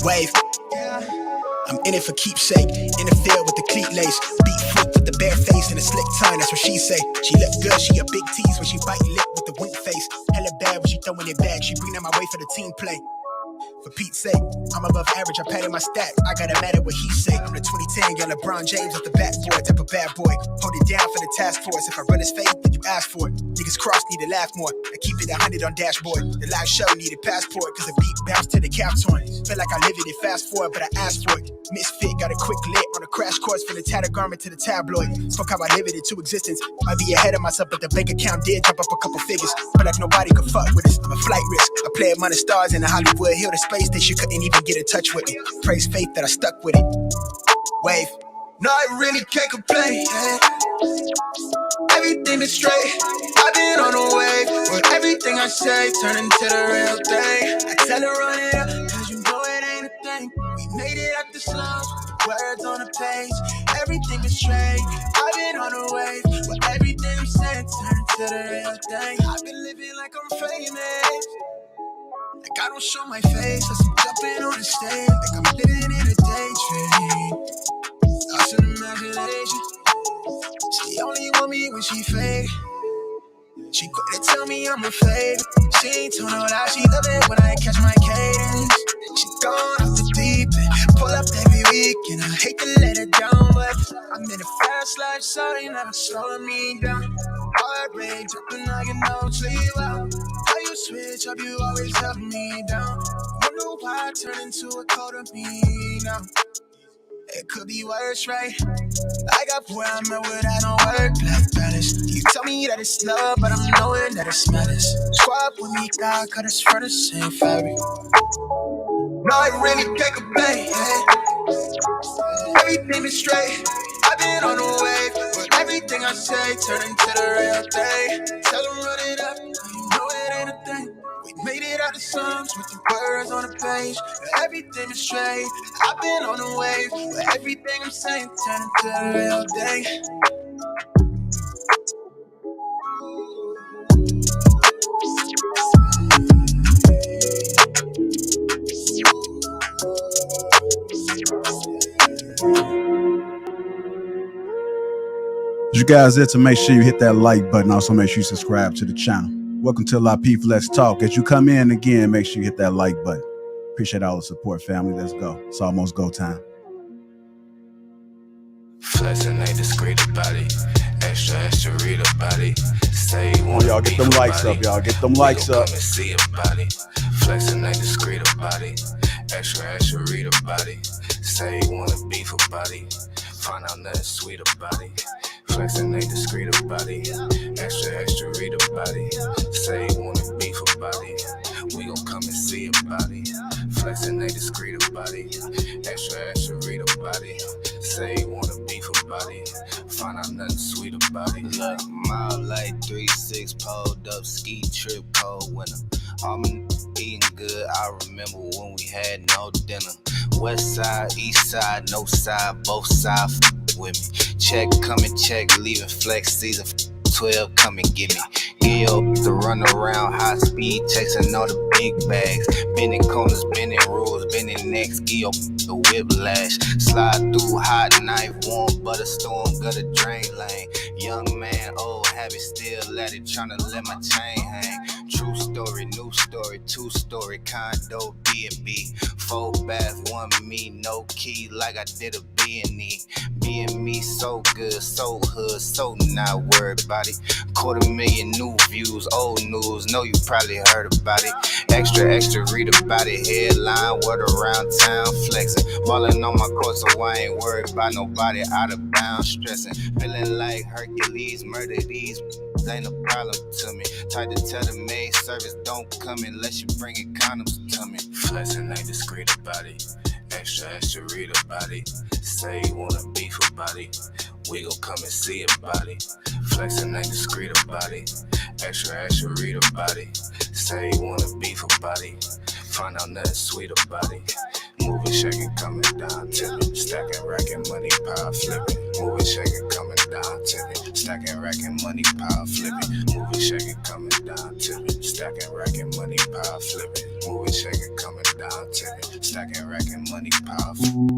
Wave. I'm in it for keepsake. In the field with the cleat lace. Beat flick with the bare face and a slick tongue, that's what she say. She look good, she a big tease when she bite lip with the wink face. Hella bad when she throwing it back. She bring that my way for the team play. For Pete's sake, I'm above average, I padded my stats. I gotta matter what he say. I'm the 2010 young LeBron James off the backboard, type of bad boy. Hold it down for the task force. If I run his fade, then you ask for it. Niggas cross need to laugh more. I keep it 100 on dashboard. The live show needed passport, cause the beat bounced to the cap torn. Feel like I live it and fast forward, but I asked for it. Misfit got a quick lit on a crash course from the tattered garment to the tabloid. Spoke how I live it into existence. Might be ahead of myself, but the bank account did drop up a couple figures. But like nobody could fuck with us. I'm a flight risk. I play among the stars in the Hollywood Hill, the space station couldn't even get in touch with me. Praise faith that I stuck with it. Wave. No, I really can't complain. Everything is straight. I've been on the wave. But everything I say turn into the real thing. I tell her run it up, cause you know it ain't a thing. We made it out the slums with the words on the page. Everything is straight. I've been on the wave. But everything I'm saying turn into the real thing. I've been living like I'm famous. Like I don't show my face as I'm jumping on the stage. Like I'm living in a daydream. Lost in imagination. She only want me when she fake. She quick to tell me I'm a fake. She ain't told no lie, she love it when I catch my cadence. She gone off the deep end, pull up every week, and I hate to let her down, but I'm in a fast life, so they never slowing me down. Heart rate dropping, I can no sleep out. How you switch up, you always help me down. Wonder why I turn into a cold of me now. It could be worse, right? I got where I'm at without no work-life balance. You tell me that it's love, but I'm knowing that it's madness. Swap with me, God, cut us for the same fabric. No, I really can't complain. Everything is straight. I've been on the wave, but everything I say turn into the real thing. Tell them run it up, you know it ain't a thing. We made it out the slums with the words on the page. Everything is straight. I've been on the wave, but everything I'm saying turn into the real thing. You guys there to make sure you hit that like button. Also make sure you subscribe to the channel. Welcome to Lapeef Let's Talk. As you come in again, make sure you hit that like button. Appreciate all the support, family. Let's go. It's almost go time. Flexing ain't discreet about it. Extra read about it. Say you want y'all get them likes up, y'all. Get them likes up. Come and see about it. Flexing ain't discreet about it. Extra read about it. Say you wanna beef about it. Find out nothing sweet about it. Flexing ain't discreet about it. Extra read about it. Say you wanna beef about it. We gon' come and see about it. Flexing ain't discreet about it. Extra read about it. Say you wanna beef about it. Find out nothing sweet about it. Look, mile like 3-6 pulled up, ski trip cold winter. All my eating good, I remember when we had no dinner. West side, east side, no side, both sides with me. Check, come and check, leaving flex season 12, come and get me. Gil to run around high speed, chasing all the big bags. Bending corners, bending rules, bending necks, Gil the whiplash. Slide through hot knife, warm butter storm, gutter drain lane. Young man, old habit, still at it, tryna let my chain hang. True story, new story, 2-story condo, B&B. 4 bath, 1 me, no key, like I did a E&E. Being me so good, so hood, so not worried about it. 250,000 new views, old news, know you probably heard about it. Extra, extra, read about it. Headline, word around town, flexing. Ballin' on my court, so I ain't worried about nobody out of bounds, stressing. Feeling like Hercules, murder these ain't a problem to me. Tried to tell the maid service don't come unless you bringin' condoms to me. Flexing ain't discreet about it. Extra, extra, read about it. Say you wanna beef about it. We gon' come and see about it. Flexing ain't discreet about it. Extra, extra, read about it. Say you wanna beef about it. Find out nothing sweet about it. Moving, shaking, coming down to me. Stacking, racking, money, power flipping. Moving, shaking, coming down to me. Stacking, racking, money, power flipping. Moving, shaking, coming down to me. Stacking, racking, money, power flipping. Moving, shaking, coming down to me. Stacking, racking, money, power flipping.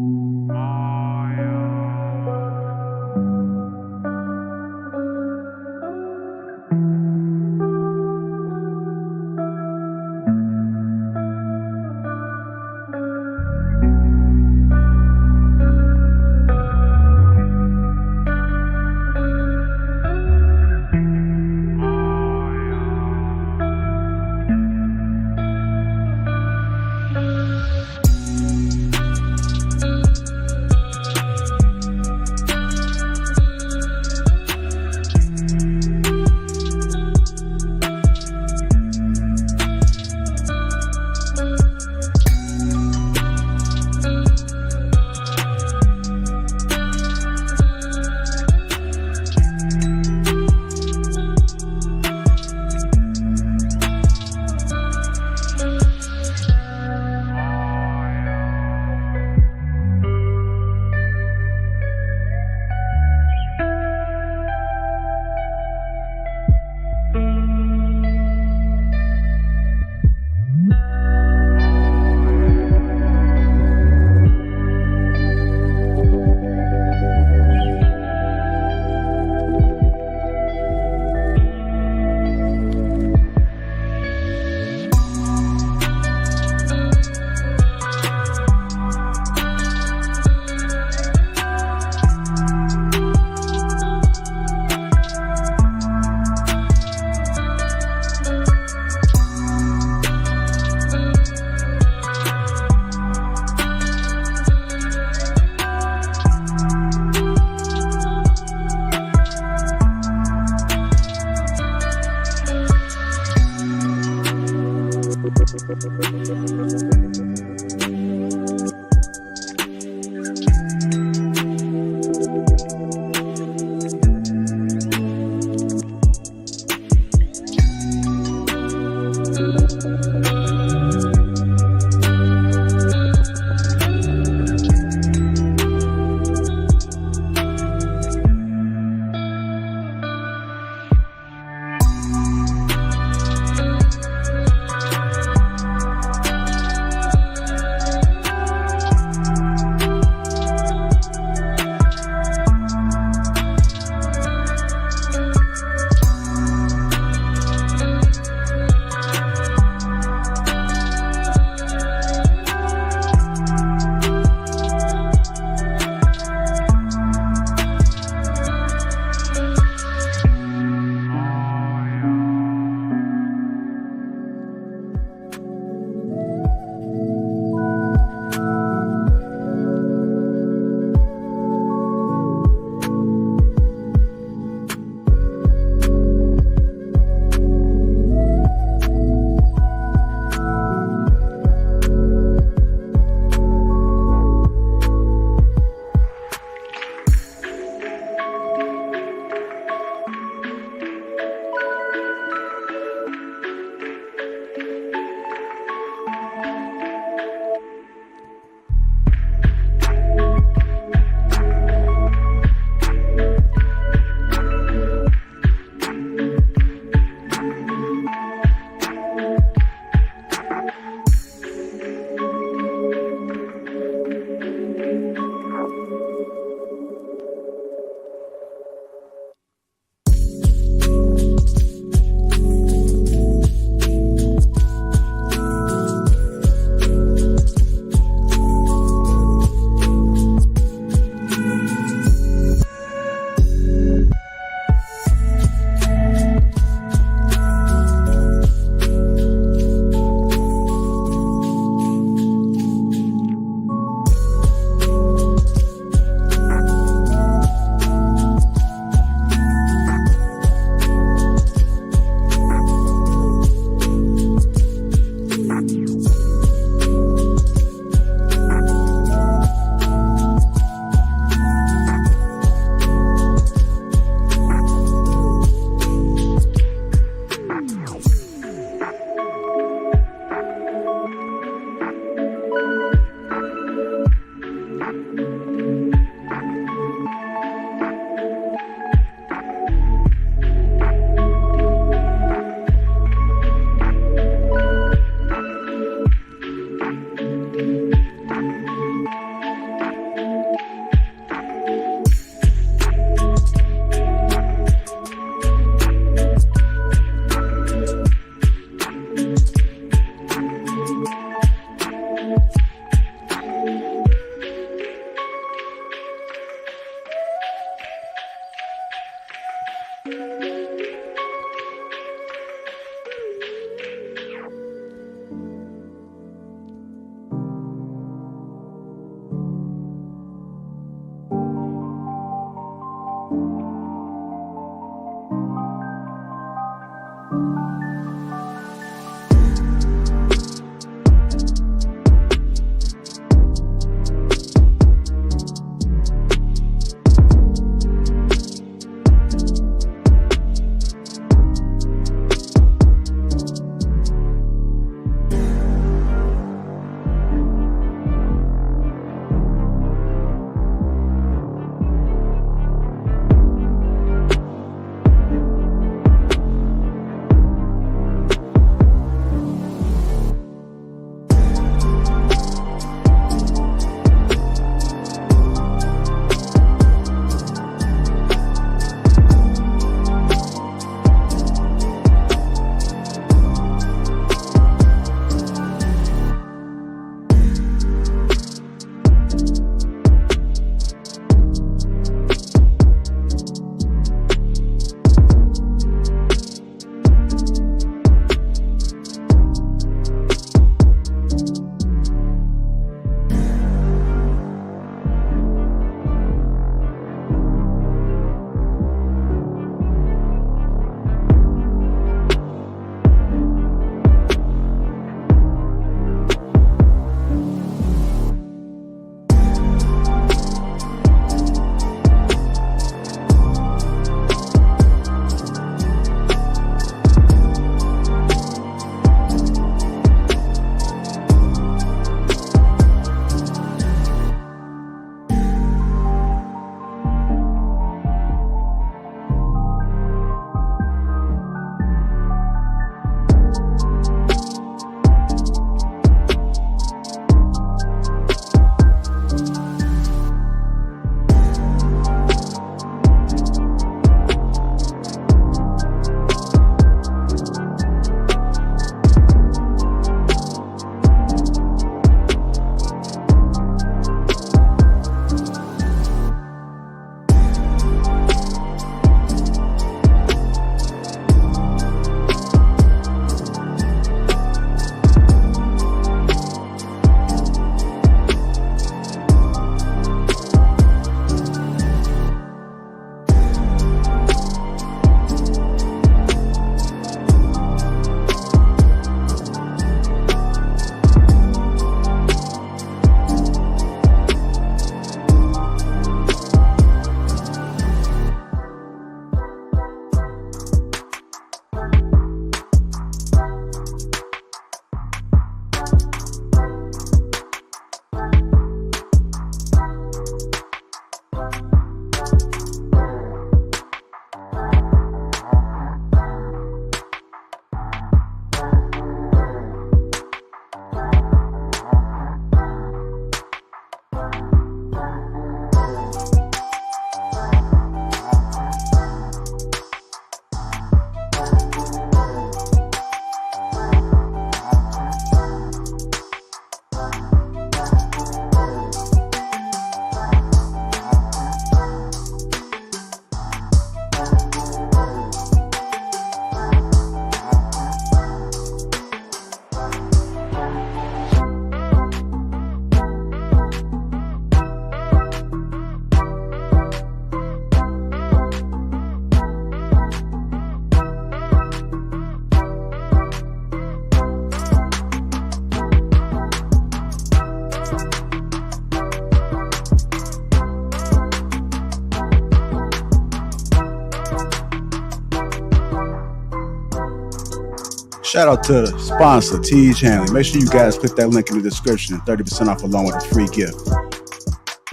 Shout out to the sponsor, Teej Hanley. Make sure you guys click that link in the description and 30% off along with a free gift.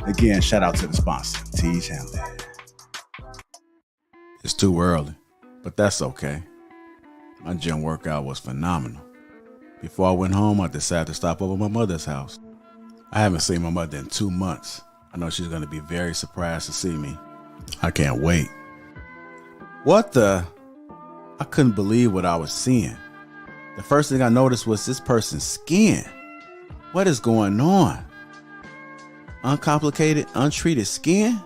Again, shout out to the sponsor, Teej Hanley. It's too early, but that's okay. My gym workout was phenomenal. Before I went home, I decided to stop over at my mother's house. I haven't seen my mother in 2 months. I know she's going to be very surprised to see me. I can't wait. What the? I couldn't believe what I was seeing. The first thing I noticed was this person's skin. What is going on? Uncomplicated, untreated skin?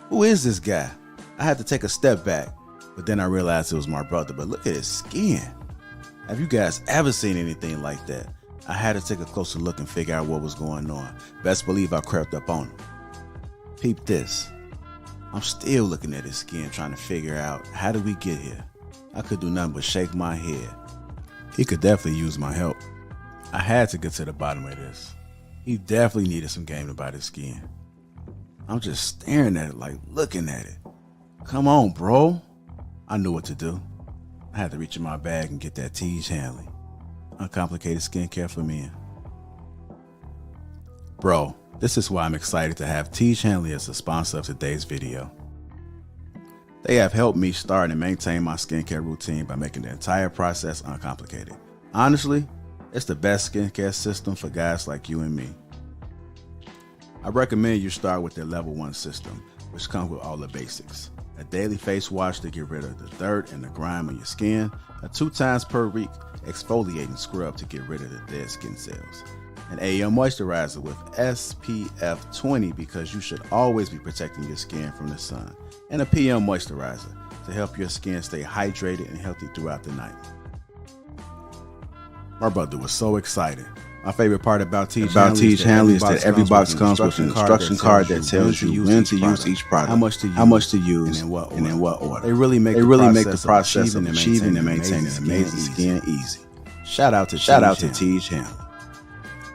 Who is this guy? I had to take a step back, but then I realized it was my brother. But look at his skin. Have you guys ever seen anything like that? I had to take a closer look and figure out what was going on. Best believe I crept up on him. Peep this. I'm still looking at his skin, trying to figure out how did we get here. I could do nothing but shake my head. He could definitely use my help. I had to get to the bottom of this. He definitely needed some game about his skin. I'm just staring at it, like looking at it. Come on, bro. I knew what to do. I had to reach in my bag and get that Tej Hanley. Uncomplicated skincare for men. Bro, this is why I'm excited to have Tej Hanley as the sponsor of today's video. They have helped me start and maintain my skincare routine by making the entire process uncomplicated. Honestly, it's the best skincare system for guys like you and me. I recommend you start with their level 1 system, which comes with all the basics. A daily face wash to get rid of the dirt and the grime on your skin, a 2 times per week exfoliating scrub to get rid of the dead skin cells, an AM moisturizer with SPF 20 because you should always be protecting your skin from the sun, and a PM moisturizer to help your skin stay hydrated and healthy throughout the night. My brother was so excited. My favorite part about Tej Hanley is that every box comes with an instruction card that tells you when to use each product, how much to use, and in what order. They really make the process of achieving and maintaining amazing skin easy. Shout out to Tej Hanley.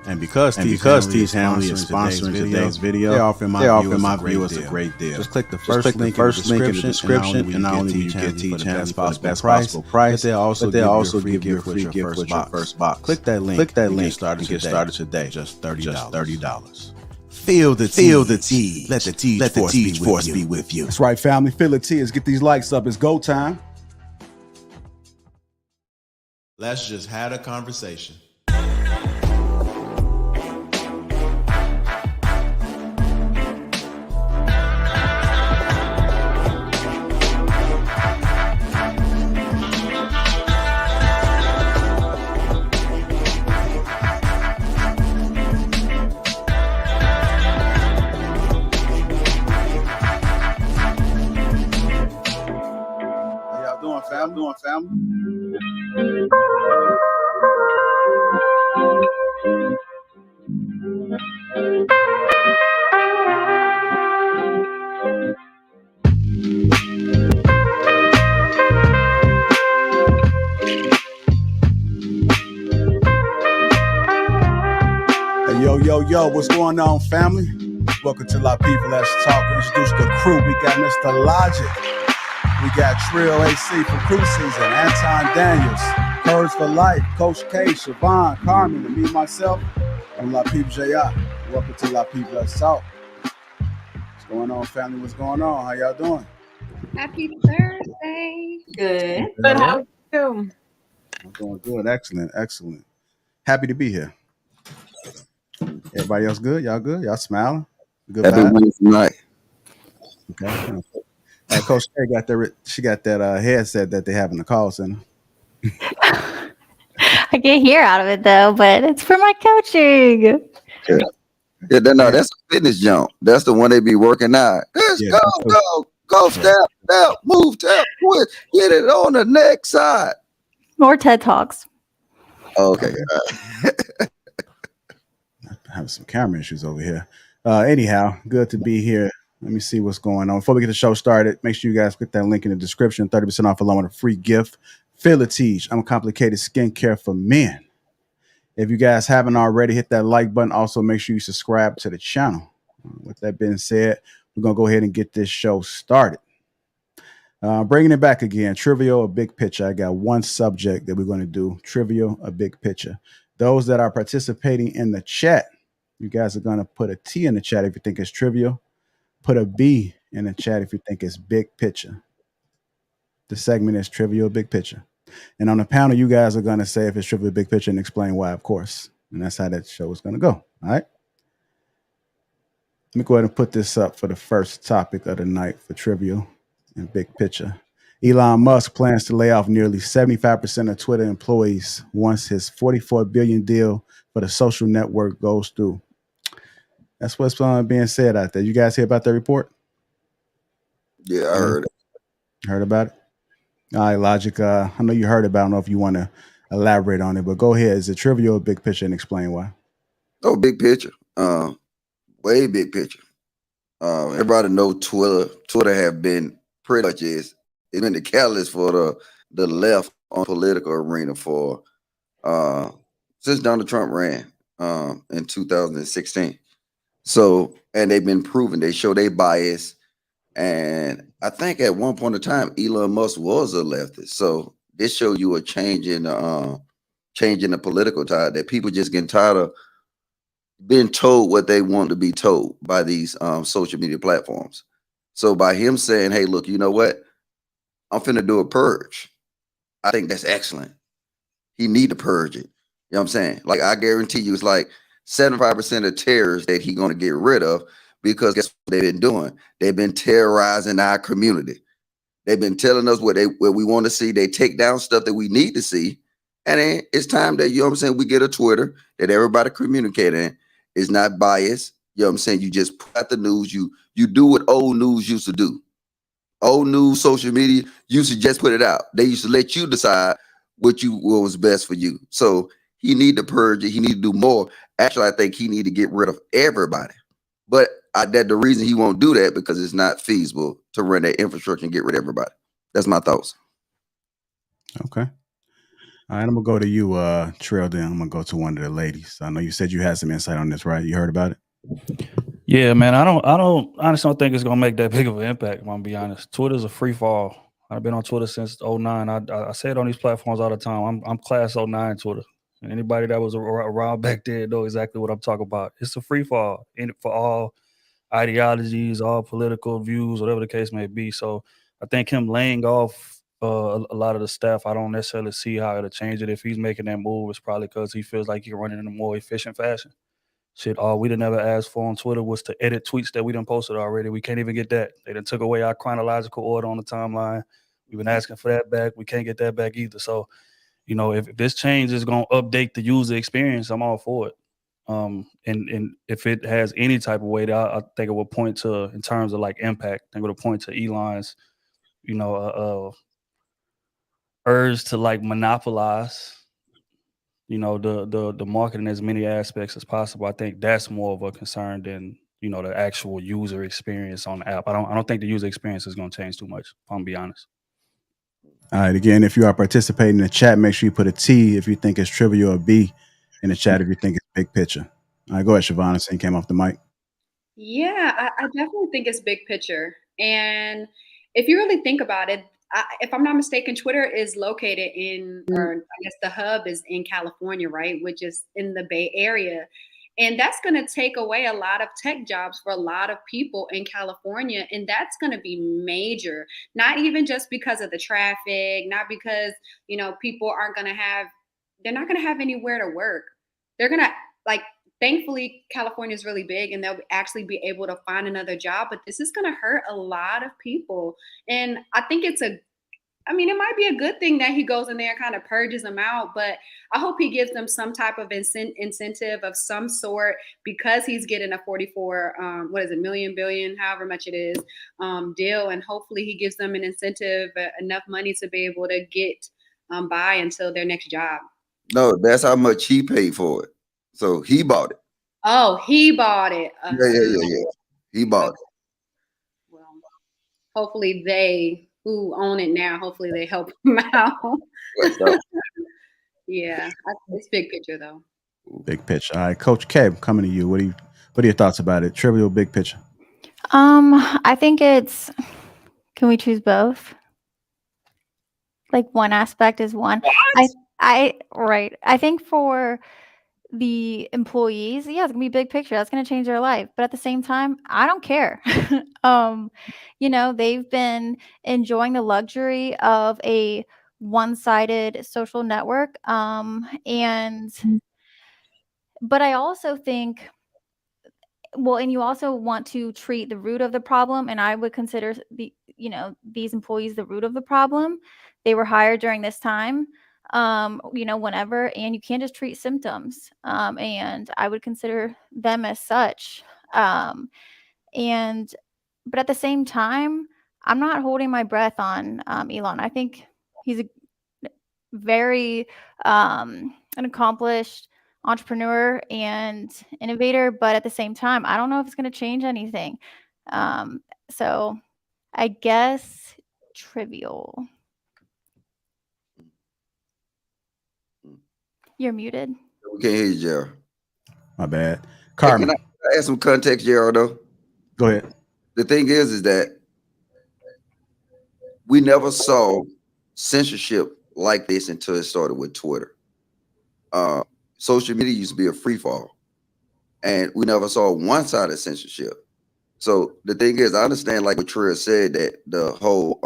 And because Tej Hanley is sponsoring today's video, they're offering my viewers a great deal. Just click the first link in the description, and not only will you get Tej Hanley for the best possible price, but they'll also give you a free gift with your first box. Click that link and get started today. Just $30. Feel the tea. Let the Tej force be with you. That's right, family. Feel the tea. Let's get these likes up. It's go time. Let's just have a conversation. How y'all doing, family? Hey, yo, what's going on, family? Welcome to Lapeef Let's Talk. Introduce the crew. We got Mr. Logic. We got Trill AC for crew season, Anton Daniels, Curves for Life, Coach K, Siobhan, Carmen, and me, myself, and Lapeef JR. Welcome to Lapeef Let's Talk. What's going on, family? What's going on? How y'all doing? Happy Thursday. Good. But how are you? I'm doing good. Excellent. Happy to be here. Everybody else good? Y'all good? Y'all smiling? Good vibe? Night. Okay. Coach K got that headset that they have in the call center. I can't hear out of it though, but it's for my coaching. Yeah, that's a fitness jump. That's the one they be working out. Let's go, step, move, tap, quit, get it on the next side. More TED Talks. Okay. I have some camera issues over here. Anyhow, good to be here. Let me see what's going on. Before we get the show started, make sure you guys click that link in the description. 30% off along with a free gift. Feel the Tej. Uncomplicated skincare for men. If you guys haven't already, hit that like button. Also, make sure you subscribe to the channel. With that being said, we're going to go ahead and get this show started. Bringing it back again. Trivial, a big picture. I got one subject that we're going to do. Trivial, a big picture. Those that are participating in the chat, you guys are going to put a T in the chat if you think it's trivial. Put a B in the chat if you think it's big picture. The segment is trivial, big picture. And on the panel, you guys are going to say if it's trivial, big picture and explain why, of course. And that's how that show is going to go. All right. Let me go ahead and put this up for the first topic of the night for trivial and big picture. Elon Musk plans to lay off nearly 75% of Twitter employees once his $44 billion deal for the social network goes through. That's what's being said out there. You guys hear about that report? Yeah, I heard it. Heard about it? All right, Logic. I know you heard about it. I don't know if you want to elaborate on it, but go ahead. Is it trivial or big picture and explain why? Oh, big picture. Way big picture. Everybody know Twitter. Twitter have been pretty much it's been the catalyst for the left on political arena for uh since Donald Trump ran in 2016. So and they've been proven they show their bias. And I think at one point in time, Elon Musk was a leftist. So this show you a change in the political tide that people just getting tired of being told what they want to be told by these social media platforms. So by him saying, "Hey, look, you know what? I'm finna do a purge," I think that's excellent. He need to purge it. You know what I'm saying? Like I guarantee you, it's like 75% of terrorists that he gonna get rid of because guess what they've been doing? They've been terrorizing our community. They've been telling us what we want to see. They take down stuff that we need to see. And then it's time that, you know what I'm saying, we get a Twitter that everybody communicate in. It's not biased. You know what I'm saying? You just put out the news. You do what old news used to do. Old news, social media used to just put it out. They used to let you decide what was best for you. So he need to purge it. He need to do more. Actually, I think he need to get rid of everybody. But that the reason he won't do that because it's not feasible to run that infrastructure and get rid of everybody. That's my thoughts. Okay. All right, I'm gonna go to you, Trail. Then I'm gonna go to one of the ladies. I know you said you had some insight on this, right? You heard about it? Yeah, man. I honestly don't think it's gonna make that big of an impact. If I'm gonna be honest. Twitter's a free fall. I've been on Twitter since '09. I say it on these platforms all the time. I'm class '09 Twitter. And anybody that was around back then know exactly what I'm talking about. It's a free fall in for all ideologies, all political views, whatever the case may be. So I think him laying off a lot of the staff, I don't necessarily see how it'll change it. If he's making that move, it's probably because he feels like he can run it in a more efficient fashion. Shit, all we done never asked for on Twitter was to edit tweets that we done posted already. We can't even get that. They done took away our chronological order on the timeline. We've been asking for that back. We can't get that back either. So, if this change is going to update the user experience, I'm all for it. And if it has any type of weight, I think it will point to, in terms of like impact, I think it will point to Elon's, urge to like monopolize, the market in as many aspects as possible. I think that's more of a concern than the actual user experience on the app. I don't think the user experience is going to change too much. If I'm gonna be honest. All right. Again, if you are participating in the chat, make sure you put a T if you think it's trivial, or B in the chat if you think it's big picture. All right, go ahead, Siobhan. Since you came off the mic. Yeah, I definitely think it's big picture. And if you really think about it, if I'm not mistaken, Twitter is located in, or I guess the hub is in California, right? Which is in the Bay Area. And that's going to take away a lot of tech jobs for a lot of people in California. And that's going to be major, not even just because of the traffic, not because, people aren't going to have, they're not going to have anywhere to work. They're going to, like, thankfully, California is really big and they'll actually be able to find another job. But this is going to hurt a lot of people. And I think it might be a good thing that he goes in there and kind of purges them out, but I hope he gives them some type of incentive of some sort because he's getting a 44, million, billion, however much it is, deal. And hopefully he gives them an incentive, enough money to be able to get by until their next job. No, that's how much he paid for it. So he bought it. Oh, he bought it. Yeah. He bought it. Well, hopefully they who own it now, hopefully they help him out. Yeah, it's big picture though. Big picture. All right, Coach K, coming to you. What are your thoughts about it? Trivial, big picture. I think it's. Can we choose both? Like one aspect is one. Right. I think for the employees, yeah, it's gonna be big picture. That's gonna change their life. But at the same time, I don't care. They've been enjoying the luxury of a one-sided social network. But I also think, and you also want to treat the root of the problem, and I would consider these employees the root of the problem. They were hired during this time, whenever, and you can't just treat symptoms. And I would consider them as such. But at the same time, I'm not holding my breath on Elon. I think he's a very an accomplished entrepreneur and innovator, but at the same time, I don't know if it's going to change anything. So I guess trivial. You're muted. We can't hear you, Gerald. My bad. Hey, Carmen, can I add some context, Gerald, though? go ahead. The thing is that we never saw censorship like this until it started with Twitter. Social media used to be a free fall, and we never saw one-sided censorship. So the thing is, I understand, like what Trill said, that the whole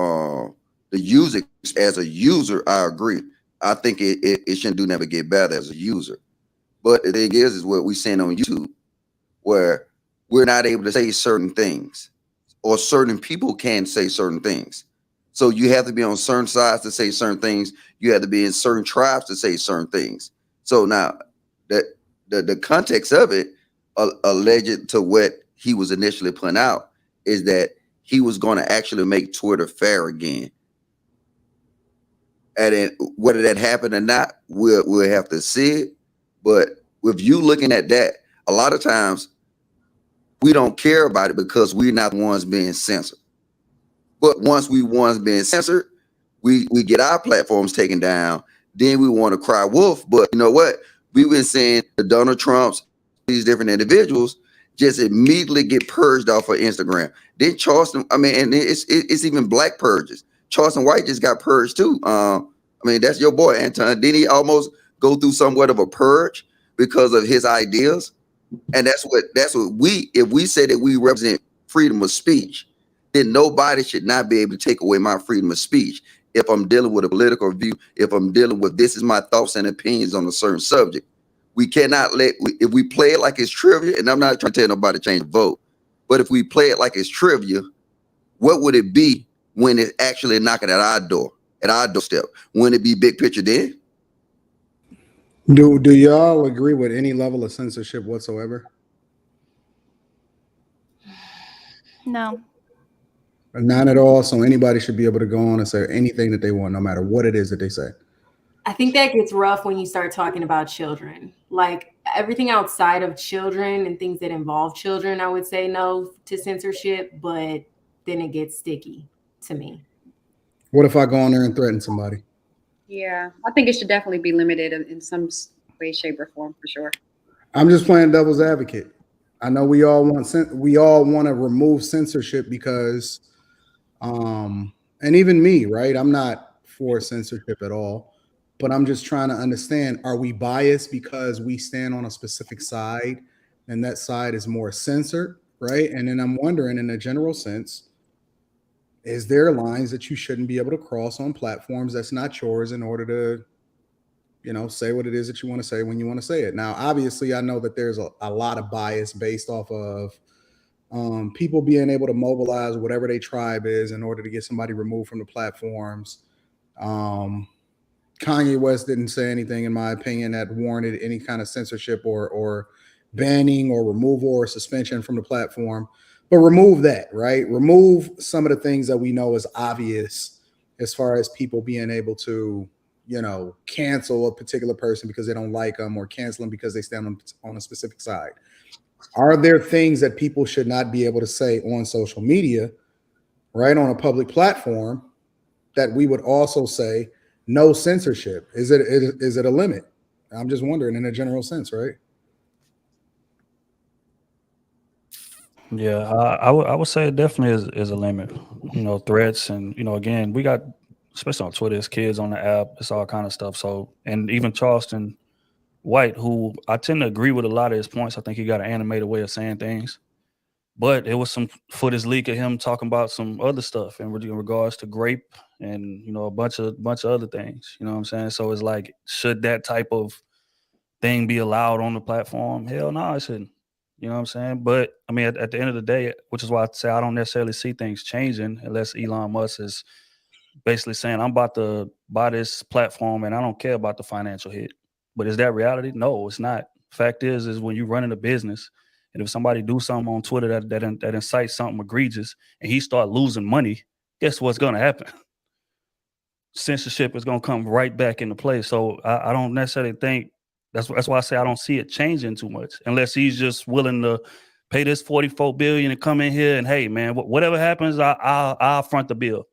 the user as a user, I agree. I think it shouldn't do never get better as a user. But the thing is what we're seeing on YouTube, where we're not able to say certain things, or certain people can say certain things. So you have to be on certain sides to say certain things. You have to be in certain tribes to say certain things. So now that the context of it, alleged to what he was initially putting out, is that he was going to actually make Twitter fair again. And then whether that happened or not, we'll have to see it. But with you looking at that, a lot of times we don't care about it because we're not the ones being censored. But once we ones being censored, we get our platforms taken down. Then we want to cry wolf. But you know what? We've been seeing the Donald Trumps, these different individuals, just immediately get purged off of Instagram. Then Charleston, I mean, and it's even black purges. Charleston White just got purged too. I mean, that's your boy, Anton. Didn't he almost go through somewhat of a purge because of his ideas? And that's what if we say that we represent freedom of speech, then nobody should not be able to take away my freedom of speech. If I'm dealing with a political view, if I'm dealing with this is my thoughts and opinions on a certain subject, we cannot if we play it like it's trivia, and I'm not trying to tell nobody to change the vote, but if we play it like it's trivia, what would it be when it's actually knocking at our doorstep? Wouldn't it be big picture then? Do y'all agree with any level of censorship whatsoever? No. Not at all. So anybody should be able to go on and say anything that they want, no matter what it is that they say. I think that gets rough when you start talking about children. Like everything outside of children and things that involve children, I would say no to censorship, but then it gets sticky to me. What if I go on there and threaten somebody? Yeah, I think it should definitely be limited in some way, shape, or form for sure. I'm just playing devil's advocate. I know we all want to remove censorship because, and even me, right? I'm not for censorship at all, but I'm just trying to understand: are we biased because we stand on a specific side, and that side is more censored, right? And then I'm wondering, in a general sense, is there lines that you shouldn't be able to cross on platforms that's not yours in order to, say what it is that you want to say when you want to say it? Now, obviously, I know that there's a lot of bias based off of people being able to mobilize whatever their tribe is in order to get somebody removed from the platforms. Kanye West didn't say anything, in my opinion, that warranted any kind of censorship or banning or removal or suspension from the platform. But remove that, right? Remove some of the things that we know is obvious as far as people being able to, cancel a particular person because they don't like them, or cancel them because they stand on a specific side. Are there things that people should not be able to say on social media, right, on a public platform, that we would also say no censorship? Is it a limit? I'm just wondering, in a general sense, right? Yeah, I would say it definitely is a limit. Threats and again, we got, especially on Twitter, it's kids on the app, it's all kind of stuff. So, and even Charleston White, who I tend to agree with a lot of his points. I think he got an animated way of saying things, but it was some footage leak of him talking about some other stuff in regards to grape and a bunch of other things. You know what I'm saying? So it's like, should that type of thing be allowed on the platform? Hell no, it shouldn't. You know what I'm saying? But I mean, at the end of the day, which is why I say I don't necessarily see things changing unless Elon Musk is basically saying, I'm about to buy this platform and I don't care about the financial hit. But is that reality? No, it's not. Fact is when you're running a business, and if somebody do something on Twitter that incites something egregious and he start losing money, guess what's going to happen? Censorship is going to come right back into play. So I don't necessarily think that's why I say I don't see it changing too much, unless he's just willing to pay this $44 billion and come in here and, hey man, whatever happens, I'll front the bill,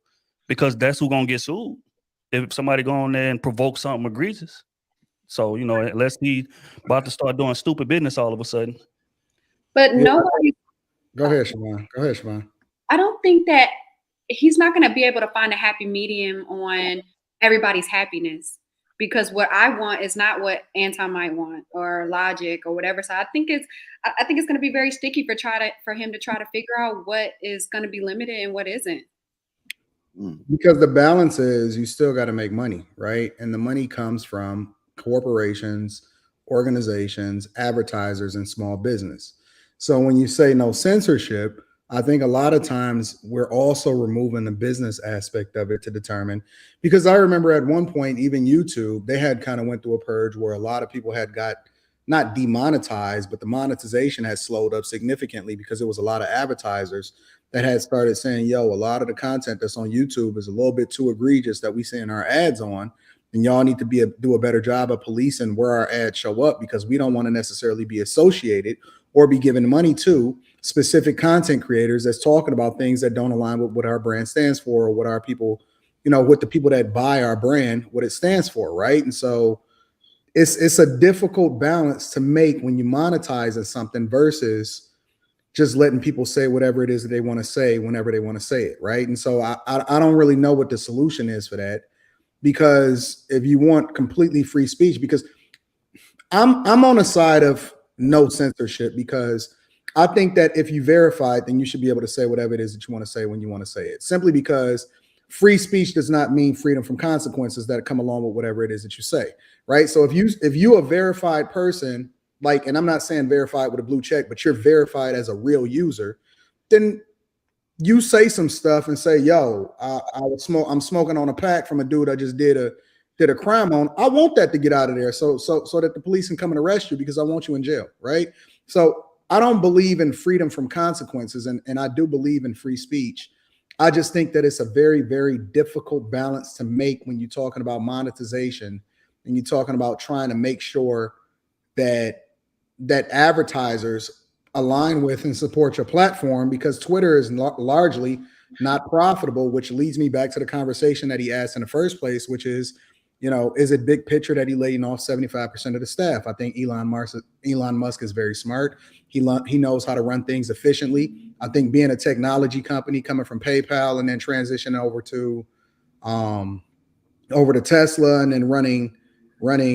because that's who's gonna get sued if somebody go on there and provoke something egregious. So unless he about to start doing stupid business all of a sudden. But nobody. Go ahead, Siobhan. I don't think that he's not going to be able to find a happy medium on everybody's happiness, because what I want is not what Anton might want or Logic or whatever. So I think it's going to be very sticky for him to try to figure out what is going to be limited and what isn't. Because the balance is you still got to make money, right? And the money comes from corporations, organizations, advertisers, and small business. So when you say no censorship, I think a lot of times we're also removing the business aspect of it to determine, because I remember at one point, even YouTube, they had kind of went through a purge where a lot of people had got not demonetized, but the monetization had slowed up significantly because there was a lot of advertisers that had started saying, yo, a lot of the content that's on YouTube is a little bit too egregious that we seeing our ads on. And y'all need to do a better job of policing where our ads show up, because we don't want to necessarily be associated or be given money to specific content creators that's talking about things that don't align with what our brand stands for, or what our people, what the people that buy our brand, what it stands for, right? And so it's a difficult balance to make when you monetize something versus just letting people say whatever it is that they want to say whenever they want to say it, right? And so I don't really know what the solution is for that, because if you want completely free speech, because I'm on the side of no censorship, because I think that if you verify it, then you should be able to say whatever it is that you want to say when you want to say it, simply because free speech does not mean freedom from consequences that come along with whatever it is that you say, right? So if you a verified person, like, and I'm not saying verified with a blue check, but you're verified as a real user, then you say some stuff and say, yo, I'm smoking on a pack from a dude I just did a crime on. I want that to get out of there so that the police can come and arrest you, because I want you in jail, right? So I don't believe in freedom from consequences, and I do believe in free speech. I just think that it's a very, very difficult balance to make when you're talking about monetization and you're talking about trying to make sure that advertisers align with and support your platform, because Twitter is largely not profitable, which leads me back to the conversation that he asked in the first place, which is, is it big picture that he laying off 75% of the staff? I think Elon Musk is very smart. He knows how to run things efficiently. I think being a technology company, coming from PayPal and then transitioning over to Tesla and then running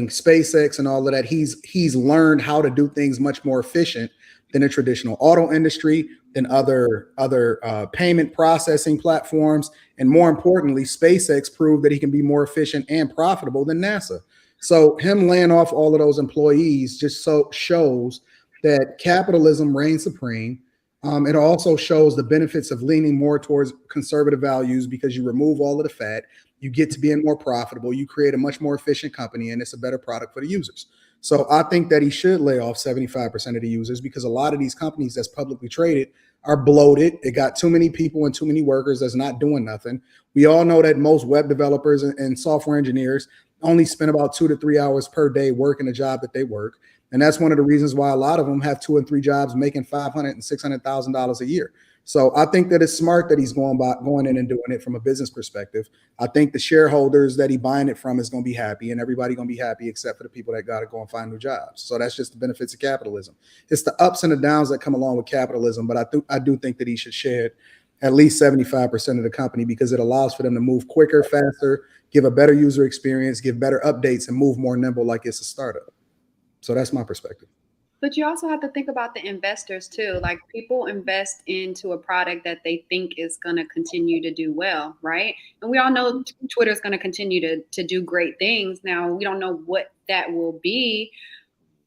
SpaceX and all of that, he's learned how to do things much more efficient than the traditional auto industry, than other payment processing platforms. And more importantly, SpaceX proved that he can be more efficient and profitable than NASA. So him laying off all of those employees just shows that capitalism reigns supreme. It also shows the benefits of leaning more towards conservative values, because you remove all of the fat, you get to being more profitable, you create a much more efficient company, and it's a better product for the users. So I think that he should lay off 75% of the users, because a lot of these companies that's publicly traded are bloated. It got too many people and too many workers that's not doing nothing. We all know that most web developers and software engineers only spend about 2 to 3 hours per day working a job that they work. And that's one of the reasons why a lot of them have 2 and 3 jobs making $500,000 and $600,000 a year. So I think that it's smart that he's going in and doing it from a business perspective. I think the shareholders that he buying it from is going to be happy, and everybody going to be happy except for the people that got to go and find new jobs. So that's just the benefits of capitalism. It's the ups and the downs that come along with capitalism, but I do think that he should share at least 75% of the company, because it allows for them to move quicker, faster, give a better user experience, give better updates, and move more nimble like it's a startup. So that's my perspective. But you also have to think about the investors too. Like, people invest into a product that they think is going to continue to do well, right? And we all know Twitter is going to continue to do great things. Now, we don't know what that will be,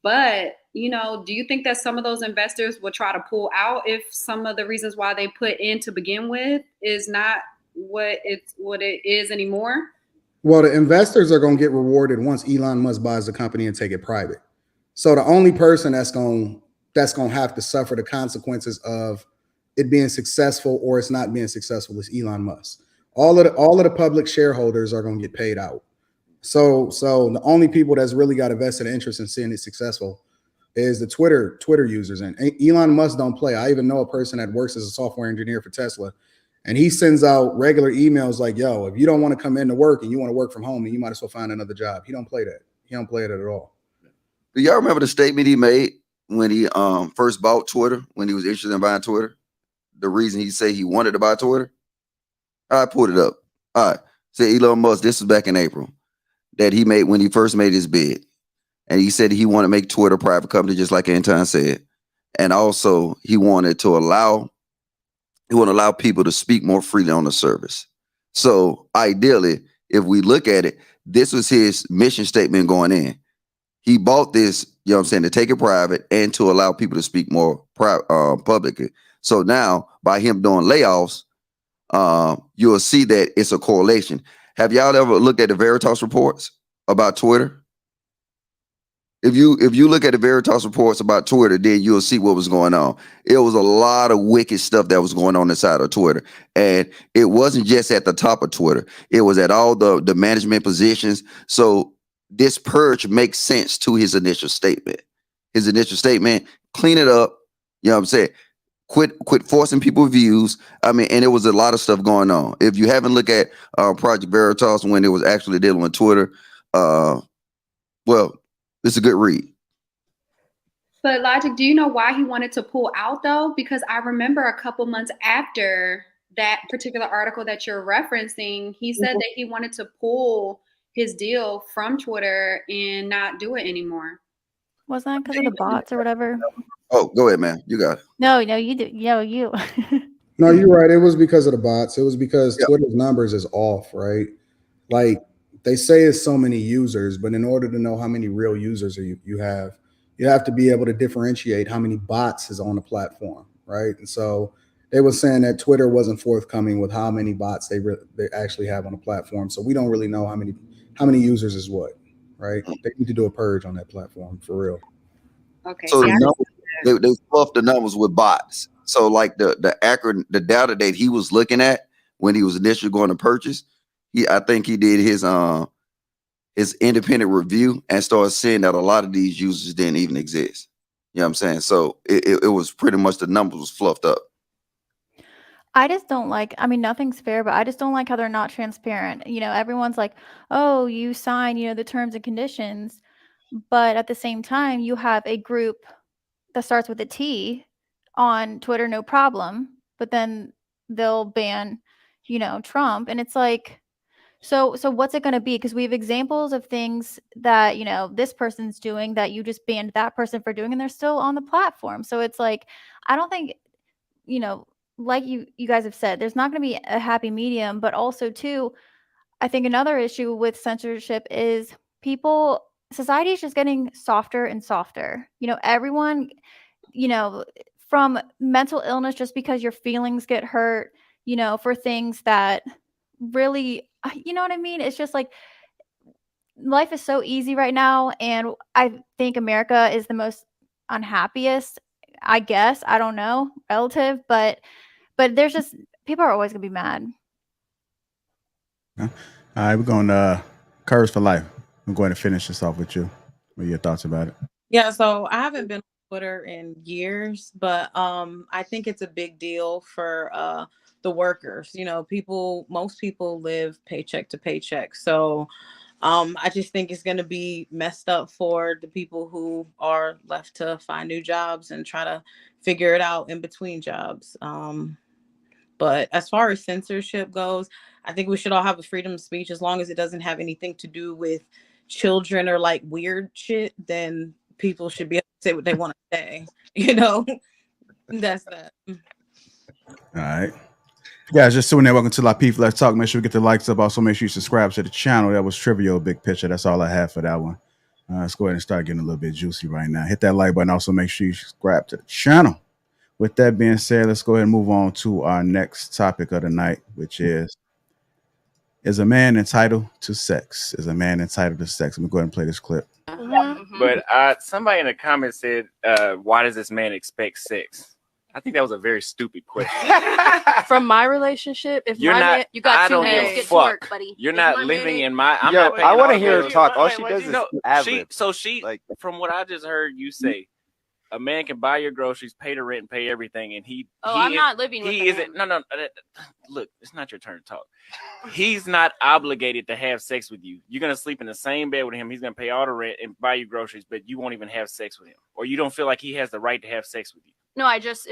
but do you think that some of those investors will try to pull out if some of the reasons why they put in to begin with is not what it is anymore? Well, the investors are going to get rewarded once Elon Musk buys the company and take it private. So the only person that's going to have to suffer the consequences of it being successful or it's not being successful is Elon Musk. All of the public shareholders are going to get paid out. So the only people that's really got a vested interest in seeing it successful is the Twitter users. And Elon Musk don't play. I even know a person that works as a software engineer for Tesla, and he sends out regular emails like, yo, if you don't want to come into work and you want to work from home, then you might as well find another job. He don't play that. He don't play it at all. Do y'all remember the statement he made when he first bought Twitter, when he was interested in buying Twitter? The reason he said he wanted to buy Twitter? I pulled it up. All right. Say Elon Musk, this was back in April, that he made when he first made his bid. And he said he wanted to make Twitter a private company, just like Anton said. And also he wanted to allow people to speak more freely on the service. So ideally, if we look at it, this was his mission statement going in. He bought this, you know what I'm saying, to take it private and to allow people to speak more publicly. So now by him doing layoffs, you'll see that it's a correlation. Have y'all ever looked at the Veritas reports about Twitter? If you look at the Veritas reports about Twitter, then you'll see what was going on. It was a lot of wicked stuff that was going on inside of Twitter. And it wasn't just at the top of Twitter. It was at all the management positions. So this purge makes sense to his initial statement. His initial statement, clean it up. You know what I'm saying? Quit forcing people views. I mean, and it was a lot of stuff going on. If you haven't looked at Project Veritas when it was actually dealing with Twitter, well, it's a good read. But Logic, do you know why he wanted to pull out though? Because I remember a couple months after that particular article that you're referencing, he said that he wanted to pull his deal from Twitter and not do it anymore. Was that because of the bots or whatever? Oh, go ahead, man. You got it. No, you do. You. No, you're right. It was because of the bots. It was because Twitter's numbers is off, right? Like they say it's so many users, but in order to know how many real users you have to be able to differentiate how many bots is on the platform, right? And so they were saying that Twitter wasn't forthcoming with how many bots they actually have on the platform. So we don't really know how many users is what, right? They need to do a purge on that platform for real. Okay. So they fluffed the numbers with bots. So like the data that he was looking at when he was initially going to purchase, I think he did his independent review and started seeing that a lot of these users didn't even exist. You know what I'm saying? So it was pretty much the numbers was fluffed up. I just don't like, I mean, nothing's fair, but I just don't like how they're not transparent. You know, everyone's like, oh, you sign, the terms and conditions. But at the same time, you have a group that starts with a T on Twitter, no problem. But then they'll ban, Trump. And it's like, so what's it going to be? Because we have examples of things that, this person's doing that you just banned that person for doing, and they're still on the platform. So it's like, I don't think, like you guys have said, there's not going to be a happy medium. But also, too, I think another issue with censorship is society is just getting softer and softer. Everyone, from mental illness, just because your feelings get hurt, for things that really, you know what I mean? It's just like life is so easy right now. And I think America is the most unhappiest, I guess. I don't know, relative, but there's just, people are always going to be mad. All right, we're going to Curves for Life. I'm going to finish this off with you. What are your thoughts about it? Yeah, so I haven't been on Twitter in years, but I think it's a big deal for the workers. Most people live paycheck to paycheck. So I just think it's going to be messed up for the people who are left to find new jobs and try to figure it out in between jobs. But as far as censorship goes, I think we should all have a freedom of speech as long as it doesn't have anything to do with children or like weird shit. Then people should be able to say what they want to say. That's that. All right. Guys, just tuning in. Welcome to Lapeef Let's Talk. Make sure you get the likes up. Also, make sure you subscribe to the channel. That was Trivial Big Picture. That's all I have for that one. Let's go ahead and start getting a little bit juicy right now. Hit that like button. Also, make sure you subscribe to the channel. With that being said, let's go ahead and move on to our next topic of the night, which is a man entitled to sex? Is a man entitled to sex? Let me go ahead and play this clip. But somebody in the comments said, why does this man expect sex? I think that was a very stupid question. From my relationship, if You're my not. man, you got I two don't give hands, a get to work, fuck. buddy. You're If not my living man- in my. I'm Yo, not paying I want to all hear her bills. talk. All she does is No, ad she. lib. So she. Like, from what I just heard you say, a man can buy your groceries, pay the rent, and pay everything, and he. Oh, he I'm is, not living with He a isn't. man. No. Look, it's not your turn to talk. He's not obligated to have sex with you. You're gonna sleep in the same bed with him. He's gonna pay all the rent and buy you groceries, but you won't even have sex with him, or you don't feel like he has the right to have sex with you. No, I just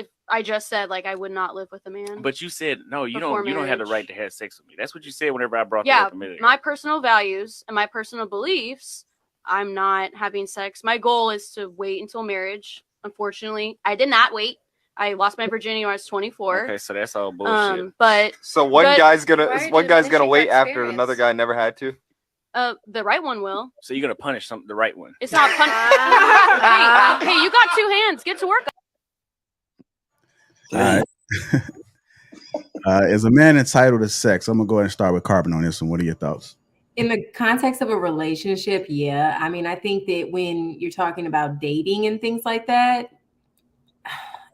said like I would not live with a man. But you said no. You Before don't. You don't have the marriage. right to have sex with me. That's what you said whenever I brought that Yeah, up a minute ago. my personal values and my personal beliefs, I'm not having sex. My goal is to wait until marriage. Unfortunately, I did not wait. I lost my virginity when I was 24. Okay, so that's all bullshit. But so one guy's gonna Right, wait after another guy never had to. The right one will. So you're gonna punish the right one. It's not hey, you got two hands. Get to work. All right. Is a man entitled to sex? I'm gonna go ahead and start with Carbon on this one. What are your thoughts? In the context of a relationship, yeah. I mean, I think that when you're talking about dating and things like that,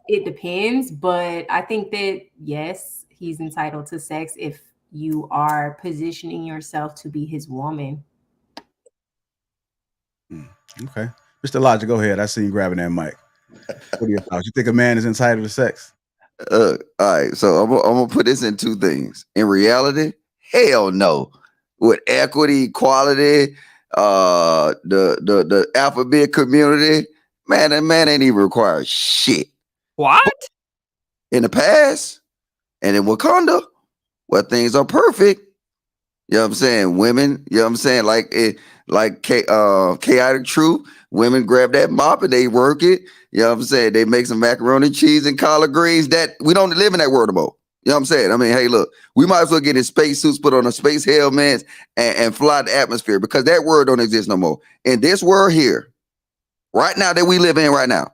it depends. But I think that, yes, he's entitled to sex if you are positioning yourself to be his woman. Okay. Mr. Logic, go ahead. I see you grabbing that mic. What are your thoughts? You think a man is entitled to sex? All right, so I'm gonna put this in two things. In reality, hell no. With equity, equality, the alphabet community, man, that man ain't even required shit. What? In the past, and in Wakanda, where things are perfect, you know what I'm saying? Women, you know what I'm saying? Like chaotic truth, women grab that mop and they work it. You know what I'm saying? They make some macaroni and cheese and collard greens. That we don't live in that world anymore. You know what I'm saying? I mean, hey, look, we might as well get in spacesuits, put on a space helmets, and fly the atmosphere because that word don't exist no more. In this world here, right now that we live in right now,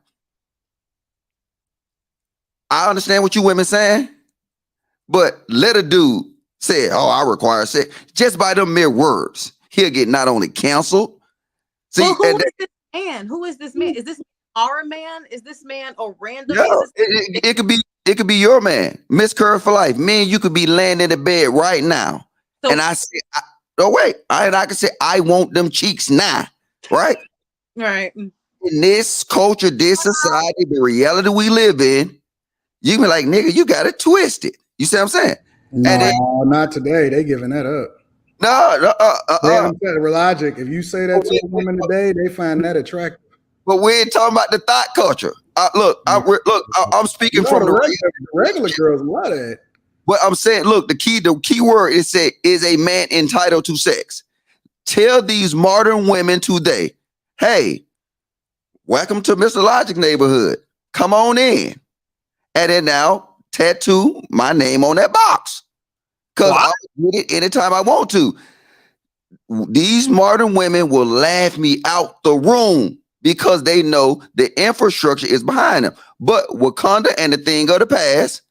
I understand what you women saying, but let a dude say, "Oh, I require sex," just by them mere words, he'll get not only canceled. See, well, who is this man? Who is this man? Is this our man? Is this man a random? No, it could be your man, Miss Curve for life. Me and you could be laying in the bed right now, and I say, I can say I want them cheeks now, right? Right. In this culture, this society, the reality we live in, you be like, nigga, you got it twisted. You see what I'm saying? No, And then, not today. They giving that up. no, I'm saying, Logic. If you say that to a woman today, they find that attractive. but we ain't talking about the thought culture. I'm speaking from the regular girls love that. What I'm saying, look, the key word is a man entitled to sex. Tell these modern women today, hey, welcome to Mr. Logic neighborhood. Come on in. And then now tattoo my name on that box. Because I'll get it anytime I want to. These modern women will laugh me out the room because they know the infrastructure is behind them. But Wakanda and the thing of the past,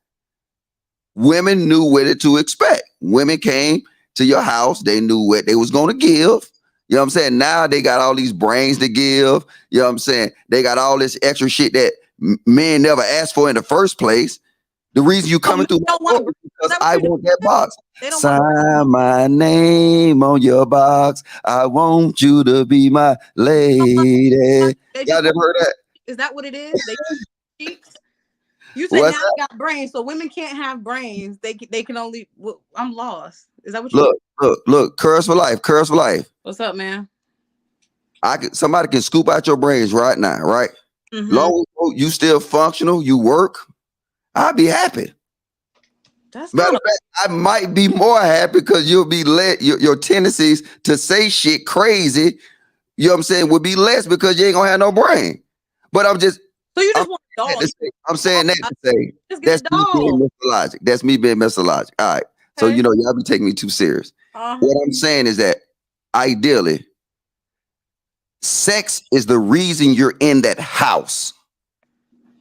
women knew what to expect. Women came to your house. They knew what they was going to give. You know what I'm saying? Now they got all these brains to give. You know what I'm saying? They got all this extra shit that men never asked for in the first place. The reason you coming through my door is because I want that box. Sign my name on your box. I want you to be my lady. Y'all never heard that? Is that what it is? They cheeks. You said now they got brains, so women can't have brains. They can only. Well, I'm lost. Is that what you? Look. Curse for life. Curse for life. What's up, man? Somebody can scoop out your brains right now, right? Mm-hmm. Long as you still functional, you work. I'll be happy. Matter of fact, I might be more happy because you'll be your tendencies to say shit crazy, you know what I'm saying, will be less because you ain't gonna have no brain. But I'm just so you just want a dog. I'm saying that to say that's me being Mr. Logic. That's me being Mr. Logic. All right. So you know, y'all be taking me too serious. What I'm saying is that ideally, sex is the reason you're in that house.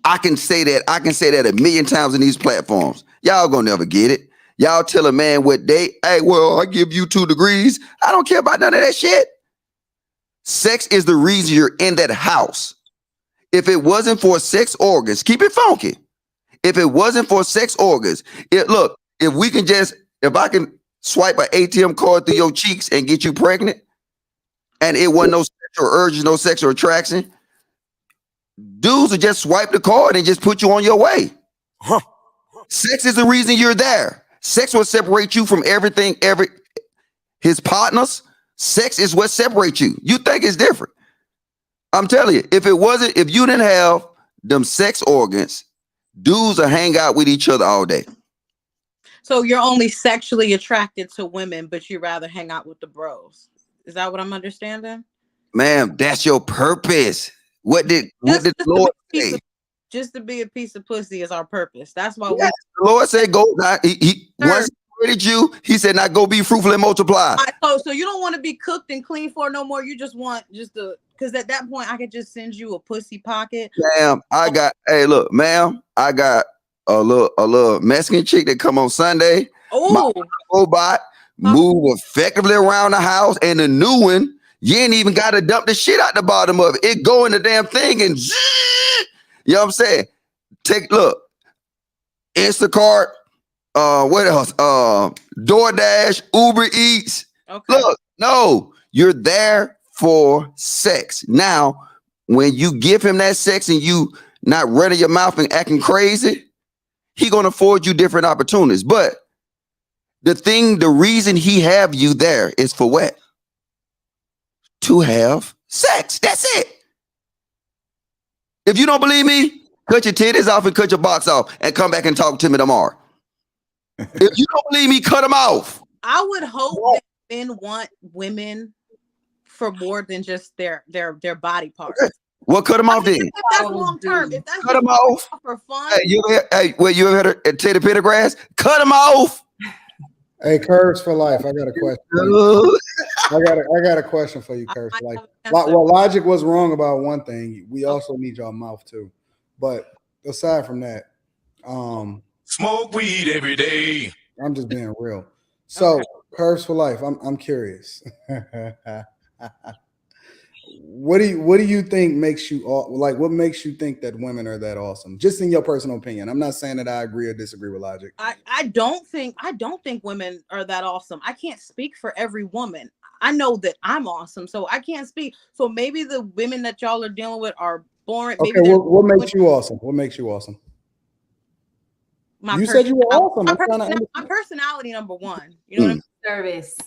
I can say that a million times in these platforms. Y'all gonna never get it. Y'all tell a man what day, hey, well, I give you 2 degrees. I don't care about none of that shit. Sex is the reason you're in that house. If it wasn't for sex organs, keep it funky. If it wasn't for sex organs, look, if I can swipe an ATM card through your cheeks and get you pregnant, and it wasn't no sexual urges, no sexual attraction, dudes would just swipe the card and just put you on your way. Sex is the reason you're there. Sex will separate you from everything, his partners. Sex is what separates you. You think it's different. I'm telling you, if you didn't have them sex organs, dudes will hang out with each other all day. So you're only sexually attracted to women, but you rather hang out with the bros. Is that what I'm understanding? Ma'am, that's your purpose. What did the Lord say? Just to be a piece of pussy is our purpose. That's why the Lord said, "Go." He once he created you, He said, "Now go be fruitful and multiply." So you don't want to be cooked and clean for no more. You just want because at that point I could just send you a pussy pocket. Ma'am, I got a little Mexican chick that come on Sunday. Oh, robot move effectively around the house, and the new one, you ain't even got to dump the shit out the bottom of it. It go in the damn thing and you know what I'm saying? Look, Instacart, what else? DoorDash, Uber Eats. Okay. Look, no, you're there for sex. Now, when you give him that sex and you not running your mouth and acting crazy, he gonna afford you different opportunities. But the reason he have you there is for what? To have sex. That's it. If you don't believe me, cut your titties off and cut your box off and come back and talk to me tomorrow. If you don't believe me, cut them off. I would hope that men want women for more than just their body parts. Okay. Well, cut them off then. If that's long term, if that's cut them off for fun. Hey, you ever heard of Teddy Pendergrass? Cut them off. Hey, Curves for Life. I got a question. I got a question for you, Curves for Life. Well, Logic was wrong about one thing. We also need your mouth too. But aside from that, smoke weed every day. I'm just being real. So, Curves for Life. I'm curious. What do you think makes you like? What makes you think that women are that awesome? Just in your personal opinion. I'm not saying that I agree or disagree with Logic. I don't think women are that awesome. I can't speak for every woman. I know that I'm awesome, so I can't speak. So maybe the women that y'all are dealing with are boring. Okay, what makes you awesome? What makes you awesome? You said you were awesome. My personality, number one. You know what I mean? Service.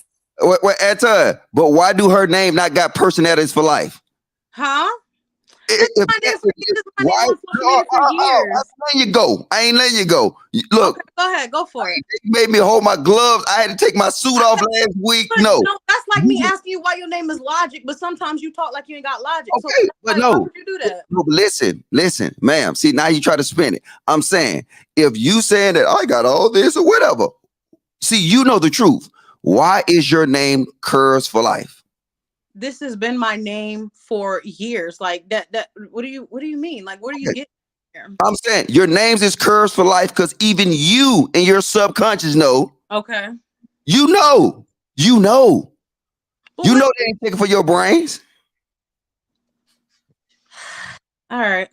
Wait, but why do her name not got personalities for life? Huh? I'm letting you go. I ain't letting you go. Look, okay, go ahead, go for it. You made me hold my gloves. I had to take my suit off last week. No, that's like me asking you why your name is Logic, but sometimes you talk like you ain't got logic. Okay, so but why would you do that? No, listen, ma'am. See, now you try to spin it. I'm saying if you saying that I got all this or whatever, see, you know the truth. Why is your name Curves for Life? This has been my name for years. Like that. What do you mean? Like, what are you getting here? I'm saying your names is Curves for Life because even you and your subconscious know. Okay. You know. They ain't taking for your brains. All right.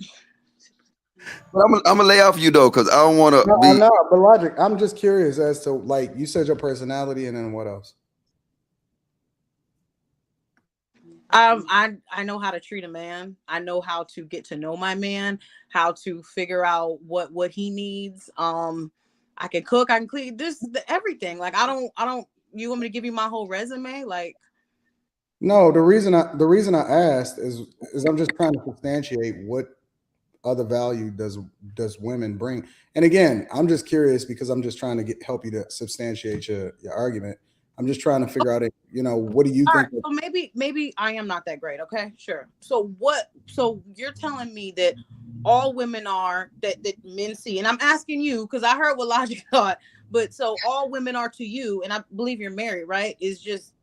But I'm gonna lay off you though, because I don't want to. No, but Logic. I'm just curious as to, like, you said your personality, and then what else? I know how to treat a man. I know how to get to know my man, how to figure out what he needs. I can cook, I can clean, everything. Like I don't. You want me to give you my whole resume? Like, no. The reason I asked is I'm just trying to substantiate what other value does women bring. And again, I'm just curious because I'm just trying to help you to substantiate your argument. I'm just trying to figure out, what do you think? Right, so maybe I am not that great. Okay, sure. So you're telling me that all women are that men see, and I'm asking you because I heard what Logic thought, but so all women are to you, and I believe you're married, right? She's just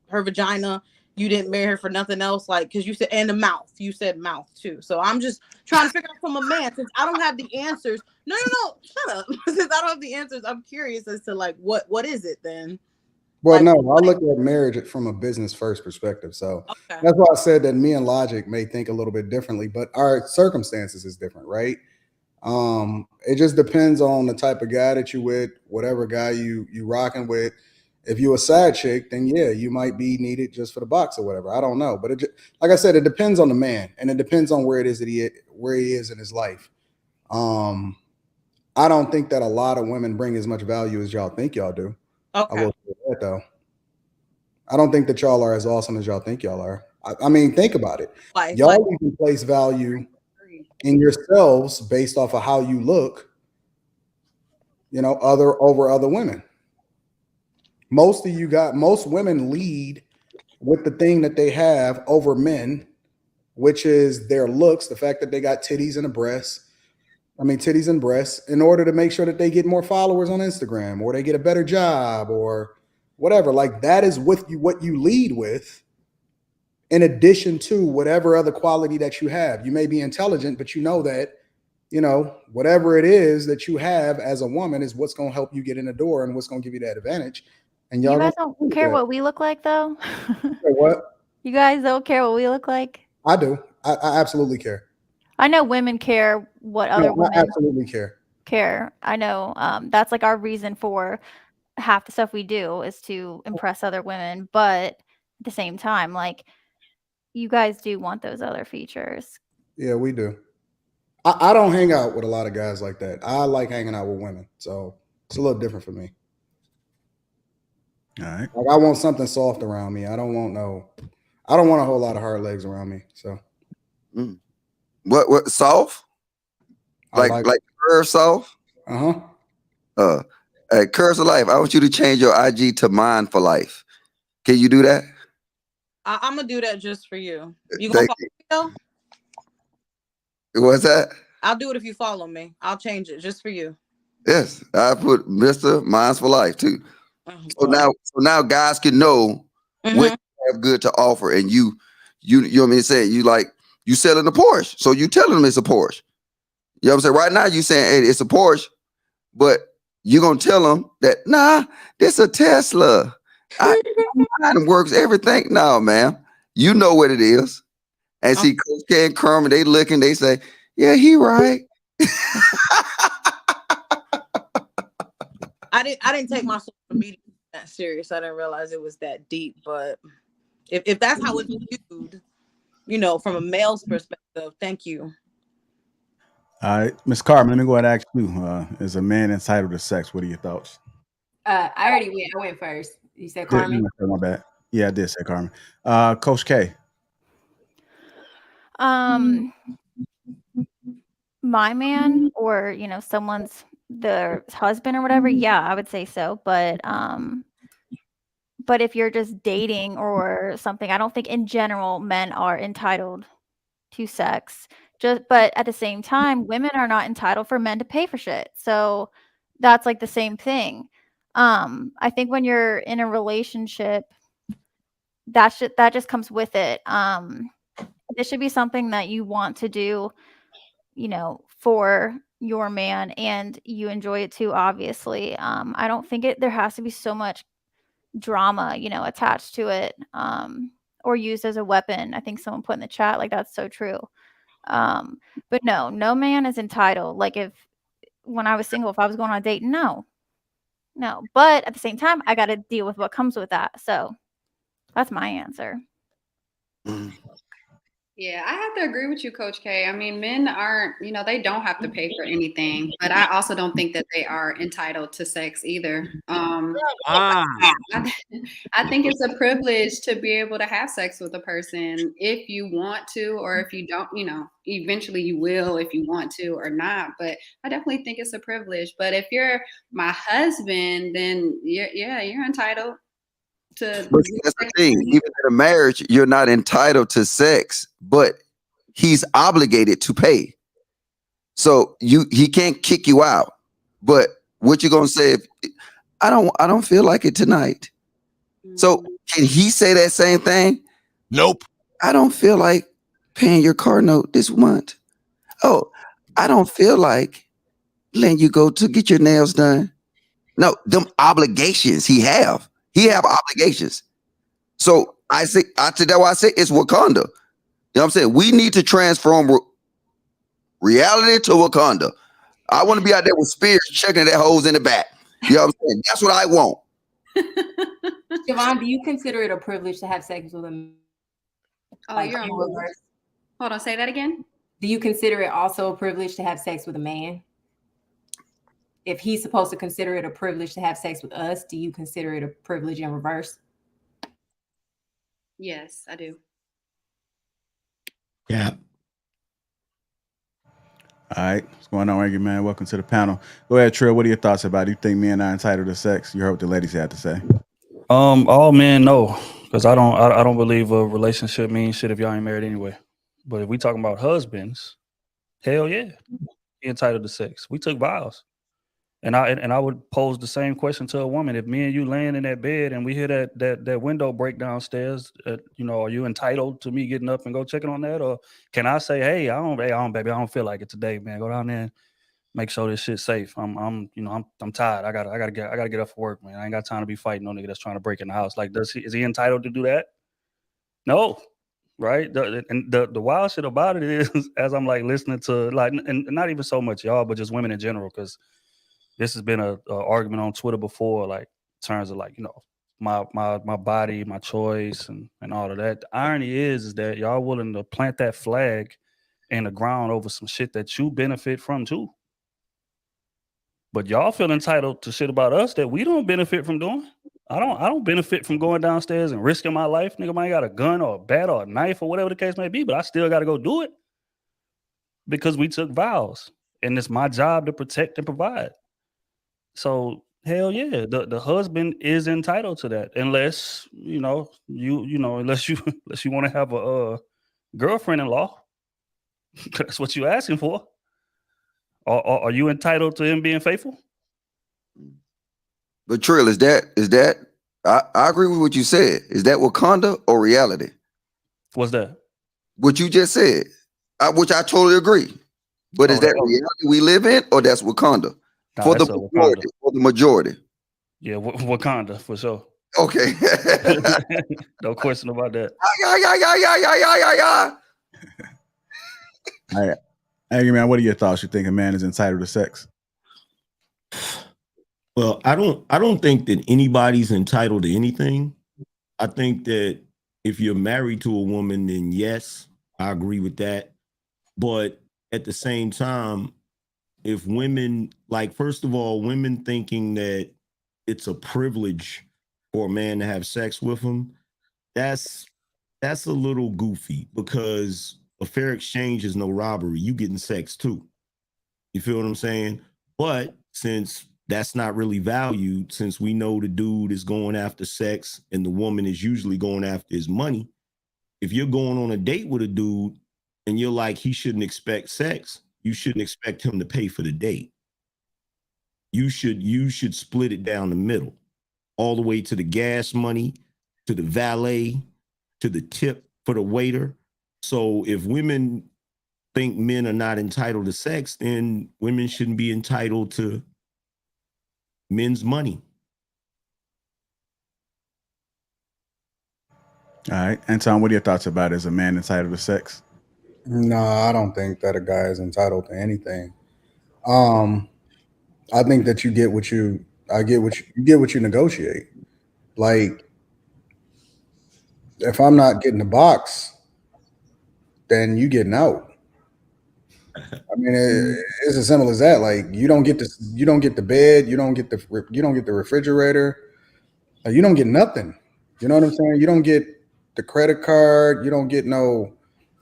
her vagina. You didn't marry her for nothing else, like, because you said, and the mouth. You said mouth too. So I'm just trying to figure out from a man, since I don't have the answers. No, shut up. Since I don't have the answers, I'm curious as to like what is it then? Well, no, I look at marriage from a business first perspective. So that's why I said that me and Logic may think a little bit differently, but our circumstances is different, right? It just depends on the type of guy that you with, whatever guy you rocking with. If you a side chick, then yeah, you might be needed just for the box or whatever. I don't know, but like I said, it depends on the man, and it depends on where it is that where he is in his life. I don't think that a lot of women bring as much value as y'all think y'all do. Okay. I will say that though. I don't think that y'all are as awesome as y'all think y'all are. I mean, think about it. Y'all even place value in yourselves based off of how you look, over other women. Most women lead with the thing that they have over men, which is their looks, the fact that they got titties and breasts, in order to make sure that they get more followers on Instagram or they get a better job or whatever. Like that is what you lead with, in addition to whatever other quality that you have. You may be intelligent, but you know that, whatever it is that you have as a woman is what's going to help you get in the door and what's going to give you that advantage. And you guys don't care what we look like, though. What? You guys don't care what we look like? I do. I absolutely care. I know women care what other women absolutely care. I know that's like our reason for half the stuff we do is to impress other women, but at the same time, like, you guys do want those other features. Yeah, we do. I don't hang out with a lot of guys like that. I like hanging out with women, so it's a little different for me. All right. Like I want something soft around me. I don't want a whole lot of hard legs around me. So, What soft? Like curve soft? Curves of Life. I want you to change your IG to Mine for Life. Can you do that? I'm gonna do that just for you. You gonna follow me though? What's that? I'll do it if you follow me. I'll change it just for you. Yes, I put Mr. Mines for Life too. So now guys can know what you have good to offer, and you know what I mean. Saying you selling a Porsche, so you telling them it's a Porsche. You know what I'm saying? Right now you saying, hey, it's a Porsche, but you're gonna tell them that nah, this a Tesla. Mine works everything. No, ma'am, you know what it is. And see, Coach K and Kermit, they looking, they say, yeah, he right. I didn't take my social media that serious. I didn't realize it was that deep. But if that's how it's viewed, from a male's perspective, thank you. All right, Miss Carmen, let me go ahead and ask you. Is a man entitled to sex? What are your thoughts? I already went. I went first. You said Carmen? My bad. Yeah, I did say Carmen. Coach K. My man or, someone's their husband or whatever. Yeah, I would say so. But if you're just dating or something, I don't think in general men are entitled to sex. But at the same time, women are not entitled for men to pay for shit. So that's like the same thing. I think when you're in a relationship, that just comes with it. This should be something that you want to do, for your man, and you enjoy it too, obviously. I don't think there has to be so much drama, attached to it, or used as a weapon. I think someone put in the chat, like, that's so true. But no man is entitled. Like, when I was single, if I was going on a date, no. But at the same time, I got to deal with what comes with that. So that's my answer. Yeah, I have to agree with you, Coach K. I mean, men aren't, they don't have to pay for anything, but I also don't think that they are entitled to sex either. I think it's a privilege to be able to have sex with a person if you want to, or if you don't, eventually you will if you want to or not. But I definitely think it's a privilege. But if you're my husband, then you're entitled. But that's the thing. Even in a marriage, you're not entitled to sex, but he's obligated to pay. So he can't kick you out. But what you gonna say if I don't feel like it tonight? So can he say that same thing? Nope. I don't feel like paying your car note this month. Oh, I don't feel like letting you go to get your nails done. No, them obligations he have obligations. So that's why I say it's Wakanda. You know what I'm saying? We need to transform reality to Wakanda. I want to be out there with Spears checking that hose in the back. You know what I'm saying? That's what I want. Siobhan, do you consider it a privilege to have sex with a man? Oh, you're on reverse. Hold on, say that again. Do you consider it also a privilege to have sex with a man? If he's supposed to consider it a privilege to have sex with us, do you consider it a privilege in reverse? Yes, I do. Yeah. All right, what's going on, Rangy Man? Welcome to the panel. Go ahead, Trill. What are your thoughts about it? Do you think men are entitled to sex? You heard what the ladies had to say. All men, no, because I don't believe a relationship means shit if y'all ain't married anyway. But if we talking about husbands, hell yeah, he entitled to sex. We took vows, and I would pose the same question to a woman: if me and you laying in that bed and we hear that window break downstairs, you know, are you entitled to me getting up and go checking on that, or can I say, hey, baby, I don't feel like it today, man. Go down there and make sure this shit's safe. I'm tired. I gotta get up for work, man. I ain't got time to be fighting no nigga that's trying to break in the house. Like, is he entitled to do that? No, right? The wild shit about it is, as I'm like listening to like, and not even so much y'all, but just women in general, because this has been a argument on Twitter before, like in terms of like, you know, my body, my choice, and all of that. The irony is that y'all willing to plant that flag in the ground over some shit that you benefit from too. But y'all feel entitled to shit about us that we don't benefit from doing. I don't benefit from going downstairs and risking my life. Nigga might got a gun or a bat or a knife or whatever the case may be, but I still got to go do it because we took vows, and it's my job to protect and provide. So hell yeah, the husband is entitled to that, unless unless you want to have a girlfriend-in-law. That's what you're asking for. Are you entitled to him being faithful? But Trill, is that I agree with what you said. Is that Wakanda or reality? What's that? What you just said, which I totally agree. But is that reality we live in, or that's Wakanda? Nah, for that's the a majority, Wakanda. for the majority. Yeah, Wakanda for sure. Okay. No question about that. All right. Hey, man, what are your thoughts? You think a man is entitled to sex? Well, I don't think that anybody's entitled to anything. I think that if you're married to a woman, then yes, I agree with that. But at the same time, if women, like, first of all, women thinking that it's a privilege for a man to have sex with them, that's a little goofy, because a fair exchange is no robbery. You getting sex too. You feel what I'm saying? But since that's not really valued, since we know the dude is going after sex and the woman is usually going after his money, if you're going on a date with a dude and you're like, he shouldn't expect sex, you shouldn't expect him to pay for the date. You should split it down the middle, all the way to the gas money, to the valet, to the tip for the waiter. So if women think men are not entitled to sex, then women shouldn't be entitled to men's money. All right. Anton, what are your thoughts about it? Is a man entitled to sex? No, I don't think that a guy is entitled to anything. I think that you get what you negotiate. Like, if I'm not getting the box, then you getting out. I mean, it's as simple as that. Like, you don't get the bed, you don't get the refrigerator, you don't get nothing. You know what I'm saying? You don't get the credit card, you don't get no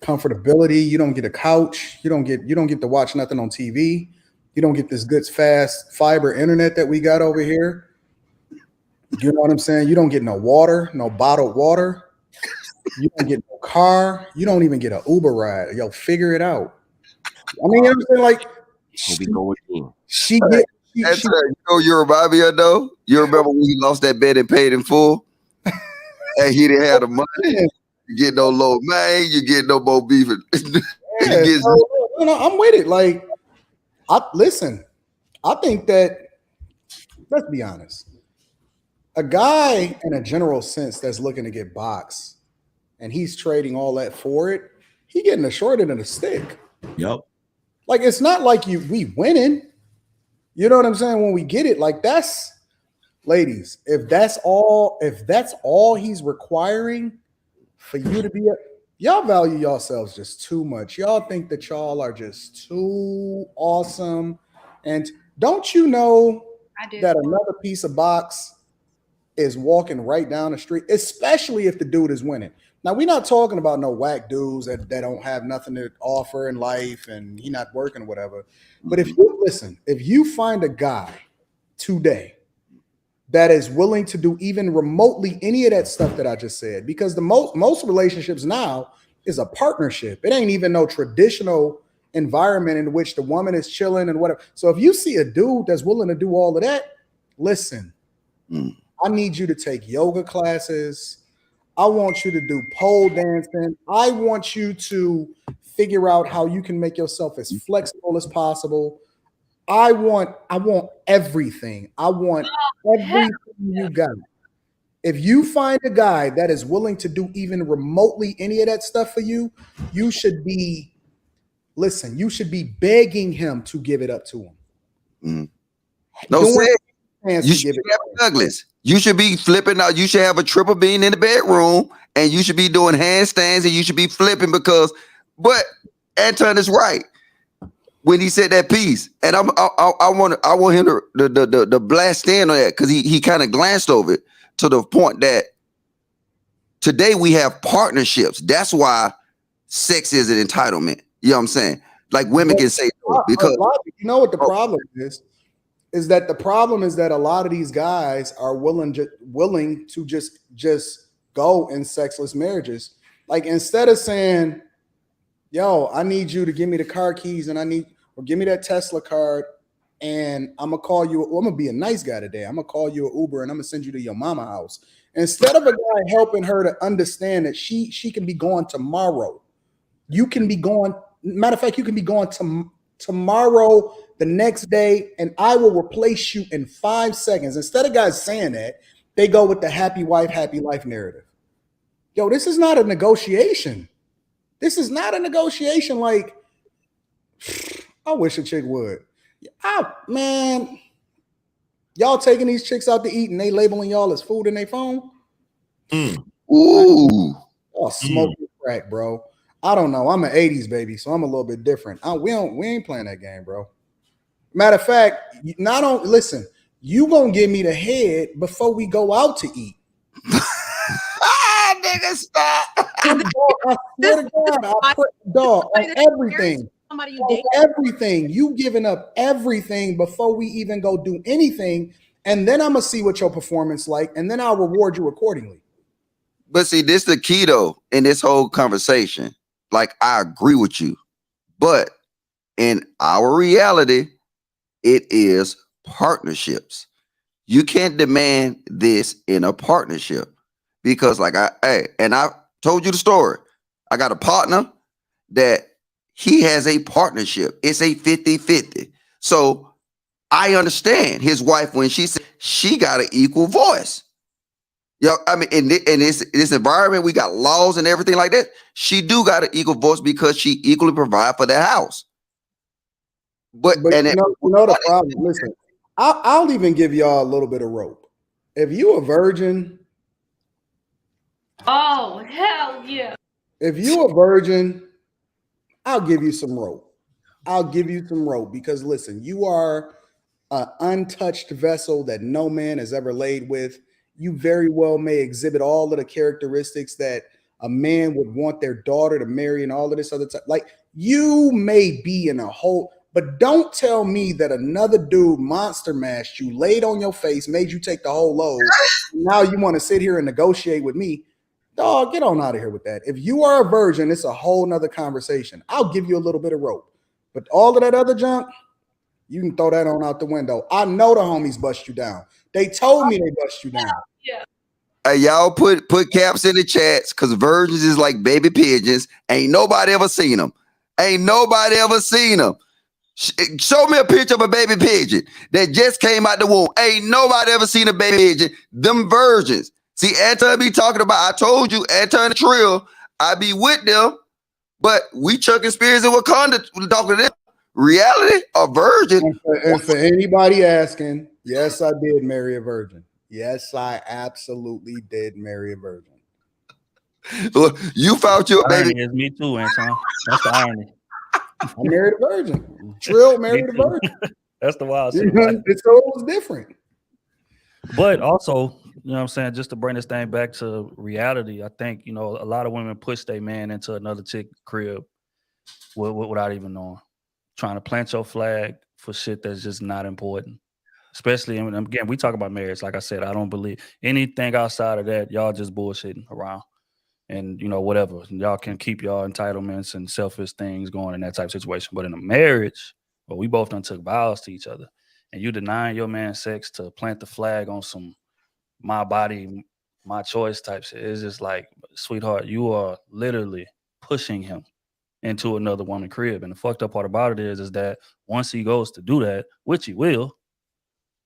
comfortability, you don't get a couch, you don't get to watch nothing on TV, you don't get this good fast fiber internet that we got over here. You know what I'm saying? You don't get no water, no bottled water. You don't get no car. You don't even get an Uber ride. Yo, figure it out. I mean, you know what I'm saying? Like, you remind me of, though? You remember when he lost that bet and paid in full? And he didn't have the money. You get no low man, you get no more beef. Yeah, I'm with it. Like, I think that, let's be honest, a guy in a general sense that's looking to get boxed and he's trading all that for it, he getting a short end of the stick. Yep. Like, it's not like we winning. You know what I'm saying? When we get it, like that's ladies, if that's all he's requiring for you to be y'all value yourselves just too much. Y'all think that y'all are just too awesome. And don't you know that another piece of box is walking right down the street, especially if the dude is winning. Now, we're not talking about no whack dudes that don't have nothing to offer in life and he not working or whatever. But if you find a guy today that is willing to do even remotely any of that stuff that I just said, because the most relationships now is a partnership. It ain't even no traditional environment in which the woman is chilling and whatever. So if you see a dude that's willing to do all of that, listen, I need you to take yoga classes. I want you to do pole dancing. I want you to figure out how you can make yourself as flexible as possible. I want everything. I want everything you got. If you find a guy that is willing to do even remotely any of that stuff for you, you should be begging him to give it up to him. No, you should be Douglas. You should be flipping out. You should have a triple bean in the bedroom, and you should be doing handstands, and you should be flipping but Anton is right when he said that piece, and I want him to blast in on that because he kind of glanced over it to the point that today we have partnerships. That's why sex is an entitlement. You know what I'm saying? Like women can say because you know what the problem is that the problem is that a lot of these guys are willing to just go in sexless marriages. Like instead of saying, yo, I need you to give me the car keys and give me that Tesla card and I'm gonna call you. I'm gonna be a nice guy today. I'm gonna call you an Uber and I'm gonna send you to your mama house. Instead of a guy helping her to understand that she can be gone tomorrow. You can be going. Matter of fact, you can be going tomorrow, the next day, and I will replace you in 5 seconds. Instead of guys saying that, they go with the happy wife, happy life narrative. Yo, this is not a negotiation. This is not a negotiation. Like, I wish a chick would. Man, y'all taking these chicks out to eat and they labeling y'all as food in their phone? Ooh. Oh, smoking crack, bro. I don't know. I'm an 80s baby, so I'm a little bit different. We ain't playing that game, bro. Matter of fact, listen, you gonna give me the head before we go out to eat. Nigga, stop. I swear to God, I put dog on everything. On everything. You giving up everything before we even go do anything, and then I'm gonna see what your performance like, and then I'll reward you accordingly. But see, this is the key though in this whole conversation. Like, I agree with you, but in our reality, it is partnerships. You can't demand this in a partnership because, like, I told you the story. I got a partner that he has a partnership. It's a 50-50. So I understand his wife when she said she got an equal voice. Yeah, I mean, in this environment, we got laws and everything like that. She do got an equal voice because she equally provide for their house. But you know the problem. Listen, I'll even give y'all a little bit of rope. If you a virgin, oh hell yeah! If you a virgin, I'll give you some rope. I'll give you some rope because listen, you are an untouched vessel that no man has ever laid with. You very well may exhibit all of the characteristics that a man would want their daughter to marry and all of this other stuff. Like, you may be in a hole, but don't tell me that another dude monster mashed you, laid on your face, made you take the whole load. Now you want to sit here and negotiate with me. Dog, get on out of here with that. If you are a virgin, it's a whole nother conversation. I'll give you a little bit of rope. But all of that other junk, you can throw that on out the window. I know the homies bust you down. They told me they bust you down. Yeah. Hey, y'all put caps in the chats because virgins is like baby pigeons. Ain't nobody ever seen them. Ain't nobody ever seen them. Show me a picture of a baby pigeon that just came out the womb. Ain't nobody ever seen a baby pigeon. Them virgins. See, Anton be talking about, I told you, Anton the Trill, I be with them, but we chucking spears in Wakanda talking to them. reality or virgin? And for anybody asking, yes, I did marry a virgin. Yes, I absolutely did marry a virgin. You found your baby. Irony is me too, Anton. That's the irony. I married a virgin. Trill married a virgin. That's the wild You shit know, about it. so it was different. But also, you know what I'm saying, just to bring this thing back to reality, I think, you know, a lot of women push their man into another chick crib without even knowing. Trying to plant your flag for shit that's just not important. Especially, and again, we talk about marriage. Like I said, I don't believe anything outside of that. Y'all just bullshitting around. And, you know, whatever. Y'all can keep y'all entitlements and selfish things going in that type of situation. But in a marriage, well, we both done took vows to each other. And you denying your man sex to plant the flag on some my body, my choice type shit. It's just like, sweetheart, you are literally pushing him into another woman's crib. And the fucked up part about it is that once he goes to do that, which he will,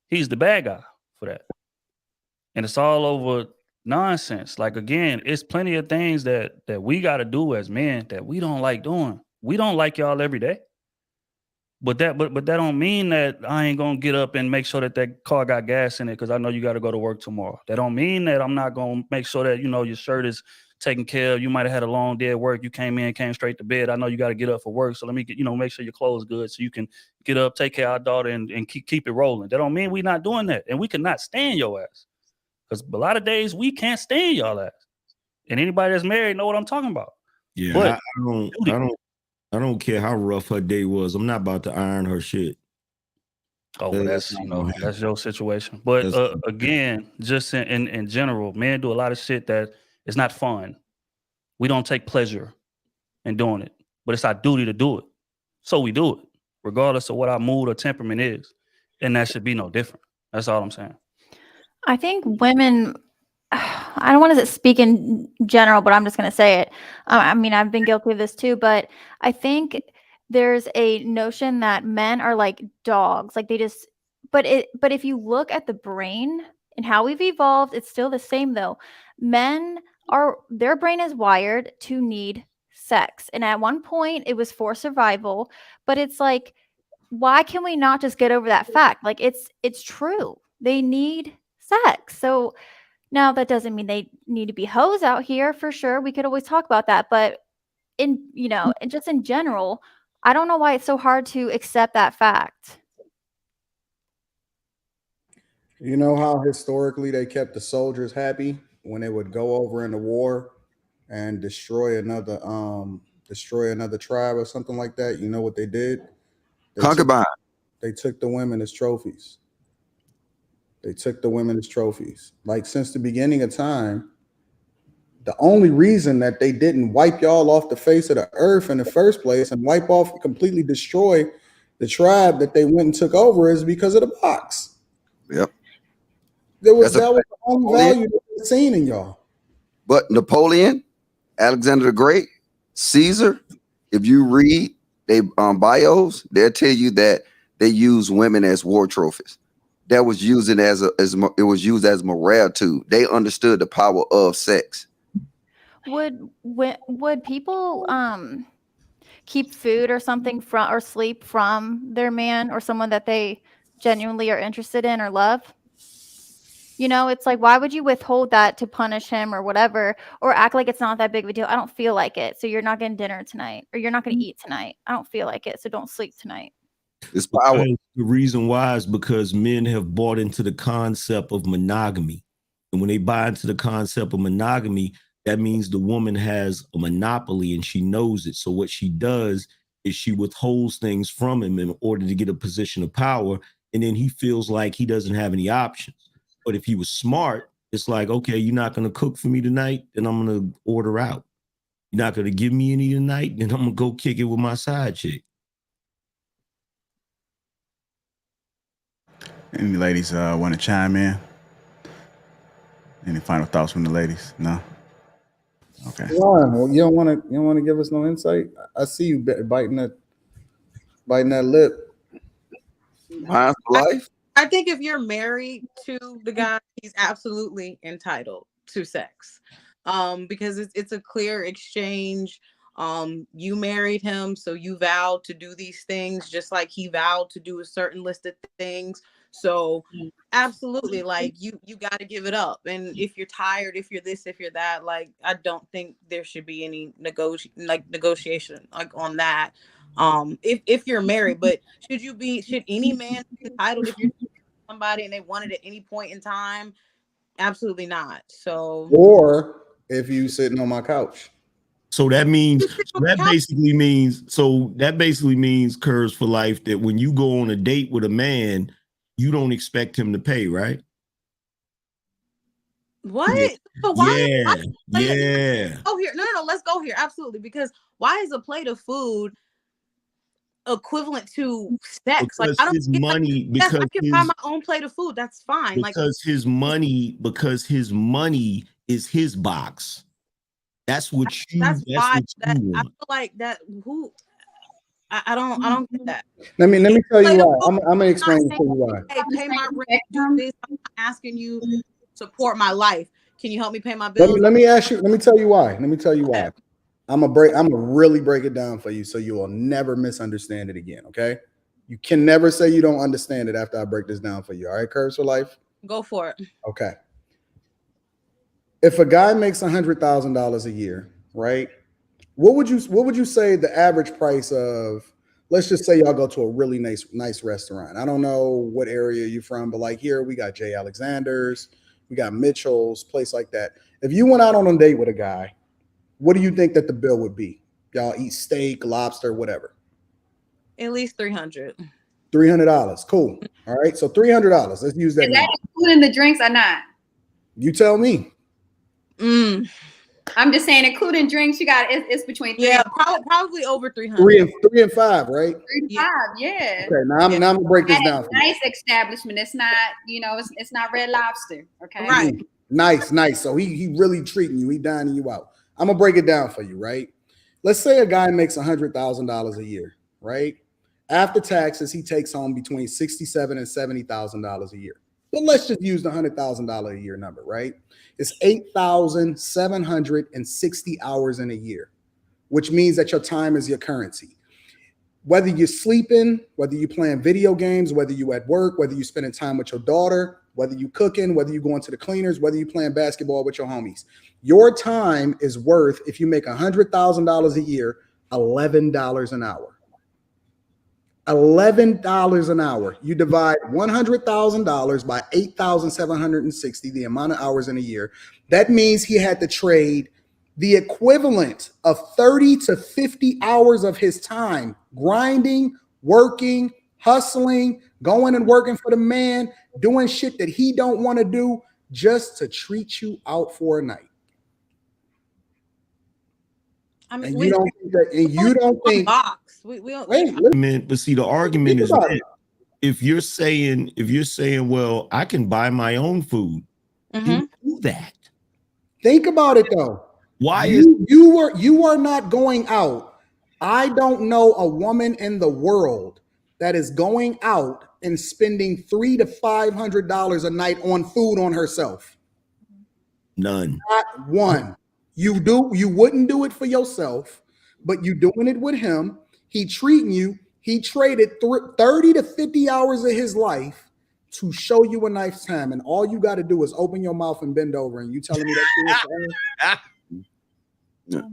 he's the bad guy for that. And it's all over nonsense. Like, again, it's plenty of things that we got to do as men that we don't like doing. We don't like y'all every day. But that don't mean that I ain't gonna get up and make sure that car got gas in it because I know you got to go to work tomorrow. That don't mean that I'm not gonna make sure that, you know, your shirt is taken care of. You might have had a long day at work. You came straight to bed. I know you got to get up for work, so let me get, you know, make sure your clothes good so you can get up, take care of our daughter, and keep it rolling. That don't mean we not doing that, and we cannot stand your ass because a lot of days we can't stand y'all ass. And anybody that's married know what I'm talking about. Yeah, But I don't care how rough her day was. I'm not about to iron her shit. Oh, but that's, you know, that's your situation. But again, just in general, men do a lot of shit that is not fun. We don't take pleasure in doing it, but it's our duty to do it. So we do it, regardless of what our mood or temperament is. And that should be no different. That's all I'm saying. I think women, I don't want to speak in general, but I'm just going to say it. I mean, I've been guilty of this too, but I think there's a notion that men are like dogs. Like they just, but if you look at the brain and how we've evolved, it's still the same though. Their brain is wired to need sex. And at one point it was for survival, but it's like, why can we not just get over that fact? Like it's true. They need sex. So now that doesn't mean they need to be hoes out here for sure. We could always talk about that, but and just in general, I don't know why it's so hard to accept that fact. You know how historically they kept the soldiers happy when they would go over in the war and destroy another tribe or something like that? You know what they did? Concubine. They took the women as trophies. Like since the beginning of time, the only reason that they didn't wipe y'all off the face of the earth in the first place and wipe off and completely destroy the tribe that they went and took over is because of the box. Yep. That was the only value that they seen in y'all. But Napoleon, Alexander the Great, Caesar, if you read their bios, they'll tell you that they use women as war trophies. That was used it was used as morale too. They understood the power of sex. Would people keep food or something from or sleep from their man or someone that they genuinely are interested in or love? You know, it's like, why would you withhold that to punish him or whatever, or act like it's not that big of a deal? I don't feel like it, so you're not getting dinner tonight, or you're not going to eat tonight. I don't feel like it, so don't sleep tonight. It's power. The reason why is because men have bought into the concept of monogamy. And when they buy into the concept of monogamy, that means the woman has a monopoly and she knows it. So what she does is she withholds things from him in order to get a position of power. And then he feels like he doesn't have any options. But if he was smart, it's like, okay, you're not going to cook for me tonight, then I'm going to order out. You're not going to give me any tonight, then I'm going to go kick it with my side chick. Any ladies want to chime in? Any final thoughts from the ladies? No. Okay. Ron, well, you don't want to give us no insight. I see you biting that lip. Mine's life. I think if you're married to the guy, he's absolutely entitled to sex, because it's a clear exchange You married him, so you vowed to do these things just like he vowed to do a certain list of things. So absolutely, like you got to give it up. And if you're tired, if you're this, if you're that, like I don't think there should be any negotiation like on that. If you're married, but should any man be entitled if you're somebody and they want it at any point in time? Absolutely not. So Or if you sitting on my couch. So that basically means curves for life, that when you go on a date with a man, you don't expect him to pay, right? What? So why? Yeah. Oh, here. No. Let's go here. Absolutely. Because why is a plate of food equivalent to sex? Because like I don't his get, money, like, yes, I because can buy my own plate of food. That's fine. because his money is his box. That's what you. That's why what that you I want. feel like that. Who? I don't get that. Let me tell you Plate of why. food, I'm gonna explain not to you why. saying, hey, pay my rent. Do this. I'm not asking you to support my life. Can you help me pay my bills? Let me tell you why. I'm gonna really break it down for you so you will never misunderstand it again. Okay. You can never say you don't understand it after I break this down for you. All right, Curves for Life? Go for it. Okay. If a guy makes $100,000 a year, right? What would you say the average price of, let's just say y'all go to a really nice restaurant. I don't know what area you're from, but like here we got J. Alexander's, we got Mitchell's, place like that. If you went out on a date with a guy, what do you think that the bill would be? Y'all eat steak, lobster, whatever. At least $300. $300. Cool. All right. So $300. Let's use that. Is that including the drinks or not? You tell me. I'm just saying, including drinks, you got it's between probably over 300. Three and five, right? 3 to 5, yeah. Okay, now I'm gonna break this down for you. Nice establishment. It's not, it's not Red Lobster. Okay. Right. Nice. So he really treating you. He dining you out. I'm gonna break it down for you, right? Let's say a guy makes $100,000 a year, right? After taxes, he takes home between $67,000 and $70,000 a year. But let's just use the $100,000 a year number, right? It's 8,760 hours in a year, which means that your time is your currency. Whether you're sleeping, whether you're playing video games, whether you're at work, whether you're spending time with your daughter, whether you're cooking, whether you're going to the cleaners, whether you're playing basketball with your homies, your time is worth, if you make $100,000 a year, $11 an hour. $11 an hour. You divide $100,000 by 8,760, the amount of hours in a year. That means he had to trade the equivalent of 30 to 50 hours of his time grinding, working, hustling, going and working for the man, doing shit that he don't want to do just to treat you out for a night. I mean, and you don't think that, and you don't think box. We don't wait, But see, the argument is that if you're saying, well, I can buy my own food, you do that. Think about it though. Why you are not going out? I don't know a woman in the world that is going out and spending $300 to $500 a night on food on herself. None. Not one. You wouldn't do it for yourself, but you doing it with him. He treating you. He traded 30 to 50 hours of his life to show you a nice time, and all you got to do is open your mouth and bend over, and you telling me that.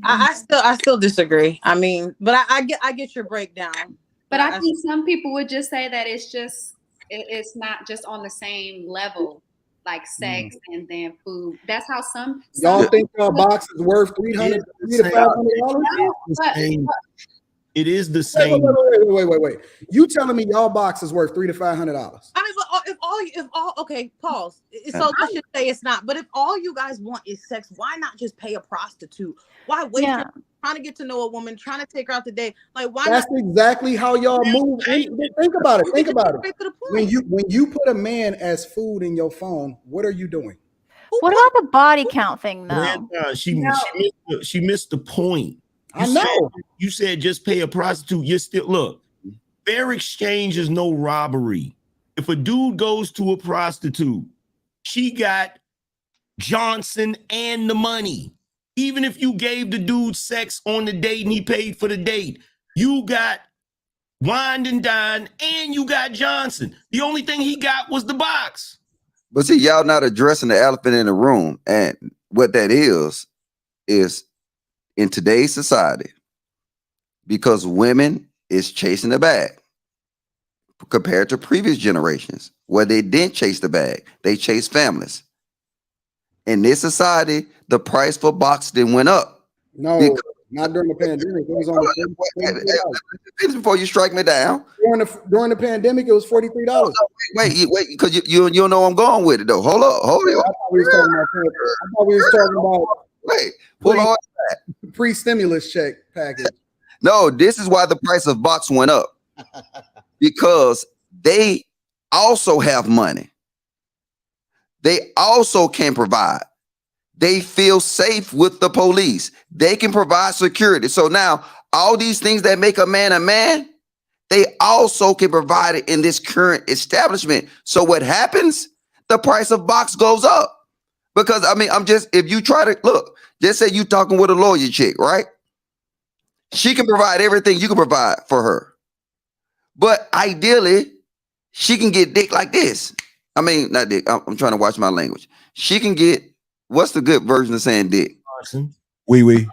I still disagree. I mean, but I get your breakdown. But I think some people would just say that it's not just on the same level, like sex and then food. That's how some y'all think your box is worth $300 to $500. It is the same. Wait. You telling me y'all box is worth $300 to $500? I mean, if all okay, pause. So let's just say it's not. But if all you guys want is sex, why not just pay a prostitute? Why wait? Trying to get to know a woman, trying to take her out the day. Like why? That's exactly how y'all move. Think about it. Think about it. When you put a man as food in your phone, what are you doing? What about the body count thing, though? She missed the point. I know. You said just pay a prostitute. You're still look. Fair exchange is no robbery. If a dude goes to a prostitute, she got Johnson and the money. Even if you gave the dude sex on the date and he paid for the date, you got wined and dined and you got Johnson. The only thing he got was the box. But see, y'all not addressing the elephant in the room. And what that is in today's society, because women is chasing the bag compared to previous generations where they didn't chase the bag, they chased families. In this society, the price for boxing went up. No, because, not during the pandemic. It was only $43. Before you strike me down. During the pandemic, it was $43. Wait, because you don't know where I'm going with it though. Hold up, hold on. I thought we was talking about wait, hold on. Pre-stimulus check package. No, this is why the price of box went up. Because they also have money. They also can provide. They feel safe with the police. They can provide security. So now all these things that make a man, they also can provide it in this current establishment. So what happens? The price of box goes up. Because I mean, if you try to look, just say you talking with a lawyer chick, right? She can provide everything you can provide for her. But ideally, she can get dick like this. I mean, not dick. I'm trying to watch my language. She can get, what's the good version of saying dick? Wee.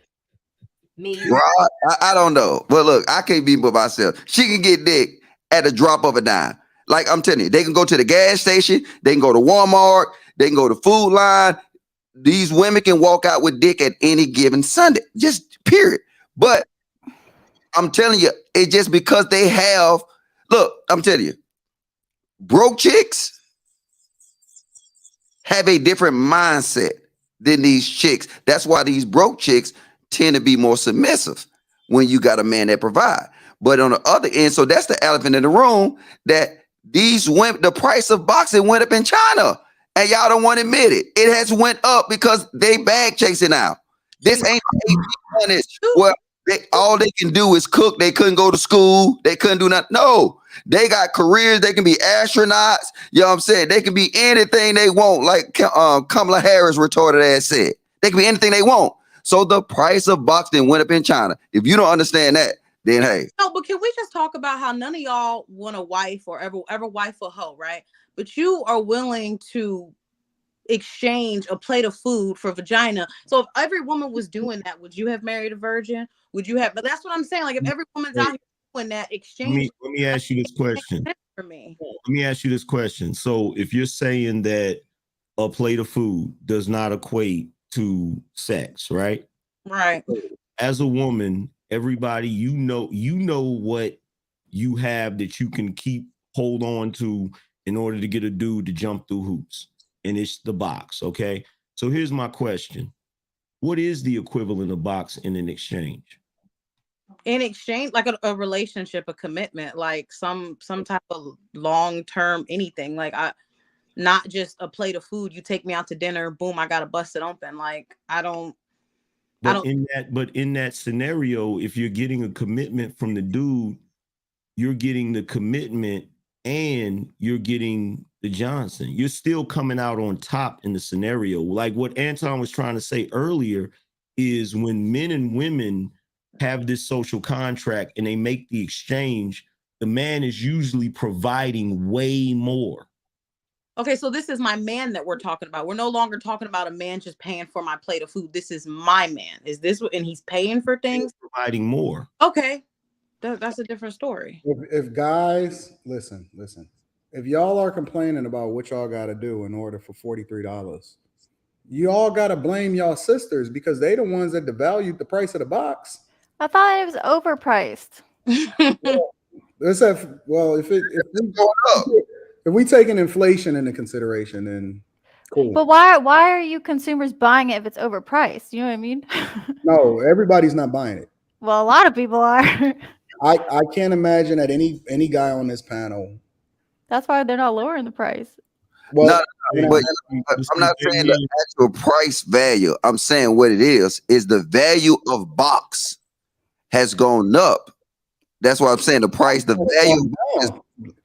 Me. Right? I don't know. But look, I can't be by myself. She can get dick at a drop of a dime. Like I'm telling you, they can go to the gas station. They can go to Walmart. They can go to Food Line. These women can walk out with dick at any given Sunday. Just period. But I'm telling you, it's just because they have, look, I'm telling you, broke chicks have a different mindset than these chicks. That's why these broke chicks tend to be more submissive when you got a man that provide. But on the other end, so that's the elephant in the room, that these women, the price of boxing went up in China, and y'all don't want to admit it. It has went up because they bag chasing now. This ain't well, all they can do is cook. They couldn't go to school. They couldn't do nothing. No, they got careers. They can be astronauts. You know what I'm saying? They can be anything they want. Like Kamala Harris retarded ass said, they can be anything they want. So the price of boxing went up in China. If you don't understand that, then hey. No, but can we just talk about how none of y'all want a wife or ever wife a hoe, right? But you are willing to exchange a plate of food for vagina. So if every woman was doing that, would you have married a virgin? Would you have? But that's what I'm saying. Like if every woman's out here doing that exchange. Let me ask you this question. For me. Let me ask you this question. So if you're saying that a plate of food does not equate to sex, right? Right. As a woman, everybody, you know what you have that you can hold on to in order to get a dude to jump through hoops. And it's the box, okay? So here's my question. What is the equivalent of box in an exchange? In exchange, like a relationship, a commitment, like some type of long-term anything. Like not just a plate of food. You take me out to dinner, boom, I gotta bust it open. Like But in that scenario, if you're getting a commitment from the dude, you're getting the commitment and you're getting the Johnson. You're still coming out on top in the scenario. Like what Anton was trying to say earlier is when men and women have this social contract and they make the exchange, the man is usually providing way more. Okay, so this is my man that we're talking about. We're no longer talking about a man just paying for my plate of food. This is my man. Is this what, and he's paying for things? He's providing more. Okay, that's a different story. If guys, listen, if y'all are complaining about what y'all got to do in order for $43, you all got to blame y'all sisters because they the ones that devalued the price of the box. I thought it was overpriced. If we taking inflation into consideration, then cool. But why are you consumers buying it if it's overpriced? You know what I mean? No, everybody's not buying it. Well, a lot of people are. I can't imagine that any guy on this panel. That's why they're not lowering the price. Well, but I'm not saying the actual price value. I'm saying what it is the value of box has gone up. That's why I'm saying the price, the value is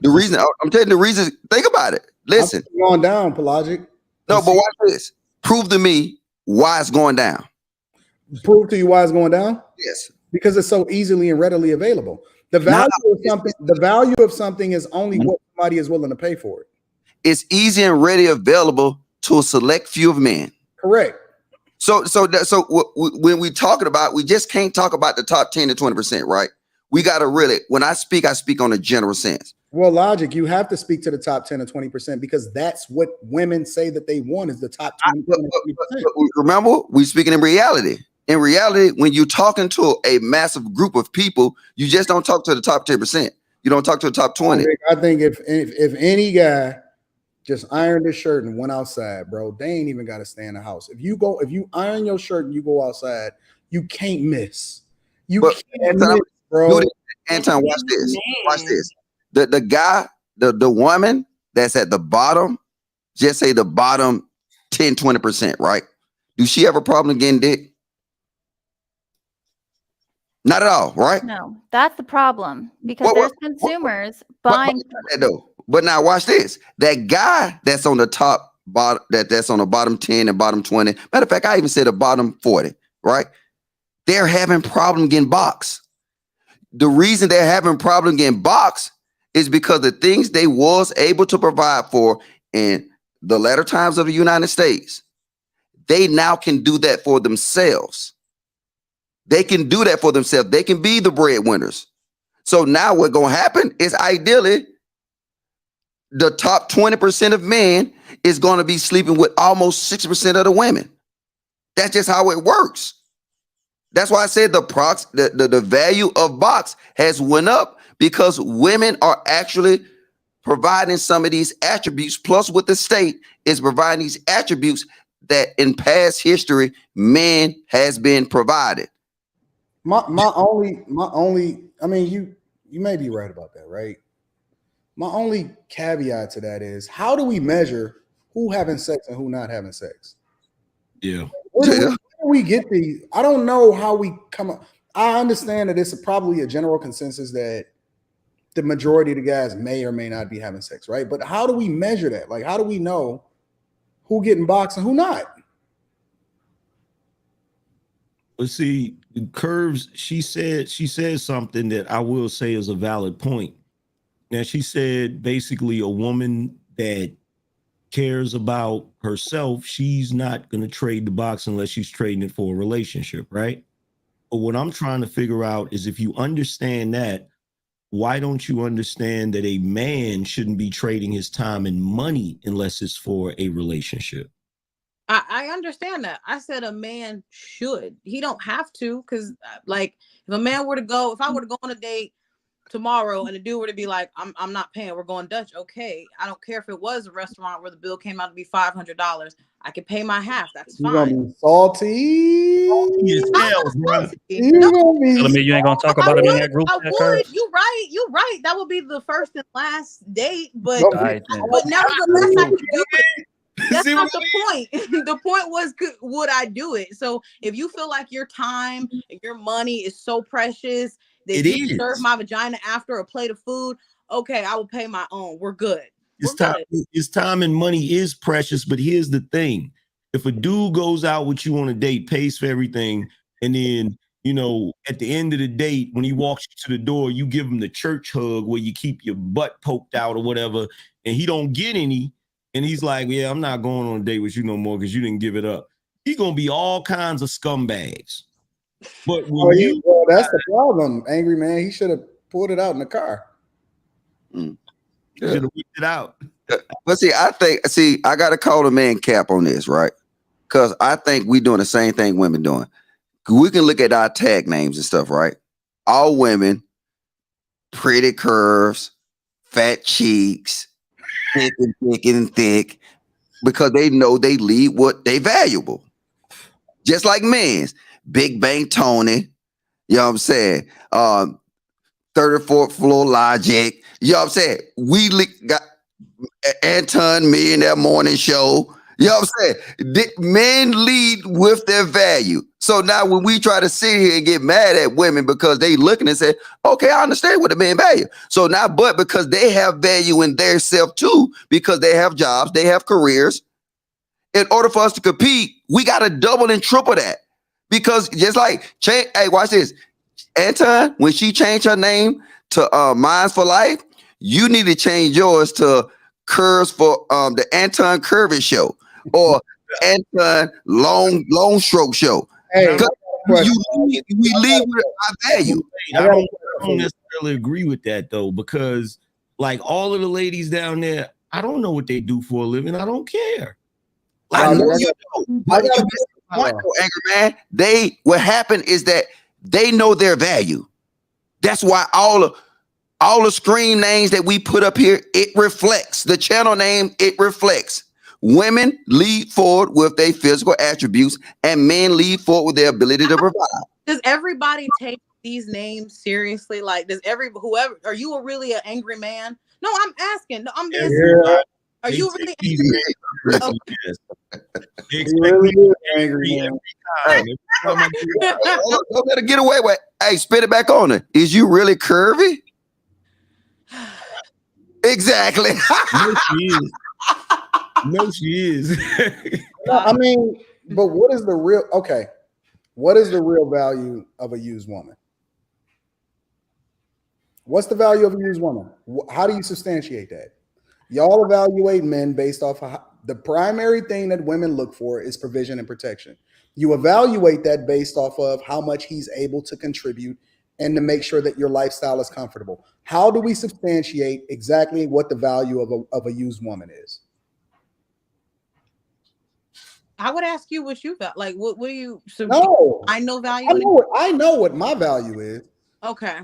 the reason. I'm telling you the reason. Think about it. Listen, going down, Pelagic. No, but watch this. Prove to me why it's going down. Prove to you why it's going down? Yes. Because it's so easily and readily available. The value of something is only what somebody is willing to pay for it. It's easy and ready available to a select few of men. Correct. So when we talking about, we just can't talk about the top 10 to 20%, right? We got to really, when I speak on a general sense. Well, logic, you have to speak to the top 10 or 20% because that's what women say that they want is the top 10 to 20%. Remember, we're speaking in reality. In reality, when you're talking to a massive group of people, you just don't talk to the top 10%. You don't talk to the top 20. I think if any guy just ironed his shirt and went outside, bro, they ain't even got to stay in the house. If you iron your shirt and you go outside, you can't miss. Can't miss, bro. Anton, watch this. Watch this. The guy, the woman that's at the bottom, just say the bottom 10, 20%, right? Do she have a problem getting dick? Not at all, right? No, that's the problem because there's consumers buying. But now watch this. That guy that's on the top bottom, that's on the bottom 10 and bottom 20. Matter of fact, I even said the bottom 40, right? They're having problem getting boxed. The reason they're having problem getting boxed is because the things they was able to provide for in the latter times of the United States, they now can do that for themselves. They can do that for themselves. They can be the breadwinners. So now what's going to happen is ideally the top 20% of men is going to be sleeping with almost 6% of the women. That's just how it works. That's why I said the value of box has went up because women are actually providing some of these attributes, plus what the state is providing these attributes that in past history, men has been provided. My only, I mean, you may be right about that, right? My only caveat to that is how do we measure who having sex and who not having sex? Yeah. Where do we get these? I don't know how we come up. I understand that it's probably a general consensus that the majority of the guys may or may not be having sex, right? But how do we measure that? Like, how do we know who getting boxed and who not? But see, Curves, she said something that I will say is a valid point. Now, she said basically a woman that cares about herself, she's not going to trade the box unless she's trading it for a relationship, right? But what I'm trying to figure out is if you understand that, why don't you understand that a man shouldn't be trading his time and money unless it's for a relationship? I understand that. I said a man should. He don't have to, because like if a man were to go, if I were to go on a date tomorrow and the dude were to be like, I'm not paying, we're going Dutch. Okay. I don't care if it was a restaurant where the bill came out to be $500. I could pay my half. That's fine. You're gonna be salty. You're gonna be Telling me you ain't gonna talk about it in that group. I would. You're right. That would be the first and last date, but nevertheless, I could do it. That's not the point. The point was, would I do it? So if you feel like your time and your money is so precious that you serve my vagina after a plate of food, okay, I will pay my own. We're good. His time and money is precious, but here's the thing. If a dude goes out with you on a date, pays for everything, and then, you know, at the end of the date, when he walks you to the door, you give him the church hug where you keep your butt poked out or whatever, and he don't get any, and he's like, yeah, I'm not going on a date with you no more because you didn't give it up. He's going to be all kinds of scumbags. But when that's the problem, angry man. He should have pulled it out in the car. Should have whipped it out. But I got to call the man cap on this, right? Because I think we doing the same thing women doing. We can look at our tag names and stuff, right? All women, pretty curves, fat cheeks, thick and thick, because they know they lead what they valuable. Just like men's, Big Bang Tony, you know what I'm saying? 34th floor logic, you know what I'm saying? We got Anton Millionaire Morning Show, you know what I'm saying? Men lead with their value. So now when we try to sit here and get mad at women because they looking and say, okay, I understand what the man value. So now, but because they have value in their self too, because they have jobs, they have careers, in order for us to compete, we got to double and triple that. Because just like hey, watch this. Anton, when she changed her name to Minds for Life, you need to change yours to Curves for the Anton Curvy Show or Anton Long Stroke Show. Hey, we leave with our value. I don't necessarily agree with that though, because like all of the ladies down there, I don't know what they do for a living. I don't care. I know you don't, but you missed the point, though, Angry Man. What happened is that they know their value. That's why all the screen names that we put up here, it reflects the channel name. It reflects women lead forward with their physical attributes, and men lead forward with their ability to provide. Does everybody take these names seriously? Like, does whoever? Are you really an angry man? No, I'm asking. No, I'm being serious. Are you really angry? He really is angry, man. Don't let her get away with. Hey, spit it back on her. Is you really curvy? Exactly. No, she is. No, she is. No, I mean, but what is the real? Okay, what is the real value of a used woman? What's the value of a used woman? How do you substantiate that? Y'all evaluate men based off of the primary thing that women look for is provision and protection. You evaluate that based off of how much he's able to contribute and to make sure that your lifestyle is comfortable. How do we substantiate exactly what the value of a used woman is? I would ask you what you got. Like, what do you? So No, I know value. I know what my value is. Okay.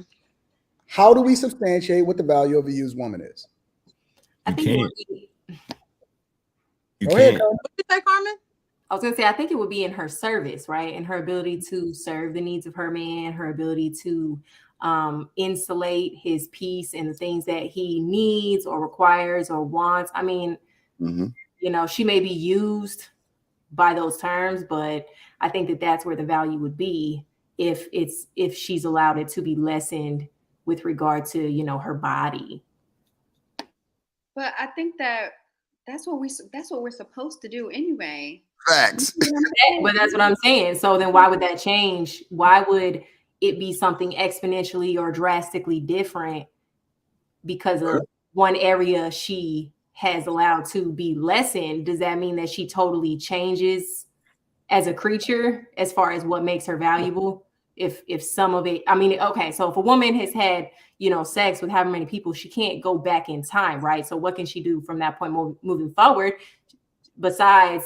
How do we substantiate what the value of a used woman is? I think it would be, Go ahead, What did you say, Carmen? I was gonna say I think it would be in her service, right? And her ability to serve the needs of her man, her ability to insulate his peace and the things that he needs or requires or wants. I mean, you know, she may be used by those terms, but I think that that's where the value would be if she's allowed it to be lessened with regard to, you know, her body. But I think that's what we're supposed to do anyway. Facts. But that's what I'm saying. So then why would that change? Why would it be something exponentially or drastically different because of one area she has allowed to be lessened? Does that mean that she totally changes as a creature as far as what makes her valuable? If some of it, I mean, okay, so if a woman has had, you know, sex with however many people, she can't go back in time, right? So what can she do from that point moving forward besides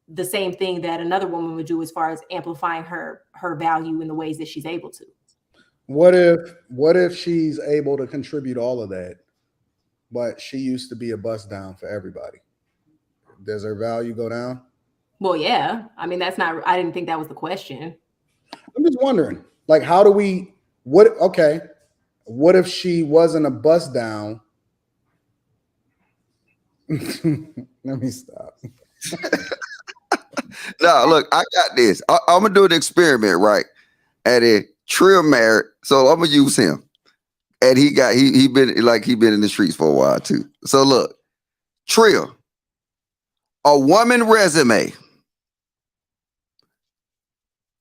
the same thing that another woman would do as far as amplifying her value in the ways that she's able to? What if she's able to contribute all of that, but she used to be a bust down for everybody? Does her value go down? Well, yeah. I mean, I didn't think that was the question. I'm just wondering, like, how do we, what if she wasn't a bust down? Let me stop. No, look, I got this. I'm gonna do an experiment, right? At a Trill married, so I'm gonna use him. And he been in the streets for a while too. So look, Trill, a woman resume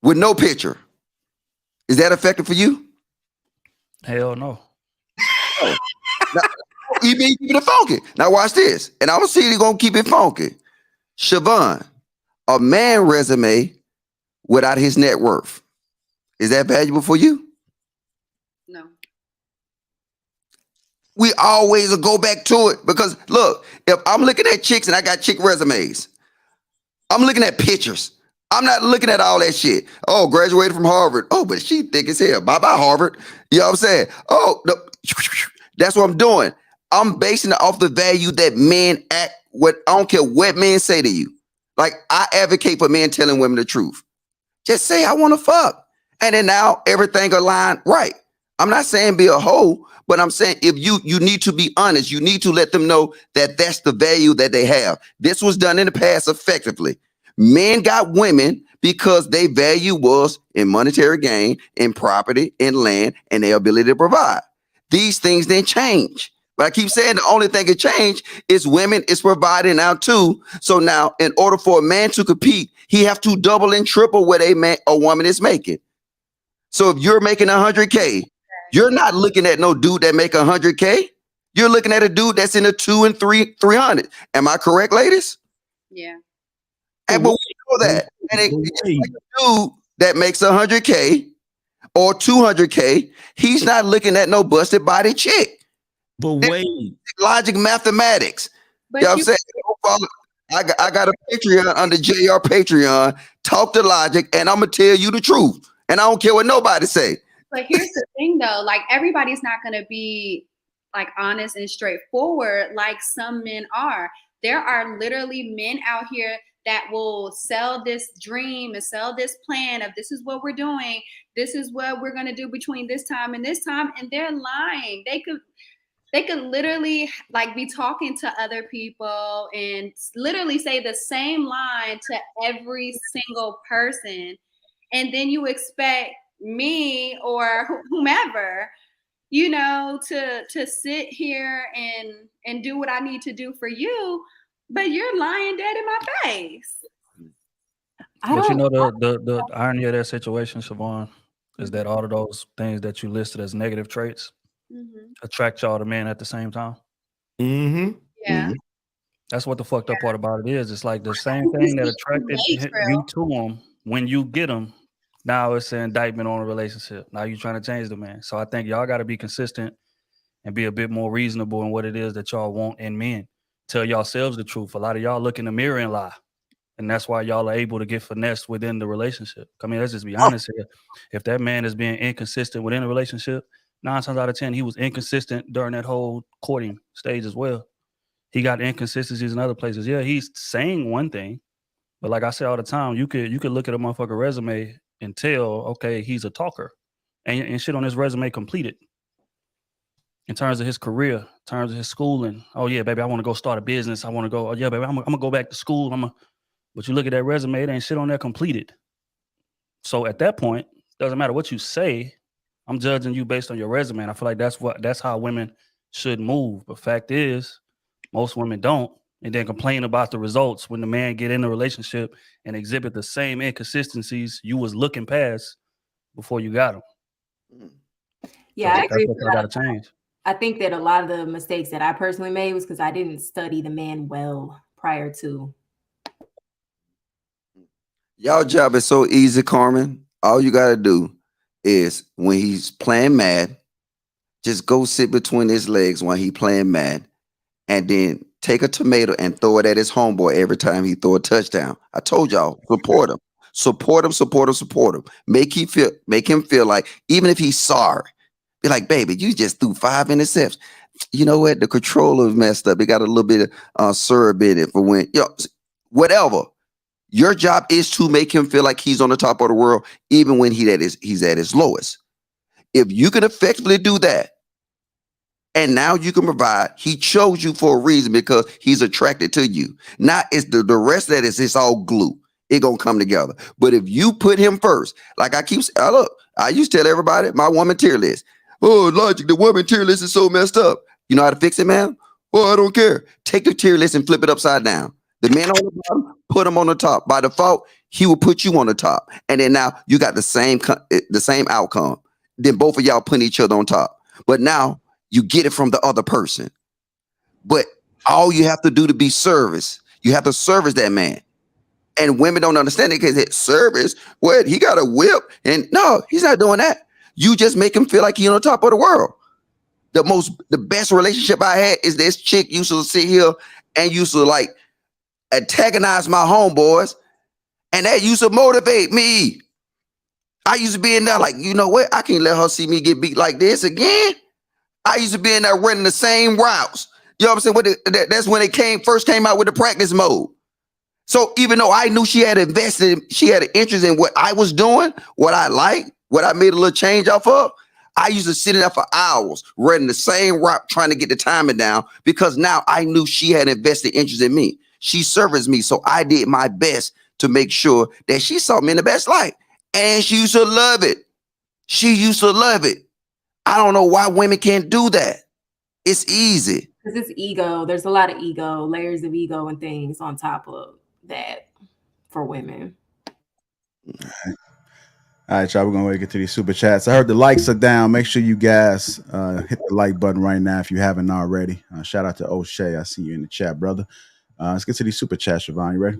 with no picture. Is that effective for you? Hell no. Oh. Now, you been keeping it funky. Now watch this. And I'm gonna see if you're gonna keep it funky. Siobhan, a man resume without his net worth. Is that valuable for you? No. We always will go back to it because look, if I'm looking at chicks and I got chick resumes, I'm looking at pictures. I'm not looking at all that shit. Oh, graduated from Harvard. Oh, but she thick as hell. Bye-bye, Harvard. You know what I'm saying? Oh, no. That's what I'm doing. I'm basing it off the value that men act with. I don't care what men say to you. Like, I advocate for men telling women the truth. Just say, I want to fuck. And then now everything aligned right. I'm not saying be a hoe, but I'm saying if you need to be honest, you need to let them know that that's the value that they have. This was done in the past effectively. Men got women because their value was in monetary gain, in property, in land, and their ability to provide. These things didn't change. But I keep saying the only thing that changed is women is providing now too. So now, in order for a man to compete, he have to double and triple what a woman is making. So if you're making 100K, you're not looking at no dude that make 100K. You're looking at a dude that's in the 2 and 300. Am I correct, ladies? Yeah. And but we know that. And it's like a dude that makes 100K or 200K, he's not looking at no busted body chick. But wait, logic, mathematics. But You know what I'm saying? I got a Patreon under JR Patreon. Talk to logic, and I'm gonna tell you the truth. And I don't care what nobody say. But here's the thing, though. Like, everybody's not gonna be like honest and straightforward like some men are. There are literally men out here that will sell this dream and sell this plan of this is what we're doing. This is what we're gonna do between this time, and they're lying. They could literally like be talking to other people and literally say the same line to every single person. And then you expect me or whomever, you know, to sit here and do what I need to do for you, but you're lying dead in my face. But you know the irony of that situation, Siobhan, is that all of those things that you listed as negative traits attract y'all to men at the same time. Yeah. That's what the fucked up part about it is. It's like the same thing that attracted you to them when you get them. Now it's an indictment on a relationship. Now you're trying to change the man. So I think y'all got to be consistent and be a bit more reasonable in what it is that y'all want in men. Tell yourselves the truth. A lot of y'all look in the mirror and lie. And that's why y'all are able to get finessed within the relationship. I mean, let's just be honest here. If that man is being inconsistent within a relationship, 9 times out of 10, he was inconsistent during that whole courting stage as well. He got inconsistencies in other places. Yeah, he's saying one thing, but like I say all the time, you could look at a motherfucker resume and tell, okay, he's a talker, and shit on his resume completed. In terms of his career, in terms of his schooling, oh yeah, baby, I want to go start a business. I want to go. Oh yeah, baby, I'm gonna go back to school. But you look at that resume, there ain't shit on there completed. So at that point, doesn't matter what you say. I'm judging you based on your resume. And I feel like that's how women should move. But fact is, most women don't, and then complain about the results when the man get in a relationship and exhibit the same inconsistencies you was looking past before you got him. Yeah, so I agree. That's what got to change. I think that a lot of the mistakes that I personally made was because I didn't study the man well prior to. Y'all job is so easy, Carmen. All you gotta do is when he's playing mad, just go sit between his legs while he playing mad, and then take a tomato and throw it at his homeboy every time he throw a touchdown. I told y'all, support him. Support him, support him, support him. Make him feel like, even if he's sorry, be like, baby, you just threw 5 interceptions. You know what? The controller messed up. It got a little bit of syrup in it for when, whatever. Your job is to make him feel like he's on the top of the world, even when he's at his lowest. If you can effectively do that, and now you can provide, he chose you for a reason because he's attracted to you. Not it's the rest of that is it's all glue. It gonna come together. But if you put him first, like I keep saying, look, I used to tell everybody my woman tier list. Oh, logic, the woman tier list is so messed up. You know how to fix it, man? Oh, I don't care. Take the tier list and flip it upside down. The man on the bottom, put him on the top. By default, he will put you on the top. And then now you got the same outcome. Then both of y'all put each other on top. But now you get it from the other person. But all you have to do to be service, you have to service that man. And women don't understand it because it's service. What? He got a whip. And no, he's not doing that. You just make him feel like he's on the top of the world. The best relationship I had is this chick used to sit here and used to like antagonize my homeboys, and that used to motivate me. I used to be in there like, you know what? I can't let her see me get beat like this again. I used to be in there running the same routes. You know what I'm saying? That's when it first came out with the practice mode. So even though I knew she had invested, she had an interest in what I was doing, what I liked, what I made a little change off of, I used to sit in there for hours running the same route, trying to get the timing down, because now I knew she had invested interest in me. She serviced me, so I did my best to make sure that she saw me in the best light. And she used to love it. She used to love it. I don't know why women can't do that. It's easy. Because it's ego. There's a lot of ego, layers of ego and things on top of that for women. All right, y'all. We're gonna get to these super chats. I heard the likes are down. Make sure you guys hit the like button right now if you haven't already. Shout out to O'Shea. I see you in the chat, brother. Let's get to these super chats, Siobhan. You ready?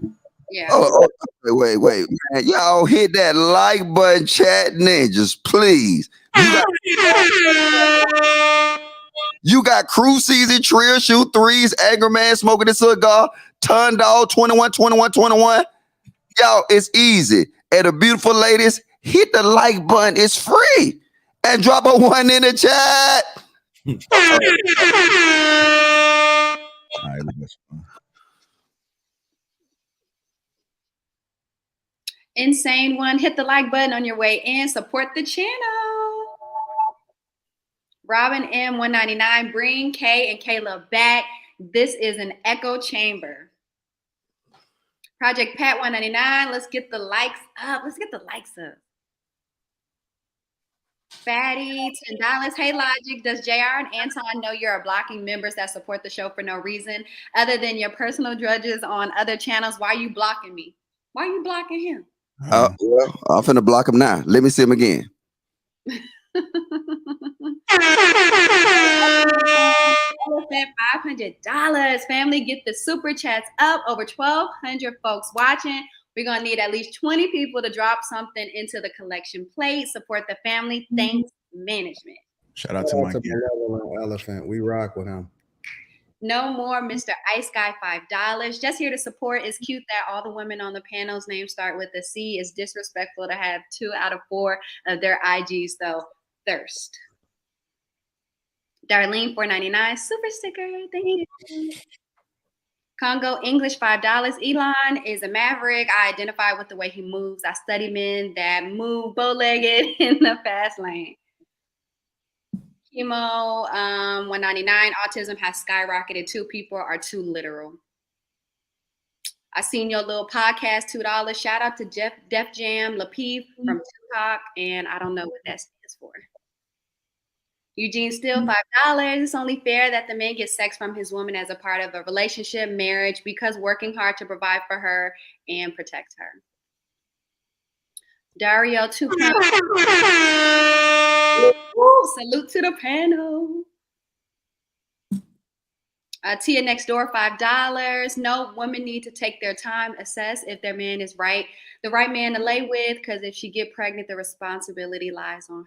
Yeah. Oh, wait, man. Y'all hit that like button, chat ninjas, please. You got Crew Season, Trill, Shoot Threes, Angry Man, Smoking a Cigar, Ton Dog, 21. Y'all, it's easy. And the beautiful ladies, hit the like button. It's free. And drop a 1 in the chat. All right, Insane one, hit the like button on your way in. Support the channel. Robin M 199, bring Kay and Kayla back. This is an echo chamber. Project Pat 199, let's get the likes up. Fatty, $10. Hey, Logic, does JR and Anton know you're blocking members that support the show for no reason other than your personal grudges on other channels? Why are you blocking me? Why are you blocking him? Well, I'm finna block him now. Let me see him again. $500. Family, get the super chats up. Over 1,200 folks watching. We're going to need at least 20 people to drop something into the collection plate. Support the family. Thanks, management. Shout out to my Malevolent Elephant. We rock with him. No more Mr. Ice Guy, $5. Just here to support. It's cute that all the women on the panel's names start with a C. It's disrespectful to have 2 out of 4 of their IGs, though. Thirst. Darlene, $4.99. Super sticker. Thank you. Congo English, $5. Elon is a maverick. I identify with the way he moves. I study men that move bow-legged in the fast lane. Chemo, $1.99. Autism has skyrocketed too. People are too literal. I seen your little podcast, $2. Shout out to Def Jam, Lapeef from Tupac, and I don't know what that stands for. Eugene Steele, $5. It's only fair that the man gets sex from his woman as a part of a relationship, marriage, because working hard to provide for her and protect her. Dario, $2. Salute to the panel. Tia next door, $5. No, women need to take their time, assess if their man is the right man to lay with, because if she get pregnant, the responsibility lies on her.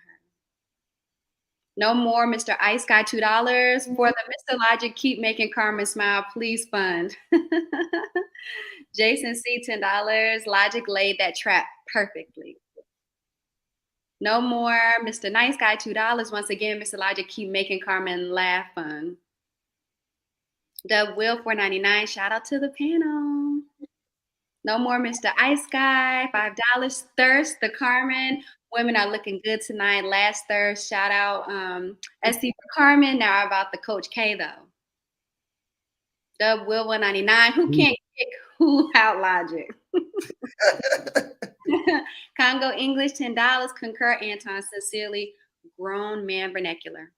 No more Mr. Ice Guy, $2. For the Mr. Logic, keep making Carmen smile. Please fund. Jason C, $10. Logic laid that trap perfectly. No more Mr. Nice Guy, $2. Once again, Mr. Logic, keep making Carmen laugh fun. Dub Will, $4.99. Shout out to the panel. No more Mr. Ice Guy, $5. Thirst, the Carmen. Women are looking good tonight. Last thirst. Shout out SC for Carmen. Now about the Coach K, though. Dub Will, $1.99. Who can't kick who out Logic? Congo English, $10. Concur Anton. Sincerely, grown man vernacular.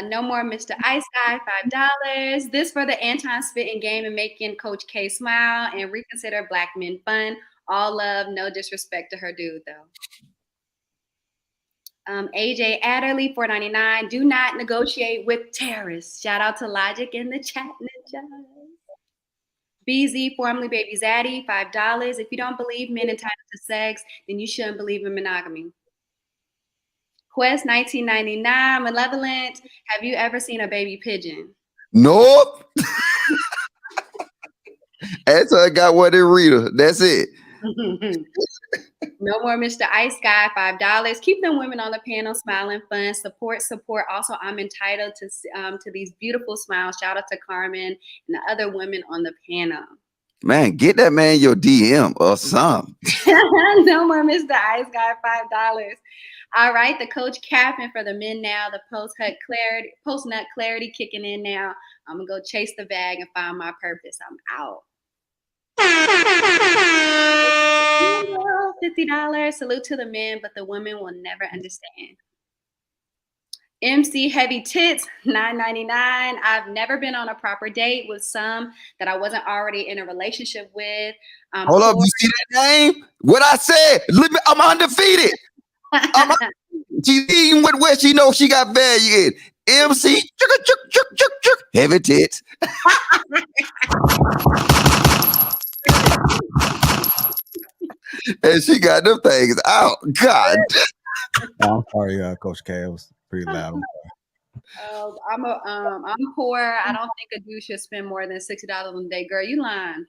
No more Mr. Ice Guy, $5. This for the Anton spitting game and making Coach K smile and reconsider Black men fun. All love, no disrespect to her dude, though. AJ Adderley, $4.99. Do not negotiate with terrorists. Shout out to Logic in the chat, ninja. BZ, formerly Baby Zaddy, $5. If you don't believe men entitled to sex, then you shouldn't believe in monogamy. Quest 1999, Malevolent. Have you ever seen a baby pigeon? Nope. That's how I got one in Rita. That's it. No more Mr. Ice Guy, $5. Keep them women on the panel smiling fun. Support. Also, I'm entitled to these beautiful smiles. Shout out to Carmen and the other women on the panel. Man, get that man your DM or something. No more Mr. Ice Guy, $5. All right, the coach capping for the men now. The post-nut clarity kicking in now. I'm gonna go chase the bag and find my purpose. I'm out. $50. Salute to the men, but the women will never understand. MC Heavy Tits, $9.99. I've never been on a proper date with some that I wasn't already in a relationship with. Hold up, you see that name? What I said? I'm undefeated. She's eating with where she knows she got value in. MC Heavy Tits. And she got them things out. God. Oh, I'm sorry, Coach K. It was pretty loud. I'm poor. I don't think a dude should spend more than $60 on a day. Girl, you lying.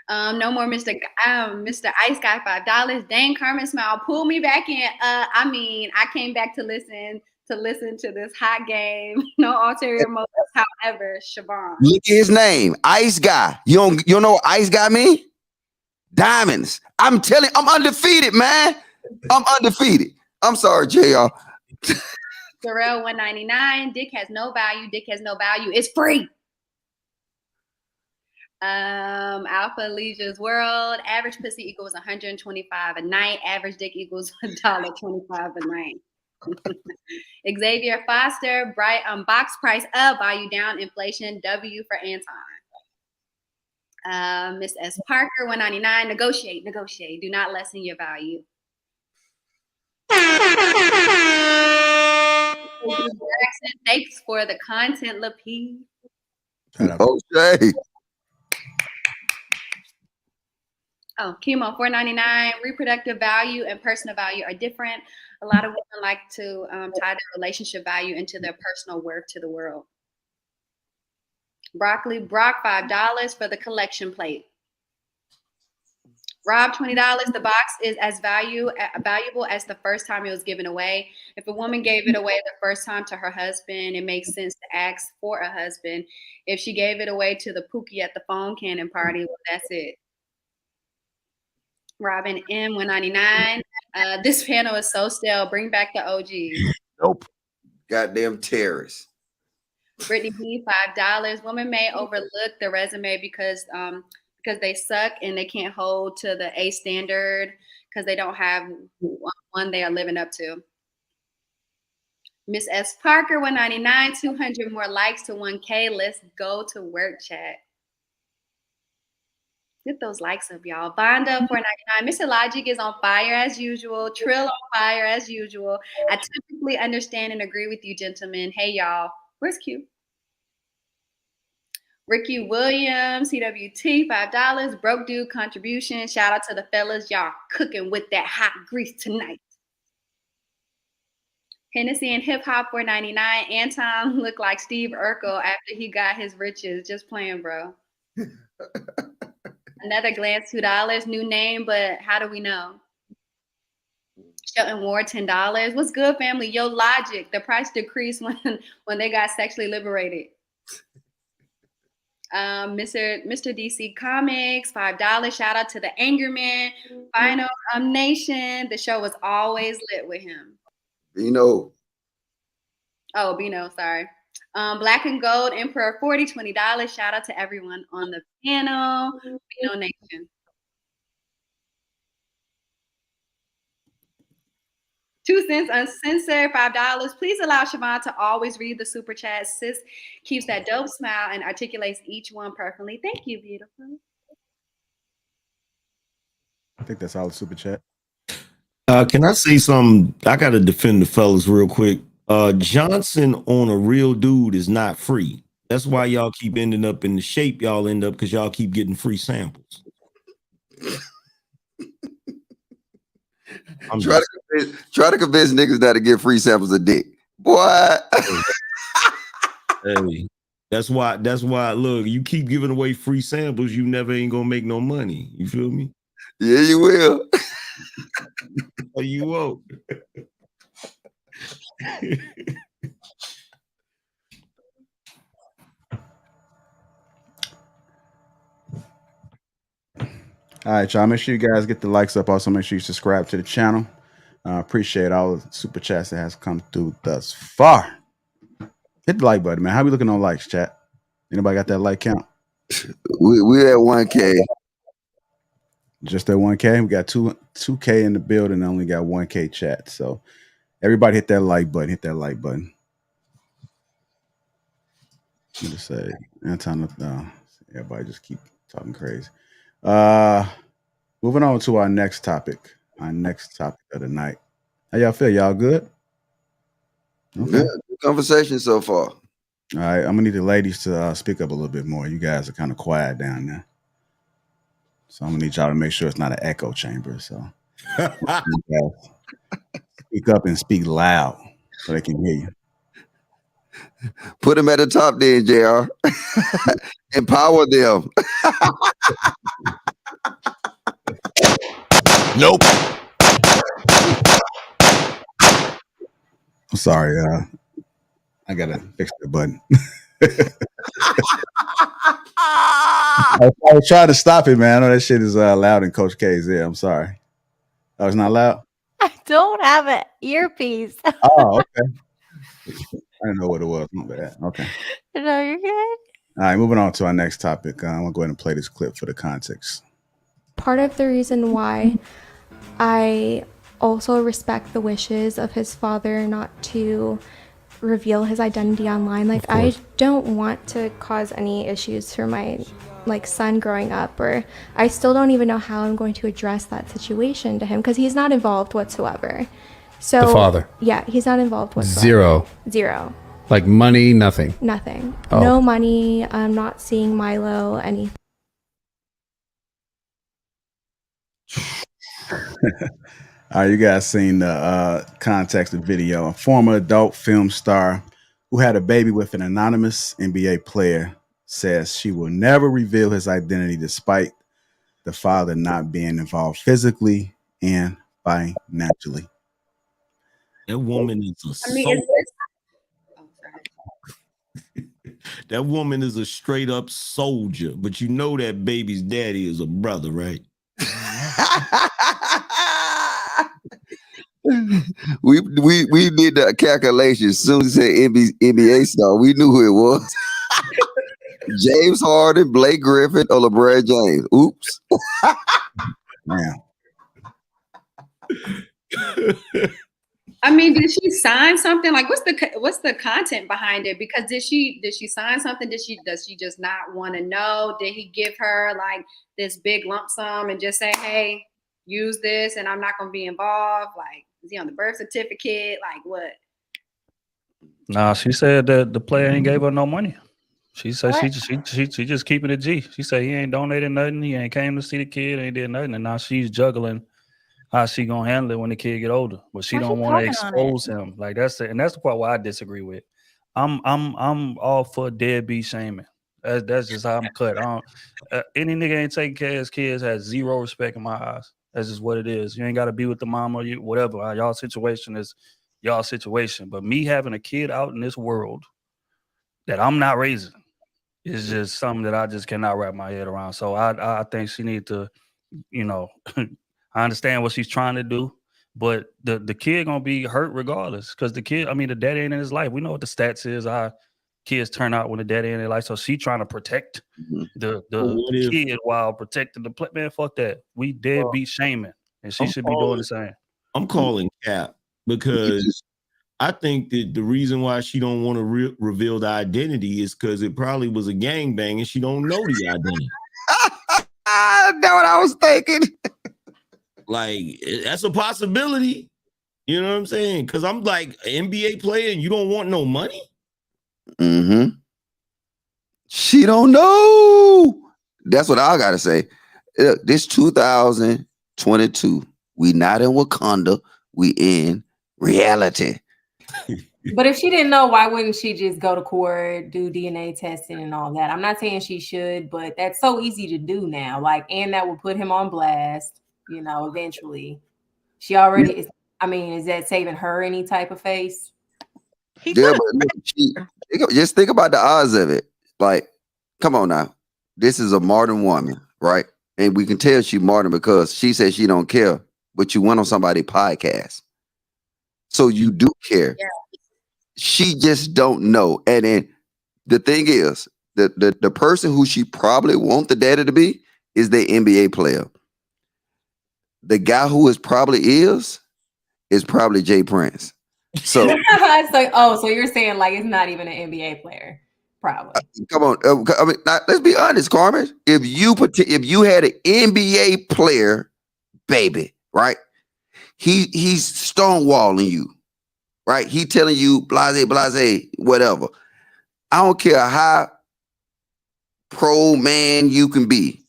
No more Mr. Ice Guy, $5. Dang, Carmen Smile, pull me back in. I came back to listen to this hot game. No ulterior motives. However, Siobhan. Look at his name, Ice Guy. You don't know what Ice Guy mean? Diamonds. I'm telling, I'm undefeated, man. I'm undefeated. I'm sorry, JR. Darrell, $1.99. Dick has no value. Dick has no value. It's free. Alpha Leisure's World. Average pussy equals $125 a night. Average dick equals $1.25 a night. Xavier Foster, bright box price up, value down, inflation, W for Anton. Miss S. Parker, $1.99. Negotiate. Do not lessen your value. Jackson, thanks for the content, Lapeef. Okay. Oh, chemo, $4.99. Reproductive value and personal value are different. A lot of women like to tie their relationship value into their personal worth to the world. Broccoli Brock, $5 for the collection plate. Rob, $20. The box is as valuable as the first time it was given away. If a woman gave it away the first time to her husband, it makes sense to ask for a husband. If she gave it away to the Pookie at the phone cannon party, well, that's it. Robin M, $1.99. This panel is so stale. Bring back the OGs. Nope. Goddamn terrorists. Brittany B, $5. Women may overlook the resume because they suck and they can't hold to the A standard because they don't have one they are living up to. Miss S. Parker, $1.99. 200 more likes to 1K. Let's go to work, chat. Get those likes up, y'all. Bonda, $4.99. Mr. Logic is on fire as usual. Trill on fire as usual. I typically understand and agree with you, gentlemen. Hey, y'all. Where's Q? Ricky Williams, CWT, $5. Broke dude contribution. Shout out to the fellas. Y'all cooking with that hot grease tonight. Hennessy and Hip Hop, $4.99. Anton looked like Steve Urkel after he got his riches. Just playing, bro. Another glance, $2. New name, but how do we know? Shelton Ward, $10. What's good, family? Yo, Logic. The price decreased when they got sexually liberated. Mr. DC Comics, $5. Shout out to the Angerman. Final Nation. The show was always lit with him. Bino. Oh, Bino, sorry. Black and Gold Emperor, $20. Shout out to everyone on the panel. Bino Nation. 2 cents uncensored, $5. Please allow Siobhan to always read the super chat. Sis keeps that dope smile and articulates each one perfectly. Thank you, beautiful. I think that's all the super chat. Can I say something? I gotta defend the fellas real quick. Johnson on a real dude is not free. That's why y'all keep ending up in the shape y'all end up because y'all keep getting free samples. Try to convince niggas not to get free samples of dick. Boy. Hey, that's why look, you keep giving away free samples, you never ain't gonna make no money. You feel me? Yeah, you will. You won't. All right, y'all. Make sure you guys get the likes up. Also, make sure you subscribe to the channel. Appreciate all the super chats that has come through thus far. Hit the like button, man. How we looking on likes, chat? Anybody got that like count? We're at 1K. Just at 1K. We got 2K in the building. And only got 1K chat. So Everybody hit that like button. Hit that like button. I'm gonna say Anton. Everybody just keep talking crazy. Moving on to our next topic. Our next topic of the night. How y'all feel? Y'all good? Okay. Good conversation so far. All right. I'm gonna need the ladies to speak up a little bit more. You guys are kind of quiet down there, so I'm gonna need y'all to make sure it's not an echo chamber. So speak up and speak loud so they can hear you. Put them at the top then, JR. Empower them. Nope. I'm sorry. I gotta fix the button. I was trying to stop it, man. I know that shit is loud in Coach K's ear. I'm sorry. Oh, it's not loud? I don't have an earpiece. Oh, okay. I didn't know what it was. My bad. Okay. No, you're good. All right, moving on to our next topic. I'm going to go ahead and play this clip for the context. Part of the reason why I also respect the wishes of his father not to reveal his identity online. Like, I don't want to cause any issues for my son growing up, or I still don't even know how I'm going to address that situation to him because he's not involved whatsoever. So the father? Yeah, he's not involved whatsoever. Zero. Like money, nothing. Nothing. Oh. No money. I'm not seeing Milo, anything. All right, you guys seen the context of video. A former adult film star who had a baby with an anonymous NBA player says she will never reveal his identity despite the father not being involved physically and financially. That woman is a that woman is a straight up soldier, but you know that baby's daddy is a brother, right? we did the calculation. As soon as it said NBA star, we knew who it was. James Harden, Blake Griffin, or LeBron James. Oops. Man. I mean, did she sign something? Like, what's the content behind it? Because did she sign something? Does she just not want to know? Did he give her like this big lump sum and just say, "Hey, use this, and I'm not going to be involved"? Like, is he on the birth certificate? Like, what? Nah, she said that the player ain't gave her no money. She said she just keeping it G. She said he ain't donated nothing. He ain't came to see the kid. Ain't did nothing. And now she's juggling how she gonna handle it when the kid get older. But she don't want to expose him. Like that's it. And that's the part where I disagree with. I'm all for deadbeat shaming. That's just how I'm cut. Any nigga ain't taking care of his kids has zero respect in my eyes. That's just what it is. You ain't got to be with the mom or you whatever. Y'all situation is y'all situation. But me having a kid out in this world that I'm not raising is just something that I just cannot wrap my head around. So I think she need to, I understand what she's trying to do, but the kid gonna be hurt regardless. Because the kid, the daddy ain't in his life. We know what the stats is, how kids turn out when the daddy ain't in their life. So she trying to protect the kid while protecting the play. Man, fuck that. We deadbeat shaming. And she should be doing the same. I'm calling cap because I think that the reason why she don't want to reveal the identity is because it probably was a gangbang and she don't know the identity. That's what I was thinking. Like, that's a possibility. You know what I'm saying? Because I'm like, an NBA player and you don't want no money? Mm-hmm. She don't know. That's what I got to say. This 2022, we not in Wakanda. We in reality. But if she didn't know, why wouldn't she just go to court, do DNA testing and all that? I'm not saying she should, but that's so easy to do now. Like, and that will put him on blast, eventually. She already is. Is that saving her any type of face? Yeah, but just think about the odds of it. Like, come on now. This is a modern woman, right? And we can tell she's modern because she says she don't care, but you went on somebody's podcast. So you do care. Yeah. She just don't know. And then the thing is, the person who she probably want the daddy to be is the NBA player. The guy who is probably Jay Prince. So it's like, oh, so you're saying like it's not even an NBA player, probably. come on, I mean, let's be honest, Carmen. If you had an NBA player, baby, right? He's stonewalling you, right? He telling you blase, whatever. I don't care how pro man you can be.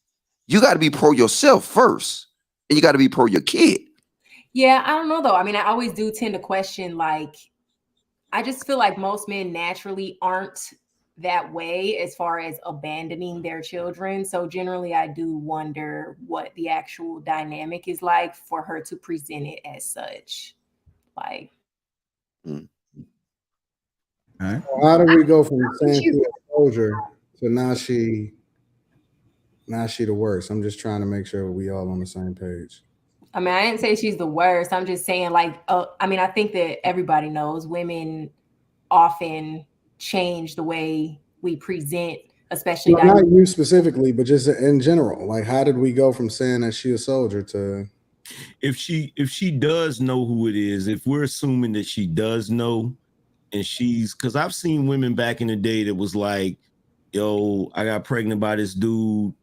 You got to be pro yourself first, and you got to be pro your kid. Yeah, I don't know though. I mean, I always do tend to question, like, I just feel like most men naturally aren't that way as far as abandoning their children. So generally, I do wonder what the actual dynamic is like for her to present it as such. Like, How do we go from saying she's a soldier to now she the worst? I'm just trying to make sure we all on the same page. I mean, I didn't say she's the worst. I'm just saying, like, I mean, I think that everybody knows women often change the way we present, especially not you specifically, but just in general. Like, how did we go from saying that she a soldier to? If she does know who it is, if we're assuming that she does know, and she's, because I've seen women back in the day that was like, yo, I got pregnant by this dude,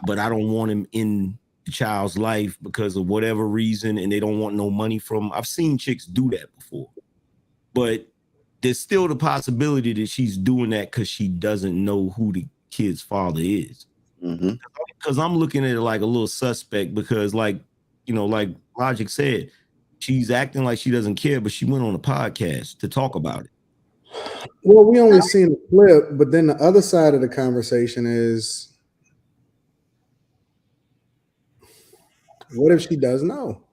but I don't want him in the child's life because of whatever reason, and they don't want no money from him. I've seen chicks do that before, but there's still the possibility that she's doing that because she doesn't know who the kid's father is. Because I'm looking at it like a little suspect, because like Logic said, she's acting like she doesn't care, but she went on a podcast to talk about it. Well, we only seen the clip, but then the other side of the conversation is, what if she does know?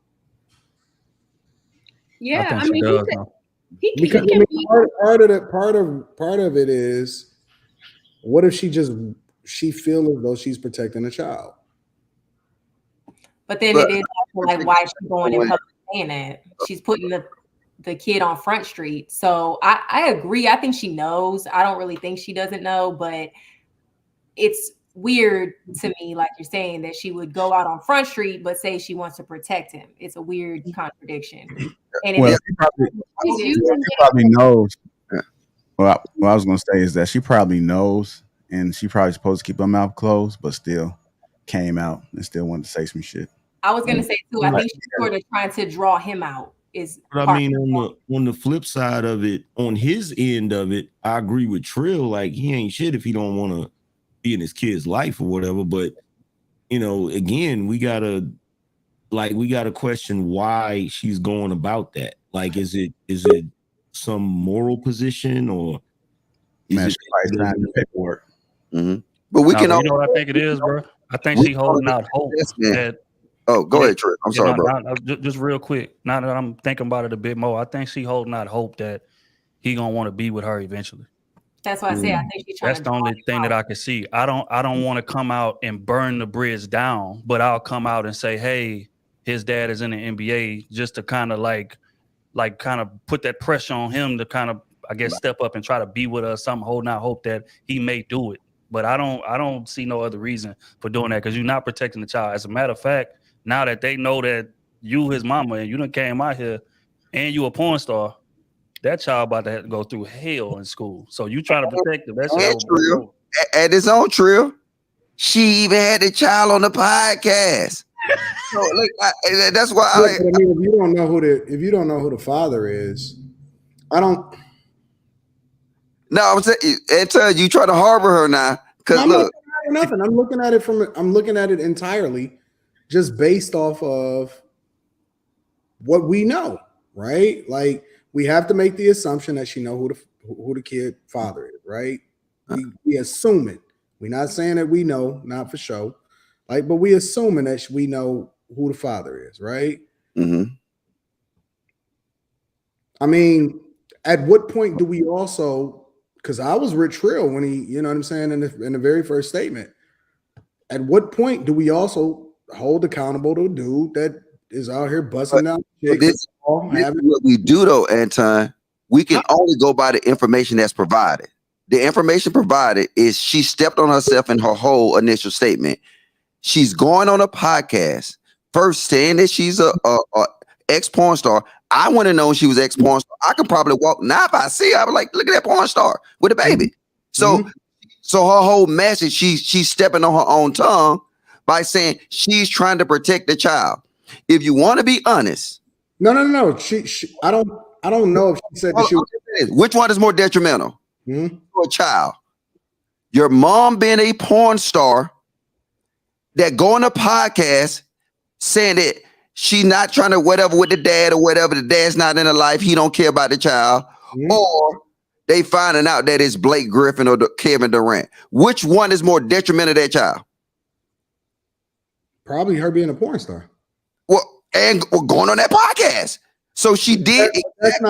Yeah, I mean, because part of it is, what if she feels as though she's protecting a child? But then it is also like, why is she going in public saying that? She's putting the kid on Front Street. So I agree. I think she knows. I don't really think she doesn't know, but it's weird to me, like you're saying, that she would go out on Front Street but say she wants to protect him. It's a weird contradiction. And Well, she probably knows. Well, what I was going to say is that she probably knows, and she probably supposed to keep her mouth closed, but still came out and still wanted to say some shit. I was going to say too, I think she's sort of trying to draw him out. But I mean, on the flip side of it, on his end of it, I agree with Trill. Like, he ain't shit if he don't want to be in his kid's life or whatever. But, again, we gotta question why she's going about that. Like, is it some moral position, or is it the paperwork? But we can. You know what I think it is, bro? I think she's holding out hope that. Oh, go ahead, Trey. I'm sorry, bro. Just real quick. Now that I'm thinking about it a bit more, I think she's holding out hope that he gonna want to be with her eventually. That's what I say. I think she's trying. That's the only thing that I can see. I don't want to come out and burn the bridge down, but I'll come out and say, hey, his dad is in the NBA, just to kind of like kind of put that pressure on him to kind of, I guess, step up and try to be with us. Something holding out hope that he may do it. But I don't see no other reason for doing that, because you're not protecting the child. As a matter of fact, now that they know that you his mama and you done came out here and you a porn star, that child about to have to go through hell in school. So you trying to protect him. That's Trill. At his own Trill, she even had the child on the podcast. So that's why. I mean, if you don't know who the father is, I don't. No, I'm saying, Anton, you try to harbor her now. Because look, nothing. I'm looking at it entirely just based off of what we know, right? Like, we have to make the assumption that she know who the kid father is, right? We assume it. We're not saying that we know, not for sure. Like, but we assuming that we know who the father is, right? I mean, at what point do we also? Because I was Rich Trill when he, you know what I'm saying, in the very first statement. At what point do we also hold accountable to a dude that is out here busting down chicks? This is what we do, though, Anton. We can only go by the information that's provided. The information provided is she stepped on herself in her whole initial statement. She's going on a podcast, first saying that she's a ex-porn star. I want to know she was ex-porn star. I could probably walk. Now if I see her, I was like, look at that porn star with a baby. So her whole message, she's stepping on her own tongue by saying she's trying to protect the child. If you want to be honest. No. She I don't know if she said that she was. Which one is more detrimental to a child? Your mom being a porn star that go on a podcast saying that she's not trying to whatever with the dad or whatever, the dad's not in her life, he don't care about the child, or they finding out that it's Blake Griffin or Kevin Durant. Which one is more detrimental to that child? Probably her being a porn star. Well, and going on that podcast. So she did. That's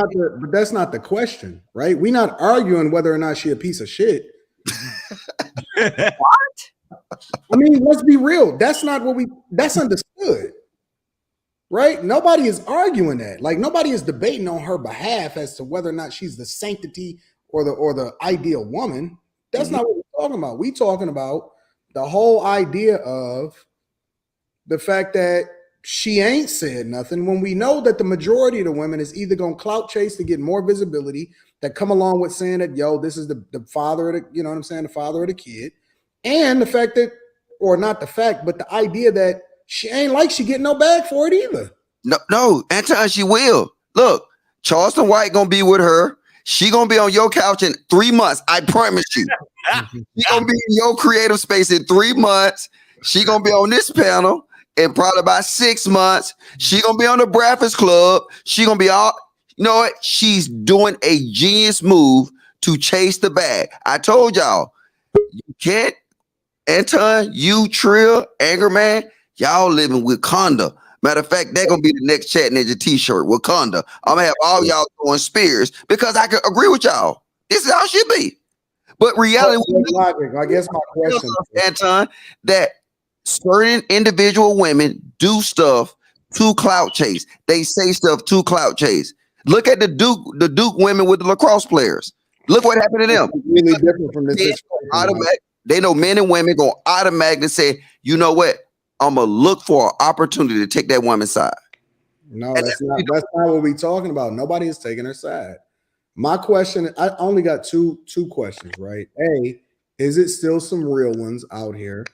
not the question, right? We're not arguing whether or not she a piece of shit. What? I mean, let's be real. That's not what that's understood. Right? Nobody is arguing that. Like nobody is debating on her behalf as to whether or not she's the sanctity or the ideal woman. That's not what we're talking about. We're talking about the whole idea of the fact that she ain't said nothing when we know that the majority of the women is either going to clout chase to get more visibility that come along with saying that, yo, this is the father of the, you know what I'm saying? The father of the kid. And the fact that, or not the fact, but the idea that she ain't like she getting no bag for it either. No, Anton, she will. Look, Charleston White gonna be with her. She gonna be on your couch in 3 months. I promise you. She gonna be in your creative space in 3 months. She gonna be on this panel in probably about 6 months. She gonna be on the Breakfast Club. She gonna be all, you know what? She's doing a genius move to chase the bag. I told y'all, you can't, Anton, you, Trill, Anger Man, y'all living Wakanda. Matter of fact, they're gonna be the next Chat Ninja t-shirt, Wakanda. I'm gonna have all y'all throwing spears because I can agree with y'all. This is how it should be. But reality, I guess my question, Anton, that certain individual women do stuff to clout chase. They say stuff to clout chase. Look at the Duke women with the lacrosse players. Look what happened to them. Really different from this. They know men and women gonna automatically say, you know what? I'm gonna look for an opportunity to take that woman's side. No, that's not what we're talking about. Nobody is taking her side. My question, I only got two questions, right? A, is it still some real ones out here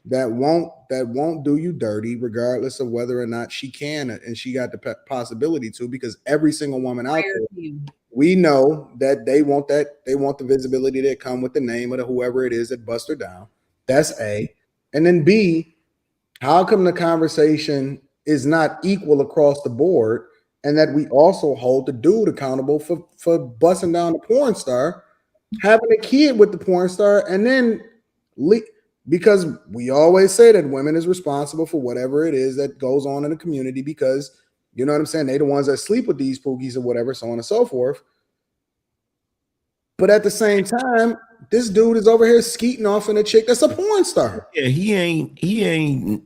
that won't do you dirty, regardless of whether or not she can and she got the possibility to? Because every single woman out there, we know that they want the visibility that come with the name of whoever it is that bust her down. That's A. And then B, how come the conversation is not equal across the board, and that we also hold the dude accountable for busting down the porn star, having a kid with the porn star, and then because we always say that women is responsible for whatever it is that goes on in the community, because you know what I'm saying, they the ones that sleep with these pookies or whatever, so on and so forth. But at the same time, this dude is over here skeeting off in a chick that's a porn star. Yeah, he ain't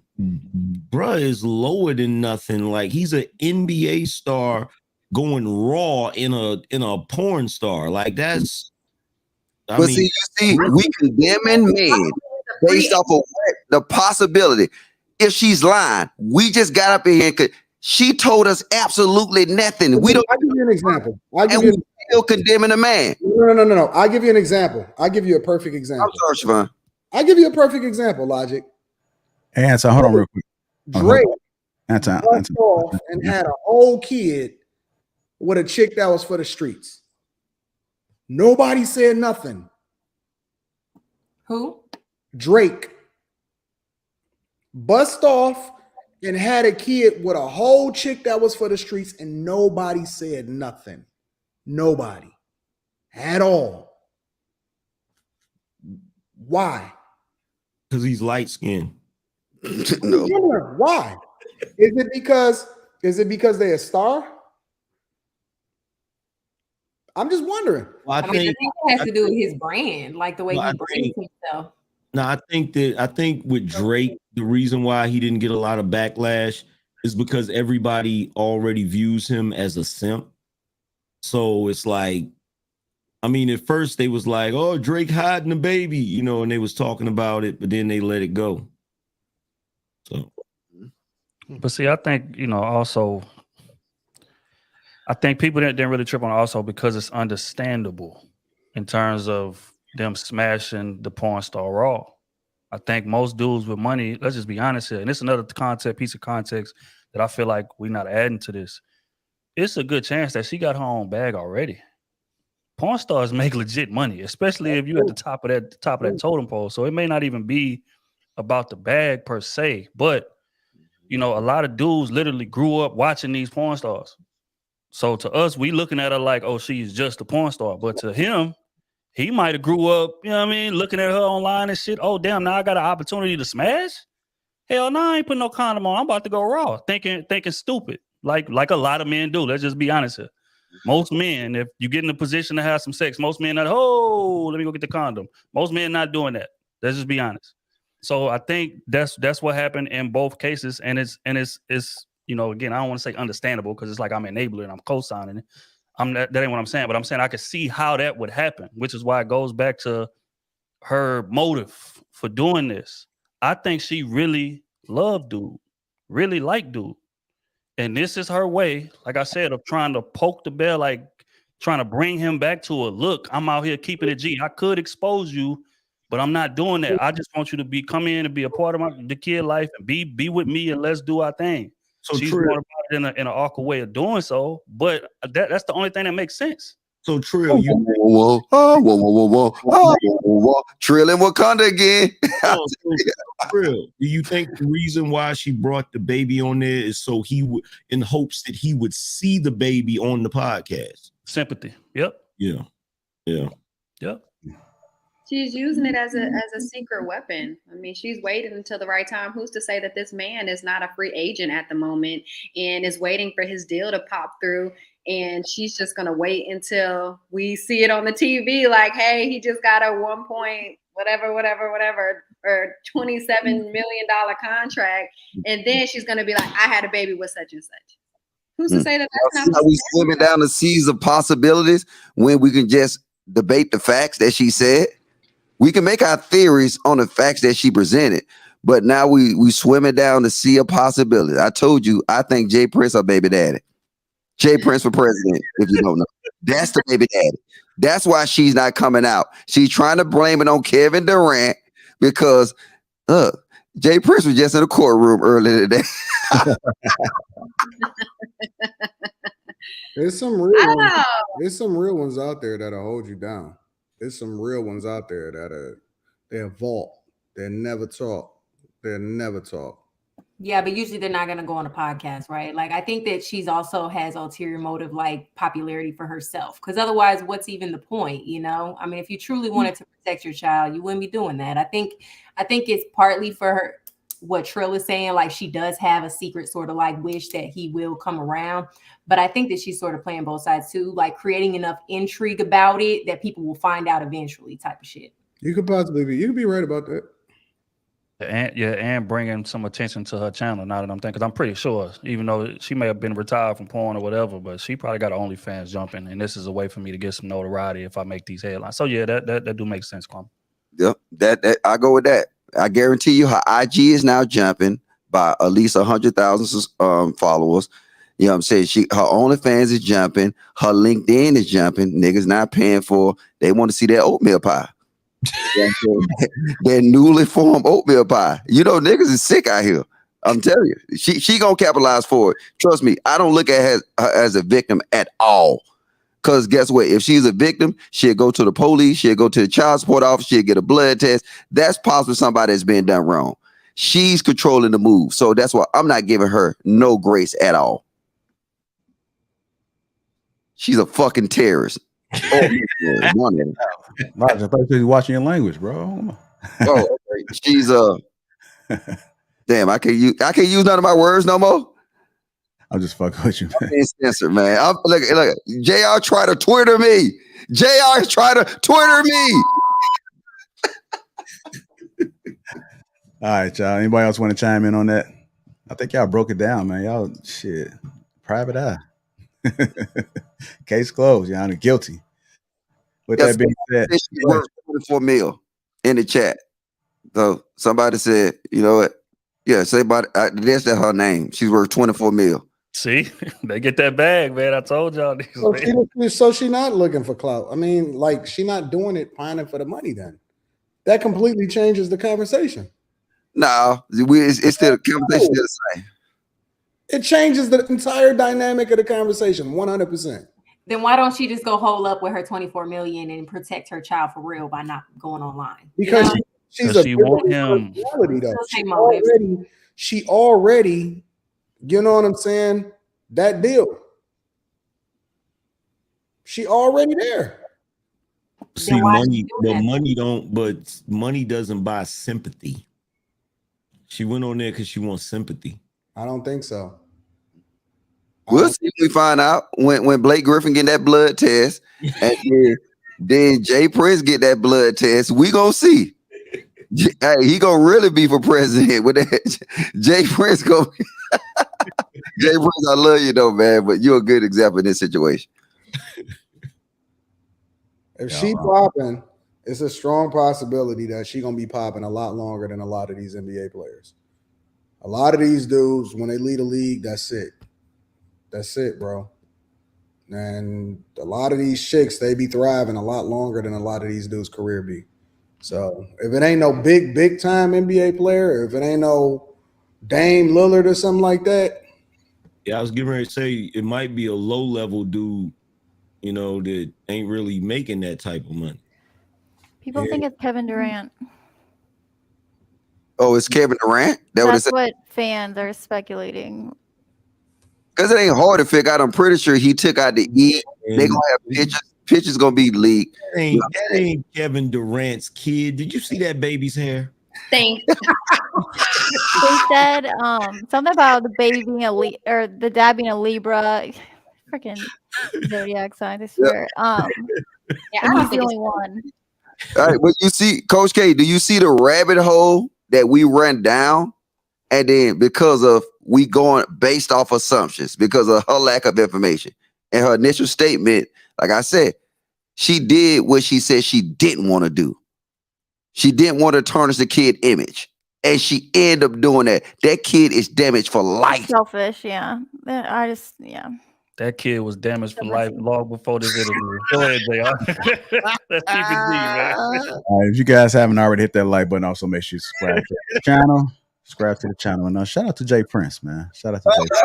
bruh is lower than nothing. Like he's an NBA star going raw in a porn star. Like that's See, we condemning men based off of the possibility. If she's lying, we just got up in here because she told us absolutely nothing. We don't. I'll give you an example. We're still condemning a man. No. I'll give you an example. I'll give you a perfect example. I'm sorry, Siobhan. I'll give you a perfect example, Logic. Hey, Anton, hold on real quick. Drake Anton. Off and had a whole kid with a chick that was for the streets. Nobody said nothing. Who? Drake bust off and had a kid with a whole chick that was for the streets, and nobody said nothing. Nobody at all. Why? Because he's light skinned. No. Why? Is it because they're a star? I'm just wondering. Well, I think it has to do with his brand, like the way he brings himself. No, I think with Drake, the reason why he didn't get a lot of backlash is because everybody already views him as a simp. So it's like, I mean, at first they was like, oh, Drake hiding the baby, you know, and they was talking about it, but then they let it go. So, but see, I think, you know, also I think people didn't really trip on it also because it's understandable in terms of them smashing the porn star raw. I think most dudes with money, let's just be honest here, and it's another piece of context that I feel like we're not adding to this. It's a good chance that she got her own bag already. Porn stars make legit money, especially if you're at the top of that totem pole. So it may not even be about the bag per se, but you know, a lot of dudes literally grew up watching these porn stars. So to us, we looking at her like, oh, she's just a porn star. But to him, he might have grew up, you know what I mean, looking at her online and shit. Oh, damn, now I got an opportunity to smash? Hell no, I ain't putting no condom on. I'm about to go raw, thinking stupid, like a lot of men do. Let's just be honest here. Most men, if you get in a position to have some sex, most men not, oh, let me go get the condom. Most men not doing that. Let's just be honest. So I think that's what happened in both cases, and it's you know, again, I don't want to say understandable because it's like I'm an enabler and I'm co-signing it. That ain't what I'm saying, but I'm saying I could see how that would happen, which is why it goes back to her motive for doing this. I think she really loved dude, really liked dude. And this is her way, like I said, of trying to poke the bear, like trying to bring him back to a look. I'm out here keeping it G. I could expose you, but I'm not doing that. I just want you to come in and be a part of the kid life and be with me and let's do our thing. So she's Trill, going about it in an awkward way of doing so, but that's the only thing that makes sense. So Trill, Trill in Wakanda again. Trill, do you think the reason why she brought the baby on there is so he would, in hopes that he would see the baby on the podcast? Sympathy. Yep. Yeah. Yep. She's using it as a secret weapon. I mean, she's waiting until the right time. Who's to say that this man is not a free agent at the moment and is waiting for his deal to pop through? And she's just gonna wait until we see it on the TV, like, hey, he just got a 1 point whatever or $27 million contract, and then she's gonna be like, I had a baby with such and such. Who's to say that that's not? How we swimming down the seas of possibilities when we can just debate the facts that she said? We can make our theories on the facts that she presented, but now we swimming down the sea of possibilities. I told you, I think Jay Prince her baby daddy. Jay Prince for president, if you don't know. That's the baby daddy. That's why she's not coming out. She's trying to blame it on Kevin Durant because Jay Prince was just in the courtroom earlier today. There's some real ones out there that'll hold you down. There's some real ones out there that they'll vault. They'll never talk. Yeah, but usually they're not going to go on a podcast, right? Like, I think that she's also has ulterior motive, like popularity for herself. Because otherwise, what's even the point, you know? I mean, if you truly wanted to protect your child, you wouldn't be doing that. I think it's partly for her, what Trill is saying, like she does have a secret sort of like wish that he will come around. But I think that she's sort of playing both sides too, like creating enough intrigue about it that people will find out eventually type of shit. You could be right about that. And bringing some attention to her channel. Now that I'm thinking, because I'm pretty sure, even though she may have been retired from porn or whatever, but she probably got OnlyFans jumping, and this is a way for me to get some notoriety if I make these headlines. So yeah, that do make sense, Kwame. Yep, that I go with that. I guarantee you, her IG is now jumping by at least 100,000 followers. You know what I'm saying? Her OnlyFans is jumping. Her LinkedIn is jumping. Niggas not paying for. They want to see that oatmeal pie. That newly formed oatmeal pie. You know, niggas is sick out here. I'm telling you, she gonna capitalize for it. Trust me, I don't look at her as a victim at all. Cause guess what? If she's a victim, she'll go to the police, she'll go to the child support office, she'll get a blood test. That's possibly somebody that's been done wrong. She's controlling the move. So that's why I'm not giving her no grace at all. She's a fucking terrorist. One of them. I thought you were watching your language, bro. Oh, okay. She's damn, I can't use none of my words no more. I'm just fucking with you, man. I'm censored, man. Look, JR try to Twitter me. JR try to Twitter me. All right, y'all. Anybody else want to chime in on that? I think y'all broke it down, man. Y'all shit. Private eye. Case closed. Y'all are guilty. With that being said, she worked for a meal in the chat. So somebody said, you know what? Yeah, say about that's her name. She's worth 24 mil. See, they get that bag, man. I told y'all. So she not looking for clout. I mean, like she not doing it pining for the money. Then that completely changes the conversation. No, it's still the conversation still the same. It changes the entire dynamic of the conversation 100%. Then why don't she just go hole up with her 24 million and protect her child for real by not going online? Because she want him. Though. She already, you know what I'm saying? That deal. She already there. See, money doesn't buy sympathy. She went on there because she wants sympathy. I don't think so. We'll see if we find out when Blake Griffin get that blood test, and then Jay Prince get that blood test. We gonna see. Hey, he gonna really be for president with that. Jay Prince go. Jay Prince, I love you though, man, but you're a good example in this situation. If she popping, it's a strong possibility that she gonna be popping a lot longer than a lot of these NBA players. A lot of these dudes, when they leave the league, that's it. That's it, bro. And a lot of these chicks, they be thriving a lot longer than a lot of these dudes' career be. So if it ain't no big time NBA player, if it ain't no Dame Lillard or something like that. Yeah, I was getting ready to say it might be a low level dude, you know, that ain't really making that type of money. People think it's Kevin Durant. Oh, it's Kevin Durant? That's what fans are speculating. Because it ain't hard to figure out. I'm pretty sure he took out the E. They gonna have pictures. Pictures gonna be leaked. That ain't Kevin Durant's kid. Did you see that baby's hair? Thanks. They said something about the baby being or the dad being a Libra. Freaking zodiac sign, I swear. Yeah, he's the only one. All right, but you see, Coach K, do you see the rabbit hole that we ran down? And then because of we going based off assumptions, because of her lack of information and her initial statement, like I said, she did what she said she didn't want to do. She didn't want to tarnish the kid image. And she ended up doing that. That kid is damaged for life. Selfish, yeah. That kid was damaged for life long before this interview. Go ahead, JR. Let's keep it deep, man. All right, if you guys haven't already hit that like button, also make sure you subscribe to the channel. Subscribe to the channel. And shout out to Jay Prince, man. Shout out to Jay Prince.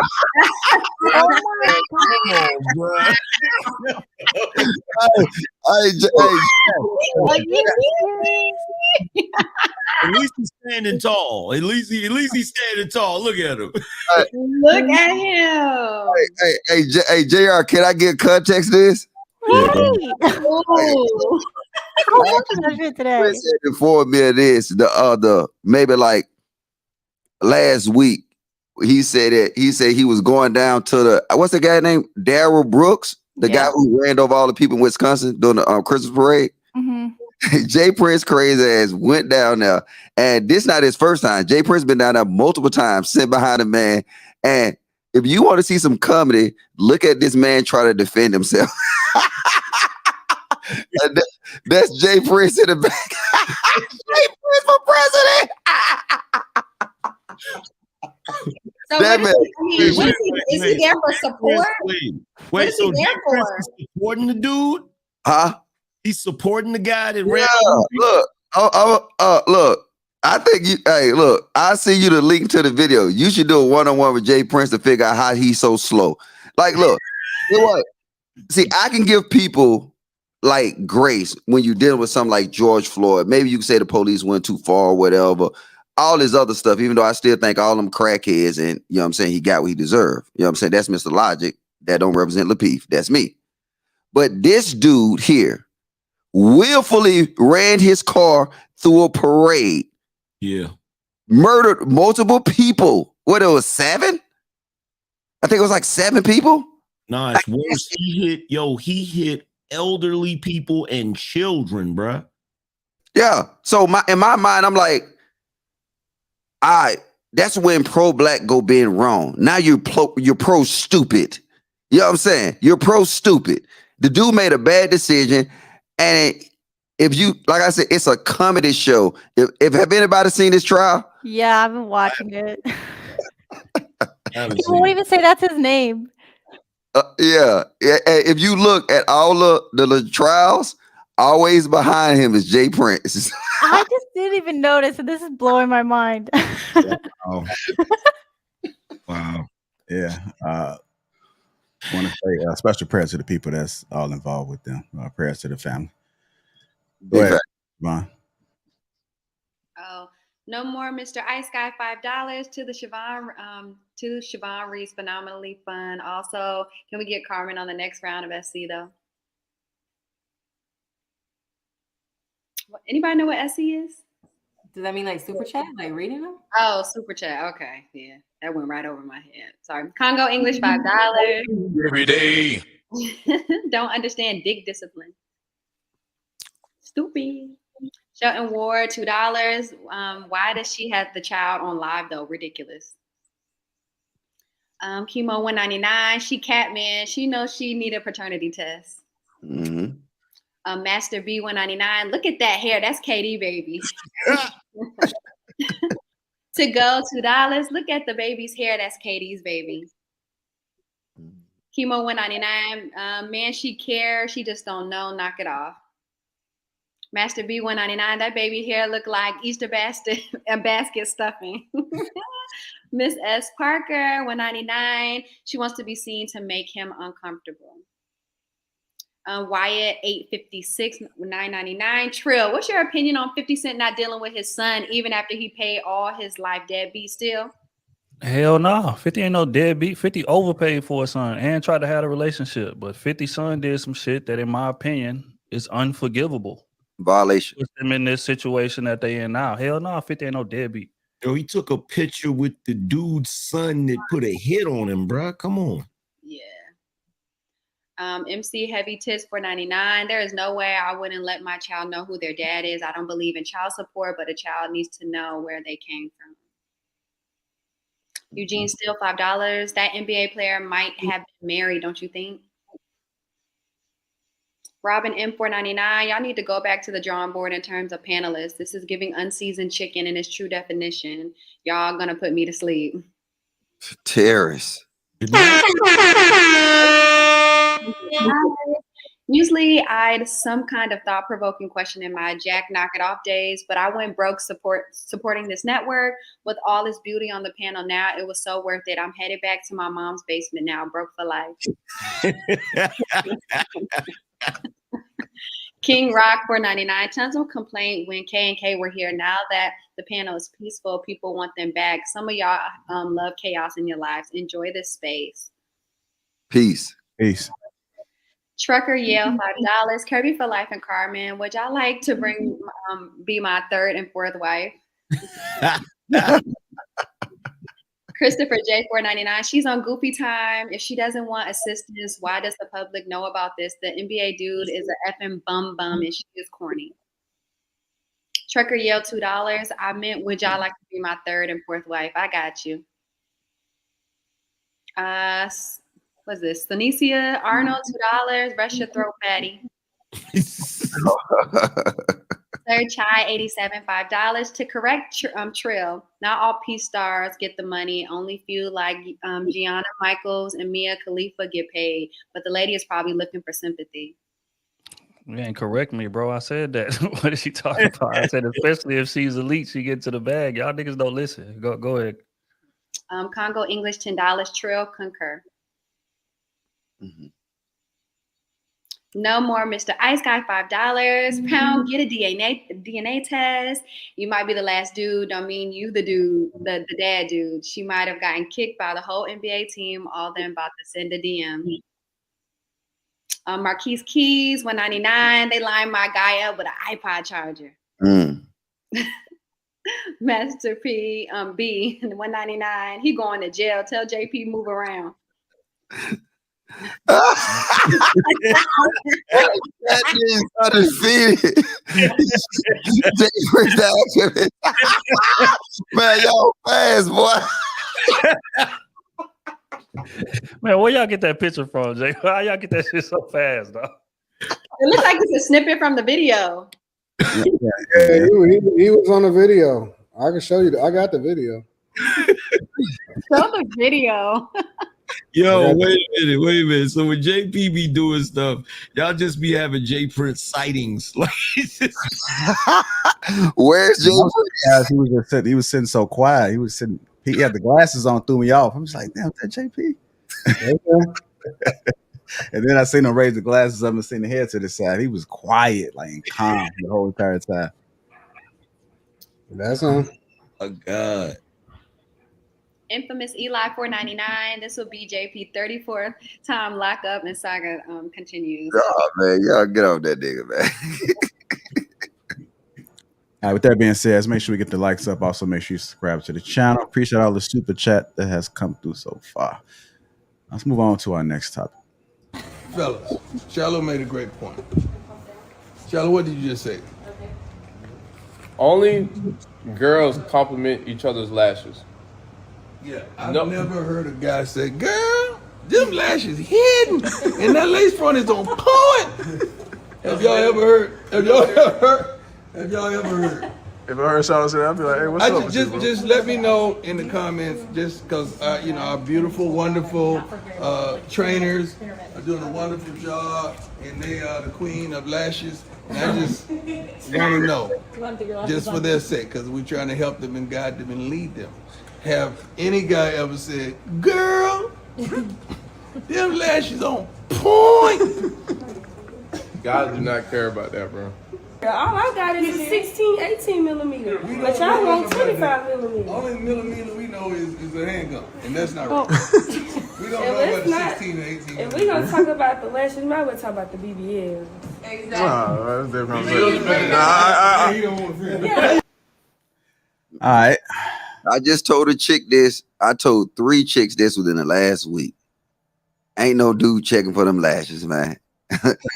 Oh my God. bro. At least he's standing tall. At least he's standing tall. Look at him. Look at him. Hey, JR, can I get context to this? How much is that shit today? Chris said informed me of this the maybe like last week. He said he was going down to the what's the guy named Darryl Brooks, the guy who ran over all the people in Wisconsin during the Christmas parade. Mm-hmm. Jay Prince crazy ass went down there, and this not his first time. Jay Prince been down there multiple times, sitting behind a man. And if you want to see some comedy, look at this man try to defend himself. That's Jay Prince in the back. Jay Prince for president. So is he there for support? Wait, so Jay Prince is supporting the dude? Huh? He's supporting the guy that ran. Look. I think you. Hey, look. I send you the link to the video. You should do a one-on-one with Jay Prince to figure out how he's so slow. Like, look. You know what? See, I can give people like grace when you're dealing with something like George Floyd. Maybe you can say the police went too far or whatever. All this other stuff, even though I still think all them crackheads and, you know what I'm saying, he got what he deserved. You know what I'm saying? That's Mr. Logic. That don't represent Lapeef. That's me. But this dude here willfully ran his car through a parade. Yeah. Murdered multiple people. What, it was 7? I think it was like 7 people. Nah, it's worse. He hit elderly people and children, bruh. Yeah. So in my mind, I'm like, that's when pro-black go being wrong. Now you're pro-stupid. You know what I'm saying? You're pro-stupid. The dude made a bad decision. And if you, like I said, it's a comedy show. If have anybody seen this trial? Yeah, I've been watching it. He won't even say that's his name. Yeah. If you look at all the trials, always behind him is Jay Prince. I just didn't even notice, and this is blowing my mind. Wow. Wow. Yeah. Want to say a special prayer to the people that's all involved with them. Prayers to the family. Go ahead, Vaughn. Oh, no more Mr. Ice Guy, $5 to the Siobhan Reed's Phenomenally Fun. Also, can we get Carmen on the next round of SC though? Anybody know what SC is? Does that mean like super chat, like reading them? Oh, super chat. Okay, yeah, that went right over my head. Sorry. Congo English, $5. Every day. Don't understand dick discipline. Stupid. Shelton Ward, $2. Why does she have the child on live though? Ridiculous. Chemo $1.99. She Catman. She knows she need a paternity test. Mm-hmm. Master B $1.99. Look at that hair. That's KD baby. To go $2. Look at the baby's hair. That's KD's baby. Chemo $1.99. Man, she cares. She just don't know. Knock it off. Master B $1.99. That baby hair look like Easter basket stuffing. Miss S Parker $1.99. She wants to be seen to make him uncomfortable. Wyatt $8.56 $9.99. Trill, what's your opinion on 50 Cent not dealing with his son even after he paid all his life deadbeat still? Hell no. 50 ain't no deadbeat. 50 overpaid for his son and tried to have a relationship. But 50 son did some shit that, in my opinion, is unforgivable. Violation. Put them in this situation that they in now. Hell no, 50 ain't no deadbeat. Yo, he took a picture with the dude's son that put a hit on him, bro. Come on. Yeah. MC Heavy Tits $4.99. There is no way I wouldn't let my child know who their dad is. I don't believe in child support, but a child needs to know where they came from. Eugene Steele $5. That NBA player might have been married, don't you think? Robin M $4.99. Y'all need to go back to the drawing board in terms of panelists. This is giving unseasoned chicken in its true definition. Y'all gonna put me to sleep. Terrorists. Usually I'd some kind of thought-provoking question in my Jack Knock It Off days, but I went broke supporting this network with all this beauty on the panel now. It was so worth it. I'm headed back to my mom's basement now, broke for life. King Rock $4.99. Tons of complaint when K&K were here. Now that the panel is peaceful, people want them back. Some of y'all love chaos in your lives. Enjoy this space. Peace. Peace. Trucker Yale $5. Kirby for life and Carmen. Would y'all like to be my third and fourth wife? Christopher J $4.99. She's on goofy time. If she doesn't want assistance, why does the public know about this? The NBA dude is an effing bum and she is corny. Trucker Yale $2. I meant, would y'all like to be my third and fourth wife? I got you. What's this? Sanicia Arnold $2. Rest your throat, fatty. Third Chai 87 $5. To correct Trill, not all Peace stars get the money. Only few like Gianna Michaels and Mia Khalifa get paid. But the lady is probably looking for sympathy. You ain't correct me, bro. I said that. What is she talking about? I said especially if she's elite, she get to the bag. Y'all niggas don't listen. Go ahead. Congo English $10. Trill concur. Mm-hmm. No more Mr. Ice Guy $5. Pound, get a DNA test. You might be the last dude. Don't mean you the dude, the dad dude. She might have gotten kicked by the whole NBA team. All them about to send a DM. Marquise Keys $1.99. They lined my guy up with an iPod charger. Master P B $1.99. He going to jail. Tell JP move around. That is undefeated. Man, y'all fast, boy. Man, where y'all get that picture from, Jay? How y'all get that shit so fast, dog? It looks like it's a snippet from the video. Yeah, he was on the video. I can show you. I got the video. Show the video. Yo, wait a minute. So when JP be doing stuff, y'all just be having J Prince sightings. Like, Where's J Prince? He was sitting so quiet. He had the glasses on, threw me off. I'm just like, damn, that JP. And then I seen him raise the glasses up and seen the head to the side. He was quiet, like and calm the whole entire time. That's on. Oh God. Infamous Eli 499. This will be JP 34th time lockup, and saga continues. Oh man, y'all get off that nigga, man. All right, with that being said, let's make sure we get the likes up. Also, make sure you subscribe to the channel. Appreciate all the super chat that has come through so far. Let's move on to our next topic. Fellas, Shallow made a great point. Shallow, what did you just say? Only girls compliment each other's lashes. Yeah, I've never heard a guy say, "Girl, them lashes hidden, and that lace front is on point." Have y'all ever heard? Have y'all ever heard? If I heard Shallow say that, I'd be like, hey, what's up with you, bro? Just let me know in the comments, just because, our beautiful, wonderful trainers are doing a wonderful job, and they are the queen of lashes. And I just want to know, just for their sake, because we're trying to help them and guide them and lead them. Have any guy ever said, "Girl, them lashes on point"? Guys do not care about that, bro. All I got is a 16, 18 millimeter. But y'all want 25 millimeter. Only millimeter we know is a handgun, and that's not right. We don't know about the 16 or 18. If we're going to talk about the lashes, might as well talk about the BBL. Exactly. That's different. All right. I just told a chick this. I told 3 chicks this within the last week. Ain't no dude checking for them lashes, man.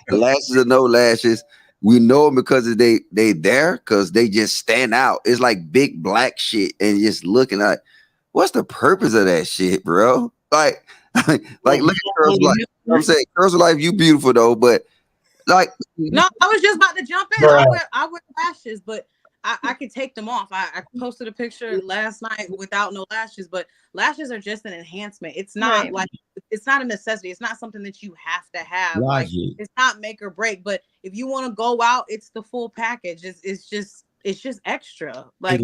Lashes or no lashes. We know them because they there, because they just stand out. It's like big black shit, and just looking like, what's the purpose of that shit, bro? Like look at Curse Life. I'm saying Curse Life, you beautiful though, but like, no, I was just about to jump in. I wear lashes, but I could take them off. I posted a picture last night without no lashes, but lashes are just an enhancement. It's not like, it's not a necessity. It's not something that you have to have. Like, it's not make or break. But if you want to go out, it's the full package. It's just extra. Like,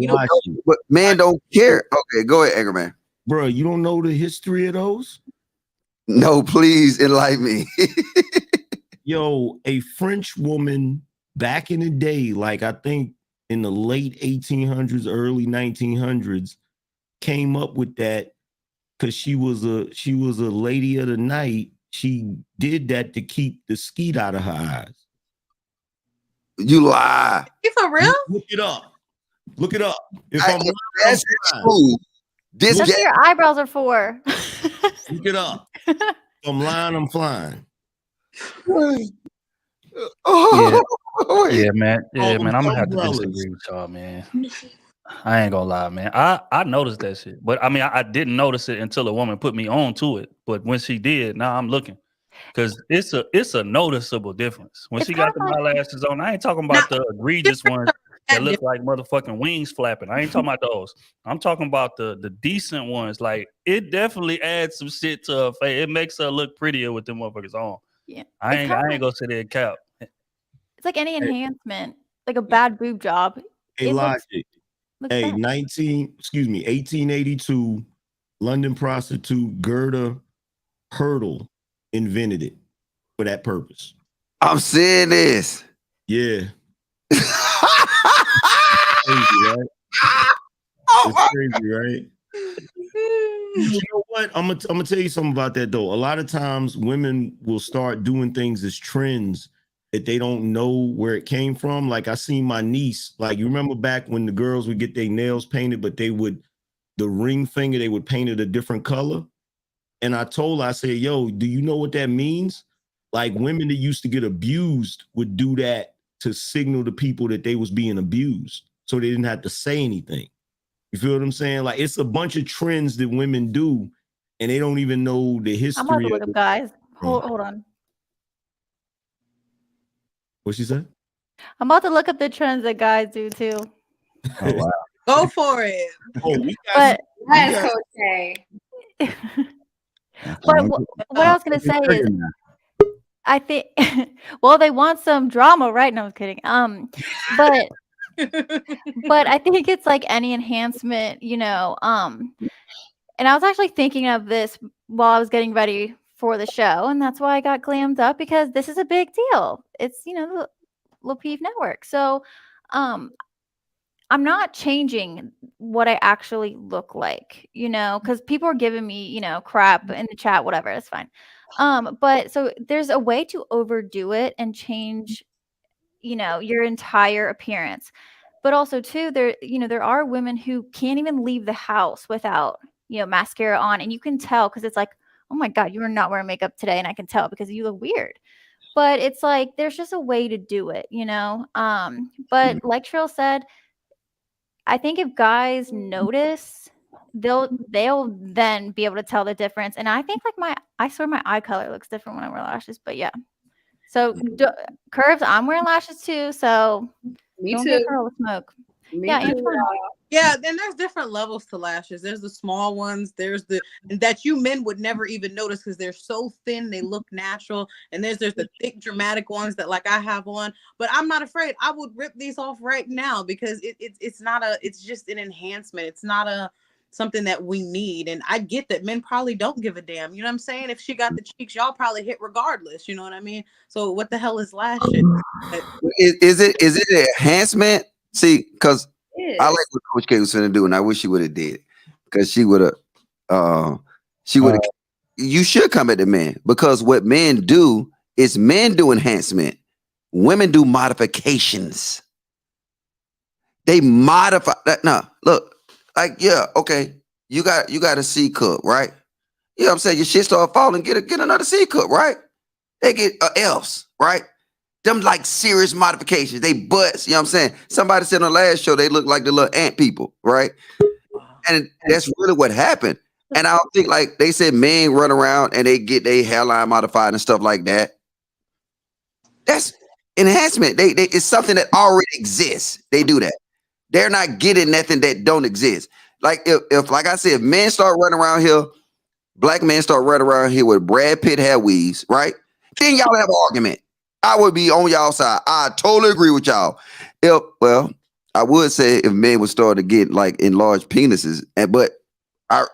but man don't care. Okay, go ahead, Angry Man. Bro, you don't know the history of those? No, please enlighten me. Yo, a French woman back in the day, like I think in the late 1800s, early 1900s, came up with that because she was a lady of the night. She did that to keep the skeet out of her eyes. You lie. You for real? Look it up. Look it up. If That's true. That's what your eyebrows are for. Look it up. If I'm lying, I'm flying. Yeah, man. I'm gonna have to disagree with y'all, man. I ain't gonna lie, man. I noticed that shit, but I mean, I didn't notice it until a woman put me on to it. But when she did, now I'm looking, because it's a noticeable difference. When she got the eyelashes on, I ain't talking about the egregious ones that look like motherfucking wings flapping. I ain't talking about those. I'm talking about the decent ones. Like, it definitely adds some shit to her face. It makes her look prettier with them motherfuckers on. Yeah, I ain't gonna sit there and cap. It's like any enhancement, like a bad boob job. Hey, Logic. Hey, 1882, London prostitute Gerda Hurdle invented it for that purpose. I'm seeing this. Yeah. Crazy, right? It's crazy, right? You know what? I'm gonna tell you something about that though. A lot of times women will start doing things as trends that they don't know where it came from. Like I seen my niece, like you remember back when the girls would get their nails painted, but the ring finger, they would paint it a different color. And I told her, I said, yo, do you know what that means? Like women that used to get abused would do that to signal to people that they was being abused, so they didn't have to say anything. You feel what I'm saying? Like, it's a bunch of trends that women do, and they don't even know the history. I'm about to look up, guys. Hold on. What she said? I'm about to look up the trends that guys do too. Oh wow. Go for it. Oh, Yes, Coach. But what I was gonna say is, I think, well, they want some drama, right? No, I was kidding. But I think it's like any enhancement, you know. And I was actually thinking of this while I was getting ready for the show, and that's why I got glammed up, because this is a big deal. It's, you know, the Lapeef Network. So, I'm not changing what I actually look like, you know, because people are giving me, you know, crap in the chat, whatever. It's fine. But so there's a way to overdo it and change, you know, your entire appearance. But also too, there, you know, there are women who can't even leave the house without, you know, mascara on, and you can tell because it's like, oh my God, you are not wearing makeup today, and I can tell because you look weird. But it's like there's just a way to do it, you know. But like Trill said, I think if guys notice, they'll then be able to tell the difference. And I think like I swear my eye color looks different when I wear lashes. But yeah, so curves, I'm wearing lashes too. So Me don't too. give her all the smoke. Me Yeah, too. Antoine. Yeah, then there's different levels to lashes. There's the small ones. There's the that you men would never even notice because they're so thin, they look natural. And there's the thick, dramatic ones that like I have on. But I'm not afraid. I would rip these off right now because it's not it's just an enhancement. It's not something that we need. And I get that men probably don't give a damn. You know what I'm saying? If she got the cheeks, y'all probably hit regardless. You know what I mean? So what the hell is lashes? Is it an enhancement? See, because I like what Coach K was going to do, and I wish she would have did, because she would have. You should come at the men, because what men do is men do enhancement, women do modifications. They modify that. No, look, like okay, you got a C cup, right? You know what I'm saying? Your shit start falling, get another C cup, right? They get F's, right? Them like serious modifications. They butts, you know what I'm saying? Somebody said on the last show they look like the little ant people, right? And that's really what happened. And I don't think, like they said, men run around and they get their hairline modified and stuff like that. That's enhancement. They it's something that already exists. They do that. They're not getting nothing that don't exist. Like if like I said, men start running around here, black men start running around here with Brad Pitt hair weaves, right? Then y'all have an argument. I would be on y'all side. I totally agree with y'all. I would say if men would start to get like enlarged penises, but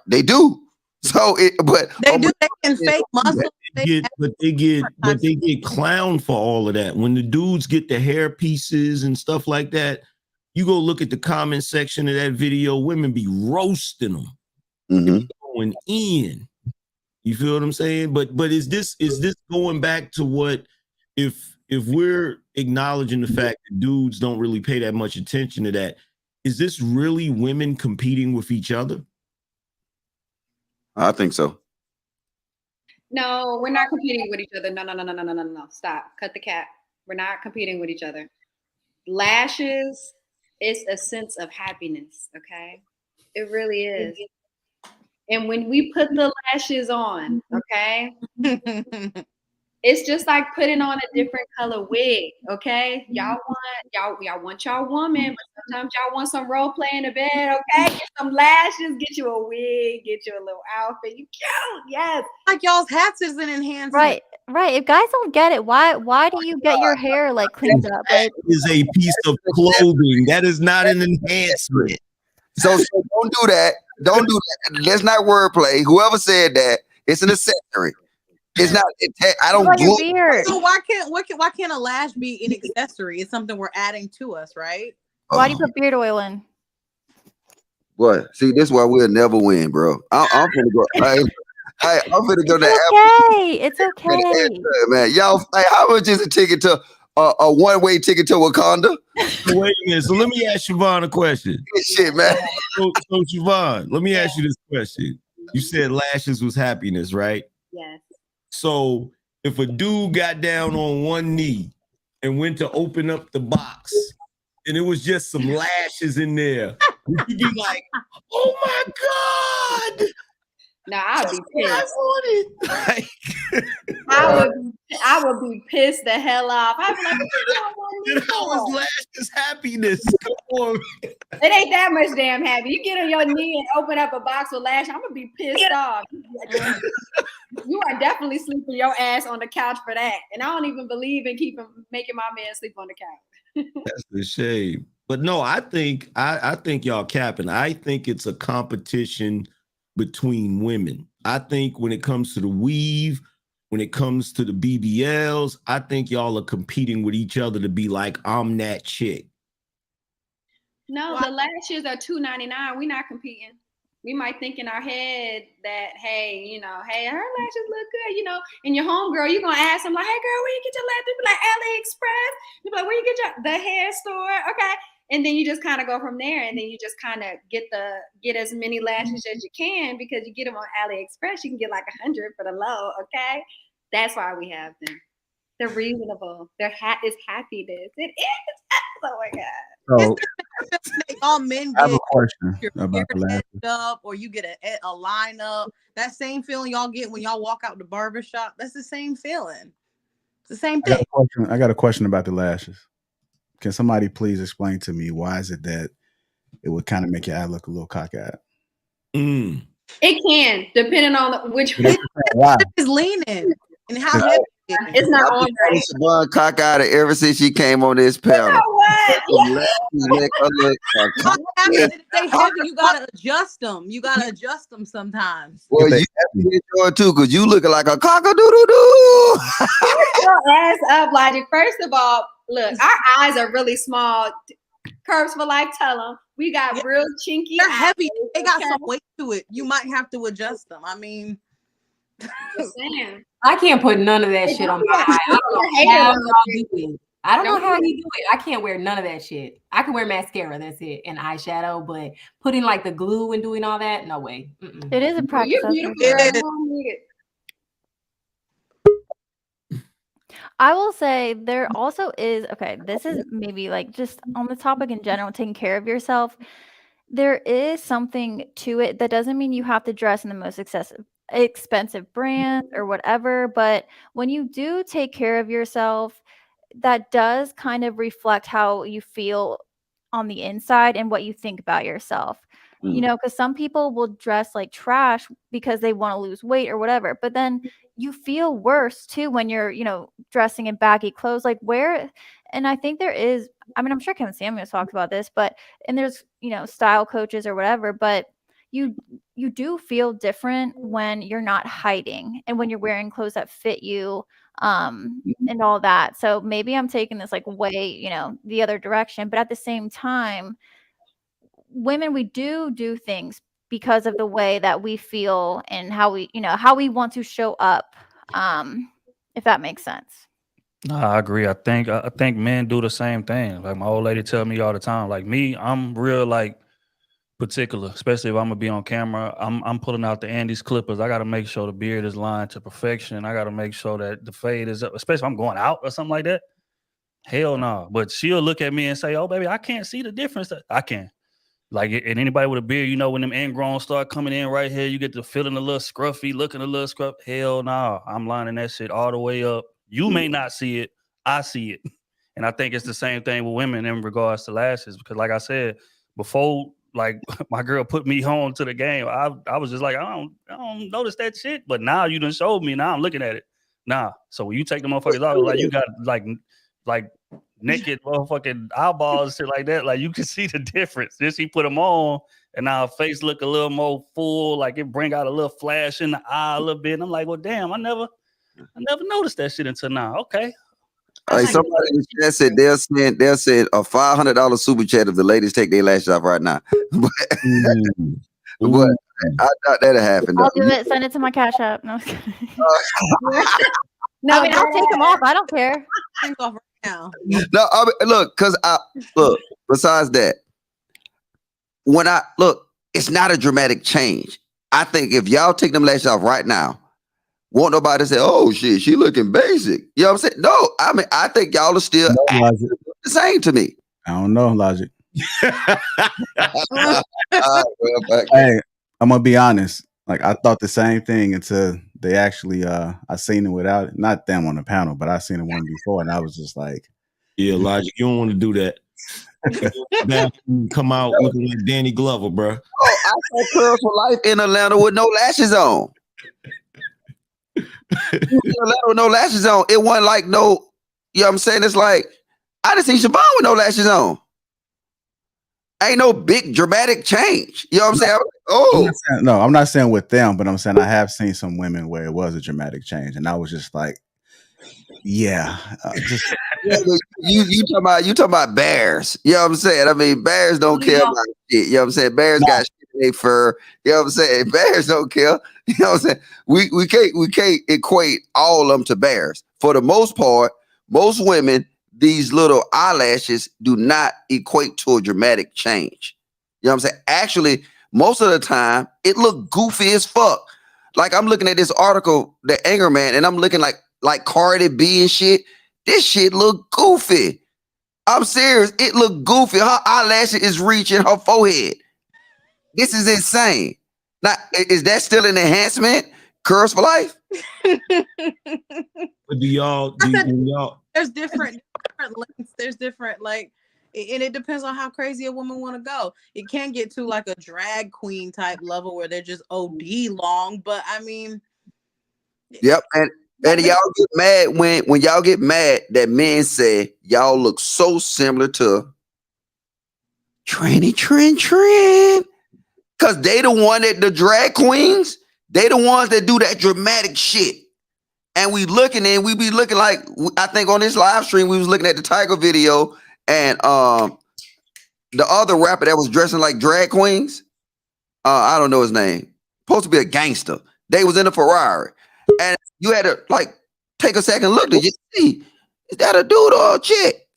they do. So they can fake muscle. But they get clowned for all of that. When the dudes get the hair pieces and stuff like that, you go look at the comment section of that video. Women be roasting them, going in. You feel what I'm saying? But is this going back to what? If we're acknowledging the fact that dudes don't really pay that much attention to that, is this really women competing with each other? I think so. No, we're not competing with each other. No. Stop. Cut the cap. We're not competing with each other. Lashes is a sense of happiness, okay? It really is. And when we put the lashes on, okay? It's just like putting on a different color wig, okay? Y'all want y'all woman, but sometimes y'all want some role play in the bed, okay? Get some lashes, get you a wig, get you a little outfit. You cute, yes. Like y'all's hats is an enhancement. Right. If guys don't get it, why do you get your hair like cleaned up? Like, is a piece of clothing. That is not an enhancement. So don't do that. Don't do that. That's not wordplay. Whoever said that, it's an accessory. It's not. I don't. So why can't a lash be an accessory? It's something we're adding to us, right? Why do you put beard oil in? What? See, this is why we'll never win, bro. I'm gonna go. I'm gonna go to. It's okay. Man, y'all. How much is a ticket to a one-way ticket to Wakanda? Wait a minute. So let me ask Siobhan a question. Shit, man. So Siobhan, let me ask you this question. You said lashes was happiness, right? Yes. So if a dude got down on one knee and went to open up the box and it was just some lashes in there, would you be like, oh my God? No, I'd be pissed. I would be pissed the hell off. I'd be like, how is lashes happiness? Come on. It ain't that much damn happy. You get on your knee and open up a box of lashes, I'm gonna be pissed off. You are definitely sleeping your ass on the couch for that. And I don't even believe in making my man sleep on the couch. That's a shame. But no, I think y'all capping. I think it's a competition between women. I think when it comes to the weave, when it comes to the BBLs, I think y'all are competing with each other to be like, I'm that chick. No, the lashes are $2.99. We're not competing. We might think in our head that, hey, you know, hey, her lashes look good, you know. And your homegirl, you're gonna ask them like, hey, girl, where you get your lashes? You be like AliExpress. You be like, where you get the hair store? Okay. And then you just kind of go from there, and then you just kind of get as many lashes as you can, because you get them on AliExpress. You can get like 100 for the low. Okay, that's why we have them. They're reasonable. It's happiness. It is. Oh my god. So, all men I have a get question your about hair the lashes. edged up, or you get a line up. That same feeling y'all get when y'all walk out the barbershop. That's the same feeling. It's the same thing. I got a question about the lashes. Can somebody please explain to me why is it that it would kind of make your eye look a little cockeyed? It can, depending on which Why? Is leaning and how heavy it's not on right. Siobhan cockeyed ever since she came on this panel. What happens if they heavy? You gotta adjust them. You gotta adjust them sometimes. Well, you have to enjoy too, because you looking like a cock-a-doodle-doo. Your ass up, Logic. First of all, look, our eyes are really small. Curves for life, tell them. We got real chinky. They're heavy. Eyes, They got some weight to it. You might have to adjust them. I mean, I can't put none of that shit on my eye. I don't know how you do it. I can't wear none of that shit. I can wear mascara, that's it, and eyeshadow, but putting like the glue and doing all that, no way. It is a practice. I will say there also is, okay, this is maybe like just on the topic in general, taking care of yourself. There is something to it. That doesn't mean you have to dress in the most expensive brand or whatever, but when you do take care of yourself, that does kind of reflect how you feel on the inside and what you think about yourself. You know, because some people will dress like trash because they want to lose weight or whatever, but then you feel worse too when you're, you know, dressing in baggy clothes. Like and I think there is, I mean, I'm sure Kevin Samuels talks about this, and there's, you know, style coaches or whatever, but you do feel different when you're not hiding and when you're wearing clothes that fit you, and all that. So maybe I'm taking this like way, you know, the other direction, but at the same time, women, we do things because of the way that we feel and how we want to show up, if that makes sense. No, I agree. I think men do the same thing. Like my old lady tell me all the time. Like me, I'm real like particular, especially if I'm gonna be on camera. I'm pulling out the Andes clippers. I gotta make sure the beard is lined to perfection. I gotta make sure that the fade is up, especially if I'm going out or something like that. Hell no. But she'll look at me and say, "Oh, baby, I can't see the difference." I can. Like, and anybody with a beard, you know, when them ingrown start coming in right here, you get the feeling a little scruffy, looking a little scruff. Hell no. I'm lining that shit all the way up. You may not see it. I see it. And I think it's the same thing with women in regards to lashes. Because like I said, before like my girl put me on to the game, I was just like, I don't notice that shit. But now you done showed me. Now I'm looking at it. Nah. So when you take the motherfuckers out, like you got like naked motherfucking eyeballs and shit like that, like you can see the difference. Then she put them on, and now her face look a little more full, like it bring out a little flash in the eye a little bit. And I'm like, well, damn, I never noticed that shit until now. Okay. Hey, somebody in the chat said they'll send a $500 super chat if the ladies take their lashes off right now. But I doubt that'll happen. I'll do it. Send it to my Cash App. No, no, I mean, I'll take them off. I don't care. No, I mean, look, besides that, it's not a dramatic change. I think if y'all take them lashes off right now, won't nobody say, oh shit, she looking basic. You know what I'm saying? No, I mean, I think y'all are still the same to me. I don't know, Logic. Hey, I'm gonna be honest. Like, I thought the same thing until they actually I seen it without it. Not them on the panel, but I seen it one before, and I was just like, yeah, Logic, you don't want to do that. Come out looking like Danny Glover, bro. Oh, I saw Curls for Life in Atlanta with no lashes on. With no lashes on. It wasn't like no, you know what I'm saying? It's like, I done seen Siobhan with no lashes on. Ain't no big dramatic change. You know what I'm saying? I'm not saying with them, but I'm saying I have seen some women where it was a dramatic change, and I was just like, yeah, just you talking about bears. You know what I'm saying? I mean, bears don't care about shit. You know what I'm saying? Bears got shit in their fur. You know what I'm saying? Bears don't care. You know what I'm saying? We can't equate all of them to bears. For the most part, most women, these little eyelashes do not equate to a dramatic change. You know what I'm saying? Actually, most of the time, it look goofy as fuck. Like I'm looking at this article, The Anger Man, and I'm looking like Cardi B and shit. This shit look goofy. I'm serious. It look goofy. Her eyelash is reaching her forehead. This is insane. Now, is that still an enhancement? Curse for life? But do y'all? There's different lengths. There's different and it depends on how crazy a woman want to go. It can get to like a drag queen type level where they're just OD long. But I mean, yep. And y'all get mad when y'all get mad that men say y'all look so similar to Trend. Cause they the one that the drag queens, they the ones that do that dramatic shit. And we looking and we be looking like, I think on this live stream, we was looking at the Tiger video and the other rapper that was dressing like drag queens. I don't know his name. Supposed to be a gangster. They was in a Ferrari. And you had to take a second look to just see, is that a dude or a chick?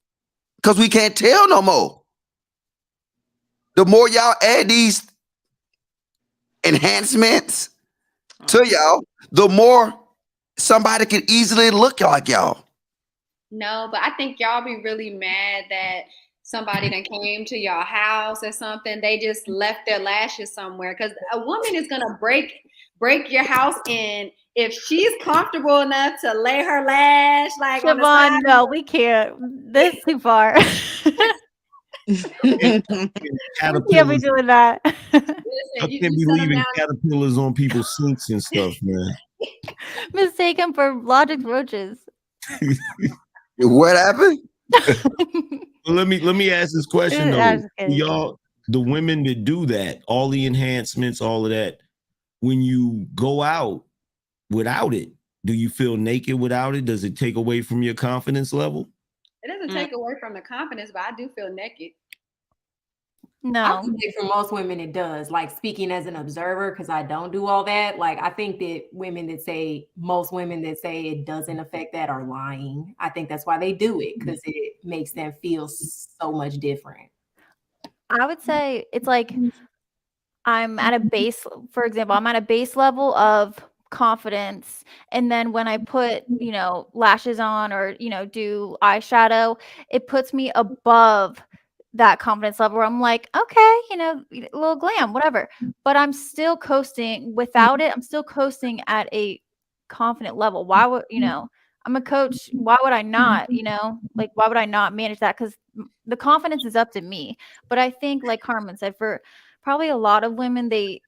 Because we can't tell no more. The more y'all add these enhancements to y'all, the more somebody can easily look like y'all. No, but I think y'all be really mad that somebody that came to your house or something, they just left their lashes somewhere. Because a woman is gonna break your house in if she's comfortable enough to lay her lash Siobhan, no, we can't. This is too far. We can't be doing that. I can't be leaving caterpillars on people's sinks and stuff, man. Mistaken for Logic's roaches. What happened? Well, let me ask this question though. Y'all, the women that do that, all the enhancements, all of that, when you go out without it, do you feel naked without it? Does it take away from your confidence level? It doesn't take away from the confidence, but I do feel naked. No. I think for most women it does. Like speaking as an observer, because I don't do all that. Like I think that most women that say it doesn't affect that are lying. I think that's why they do it, because it makes them feel so much different. I would say it's like I'm at a base, for example, I'm at a base level of confidence. And then when I put, lashes on or, do eyeshadow, it puts me above that confidence level where I'm like, okay, a little glam, whatever. But I'm still coasting without it. I'm still coasting at a confident level. Why would, I'm a coach. Why would I not, why would I not manage that? Because the confidence is up to me. But I think, like Carmen said, for probably a lot of women, they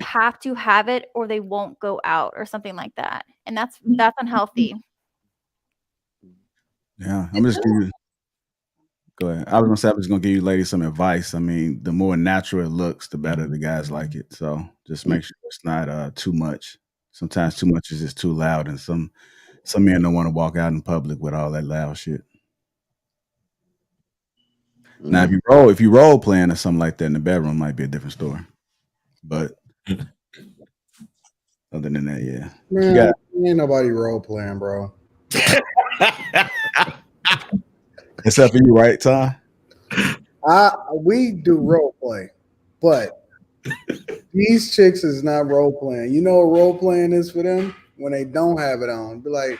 have to have it or they won't go out or something like that. And that's unhealthy. Yeah, I'm just giving you. Go ahead. I was gonna say, I'm just gonna give you ladies some advice. I mean, the more natural it looks, the better the guys like it. So just make sure it's not too much. Sometimes too much is just too loud, and some men don't want to walk out in public with all that loud shit. Now, if you role playing or something like that in the bedroom, it might be a different story. But other than that, yeah. Man, ain't nobody role playing, bro. Except for you, right, Ty? We do role play, but these chicks is not role playing. You know what role playing is for them? When they don't have it on. Be like,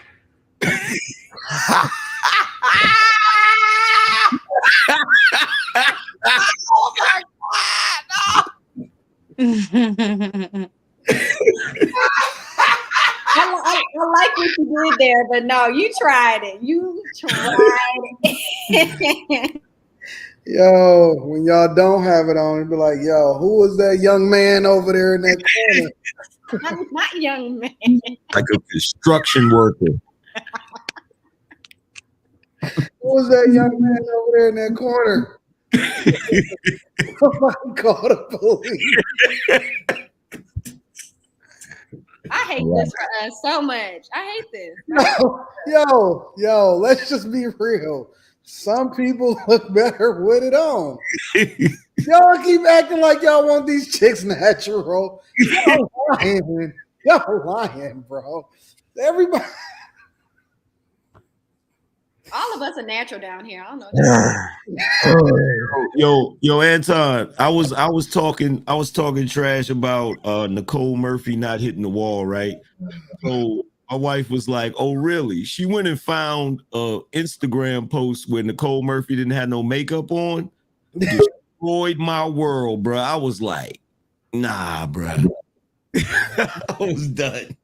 oh my God, no. I like what you did there, but no, you tried it. You tried it. yo, when y'all don't have it on, be like, yo, who was that young man over there in that corner? Not young man. Like a construction worker. Who was that young man over there in that corner? Somebody call the police. I hate this for us so much. I hate this. Yo, let's just be real. Some people look better with it on. Y'all keep acting like y'all want these chicks natural. Y'all lying. Y'all lying, bro. Everybody. All of us are natural down here. I don't know. Yo, Anton, I was talking trash about Nicole Murphy not hitting the wall, right? So my wife was like, "Oh, really?" She went and found a Instagram post where Nicole Murphy didn't have no makeup on. Destroyed my world, bro. I was like, nah, bro. I was done.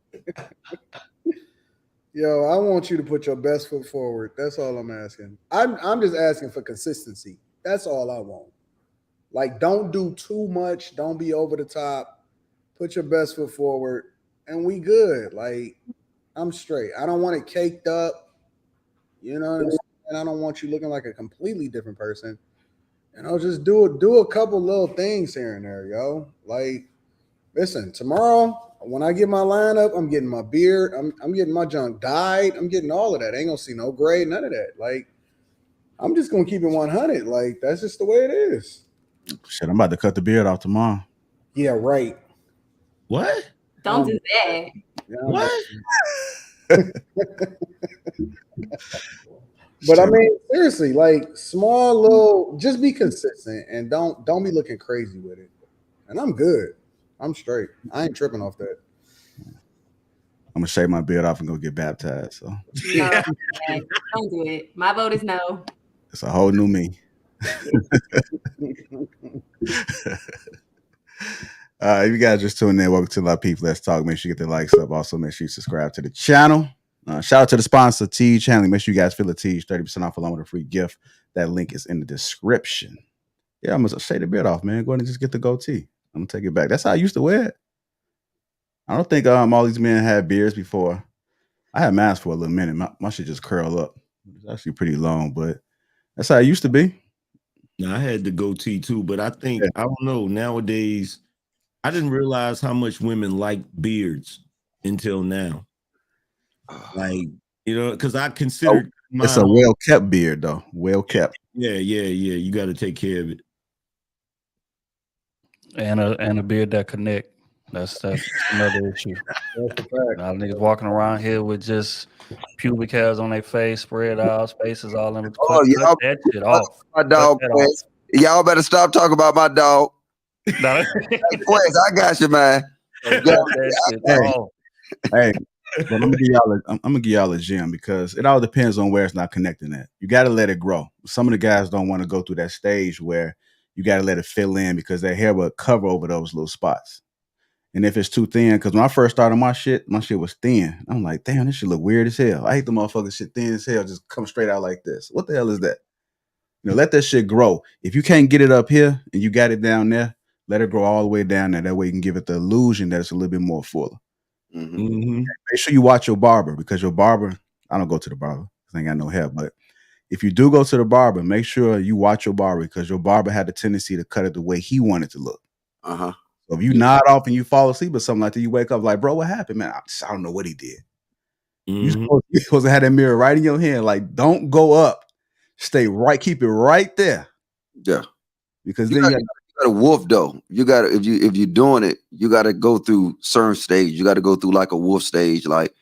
Yo, I want you to put your best foot forward. That's all I'm asking. I'm just asking for consistency. That's all I want. Like, don't do too much. Don't be over the top. Put your best foot forward, and we good. Like, I'm straight. I don't want it caked up. You know what I'm saying? I don't want you looking like a completely different person. You know, just do a couple little things here and there, yo. Like, listen, tomorrow when I get my lineup, I'm getting my beard, I'm getting my junk dyed, I'm getting all of that. I ain't gonna see no gray, none of that. Like, I'm just gonna keep it 100. Like, that's just the way it is. Shit, I'm about to cut the beard off tomorrow. Yeah, right. What? Don't do that. What? But I mean, seriously, like, small little, just be consistent and don't be looking crazy with it. And I'm good. I'm straight. I ain't tripping off that. I'm gonna shave my beard off and go get baptized. So No, don't do it. My vote is no. it's a whole new me. If you guys just tuned in, welcome to Lapeef Let's Talk. Make sure you get the likes up. Also, make sure you subscribe to the channel. Shout out to the sponsor, Teej Handling. Make sure you guys feel the Teej 30% off along with a free gift. That link is in the description. Yeah, I'm gonna shave the beard off, man. Go ahead and just get the goatee. I'm gonna take it back. That's how I used to wear it. I don't think all these men had beards before. I had mine for a little minute. My shit just curl up. It's actually pretty long, but that's how it used to be. Now, I had the goatee too, but I think, I don't know, nowadays, I didn't realize how much women like beards until now. Like, you know, because I considered it's a well-kept beard, though. Well-kept. Yeah. You got to take care of it. And a beard that connect. That's another issue. Now niggas walking around here with just pubic hairs on their face, spread out, spaces all in. Oh, y'all that shit off. My dog, Quest. Y'all better stop talking about my dog. No. Hey, Quest, I got you, man. Hey, but I'm gonna give y'all a gem because it all depends on where it's not connecting at. You got to let it grow. Some of the guys don't want to go through that stage where you got to let it fill in because their hair will cover over those little spots. And if it's too thin, because when I first started my shit was thin. I'm like, damn, this shit look weird as hell. I hate the motherfucking shit thin as hell, just come straight out like this. What the hell is that? You know, let that shit grow. If you can't get it up here and you got it down there, let it grow all the way down there. That way you can give it the illusion that it's a little bit more fuller. Mm-hmm. Make sure you watch your barber because your barber, I don't go to the barber because I ain't got no hair, but if you do go to the barber, make sure you watch your barber because your barber had the tendency to cut it the way he wanted to look. Uh-huh. So if you nod off and you fall asleep or something like that, you wake up like, bro, what happened, man? I don't know what he did. Mm-hmm. You're supposed to have that mirror right in your hand. Like, don't go up. Stay right. Keep it right there. Yeah. Because you then got a wolf though. You got to, if you're doing it, you got to go through certain stage. You got to go through like a wolf stage, like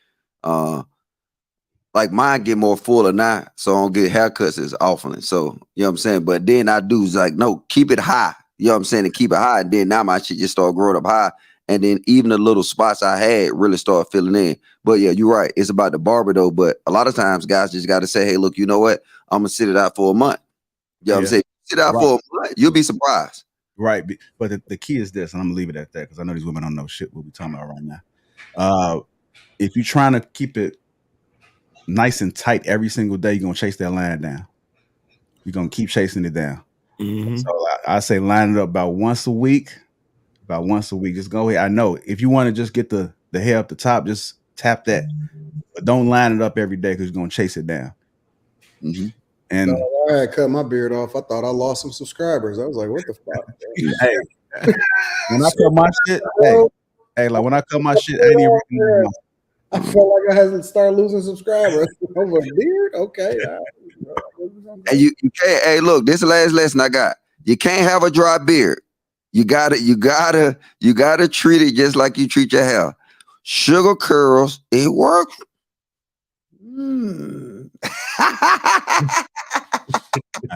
mine get more fuller now, so I don't get haircuts as often. So you know what I'm saying. But then I do is like, no, keep it high. You know what I'm saying, and keep it high. And then now my shit just start growing up high. And then even the little spots I had really start filling in. But yeah, you're right. It's about the barber though. But a lot of times guys just got to say, hey, look, you know what? I'm going to sit it out for a month. You know what I'm saying? Sit out for a month. You'll be surprised. Right. But the key is this, and I'm going to leave it at that because I know these women don't know shit what we're talking about right now. If you're trying to keep it nice and tight every single day, you're going to chase that line down. You're going to keep chasing it down. Mm-hmm. So I say line it up about once a week, about once a week. Just go ahead. I know if you want to just get the hair up the top, just tap that. But don't line it up every day because you're gonna chase it down. Mm-hmm. And so I had cut my beard off. I thought I lost some subscribers. I was like, what the fuck? Hey, when I cut my shit, like when I cut my shit, I ain't even I felt like I had to start losing subscribers over a beard. Okay. And you can't. Hey, look, this is the last lesson I got. You can't have a dry beard. You gotta treat it just like you treat your hair. Sugar curls, it works.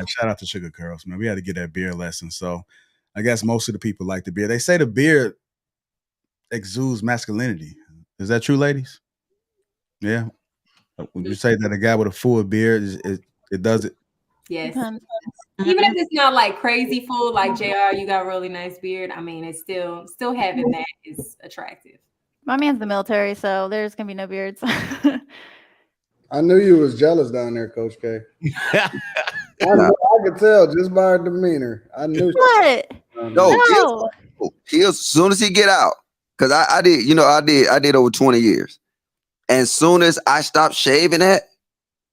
Shout out to Sugar Curls, man. We had to get that beard lesson. So I guess most of the people like the beard. They say the beard exudes masculinity. Is that true, ladies? Yeah. Would you say that a guy with a full beard it does it? Yes. Even if it's not like crazy full, like JR, you got a really nice beard. I mean, it's still having that is attractive. My man's the military, so there's gonna be no beards. I knew you was jealous down there, Coach K. I could tell just by her demeanor. I knew. What? No. He'll as soon as he get out, because I did over 20 years. And as soon as I stopped shaving that,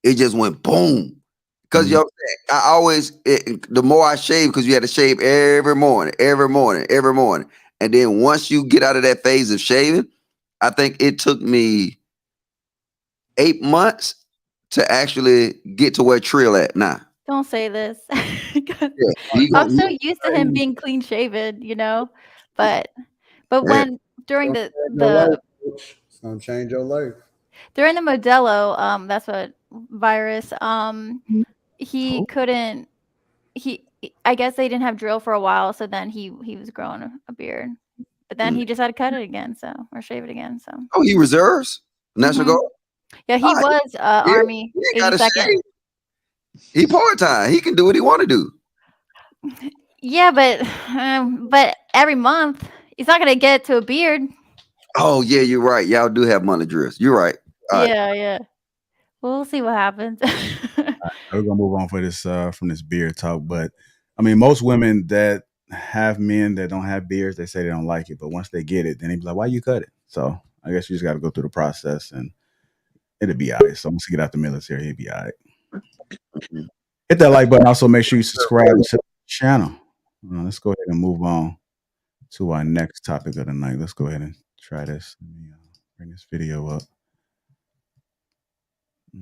it just went boom. Because I always, the more I shave, because you had to shave every morning. And then once you get out of that phase of shaving, I think it took me 8 months to actually get to where Trill at now. Don't say this. I'm so used to him being clean shaven, but when during the it's gonna change your life. During the Modelo, that's what virus. He couldn't. I guess they didn't have drill for a while, so then he was growing a beard, but then he just had to cut it again, or shave it again. So he reserves National Guard. Yeah, he was Army 82nd. He part-time. He can do what he want to do. Yeah, but every month he's not gonna get to a beard. Oh yeah, you're right. Y'all do have money drills. You're right. Yeah. We'll see what happens. We're gonna move on for this from this beard talk, but I mean, most women that have men that don't have beards, they say they don't like it, but once they get it, then they be like, "Why you cut it?" So I guess you just got to go through the process, and it'll be all right. So once you get out the military, it'll be all right. Hit that like button. Also, make sure you subscribe to the channel. Let's go ahead and move on to our next topic of the night. Let's go ahead and try this. Let me bring this video up. Here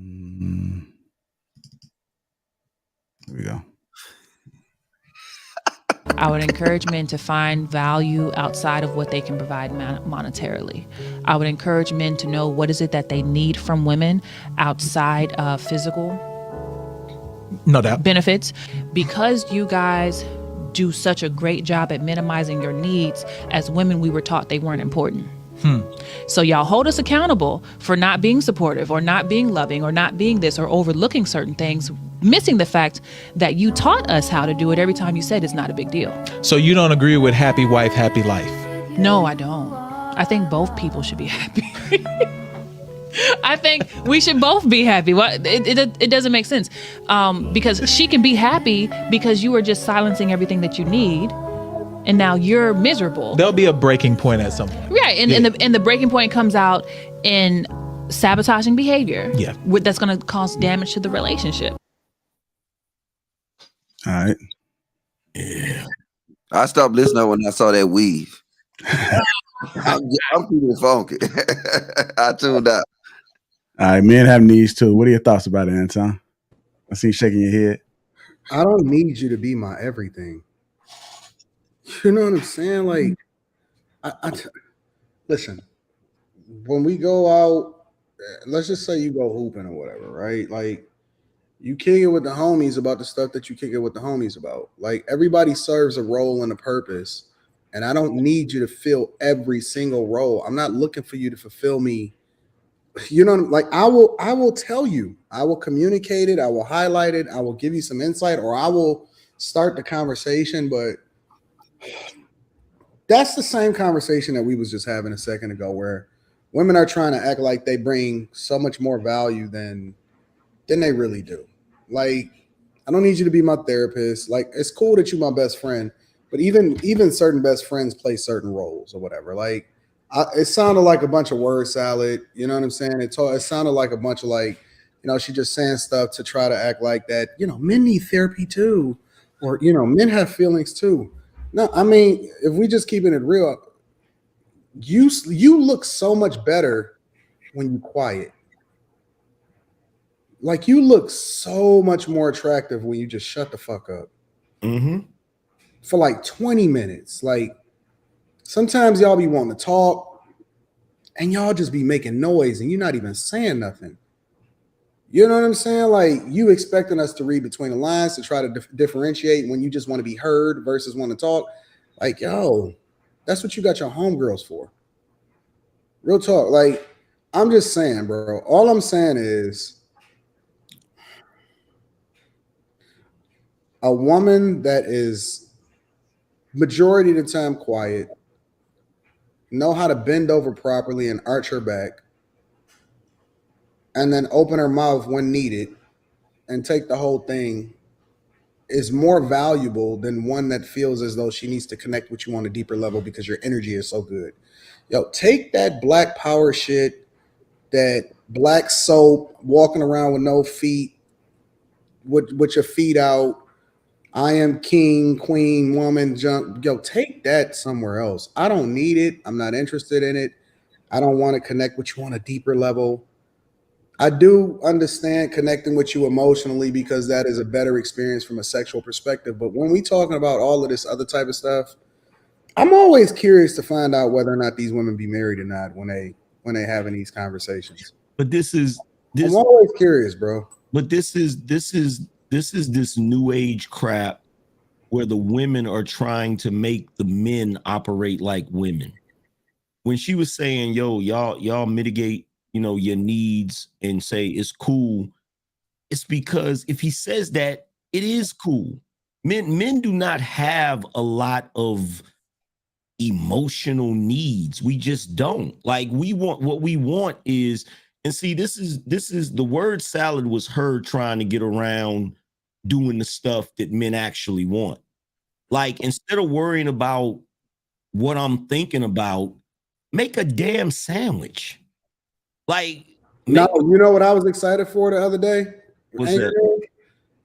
we go. I would encourage men to find value outside of what they can provide monetarily. I would encourage men to know what is it that they need from women outside of physical benefits. Because you guys do such a great job at minimizing your needs, as women we were taught they weren't important. So y'all hold us accountable for not being supportive or not being loving or not being this or overlooking certain things, missing the fact that you taught us how to do it every time you said it's not a big deal. So you don't agree with happy wife, happy life? No, I don't. I think both people should be happy. I think we should both be happy. It doesn't make sense because she can be happy because you are just silencing everything that you need. And now you're miserable. There'll be a breaking point at some point. Right. And the breaking point comes out in sabotaging behavior. Yeah. That's going to cause damage to the relationship. All right. Yeah. I stopped listening when I saw that weave. I'm feeling funky. I tuned out. All right. Men have needs too. What are your thoughts about it, Anton? I see you shaking your head. I don't need you to be my everything. You know what I'm saying? Like, listen, when we go out, let's just say you go hooping or whatever, right? Like, you kick it with the homies about the stuff that you kick it with the homies about. Like, everybody serves a role and a purpose, and I don't need you to fill every single role. I'm not looking for you to fulfill me. You know, like I will tell you, I will communicate it, I will highlight it, I will give you some insight, or I will start the conversation, but that's the same conversation that we was just having a second ago, where women are trying to act like they bring so much more value than they really do. Like, I don't need you to be my therapist. Like, it's cool that you're my best friend, but even certain best friends play certain roles or whatever. Like, it sounded like a bunch of word salad. You know what I'm saying? It sounded like a bunch of like, she just saying stuff to try to act like that. Men need therapy too, or men have feelings too. No, I mean, if we just keeping it real, you look so much better when you quiet. Like, you look so much more attractive when you just shut the fuck up for like 20 minutes. Like, sometimes y'all be wanting to talk and y'all just be making noise and you're not even saying nothing. You know what I'm saying? Like, you expecting us to read between the lines to try to differentiate when you just want to be heard versus want to talk. Like, yo, that's what you got your homegirls for. Real talk. Like, I'm just saying, bro. All I'm saying is, a woman that is majority of the time quiet, know how to bend over properly and arch her back, and then open her mouth when needed and take the whole thing, is more valuable than one that feels as though she needs to connect with you on a deeper level because your energy is so good. Yo, take that black power shit, that black soap, walking around with no feet, with your feet out, I am king, queen, woman, jump. Yo, take that somewhere else. I don't need it. I'm not interested in it. I don't want to connect with you on a deeper level. I do understand connecting with you emotionally because that is a better experience from a sexual perspective. But when we talking about all of this other type of stuff, I'm always curious to find out whether or not these women be married or not when they having these conversations. But I'm always curious, bro. But this is this new age crap where the women are trying to make the men operate like women. When she was saying, yo, y'all mitigate, your needs and say it's cool, it's because if he says that, it is cool. Men do not have a lot of emotional needs. We just don't. Like, what we want is, and see, this is the word salad was her trying to get around doing the stuff that men actually want. Like, instead of worrying about what I'm thinking about, make a damn sandwich. Like, no, you know what I was excited for the other day? What's that?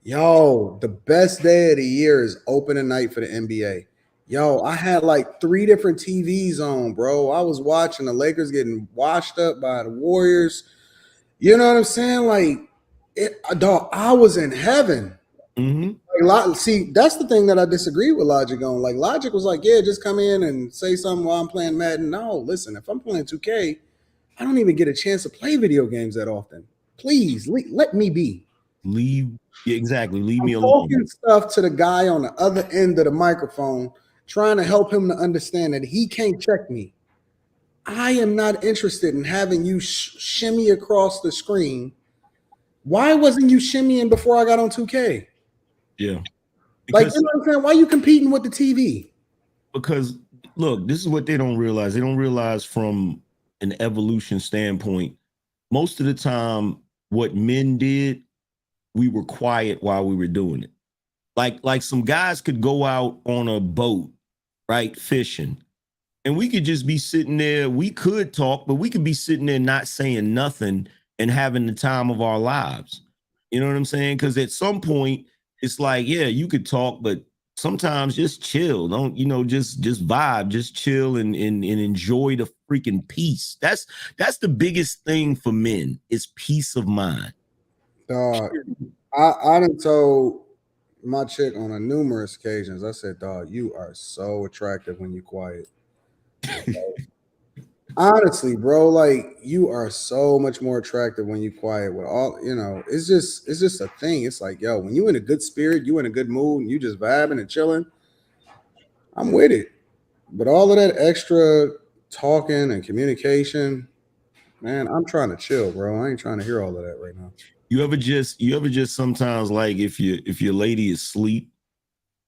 Yo, the best day of the year is opening night for the NBA. Yo, I had like 3 different TVs on, bro. I was watching the Lakers getting washed up by the Warriors. You know what I'm saying? Like, dog, I was in heaven. Like, see, that's the thing that I disagree with Logic on. Like, Logic was like, yeah, just come in and say something while I'm playing Madden. No, listen, if I'm playing 2K, I don't even get a chance to play video games that often. Please, let me be. Leave me I'm alone. talking stuff to the guy on the other end of the microphone, trying to help him to understand that he can't check me. I am not interested in having you shimmy across the screen. Why wasn't you shimmying before I got on 2K? Yeah. Like, you know what I'm saying? Why are you competing with the TV? Because look, this is what they don't realize. They don't realize from an evolution standpoint, most of the time, what men did, we were quiet while we were doing it. Like some guys could go out on a boat, right, fishing, and we could just be sitting there. We could talk, but we could be sitting there not saying nothing and having the time of our lives. You know what I'm saying? Because at some point, it's like, yeah, you could talk, but sometimes just chill. Don't, just vibe, just chill and enjoy the freaking peace. That's the biggest thing for men is peace of mind. Dog, I done told my chick on a numerous occasions, I said, dog, you are so attractive when you quiet. Honestly, bro, like, you are so much more attractive when you quiet. With all, it's just a thing. It's like, yo, when you in a good spirit, you in a good mood, and you just vibing and chilling, I'm with it. But all of that extra talking and communication, man, I'm trying to chill, bro. I ain't trying to hear all of that right now. You ever just sometimes, like, if your lady is asleep,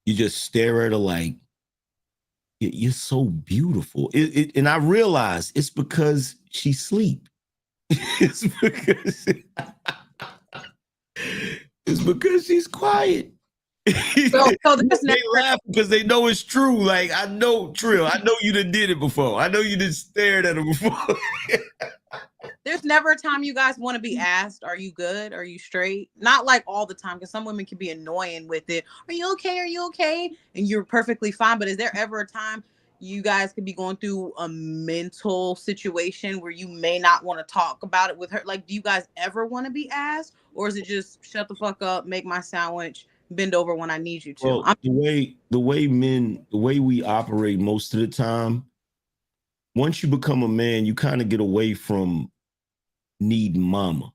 you just stare at her like, you're so beautiful. And I realize it's because she's asleep. It's because she's quiet. So there's They laugh because they know it's true. Like, I know, Trill, I know you done did it before. I know you done stared at him before. There's never a time you guys want to be asked, are you good? Are you straight? Not like all the time, because some women can be annoying with it. Are you okay? Are you okay? And you're perfectly fine. But is there ever a time you guys could be going through a mental situation where you may not want to talk about it with her? Like, do you guys ever want to be asked? Or is it just shut the fuck up, make my sandwich, bend over when I need you to? Well, the way we operate most of the time, once you become a man, you kind of get away from needing mama.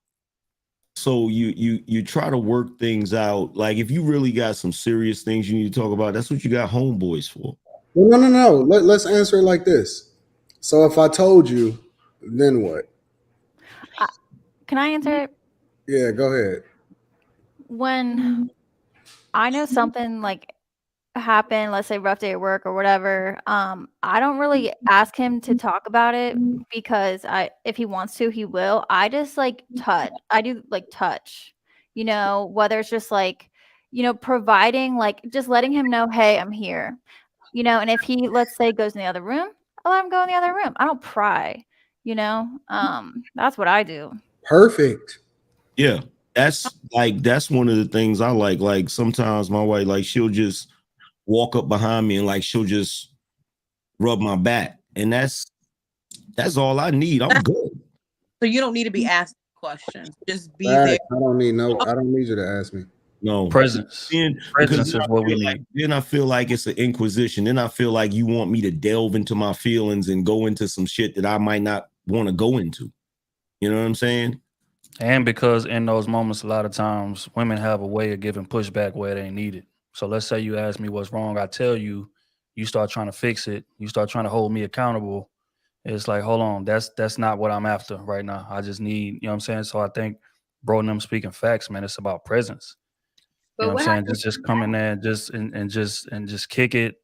So you try to work things out. Like, if you really got some serious things you need to talk about, that's what you got homeboys for. Well, no. Let's answer it like this. So if I told you, then what? Can I answer it? Yeah, go ahead. When I know something like happened, let's say rough day at work or whatever, I don't really ask him to talk about it because if he wants to, he will. I just like touch. I do like touch, whether it's just like, providing, like just letting him know, hey, I'm here, and if he, let's say, goes in the other room, I'll let him go in the other room. I don't pry, that's what I do. Perfect. Yeah. That's one of the things I like. Like, sometimes my wife, like, she'll just walk up behind me and like she'll just rub my back, and that's all I need. I'm good. So you don't need to be asked questions. Just be Right. there. I don't need you to ask me. No presence. Presence is what we need. Then I feel like it's an inquisition. Then I feel like you want me to delve into my feelings and go into some shit that I might not want to go into. You know what I'm saying? And because in those moments, a lot of times women have a way of giving pushback where they need it. So let's say you ask me what's wrong. I tell you, you start trying to fix it. You start trying to hold me accountable. It's like, hold on, that's not what I'm after right now. I just need, you know what I'm saying? So I think bro and them speaking facts, man, it's about presence. You know what I'm saying? Just come in there and just kick it.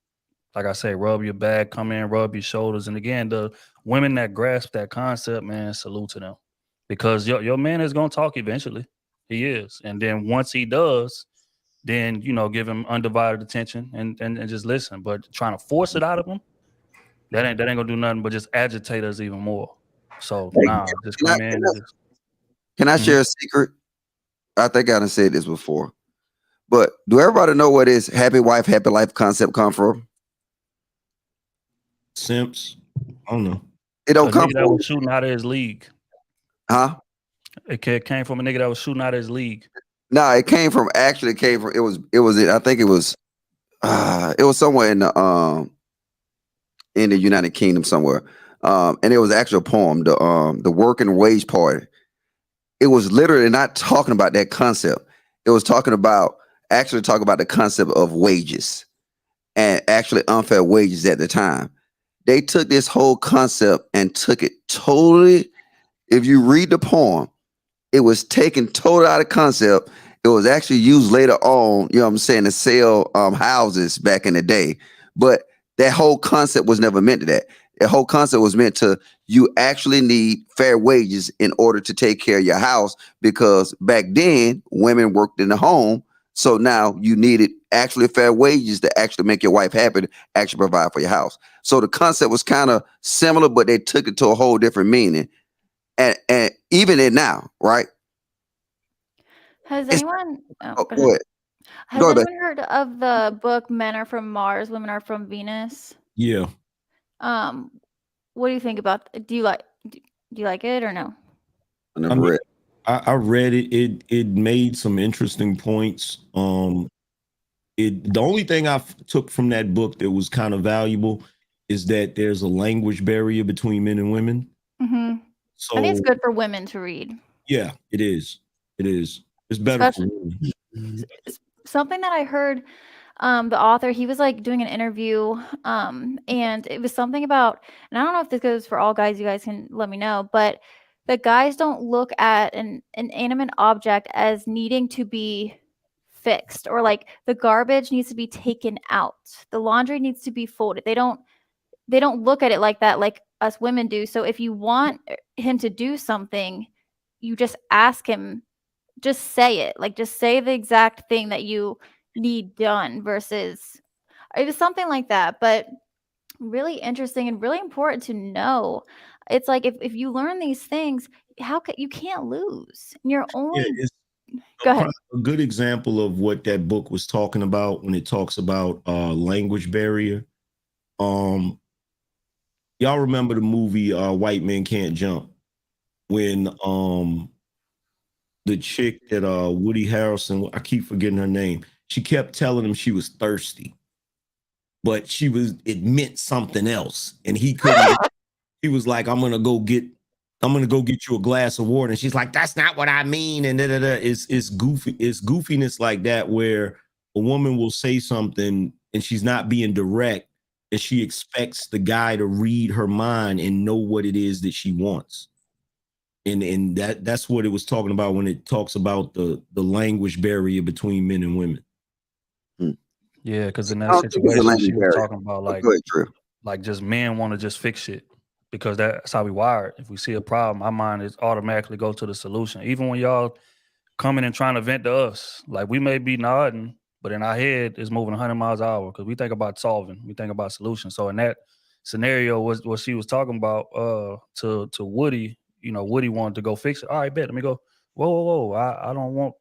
Like I say, rub your back, come in, rub your shoulders. And again, the women that grasp that concept, man, salute to them. Because your man is gonna talk eventually. He is. And then once he does, then give him undivided attention and just listen. But trying to force it out of him, that ain't gonna do nothing but just agitate us even more. So just come in. Can I share a secret? I think I done said this before. But do everybody know where this happy wife, happy life concept come from? Simps. I don't know. It don't come from that was shooting out of his league. Huh? It came from a nigga that was shooting out of his league. No, it came from I think it was somewhere in the United Kingdom somewhere. And it was actually a poem, the Working Wage Party. It was literally not talking about that concept. It was talking about the concept of wages and actually unfair wages at the time. They took this whole concept and took it totally. If you read the poem, it was taken totally out of concept. It was actually used later on, you know what I'm saying, to sell houses back in the day. But that whole concept was never meant to that. The whole concept was meant to, you actually need fair wages in order to take care of your house, because back then women worked in the home. So now you needed actually fair wages to actually make your wife happy, to actually provide for your house. So the concept was kind of similar, but they took it to a whole different meaning. And even in now, right? Has anyone go ahead. Has anyone heard of the book Men Are From Mars, Women Are From Venus? Yeah. What do you think about? Do you like it or no? I never read. I read it. It made some interesting points. The only thing I took from that book that was kind of valuable is that there's a language barrier between men and women. Mm-hmm. So I think it's good for women to read. Yeah, it is. It is. It's better for women. Something that I heard, the author, he was like doing an interview, and it was something about, and I don't know if this goes for all guys, you guys can let me know, but the guys don't look at an inanimate object as needing to be fixed, or like the garbage needs to be taken out, the laundry needs to be folded. They don't look at it like that, like us women do. So if you want him to do something, you just ask him, just say it, like just say the exact thing that you need done versus it was something like that. But really interesting and really important to know. It's like if you learn these things, you can't lose. You're only it's go ahead. a good example of what that book was talking about when it talks about language barrier. Y'all remember the movie White Men Can't Jump, when the chick that Woody Harrelson, I keep forgetting her name, she kept telling him she was thirsty, but it meant something else, and he couldn't. He was like, I'm gonna go get you a glass of water, and she's like, that's not what I mean, and it's goofy, it's goofiness like that, where a woman will say something and she's not being direct, and she expects the guy to read her mind and know what it is that she wants. And that's what it was talking about when it talks about the language barrier between men and women. Yeah, because in that situation, she was talking about like just men want to just fix shit because that's how we wired. If we see a problem, our mind is automatically go to the solution. Even when y'all coming and trying to vent to us, like we may be nodding, but in our head is moving 100 miles an hour because we think about solving, we think about solutions. So in that scenario, was what she was talking about to Woody. You know, Woody wanted to go fix it. All right, bet. Let me go. Whoa. I don't want.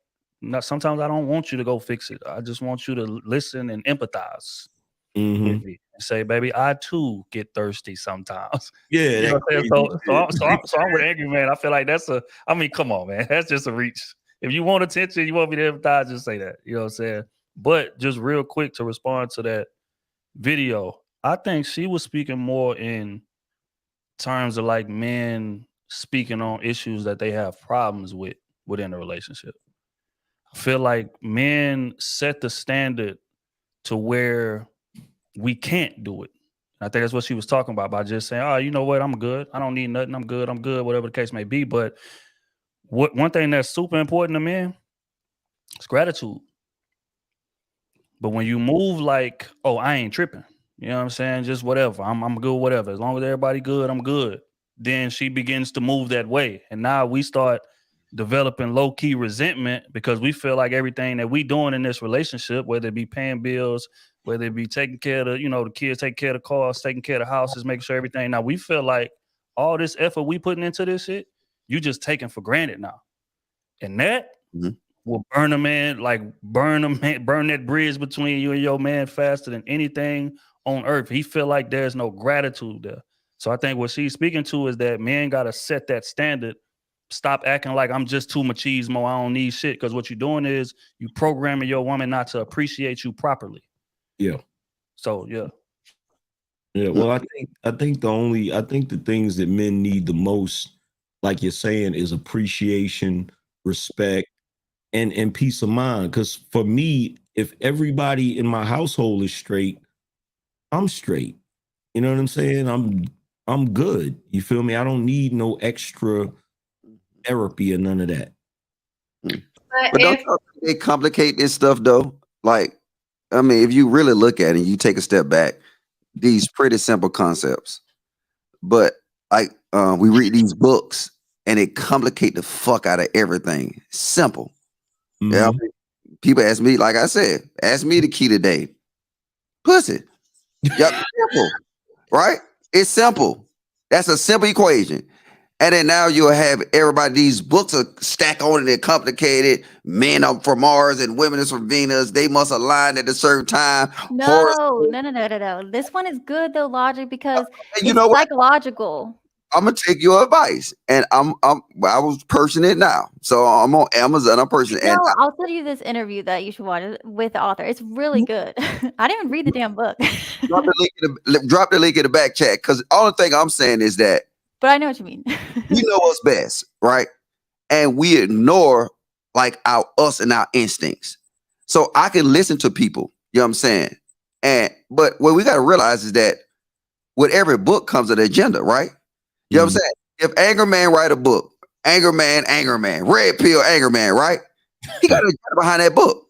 Sometimes I don't want you to go fix it. I just want you to listen and empathize with me and say, baby, I too get thirsty sometimes. Yeah. You know what I'm saying? So I'm with Angry Man. I feel like I mean, come on, man. That's just a reach. If you want attention, you want me to empathize, just say that. You know what I'm saying? But just real quick to respond to that video, I think she was speaking more in terms of like men speaking on issues that they have problems with within a relationship. I feel like men set the standard to where we can't do it. I think that's what she was talking about by just saying, oh, you know what? I'm good. I don't need nothing. I'm good, whatever the case may be. But one thing that's super important to men is gratitude. But when you move like, oh, I ain't tripping, you know what I'm saying? Just whatever. I'm good, whatever. As long as everybody good, I'm good. Then she begins to move that way. And now we start developing low-key resentment because we feel like everything that we doing in this relationship, whether it be paying bills, whether it be taking care of the kids, taking care of the cars, taking care of the houses, making sure everything. Now we feel like all this effort we putting into this shit, you just taking for granted now. And that will burn a man, like burn that bridge between you and your man faster than anything on earth. He feel like there's no gratitude there. So I think what she's speaking to is that men got to set that standard. Stop acting like I'm just too machismo. I don't need shit. Because what you're doing is you programming your woman not to appreciate you properly. Yeah. So yeah. Yeah. Well, I think the things that men need the most, like you're saying, is appreciation, respect, and peace of mind. Because for me, if everybody in my household is straight, I'm straight. You know what I'm saying? I'm good. You feel me? I don't need no extra therapy or none of that. But don't they complicate this stuff though? Like, I mean, if you really look at it, you take a step back, these pretty simple concepts. But like we read these books and it complicate the fuck out of everything. Simple. Yeah. I mean, people ask me, like I said, ask me the key today. Pussy. Yep. Simple. Right? It's simple. That's a simple equation. And then now you'll have everybody, these books are stacked on it and complicated. Men are from Mars and women is from Venus. They must align at a certain time. No. This one is good though, Logic, because you it's know what? psychological. I'm gonna take your advice, and I was pushing it now, so I'm on Amazon. I'm pushing it. No, I'll send you this interview that you should watch with the author. It's really good. I didn't even read the damn book. drop the link in the back chat, because all the thing I'm saying is that. But I know what you mean. We know what's best, right? And we ignore like us and our instincts. So I can listen to people, you know what I'm saying? But what we got to realize is that with every book comes an agenda, right? You know what I'm saying? If Anger Man write a book, Anger Man, Red Pill, Anger Man, right? He got an agenda behind that book.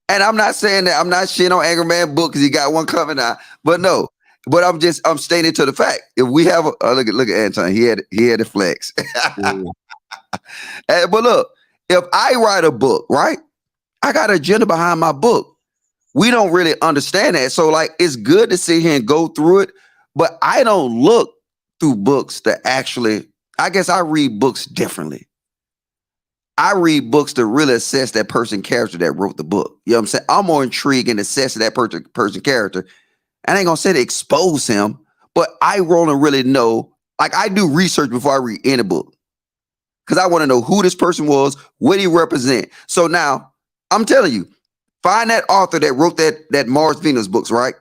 And I'm not saying that I'm not shitting on Anger Man book because he got one coming out, but no. But I'm stating to the fact. If we have look at Anton, he had the flex. But look, if I write a book, right, I got an agenda behind my book. We don't really understand that. So like, it's good to sit here and go through it, but I don't look through books to actually, I guess I read books differently. I read books to really assess that person character that wrote the book. You know what I'm saying? I'm more intrigued in assessing that person character. I ain't gonna say to expose him, but I want to really know, like I do research before I read any book. Because I want to know who this person was, what he represent. So now, I'm telling you, find that author that wrote that Mars Venus books, right?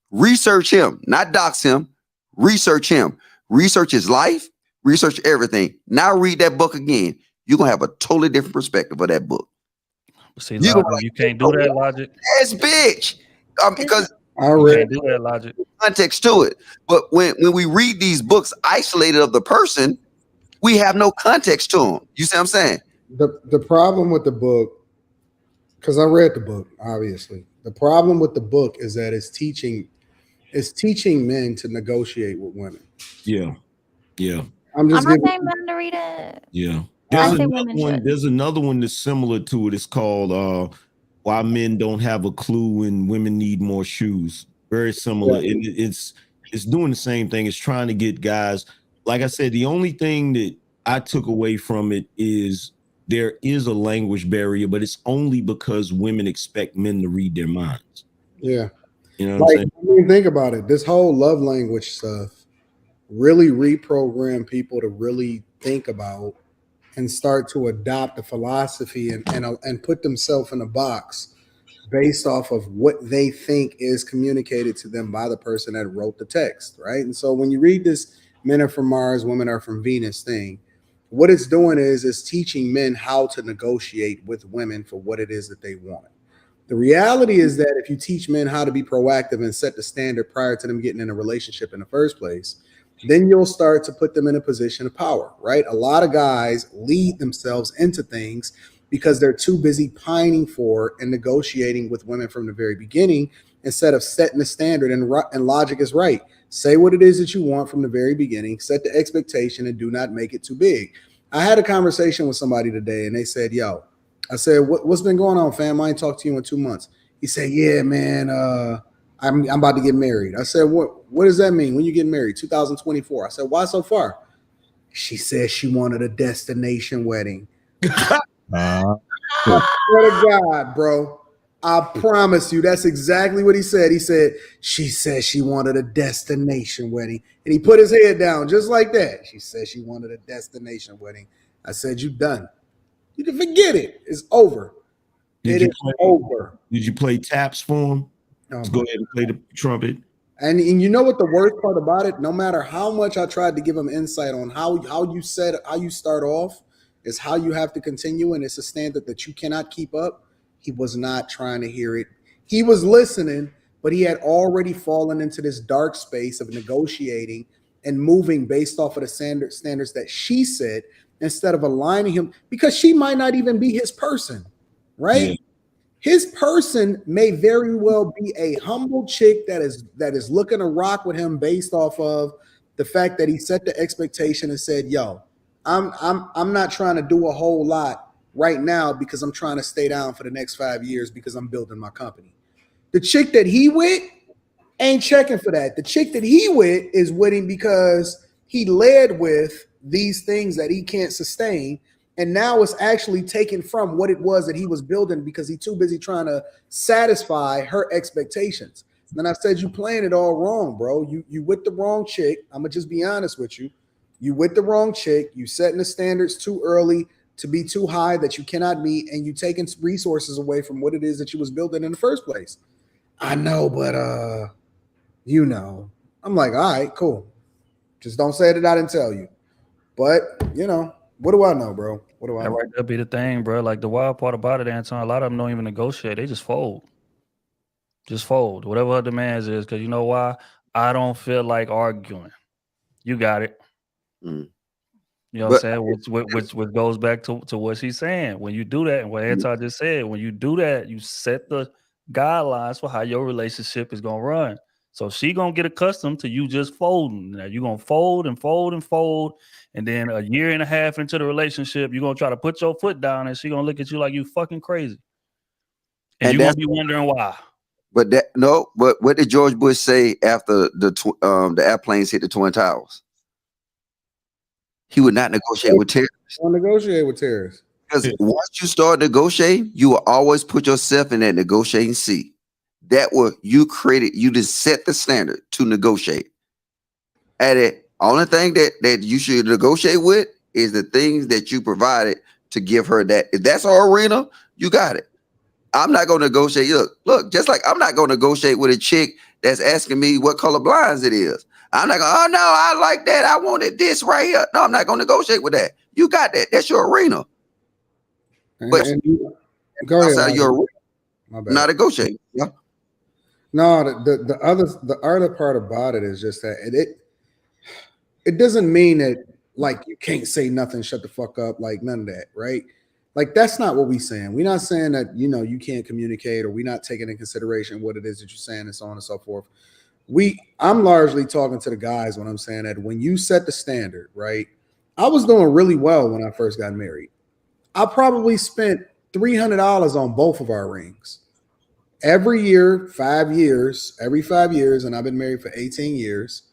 Research him, not dox him. Research him. Research his life. Research everything. Now read that book again. You're going to have a totally different perspective of that book. See, Logic, you can't do that, Logic. Yes, bitch. Because you can't do that, Logic. Context to it. But when we read these books isolated of the person, we have no context to them. You see what I'm saying? The problem with the book, because I read the book, obviously. The problem with the book is that it's teaching men to negotiate with women. Yeah. Yeah. I'm not saying men to read it. Yeah. I There's say another women one. should. There's another one that's similar to it. It's called Why Men Don't Have a Clue and Women Need More Shoes. Very similar. Yeah. It's doing the same thing. It's trying to get guys. Like I said, the only thing that I took away from it is there is a language barrier, but it's only because women expect men to read their minds. Yeah. You know what I'm saying? I mean, think about it. This whole love language stuff really reprogram people to really think about and start to adopt a philosophy and put themselves in a box based off of what they think is communicated to them by the person that wrote the text, right? And so when you read this men are from Mars, women are from Venus thing, what it's doing is it's teaching men how to negotiate with women for what it is that they want. The reality is that if you teach men how to be proactive and set the standard prior to them getting in a relationship in the first place, then you'll start to put them in a position of power, right? A lot of guys lead themselves into things because they're too busy pining for and negotiating with women from the very beginning instead of setting the standard. And logic is right. Say what it is that you want from the very beginning, set the expectation, and do not make it too big. I had a conversation with somebody today and they said, yo, I said, what's been going on, fam? I ain't talked to you in 2 months. He said, yeah, man, I'm about to get married. I said, what does that mean? When you get married? 2024. I said, why so far? She said she wanted a destination wedding. I swear to God, bro. I promise you, that's exactly what he said. He said, she said she wanted a destination wedding. And he put his head down just like that. She said she wanted a destination wedding. I said, you done. You can forget it. It's over. It is over. Did you play taps for him? Let's go ahead and play the trumpet. And you know what the worst part about it? No matter how much I tried to give him insight on how you start off is how you have to continue, and it's a standard that you cannot keep up. He was not trying to hear it. He was listening, but he had already fallen into this dark space of negotiating and moving based off of the standards that she said, instead of aligning him, because she might not even be his person, right? Yeah. His person may very well be a humble chick that is looking to rock with him based off of the fact that he set the expectation and said, yo, I'm not trying to do a whole lot right now because I'm trying to stay down for the next 5 years because I'm building my company. The chick that he with ain't checking for that. The chick that he with is with him because he led with these things that he can't sustain. And now it's actually taken from what it was that he was building because he's too busy trying to satisfy her expectations. And then I said, you playing it all wrong, bro. You with the wrong chick. I'm going to just be honest with you. You with the wrong chick. You setting the standards too early to be too high that you cannot meet. And you taking resources away from what it is that you was building in the first place. I know, but you know. I'm like, all right, cool. Just don't say that I didn't tell you. But, you know, what do I know, bro? What do I know? Right, that'd be the thing, bro. Like the wild part about it, Anton, a lot of them don't even negotiate. They just fold. Just fold. Whatever her demands is, because you know why? I don't feel like arguing. You got it. Mm. You know what I'm saying? Which goes back to what she's saying. When you do that, and what Anton just said, when you do that, you set the guidelines for how your relationship is gonna run. So she gonna get accustomed to you just folding. Now you're gonna fold and fold and fold, and then a year and a half into the relationship, you're gonna try to put your foot down, and she gonna look at you like you fucking crazy. And you're that's gonna be wondering why. But what did George Bush say after the airplanes hit the Twin Towers? He would not negotiate with terrorists. Don't negotiate with terrorists. Because once you start negotiating, you will always put yourself in that negotiating seat. That what you created, you just set the standard to negotiate. And the only thing that you should negotiate with is the things that you provided to give her that. If that's our arena, you got it. I'm not going to negotiate. Look, just like I'm not going to negotiate with a chick that's asking me what color blinds it is. I'm not going, oh no, I like that. I wanted this right here. No, I'm not going to negotiate with that. You got that. That's your arena. But go ahead, outside your arena, my bad. not negotiating. Yeah. No, the other part about it is just that it doesn't mean that like you can't say nothing, shut the fuck up, like none of that, right? Like that's not what we're saying. We're not saying that you can't communicate, or we're not taking into consideration what it is that you're saying, and so on and so forth. I'm largely talking to the guys when I'm saying that when you set the standard, right? I was doing really well when I first got married. I probably spent $300 on both of our rings. Every year, 5 years, every 5 years, and I've been married for 18 years,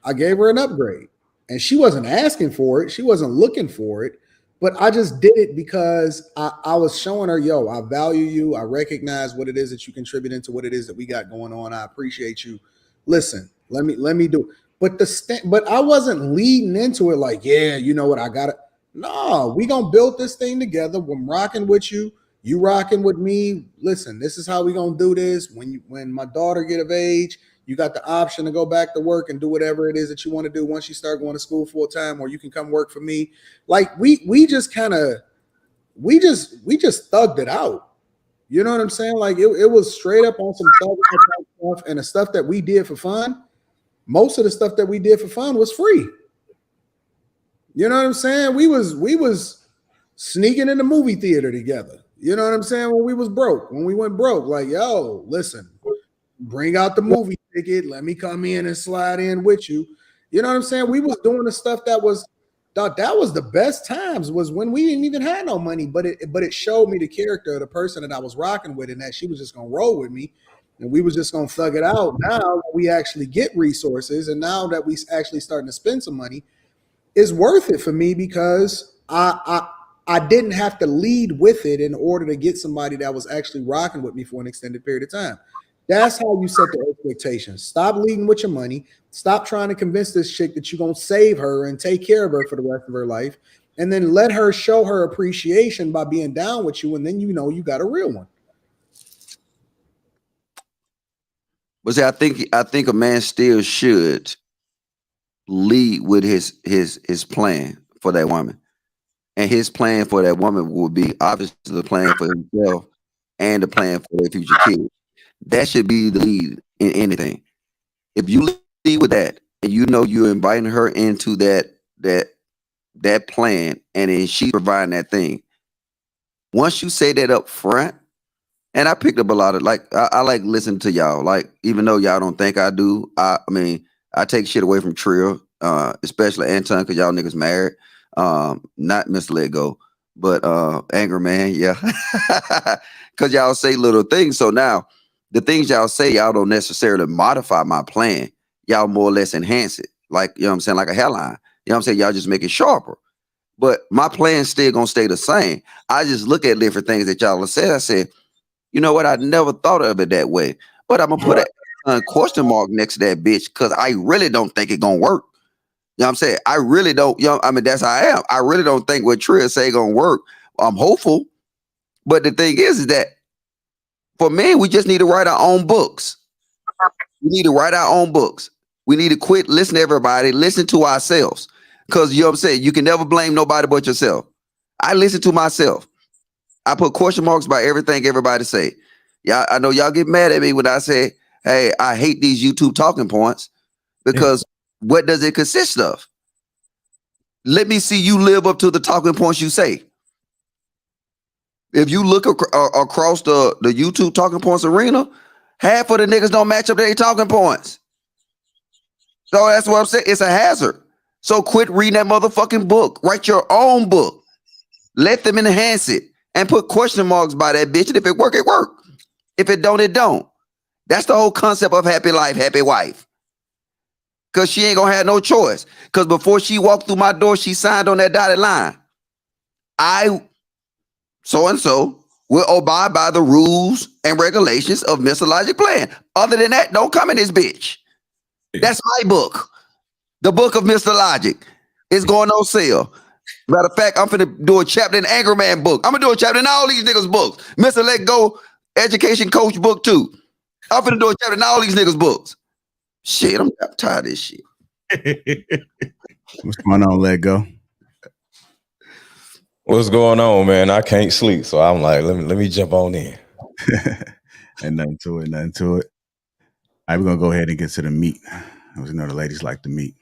I gave her an upgrade. And she wasn't asking for it. She wasn't looking for it. But I just did it because I was showing her, yo, I value you. I recognize what it is that you contribute into what it is that we got going on. I appreciate you. Listen, let me do it. But I wasn't leading into it like, yeah, you know what, I got it. No, we gonna build this thing together. I'm rocking with you. You rocking with me. Listen, this is how we gonna do this. When my daughter get of age, you got the option to go back to work and do whatever it is that you want to do once you start going to school full time, or you can come work for me. Like we just thugged it out. You know what I'm saying? Like it was straight up on some stuff, and the stuff that we did for fun. Most of the stuff that we did for fun was free. You know what I'm saying? We was sneaking in the movie theater together. You know what I'm saying? When we went broke, like, yo, listen, bring out the movie ticket. Let me come in and slide in with you. You know what I'm saying? We was doing the stuff that was the best times, was when we didn't even have no money, but it showed me the character of the person that I was rocking with, and that she was just gonna roll with me, and we was just gonna thug it out. Now we actually get resources, and now that we actually starting to spend some money, it's worth it for me because I didn't have to lead with it in order to get somebody that was actually rocking with me for an extended period of time. That's how you set the expectations. Stop leading with your money. Stop trying to convince this chick that you're going to save her and take care of her for the rest of her life. And then let her show her appreciation by being down with you. And then you know you got a real one. But see, I think a man still should lead with his plan for that woman. And his plan for that woman will be obviously the plan for himself and the plan for their future kids. That should be the lead in anything. If you lead with that, and you know you're inviting her into that plan, and then she's providing that thing. Once you say that up front, and I picked up a lot of I like listening to y'all. Like, even though y'all don't think I do, I mean I take shit away from Trill, especially Anton, because y'all niggas married. Not Mr. Let Go, but Anger Man, yeah. Because y'all say little things. So now the things y'all say, y'all don't necessarily modify my plan. Y'all more or less enhance it. Like, you know what I'm saying? Like a hairline. You know what I'm saying? Y'all just make it sharper. But my plan's still gonna stay the same. I just look at different things that y'all have said. I said, you know what? I never thought of it that way. But I'm gonna put a question mark next to that bitch, because I really don't think it's gonna work. You know what I'm saying? I really don't, I mean, that's how I am. I really don't think what Trill say gonna work. I'm hopeful. But the thing is that for men, we just need to write our own books. We need to write our own books. We need to quit listening to everybody, listen to ourselves. Because you know what I'm saying? You can never blame nobody but yourself. I listen to myself. I put question marks by everything everybody say. Yeah, I know y'all get mad at me when I say, hey, I hate these YouTube talking points, because what does it consist of? Let me see you live up to the talking points you say. If you look across the YouTube talking points arena, half of the niggas don't match up to their talking points. So that's what I'm saying. It's a hazard. So quit reading that motherfucking book. Write your own book. Let them enhance it and put question marks by that bitch. And if it work, it work. If it don't, it don't. That's the whole concept of happy life, happy wife. Because she ain't going to have no choice. Because before she walked through my door, she signed on that dotted line. I, so-and-so, will abide by the rules and regulations of Mr. Logic Plan. Other than that, don't come in this bitch. That's my book. The book of Mr. Logic. It's going on sale. Matter of fact, I'm finna do a chapter in Angry Man book. I'm gonna do a chapter in all these niggas' books. Mr. Let Go Education Coach book too. I'm finna do a chapter in all these niggas' books. Shit, I'm tired of this shit. What's going on, Let Go? What's going on, man? I can't sleep, so I'm like, let me jump on in. Ain't nothing to it, nothing to it. All right, we're gonna go ahead and get to the meat. You know the ladies like the meat.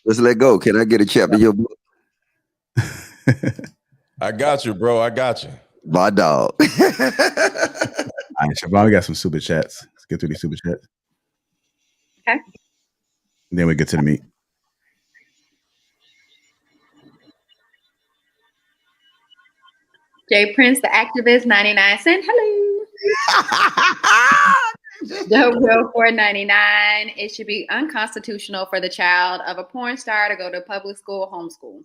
Let's let go. Can I get a chapter in your book? I got you, bro. I got you. My dog. All right, Siobhan, we got some super chats. Let's get through these super chats. Okay. And then we get to the meat. Jay Prince, the activist, 99 cents. Hello. The Will 499. It should be unconstitutional for the child of a porn star to go to public school or homeschool.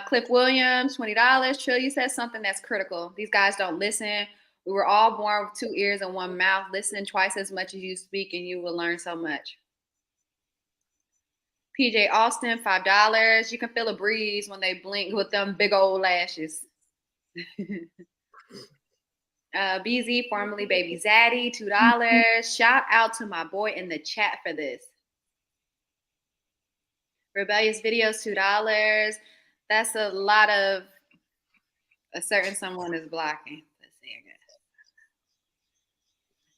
Cliff Williams, $20. Trill, you said something that's critical. These guys don't listen. We were all born with 2 ears and 1 mouth. Listen twice as much as you speak, and you will learn so much. PJ Austin, $5. You can feel a breeze when they blink with them big old lashes. BZ, formerly Baby Zaddy, $2. Shout out to my boy in the chat for this. Rebellious Videos, $2. That's a lot of a certain someone is blocking. Let's see, I guess.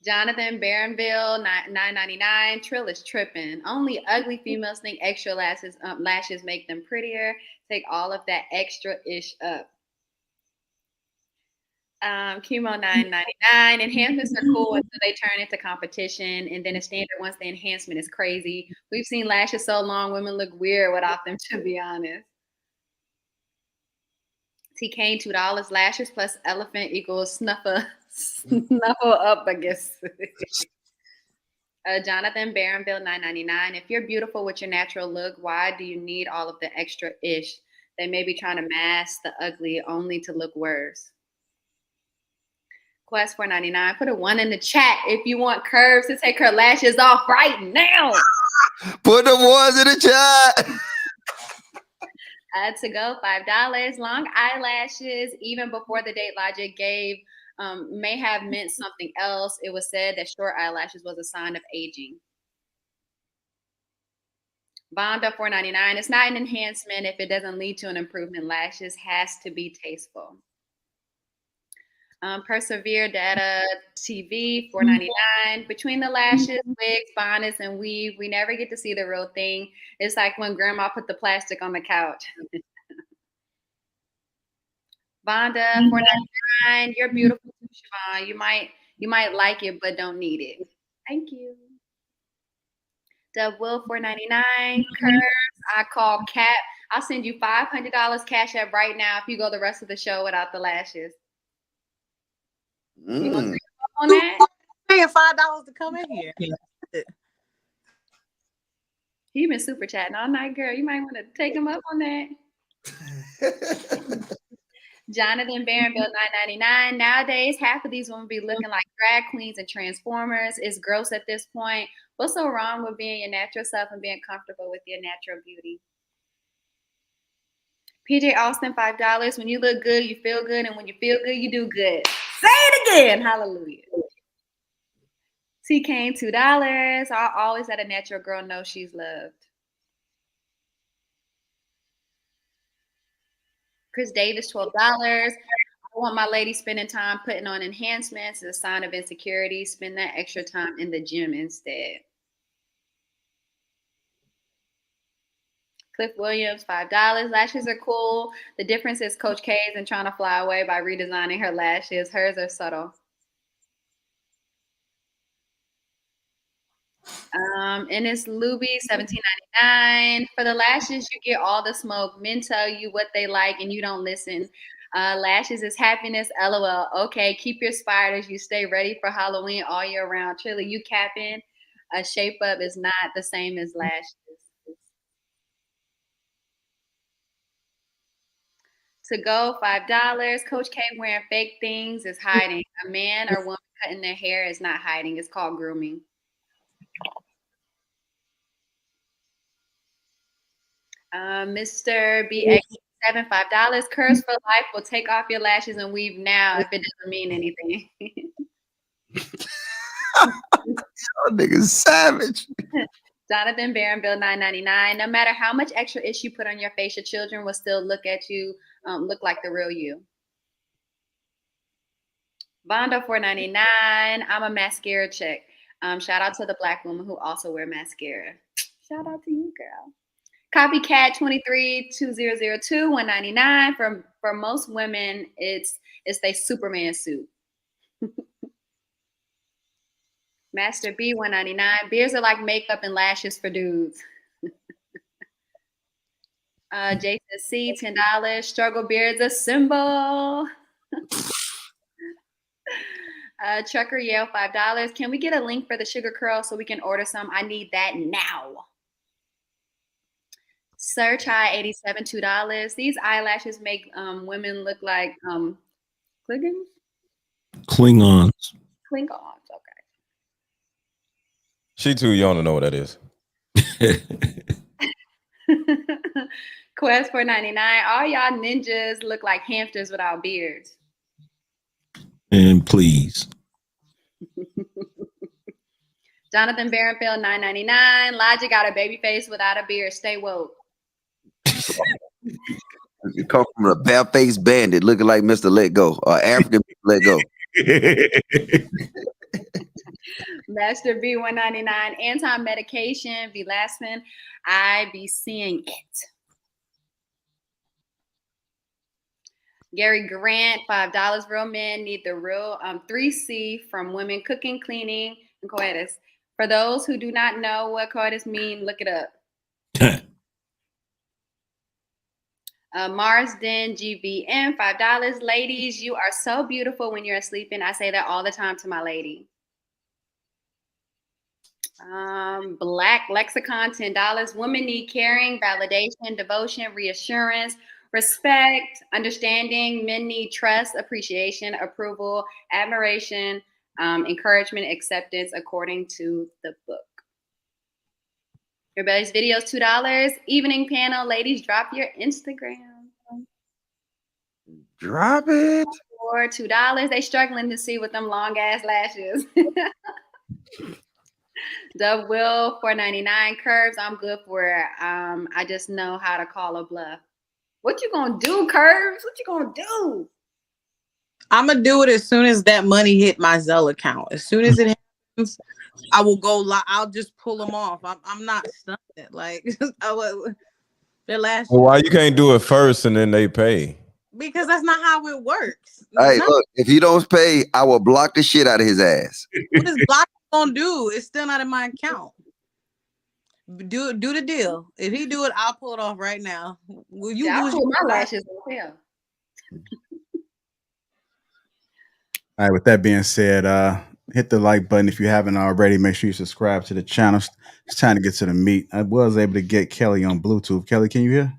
Jonathan Barronville, $9.99. Trill is tripping. Only ugly females think extra lashes make them prettier. Take all of that extra-ish up. Chemo, $9.99. Enhancements are cool until they turn into competition, and then a standard once the enhancement is crazy. We've seen lashes so long, women look weird without them, to be honest. T Kane, $2. Lashes plus elephant equals snuffle up, I guess. Jonathan Barronville, $9.99. If you're beautiful with your natural look, why do you need all of the extra ish? They may be trying to mask the ugly only to look worse. Quest, $4.99. Put a 1 in the chat if you want Curves to take her lashes off right now. Put the ones in the chat. To go, $5. Long eyelashes, even before the date Logic gave, may have meant something else. It was said that short eyelashes was a sign of aging. Vonda, $4.99. It's not an enhancement if it doesn't lead to an improvement. Lashes has to be tasteful. Persevere Data TV, $4.99. Between the lashes, wigs, bonnets, and weave, we never get to see the real thing. It's like when grandma put the plastic on the couch. Vonda, $4.99. You're beautiful too, Siobhan. You might like it, but don't need it. Thank you. Dub Will, $4.99. Curves, I call Cap. I'll send you $500 cash app right now if you go the rest of the show without the lashes. You gonna take him up on that? Paying $5 to come in here. He been super chatting all night, girl. You might want to take him up on that. Jonathan Barronville, $9.99. Nowadays, half of these women be looking like drag queens and transformers. It's gross at this point. What's so wrong with being your natural self and being comfortable with your natural beauty? PJ Austin, $5. When you look good, you feel good. And when you feel good, you do good. Say it again. Hallelujah. T Kane, $2. I always let a natural girl know she's loved. Chris Davis, $12. I want my lady spending time putting on enhancements. It's a sign of insecurity. Spend that extra time in the gym instead. Cliff Williams, $5. Lashes are cool. The difference is Coach K isn't trying to fly away by redesigning her lashes. Hers are subtle. And it's Luby $17.99. For the lashes, you get all the smoke. Men tell you what they like and you don't listen. Lashes is happiness, LOL. Okay, keep your spiders. You stay ready for Halloween all year round. Truly, you capping. A shape up is not the same as lashes. To go, $5. Coach K wearing fake things is hiding. A man or woman cutting their hair is not hiding. It's called grooming. Mr. BX7, $5. Curse for life will take off your lashes and weave now if it doesn't mean anything. Y'all niggas savage. Jonathan Barronville, $9.99. No matter how much extra itch you put on your face, your children will still look at you, look like the real you. Bondo, $4.99. I'm a mascara chick. Shout out to the Black woman who also wear mascara. Shout out to you, girl. Copycat 232002, $199. For most women, it's their Superman suit. Master B, $199. Beards are like makeup and lashes for dudes. Jason C, $10. Struggle beard's a symbol. Trucker Yale, $5. Can we get a link for the sugar curl so we can order some? I need that now. Search High 87, $2. These eyelashes make women look like Klingons. Klingons. Okay. She too young to know what that is. Quest $4.99. All y'all ninjas look like hamsters without beards. And please. Jonathan Barronfield, $9.99. Logic got a baby face without a beard. Stay woke. You come from a bare-faced bandit looking like Mr. Let Go, or African Let Go. Master B, $199. Anti-medication, Vilasmin. I be seeing it. Gary Grant, $5. Real men need the real 3C from women: cooking, cleaning, and coitus. For those who do not know what coitus mean, look it up. Marsden GVM, $5. Ladies, you are so beautiful when you're sleeping. I say that all the time to my lady. Black Lexicon, $10. Women need caring, validation, devotion, reassurance, respect, understanding. Men need trust, appreciation, approval, admiration, encouragement, acceptance, according to the book. Everybody's videos, $2. Evening panel, ladies, drop your Instagram. Drop it. For $2. They struggling to see with them long ass lashes. Dove Will, $4.99. Curves, I'm good for. I just know how to call a bluff. What you gonna do, Curves? What you gonna do? I'm gonna do it as soon as that money hit my Zelle account. As soon as it happens, I will go. I'll just pull them off. I'm not stunned. Like their last. Well, why you can't do it first and then they pay? Because that's not how it works. Hey, look, if he don't pay, I will block the shit out of his ass. What is block gonna do? It's still not in my account. Do the deal. If he do it, I'll pull it off right now. Will you lose pull my lashes as hell? All right, with that being said, hit the like button if you haven't already. Make sure you subscribe to the channel. It's time to get to the meat. I was able to get Kelly on Bluetooth. Kelly, can you hear?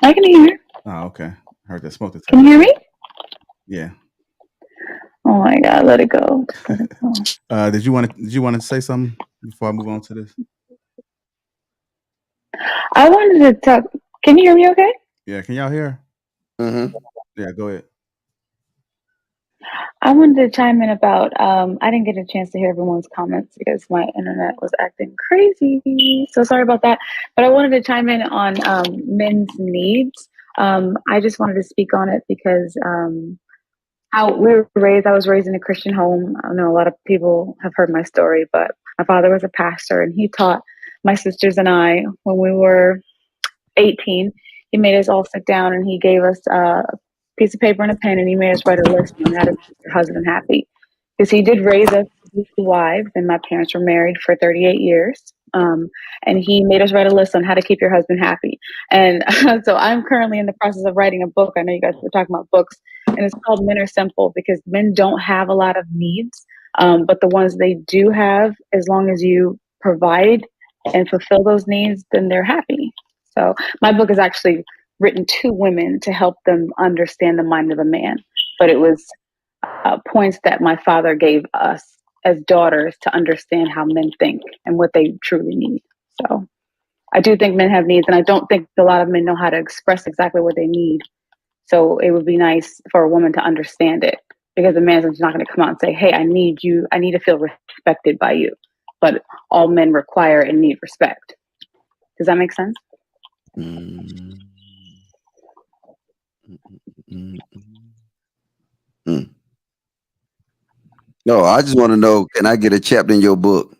I can hear. Oh, okay. Heard that smoke. Can you hear me? Yeah. Oh my God, let it go. Did you want to say something before I move on to this? I wanted to talk. Can you hear me okay? Yeah, can y'all hear? Mm-hmm. Yeah, go ahead. I wanted to chime in about, I didn't get a chance to hear everyone's comments because my internet was acting crazy. So sorry about that. But I wanted to chime in on men's needs. I just wanted to speak on it because how we were raised, I was raised in a Christian home. I know a lot of people have heard my story, but my father was a pastor and he taught my sisters and I when we were 18. He made us all sit down and he gave us piece of paper and a pen and he made us write a list on how to make your husband happy, because he did raise us wives, and my parents were married for 38 years. And he made us write a list on how to keep your husband happy. And so I'm currently in the process of writing a book. I know you guys were talking about books, and it's called Men Are Simple, because men don't have a lot of needs, but the ones they do have, as long as you provide and fulfill those needs, then they're happy. So my book is actually written to women to help them understand the mind of a man, but it was points that my father gave us as daughters to understand how men think and what they truly need. So I do think men have needs, and I don't think a lot of men know how to express exactly what they need. So it would be nice for a woman to understand it, because a man's just not going to come out and say, hey, I need you. I need to feel respected by you. But all men require and need respect. Does that make sense? Mm. No, I just want to know, can I get a chapter in your book?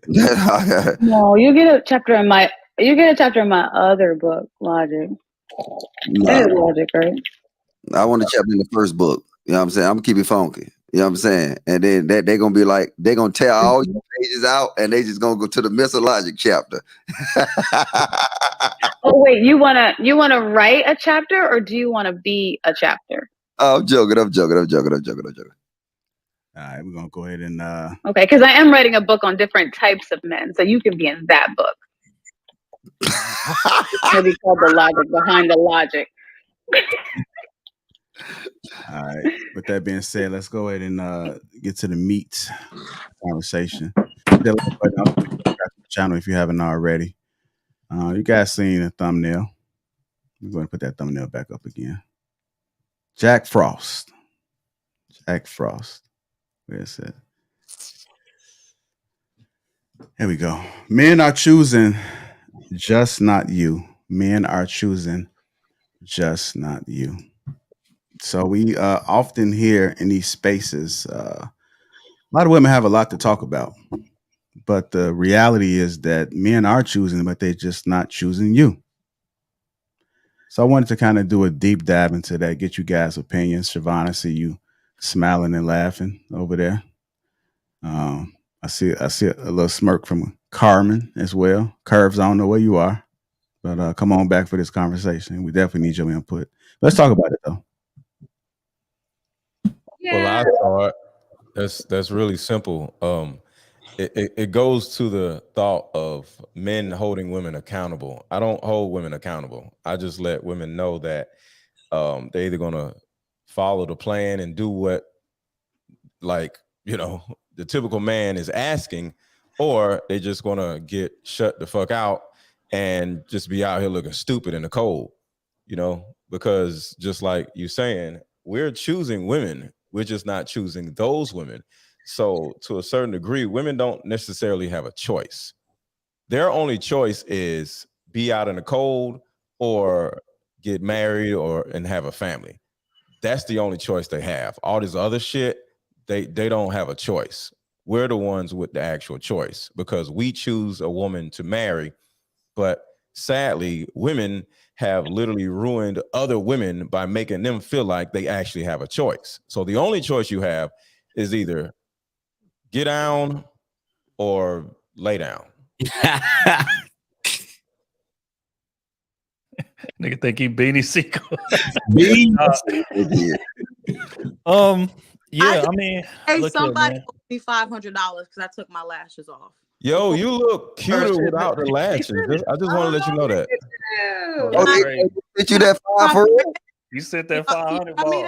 No, you get a chapter in my other book, Logic. That is Logic, right? I want a chapter in the first book. You know what I'm saying? I'm gonna keep it funky. You know what I'm saying? And then they're gonna be like, they're gonna tear all your pages out, and they just gonna go to the Mr. Logic chapter. Oh wait, you wanna write a chapter, or do you wanna be a chapter? Oh, I'm joking. I'm joking. All right, we're gonna go ahead and Okay, because I am writing a book on different types of men, so you can be in that book. It's gonna be called The Logic Behind the Logic. all right. With that being said, let's go ahead and get to the meat conversation. Hit that like button, also subscribe to the channel if you haven't already. You guys seen the thumbnail. We're going to put that thumbnail back up again. Jack Frost. Where is it? Here we go. Men are choosing just not you. Men are choosing just not you. So we often hear in these spaces, a lot of women have a lot to talk about. But the reality is that men are choosing, but they're just not choosing you. So I wanted to kind of do a deep dive into that, get you guys' opinions. Siobhan, I see you smiling and laughing over there. I see a little smirk from Carmen as well. Curves, I don't know where you are, but come on back for this conversation. We definitely need your input. Let's talk about it though. Well, I thought that's really simple. It goes to the thought of men holding women accountable. I don't hold women accountable. I just let women know that they're either gonna follow the plan and do what, like, you know, the typical man is asking, or they're just gonna get shut the fuck out and just be out here looking stupid in the cold, you know, because just like you saying, we're choosing women. We're just not choosing those women. So to a certain degree, women don't necessarily have a choice. Their only choice is be out in the cold or get married and have a family. That's the only choice they have. All this other shit, they don't have a choice. We're the ones with the actual choice, because we choose a woman to marry. But sadly, women have literally ruined other women by making them feel like they actually have a choice. So the only choice you have is either get down or lay down. Nigga think he Beanie Siegel. Yeah, I mean, Hey, look here, somebody man. owed me $500 because I took my lashes off. Yo, you look cuter without the lashes. I just want to let you know that. Did you that 5 for it? You sent that 500 ball.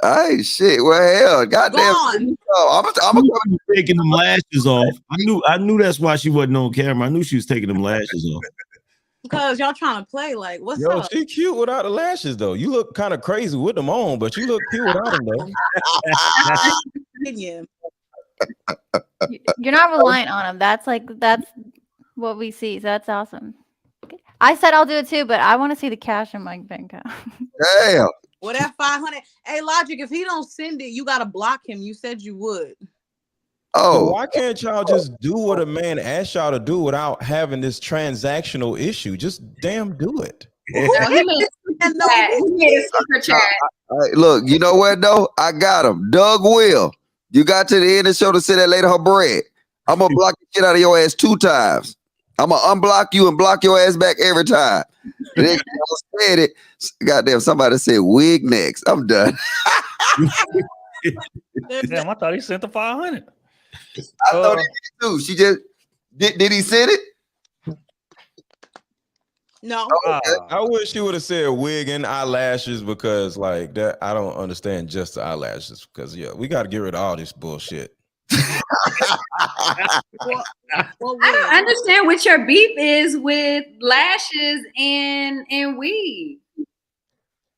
Hey, shit. Well, hell, goddamn. I'm taking them lashes off. I knew that's why she wasn't on camera. I knew she was taking them lashes off. Because y'all trying to play like, what's Yo, up? she cute without the lashes, though. You look kind of crazy with them on, but you look cute without them, though. You're not reliant on them. That's what we see. So that's awesome. I said I'll do it too, but I want to see the cash in my bank account. Damn. Well, that 500. Hey, Logic, if he don't send it, you gotta block him. You said you would. Oh, why can't y'all just do what a man asked y'all to do without having this transactional issue? Just damn do it. Look, you know what though? I got him. Doug Will. You got to the end of the show to say that lady her bread. I'm gonna block the shit out of your ass 2 times. I'm gonna unblock you and block your ass back every time. And then I said it. Goddamn, somebody said wig next. I'm done. Damn, I thought he sent the 500. I thought he did too. She just did he send it? No. I wish you would have said wig and eyelashes because like that. I don't understand just the eyelashes because we got to get rid of all this bullshit. I don't understand what your beef is with lashes and weave.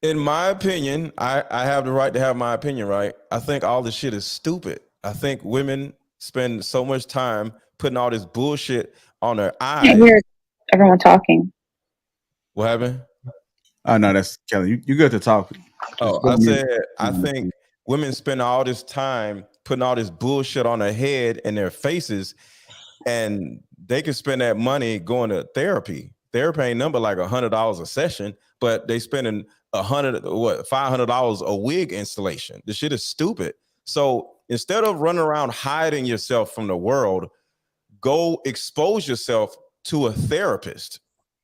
In my opinion, I have the right to have my opinion, right? I think all this shit is stupid. I think women spend so much time putting all this bullshit on their eyes. Can't hear everyone talking. What happened? Oh no, that's Kelly. You good to talk. Oh, I said I think women spend all this time putting all this bullshit on their head and their faces, and they can spend that money going to therapy. Therapy ain't number like $100 a session, but they spending $500 a wig installation. This shit is stupid. So instead of running around hiding yourself from the world, go expose yourself to a therapist.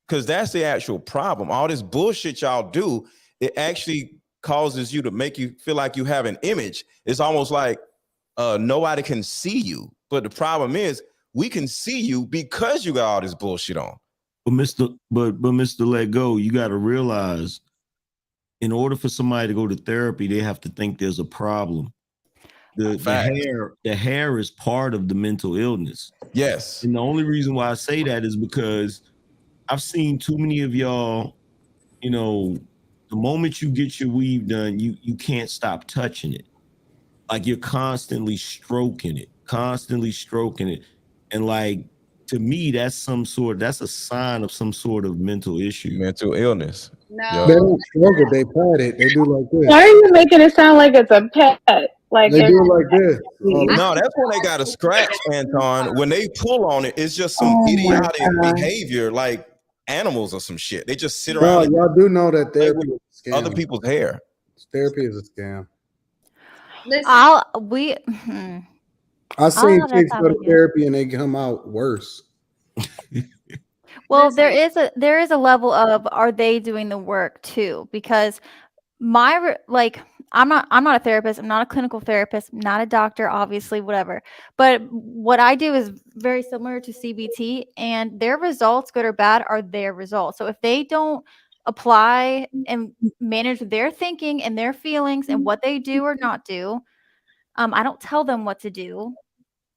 Because that's the actual problem. All this bullshit y'all do, it actually causes you to make you feel like you have an image. It's almost like nobody can see you. But the problem is we can see you because you got all this bullshit on. But Mr. Let Go, you got to realize in order for somebody to go to therapy, they have to think there's a problem. The hair is part of the mental illness. Yes. And the only reason why I say that is because I've seen too many of y'all, you know, the moment you get your weave done, you can't stop touching it. Like you're constantly stroking it. And like, to me, that's a sign of some sort of mental issue. Mental illness. No. They don't stroke it, they pat it. They do like this. Why are you making it sound like it's a pet? Like They do like this. No, that's when they got a scratch, Anton. When they pull on it, it's just some idiotic behavior, like animals or some shit. They just sit around. No, y'all do know that therapy is a scam. Other people's hair. Therapy is a scam. I've I seen chicks go to therapy and they come out worse. Well, there is a level of, are they doing the work too? Because I'm not a therapist. I'm not a clinical therapist. I'm not a doctor, obviously, whatever. But what I do is very similar to CBT, and their results, good or bad, are their results. So if they don't apply and manage their thinking and their feelings and what they do or not do, I don't tell them what to do,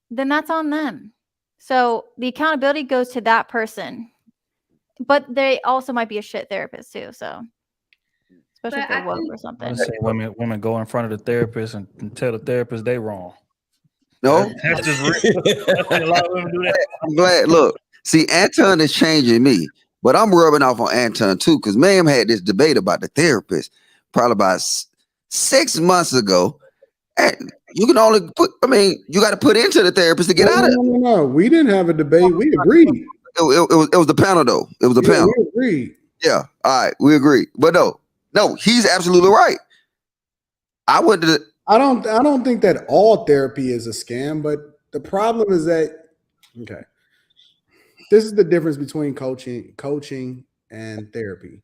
then that's on them. So the accountability goes to that person. But they also might be a shit therapist too. So especially if they're woke or something. I say women go in front of the therapist and tell the therapist they wrong. No, that's just real. A lot of women do that. I'm glad. Look, see, Anton is changing me, but I'm rubbing off on Anton too, because ma'am had this debate about the therapist probably about 6 months ago. And you can only you got to put into the therapist to get out of it. No, we didn't have a debate. We agreed. It was the panel though. It was the panel. We agreed. Yeah. All right, we agree. But no, he's absolutely right. I don't think that all therapy is a scam, but the problem is that this is the difference between coaching and therapy.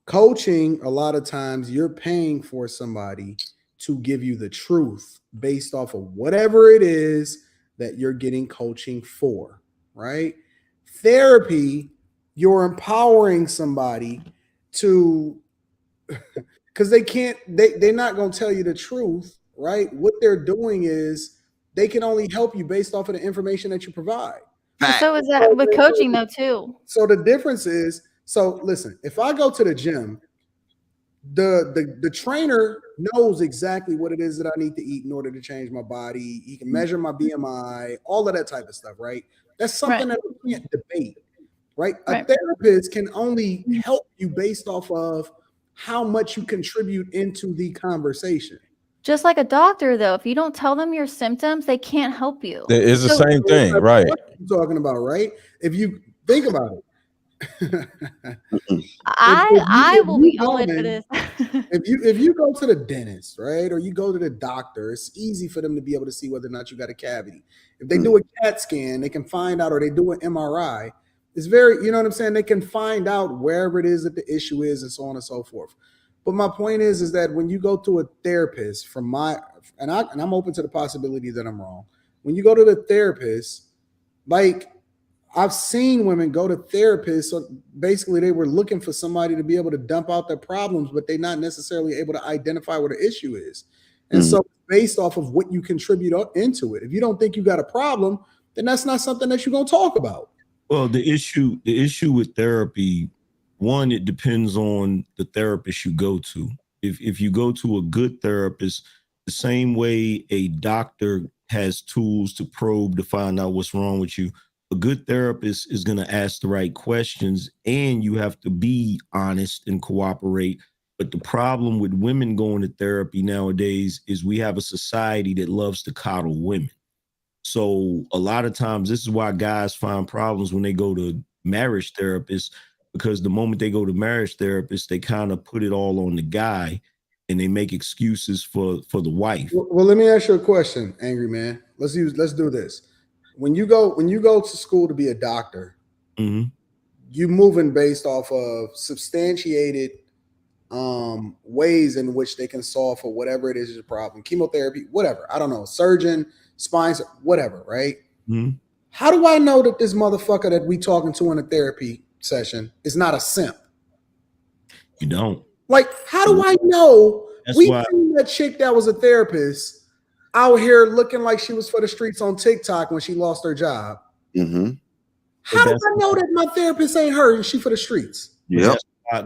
Coaching, a lot of times you're paying for somebody to give you the truth based off of whatever it is that you're getting coaching for, right? Therapy, you're empowering somebody to, because they're not going to tell you the truth, right? What they're doing is they can only help you based off of the information that you provide. So is that with coaching though too? So the difference is, listen, if I go to the gym, the trainer knows exactly what it is that I need to eat in order to change my body. He can measure my BMI, all of that type of stuff, right? That's something that we can't debate, right? A therapist can only help you based off of how much you contribute into the conversation. Just like a doctor, though, if you don't tell them your symptoms, they can't help you. It's the same thing, right? What you're talking about, right? If you think about it, I will be all into this. if you go to the dentist, right, or you go to the doctor, it's easy for them to be able to see whether or not you got a cavity. If they do a CAT scan, they can find out, or they do an MRI. It's very, you know what I'm saying? They can find out wherever it is that the issue is, and so on and so forth. But my point is that when you go to a therapist, and I'm open to the possibility that I'm wrong. When you go to the therapist, like, I've seen women go to therapists, so basically they were looking for somebody to be able to dump out their problems, but they're not necessarily able to identify what the issue is. And so based off of what you contribute into it, if you don't think you got a problem, then that's not something that you're going to talk about. Well, the issue with therapy, one, it depends on the therapist you go to. If you go to a good therapist, the same way a doctor has tools to probe to find out what's wrong with you, a good therapist is going to ask the right questions, and you have to be honest and cooperate. But the problem with women going to therapy nowadays is we have a society that loves to coddle women. So a lot of times this is why guys find problems when they go to marriage therapists, because the moment they go to marriage therapists, they kind of put it all on the guy and they make excuses for the wife. Well, let me ask you a question, Angry Man. Let's do this. When you go to school to be a doctor, you moving based off of substantiated ways in which they can solve for whatever it is your problem, chemotherapy, whatever. I don't know, surgeon, spine, whatever, right? How do I know that this motherfucker that we talking to in a therapy session is not a simp? You don't. Like, how do I know? That's We why- seen that chick that was a therapist out here looking like she was for the streets on TikTok when she lost her job. How do I know that my therapist ain't her and she for the streets? Yeah,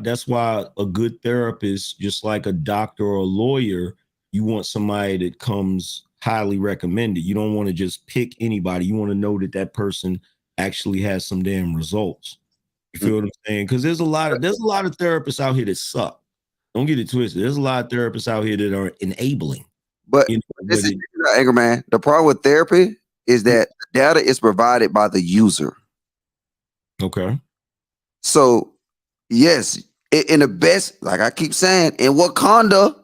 that's why a good therapist, just like a doctor or a lawyer, you want somebody that comes highly recommended. You don't want to just pick anybody. You want to know that that person actually has some damn results. You feel what I'm saying? Because there's a lot of therapists out here that suck. Don't get it twisted. There's a lot of therapists out here that are enabling. But this is Anger Man. The problem with therapy is that the data is provided by the user. Okay. So, yes, in the best, like I keep saying, in Wakanda,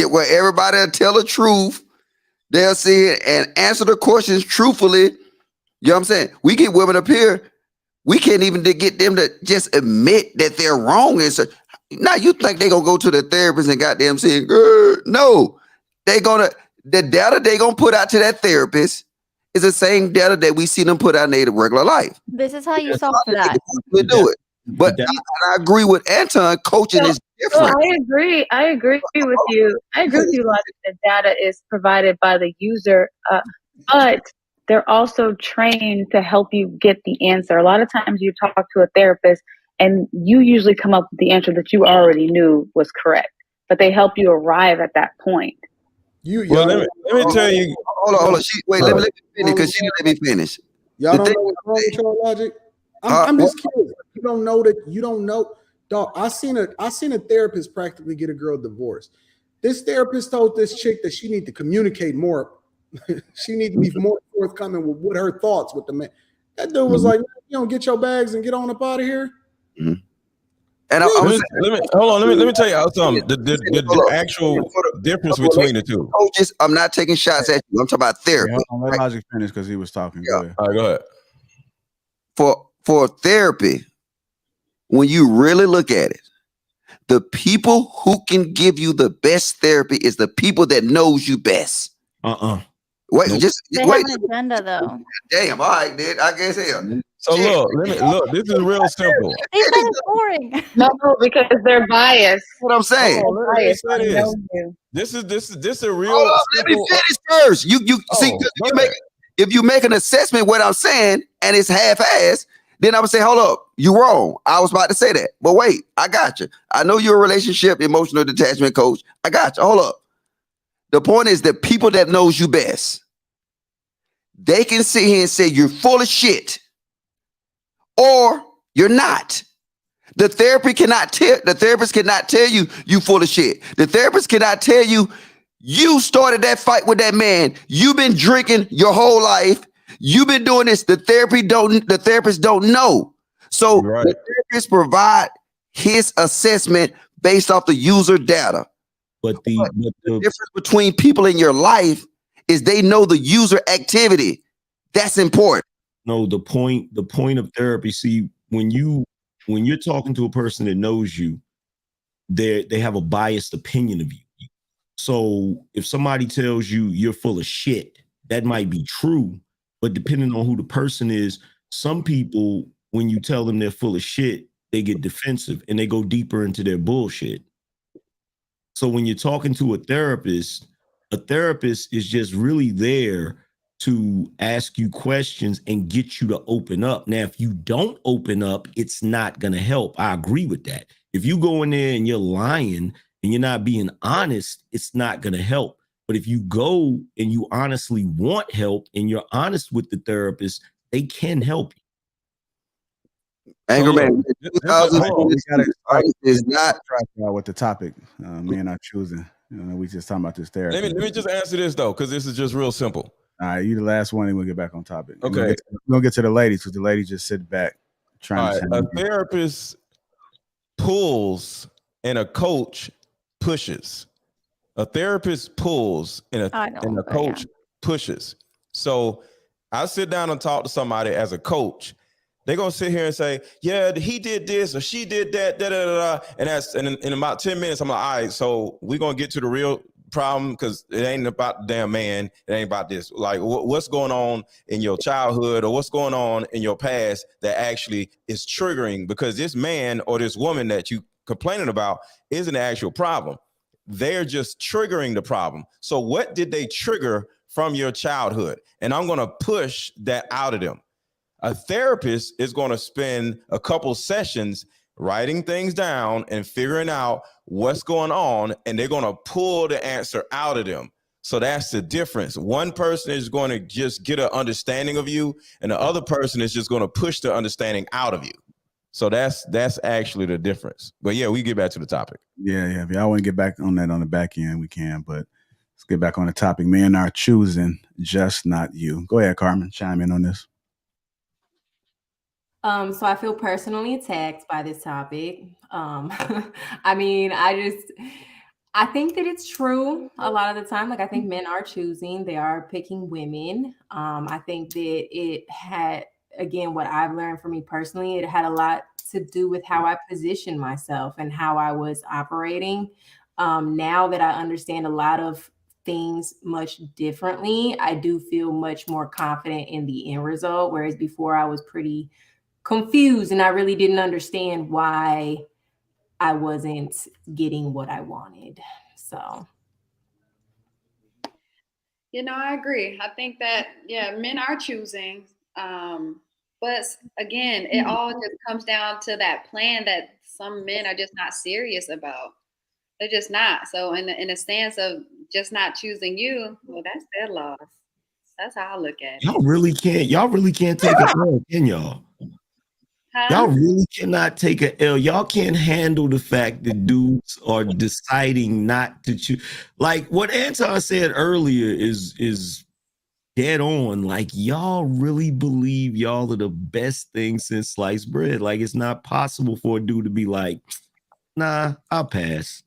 where everybody will tell the truth, they'll see it and answer the questions truthfully. You know what I'm saying? We get women up here, we can't even get them to just admit that they're wrong. And so, now you think they're gonna go to the therapist and goddamn say, no. The data they gonna put out to that therapist is the same data that we see them put out in their regular life. This is how you solve for that. We do it. But I agree with Anton, coaching is different. So I agree with you. I agree with you, Logic, that data is provided by the user, but they're also trained to help you get the answer. A lot of times you talk to a therapist and you usually come up with the answer that you already knew was correct, but they help you arrive at that point. Well, let me tell you. Hold on. Let me finish because she didn't let me finish. Y'all don't know what's wrong with your Logic? I'm just curious. You don't know that. You don't know, dog. I seen a therapist practically get a girl divorced. This therapist told this chick that she need to communicate more. She need to be more forthcoming with what her thoughts with the man. That dude was like, "You don't get your bags and get on up out of here." And let me tell you something. The actual difference between the two. Coaches, I'm not taking shots at you. I'm talking about therapy. I'm let Logic finish because he was talking. Yeah. Go ahead. All right, go ahead. For therapy, when you really look at it, the people who can give you the best therapy is the people that knows you best. Wait, They wait. have an agenda, though. Damn, all right, dude. I guess hell. So look, this is real simple. They said it's boring. No, because they're biased. What I'm saying. This is a real. Hold on, let me finish first. You see, if you make an assessment what I'm saying and it's half-assed, then I would say, hold up, you wrong. I was about to say that. But wait, I got you. I know you're a relationship emotional detachment coach. I got you. Hold up. The point is the people that knows you best, they can sit here and say you're full of shit or you're not. The therapist cannot tell you you full of shit. The therapist cannot tell you you started that fight with that man. You've been drinking your whole life. You've been doing this. The therapist don't know. So the therapist provide his assessment based off the user data. But the difference between people in your life is they know the user activity. That's important. No, the point of therapy, see, when you're talking to a person that knows you, they have a biased opinion of you. So if somebody tells you you're full of shit, that might be true, but depending on who the person is, some people, when you tell them they're full of shit, they get defensive and they go deeper into their bullshit. So when you're talking to a therapist is just really there to ask you questions and get you to open up. Now, if you don't open up, it's not going to help. I agree with that. If you go in there and you're lying and you're not being honest, it's not going to help. But if you go and you honestly want help and you're honest with the therapist, they can help you. So, Man, we gotta is not with the topic. Men are choosing. We just talking about this therapy. Let me just answer this though, because this is just real simple. All right, you the last one, and we'll get back on topic. Okay, we're gonna get to the ladies, because the ladies just sit back trying to. A therapist pulls and a coach pushes. A therapist pulls and a coach pushes. So I sit down and talk to somebody as a coach. They're gonna sit here and say, yeah, he did this or she did that, and in about 10 minutes, I'm like, all right, so we're gonna get to the real problem, because it ain't about the damn man, it ain't about this. Like, what's going on in your childhood, or what's going on in your past that actually is triggering, because this man or this woman that you complaining about isn't the actual problem. They're just triggering the problem. So what did they trigger from your childhood? And I'm gonna push that out of them. A therapist is going to spend a couple sessions writing things down and figuring out what's going on, and they're going to pull the answer out of them. So that's the difference. One person is going to just get an understanding of you, and the other person is just going to push the understanding out of you. So that's actually the difference. But yeah, we get back to the topic. Yeah. If y'all want to get back on that on the back end, we can. But let's get back on the topic. Men are choosing, just not you. Go ahead, Carmen. Chime in on this. So I feel personally attacked by this topic. I mean, I think that it's true a lot of the time. Like, I think men are choosing, they are picking women. I think that it had, again, what I've learned for me personally, it had a lot to do with how I positioned myself and how I was operating. Now that I understand a lot of things much differently, I do feel much more confident in the end result. Whereas before I was pretty confused and I really didn't understand why I wasn't getting what I wanted. So, I agree. I think that, men are choosing. But again, it all just comes down to that plan that some men are just not serious about. They're just not. So in a stance of just not choosing you, well, that's their loss. That's how I look at it. Y'all really can't take a L, can y'all? Huh? Y'all really cannot take a L. Y'all can't handle the fact that dudes are deciding not to choose. Like what Anton said earlier is dead on. Like, y'all really believe y'all are the best thing since sliced bread. Like, it's not possible for a dude to be like, nah, I'll pass.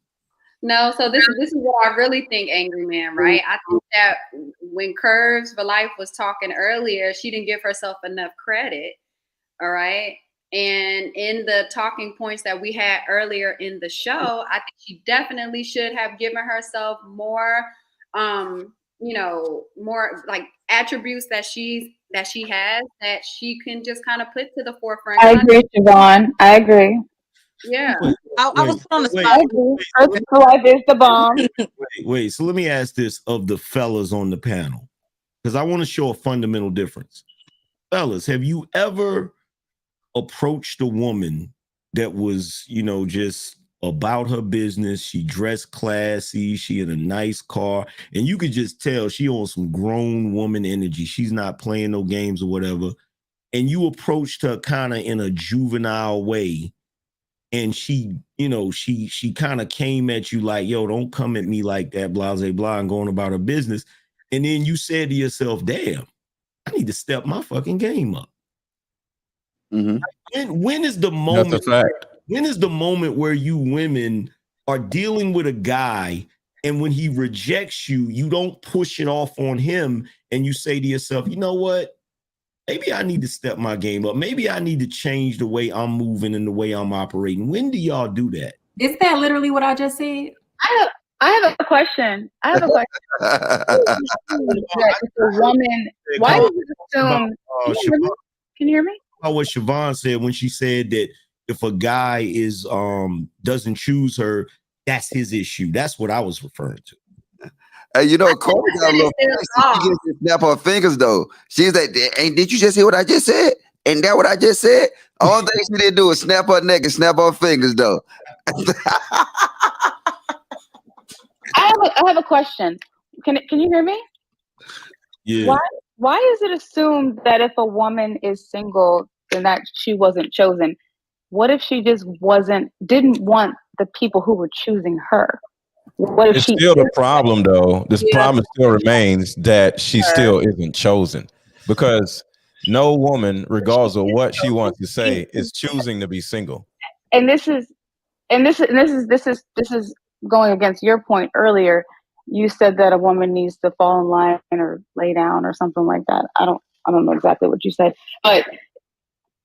No, so this is what I really think, Angry Man, right? I think that when Curves for Life was talking earlier, she didn't give herself enough credit. All right. And in the talking points that we had earlier in the show, I think she definitely should have given herself more, more like attributes that she has that she can just kind of put to the forefront. I agree, Siobhan. I agree. Yeah. I was put on the spot. I agree. First life is the bomb. Wait. So let me ask this of the fellas on the panel, because I want to show a fundamental difference. Fellas, have you ever approached a woman that was, just about her business? She dressed classy, she in a nice car, and you could just tell she on some grown woman energy. She's not playing no games or whatever. And you approached her kind of in a juvenile way, and she kind of came at you like, yo, don't come at me like that, blah, blah, blah, and going about her business. And then you said to yourself, damn, I need to step my fucking game up. When is the That's moment? a fact. When is the moment where you women are dealing with a guy and when he rejects you, you don't push it off on him and you say to yourself, you know what? Maybe I need to step my game up. Maybe I need to change the way I'm moving and the way I'm operating. When do y'all do that? Is that literally what I just said? I have a question. That if a woman, why do you assume? Can you hear me? What Siobhan said when she said that if a guy is doesn't choose her, that's his issue. That's what I was referring to. Hey, you know, Corey got a little fancy. She gets to snap her fingers though. She's like, "Ain't did you just hear what I just said? Ain't that what I just said?" All thing she did do was snap her neck and snap her fingers though. I have a question. Can you hear me? Yeah. Why is it assumed that if a woman is single, then that she wasn't chosen? What if she just didn't want the people who were choosing her? What if It's she still the problem, though. This problem still remains that she still isn't chosen, because no woman, regardless of what she wants to say, is choosing to be single. And this is going against your point earlier. You said that a woman needs to fall in line or lay down or something like that. I don't know exactly what you said, but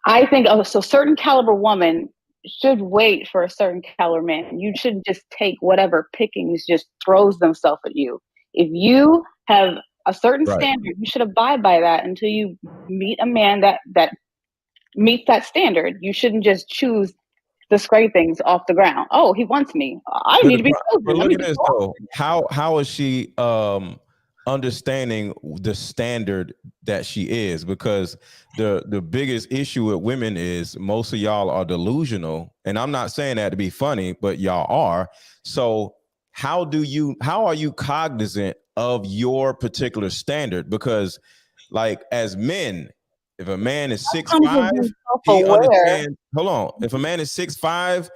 I think so certain caliber woman should wait for a certain caliber man. You shouldn't just take whatever pickings just throws themselves at you. If you have a certain standard, you should abide by that until you meet a man that meets that standard. You shouldn't just choose the scrapings off the ground. Oh, he wants me. I need to be chosen. But look at this though. How is she understanding the standard that she is? Because the biggest issue with women is most of y'all are delusional, and I'm not saying that to be funny, but y'all are. So how are you cognizant of your particular standard? Because like as men, if a man is 6'5", he understands. Hold on. If a man is 6'5",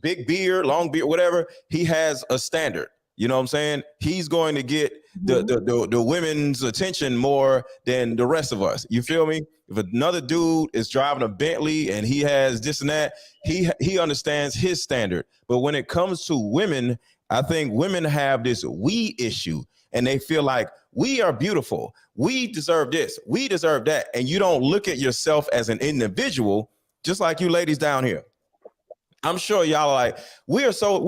big beard, long beard, whatever, he has a standard. You know what I'm saying? He's going to get the women's attention more than the rest of us. You feel me? If another dude is driving a Bentley and he has this and that, he understands his standard. But when it comes to women, I think women have this we issue, and they feel like we are beautiful. We deserve this. We deserve that. And you don't look at yourself as an individual, just like you ladies down here. I'm sure y'all are like, we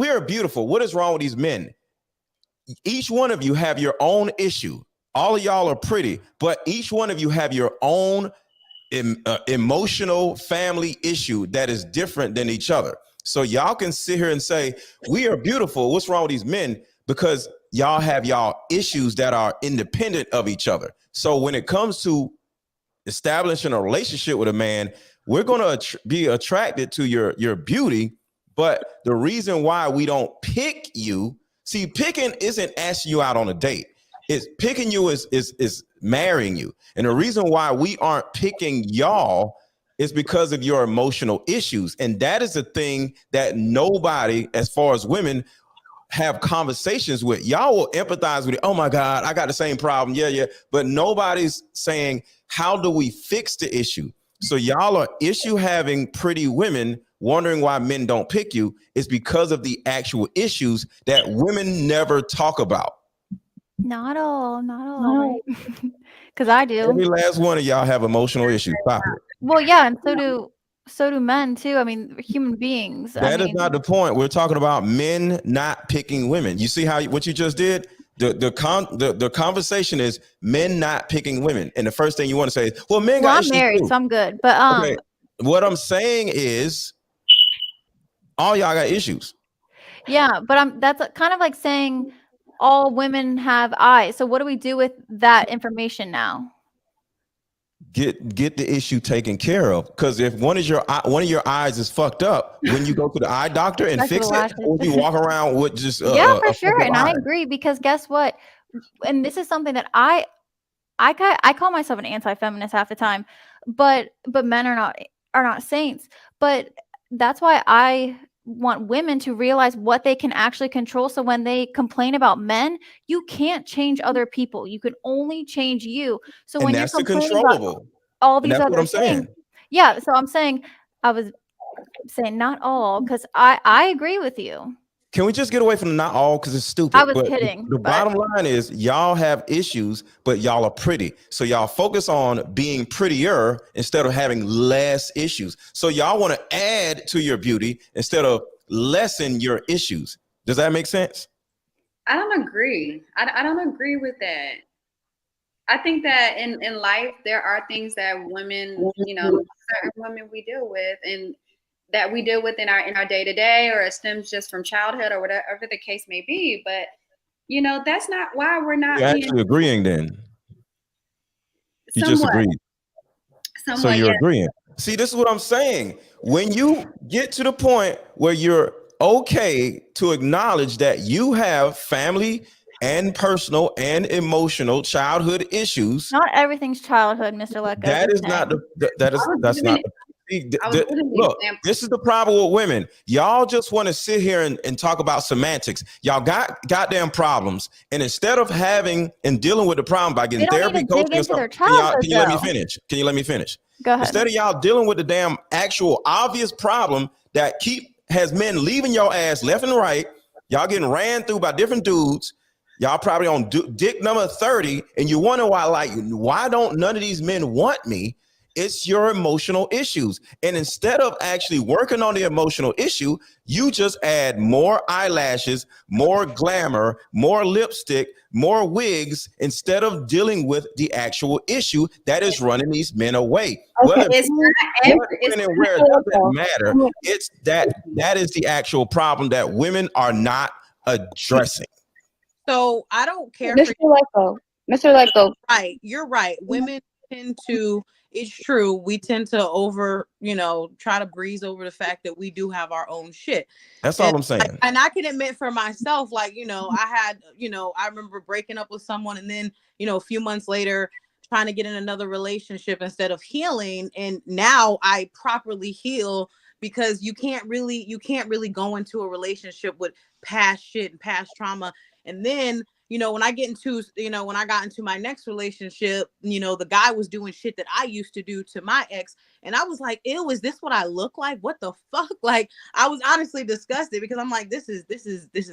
are beautiful. What is wrong with these men? Each one of you have your own issue. All of y'all are pretty, but each one of you have your own emotional family issue that is different than each other. So y'all can sit here and say, we are beautiful. What's wrong with these men? Because y'all have y'all issues that are independent of each other. So when it comes to establishing a relationship with a man, we're going to be attracted to your beauty. But the reason why we don't pick you, see, picking isn't asking you out on a date. It's picking you is marrying you. And the reason why we aren't picking y'all is because of your emotional issues. And that is the thing that nobody, as far as women, have conversations with. Y'all will empathize with it. Oh my God, I got the same problem. Yeah. But nobody's saying, how do we fix the issue? So y'all are issue having pretty women wondering why men don't pick you is because of the actual issues that women never talk about. Not all, right? Because I do. Every last one of y'all have emotional issues. Stop it. Well, yeah, and so do men too. I mean, we're human beings. That is not the point. We're talking about men not picking women. You see what you just did? The conversation is men not picking women, and the first thing you want to say is, "Well, men got issues I'm married, too." so I'm good. But okay. What I'm saying is, all y'all got issues. Yeah, but that's kind of like saying all women have eyes. So what do we do with that information now? Get the issue taken care of, because if one of your eyes is fucked up, when you go to the eye doctor and fix it, or you walk around with just yeah, for sure. And I agree, because guess what? And this is something that I call myself an anti-feminist half the time, but men are not saints. But that's why I want women to realize what they can actually control. So when they complain about men, you can't change other people. You can only change you. So when you're complaining about all these other things, Yeah, so I'm saying I was saying not all, because I agree with you. Can we just get away from the not all because it's stupid? I was But kidding, the but bottom line is y'all have issues, but y'all are pretty. So y'all focus on being prettier instead of having less issues. So y'all want to add to your beauty instead of lessen your issues. Does that make sense? I don't agree. I don't agree with that. I think that in life there are things that women, certain women we deal with, and that we deal with in our day to day, or it stems just from childhood or whatever the case may be. But that's not why we're not You're being actually agreeing then. You just somewhat. agreed. So Somewhat, you're yeah. agreeing. See, this is what I'm saying. When you get to the point where you're okay to acknowledge that you have family and personal and emotional childhood issues, not everything's childhood, Mr. Lecco. that is not that's not look, this is the problem with women. Y'all just want to sit here and talk about semantics. Y'all got goddamn problems, and instead of having and dealing with the problem by getting therapy, coaching, or something, can you let me finish? Can you let me finish? Go ahead. Instead of y'all dealing with the damn actual obvious problem that has men leaving your ass left and right, y'all getting ran through by different dudes. Y'all probably on dick number 30, and you wonder why don't none of these men want me? It's your emotional issues. And instead of actually working on the emotional issue, you just add more eyelashes, more glamour, more lipstick, more wigs, instead of dealing with the actual issue that is running these men away. Okay, it's when and where, it doesn't matter. It's that is the actual problem that women are not addressing. So I don't care. Mr. Lecco. Right, you're right. Women tend to. It's true. We tend to try to breeze over the fact that we do have our own shit. That's all I'm saying. And I can admit for myself, I had, I remember breaking up with someone, and then, a few months later, trying to get in another relationship instead of healing. And now I properly heal, because you can't really go into a relationship with past shit and past trauma. And then, when I got into my next relationship, the guy was doing shit that I used to do to my ex. And I was like, ew, is this what I look like? What the fuck? Like, I was honestly disgusted, because I'm like, this is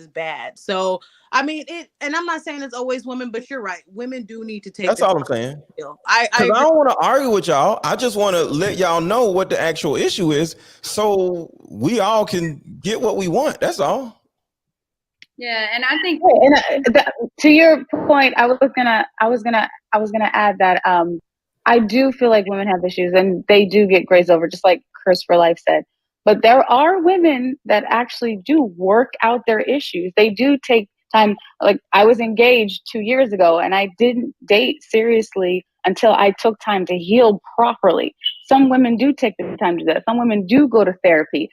bad. So, I mean, and I'm not saying it's always women, but you're right. Women do need to take. That's all I'm saying. I don't want to argue with y'all. I just want to let y'all know what the actual issue is, so we all can get what we want. That's all. Yeah, and I think, to your point, I was gonna add that I do feel like women have issues, and they do get grazed over, just like Chris for Life said. But there are women that actually do work out their issues. They do take time. Like, I was engaged 2 years ago, and I didn't date seriously until I took time to heal properly. Some women do take the time to do that. Some women do go to therapy.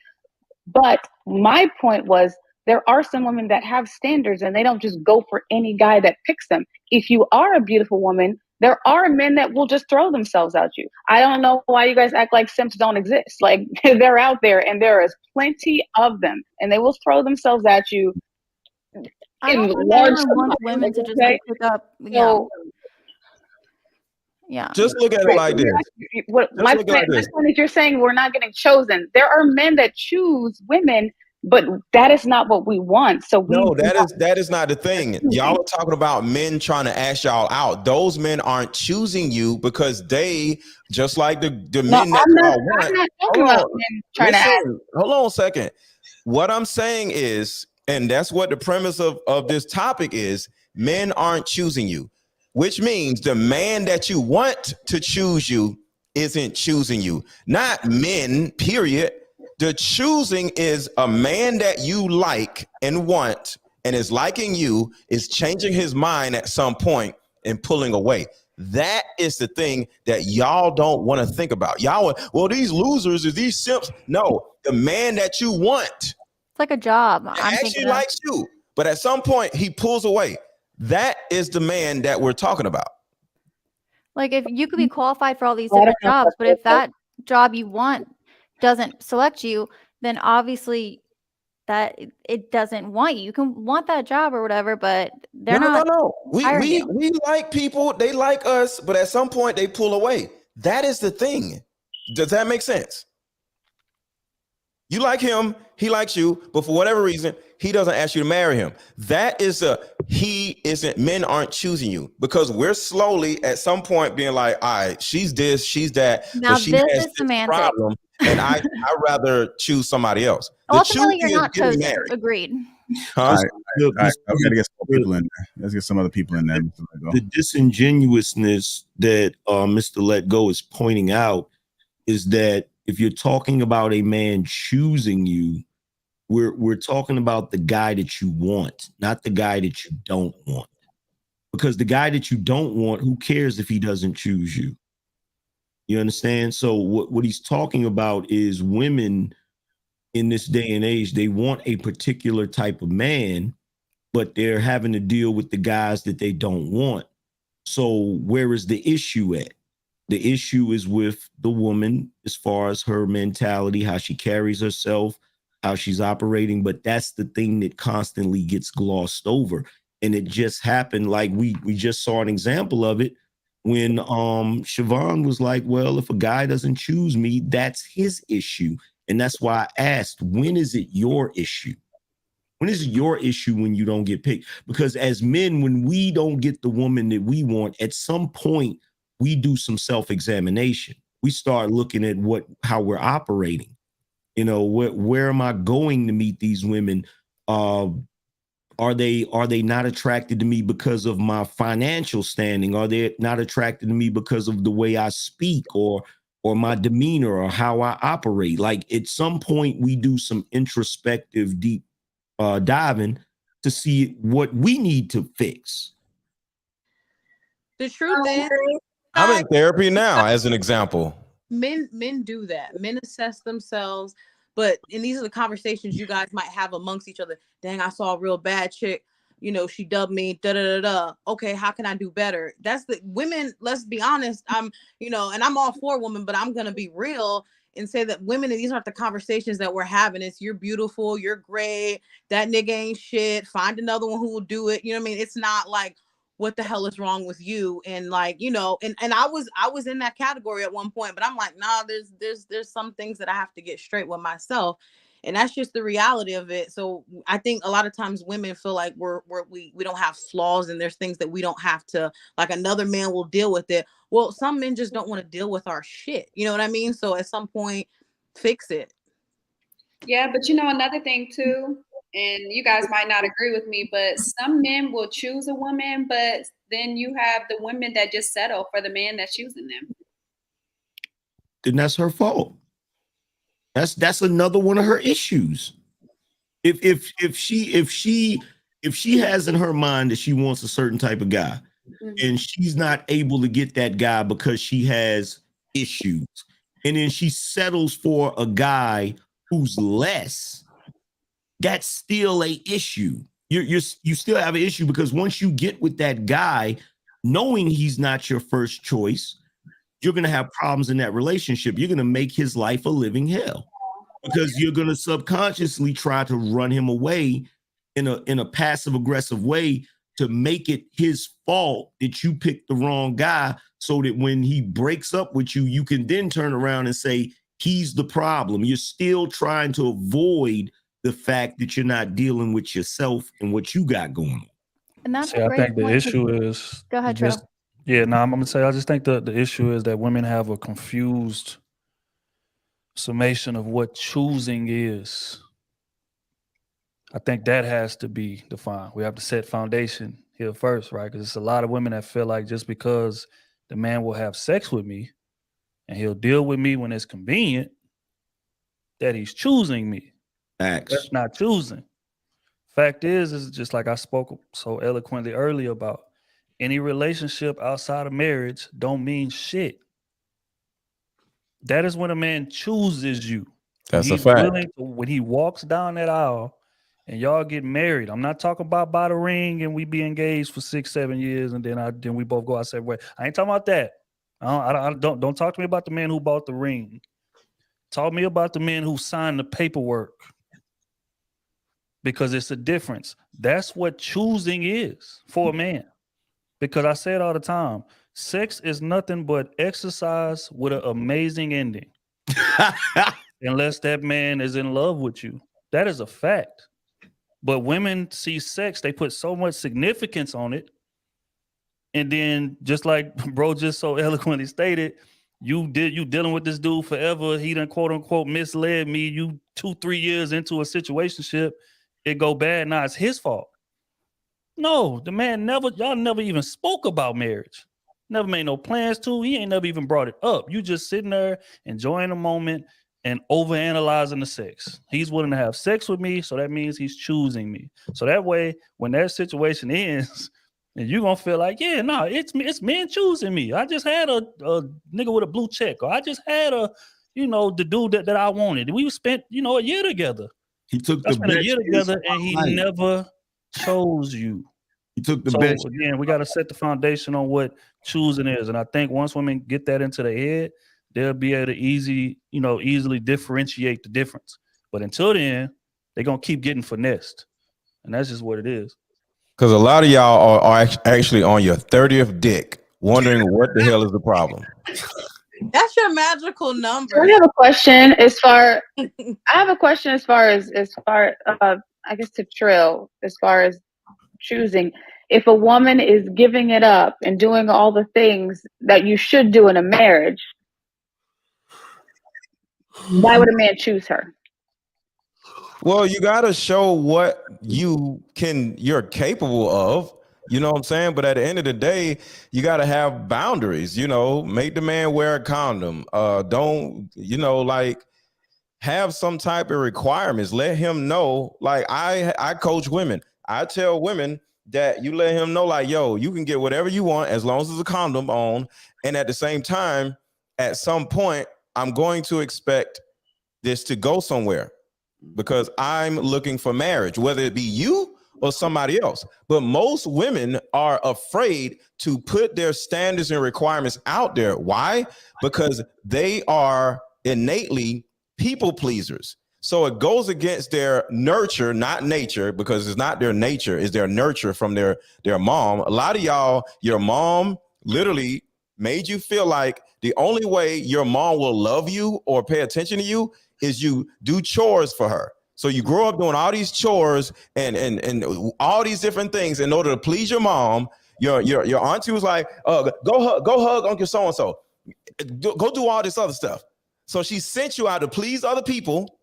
But my point was, there are some women that have standards, and they don't just go for any guy that picks them. If you are a beautiful woman, there are men that will just throw themselves at you. I don't know why you guys act like simps don't exist. Like, they're out there, and there is plenty of them, and they will throw themselves at you. I don't think anyone wants women to just pick up. Yeah. Just look at it like this. My point is, you're saying we're not getting chosen. There are men that choose women, but that is not what we want. So that is not the thing. Y'all are talking about men trying to ask y'all out. Those men aren't choosing you because they, just like the men that y'all want. I'm not talking about men trying to ask. Hold on a second. What I'm saying is, and that's what the premise of this topic is, men aren't choosing you, which means the man that you want to choose you isn't choosing you. Not men, period. The choosing is a man that you like and want and is liking you, is changing his mind at some point and pulling away. That is the thing that y'all don't want to think about. Y'all, well, these losers are these simps. No, the man that you want. It's like a job. Actually likes you, but at some point he pulls away. That is the man that we're talking about. Like, if you could be qualified for all these different jobs, but if that job you want doesn't select you, then obviously that it doesn't want you. You can want that job or whatever, but they're not. No. We like people, they like us, but at some point they pull away. That is the thing. Does that make sense? You like him, he likes you, but for whatever reason, he doesn't ask you to marry him. That is men aren't choosing you, because we're slowly at some point being like, all right, she's this, she's that, Now but she this has is this semantics. problem, and I'd rather choose somebody else. The Ultimately, choosing you're is not getting chosen. married. Agreed. Huh? All right. We gotta get some people in there. Let's get some other people in there. The disingenuousness that Mr. Let Go is pointing out is that if you're talking about a man choosing you, we're talking about the guy that you want, not the guy that you don't want. Because the guy that you don't want, who cares if he doesn't choose you? You understand? So what he's talking about is women in this day and age, they want a particular type of man, but they're having to deal with the guys that they don't want. So where is the issue at? The issue is with the woman as far as her mentality, how she carries herself, how she's operating. But that's the thing that constantly gets glossed over. And it just happened, like we just saw an example of it when Siobhan was like, well, if a guy doesn't choose me, that's his issue. And that's why I asked, when is it your issue? When is it your issue when you don't get picked? Because as men, when we don't get the woman that we want, at some point, we do some self-examination. We start looking at how we're operating. You know, where am I going to meet these women? Are they not attracted to me because of my financial standing? Are they not attracted to me because of the way I speak or my demeanor or how I operate? Like at some point, we do some introspective, deep diving to see what we need to fix. The truth is, I'm in therapy now, as an example. men do that. Men assess themselves, and these are the conversations you guys might have amongst each other. Dang, I saw a real bad chick. You know, she dubbed me. Da da da da. Okay, how can I do better? That's the women. Let's be honest. And I'm all for women, but I'm gonna be real and say that women, and these aren't the conversations that we're having. It's you're beautiful, you're great, that nigga ain't shit. Find another one who will do it. You know what I mean? It's not like, what the hell is wrong with you? And like, and I was in that category at one point, but I'm like, nah, there's some things that I have to get straight with myself. And that's just the reality of it. So I think a lot of times women feel like we don't have flaws, and there's things that we don't have to, like, another man will deal with it. Well, some men just don't want to deal with our shit. You know what I mean? So at some point, fix it. Yeah, but another thing too, and you guys might not agree with me, but some men will choose a woman, but then you have the women that just settle for the man that's choosing them. Then that's her fault. That's another one of her issues. If she has in her mind that she wants a certain type of guy, and she's not able to get that guy because she has issues, and then she settles for a guy who's less, that's still a issue. You still have an issue, because once you get with that guy, knowing he's not your first choice, you're going to have problems in that relationship. You're going to make his life a living hell, because you're going to subconsciously try to run him away in a passive aggressive way to make it his fault that you picked the wrong guy, so that when he breaks up with you, you can then turn around and say he's the problem. You're still trying to avoid the fact that you're not dealing with yourself and what you got going on. And that's I think the issue is go ahead, just, Trill. I'm gonna say I just think the issue is that women have a confused summation of what choosing is. I think that has to be defined. We have to set foundation here first, right? Because it's a lot of women that feel like just because the man will have sex with me and he'll deal with me when it's convenient, that he's choosing me. That's not choosing. Fact is just like I spoke so eloquently earlier about, any relationship outside of marriage don't mean shit. That is when a man chooses you. That's a fact. When he walks down that aisle and y'all get married. I'm not talking about by the ring and we be engaged for 6-7 years and then we both go our separate way. I ain't talking about that. Don't talk to me about the man who bought the ring. Talk to me about the man who signed the paperwork. Because it's a difference. That's what choosing is for a man. Because I say it all the time, sex is nothing but exercise with an amazing ending. unless that man is in love with you. That is a fact. But women see sex, they put so much significance on it. And then, just like bro just so eloquently stated, you dealing with this dude forever. He done quote unquote misled me. You 2-3 years into a situationship, it go bad. Now it's his fault. No, the man y'all never even spoke about marriage. Never made no plans to. He ain't never even brought it up. You just sitting there enjoying the moment and overanalyzing the sex. He's willing to have sex with me, so that means he's choosing me. So that way, when that situation ends, and you're gonna feel like, yeah, no, it's men choosing me. I just had a nigga with a blue check, or I just had the dude that I wanted. We spent, a year together. He took I spent a year together, and he never chose you. He took the so best. Again, we got to set the foundation on what choosing is, and I think once women get that into their head, they'll be able to easily differentiate the difference. But until then, they're gonna keep getting finessed, and that's just what it is. Because a lot of y'all are actually on your 30th dick, wondering what the hell is the problem. That's your magical number. So I have a question as far I guess to Trill, as far as choosing. If a woman is giving it up and doing all the things that you should do in a marriage, why would a man choose her? Well, you got to show what you're capable of. You know what I'm saying? But at the end of the day, you got to have boundaries, make the man wear a condom. Don't, have some type of requirements. Let him know. Like I coach women. I tell women that you let him know, like, yo, you can get whatever you want as long as there's a condom on. And at the same time, at some point, I'm going to expect this to go somewhere because I'm looking for marriage, whether it be you or somebody else. But most women are afraid to put their standards and requirements out there. Why? Because they are innately people pleasers. So it goes against their nurture, not nature, because it's not their nature, it's their nurture from their mom. A lot of y'all, your mom literally made you feel like the only way your mom will love you or pay attention to you is you do chores for her. So you grow up doing all these chores and all these different things in order to please your mom. Your auntie was like, go hug Uncle so-and-so. Go do all this other stuff. So she sent you out to please other people.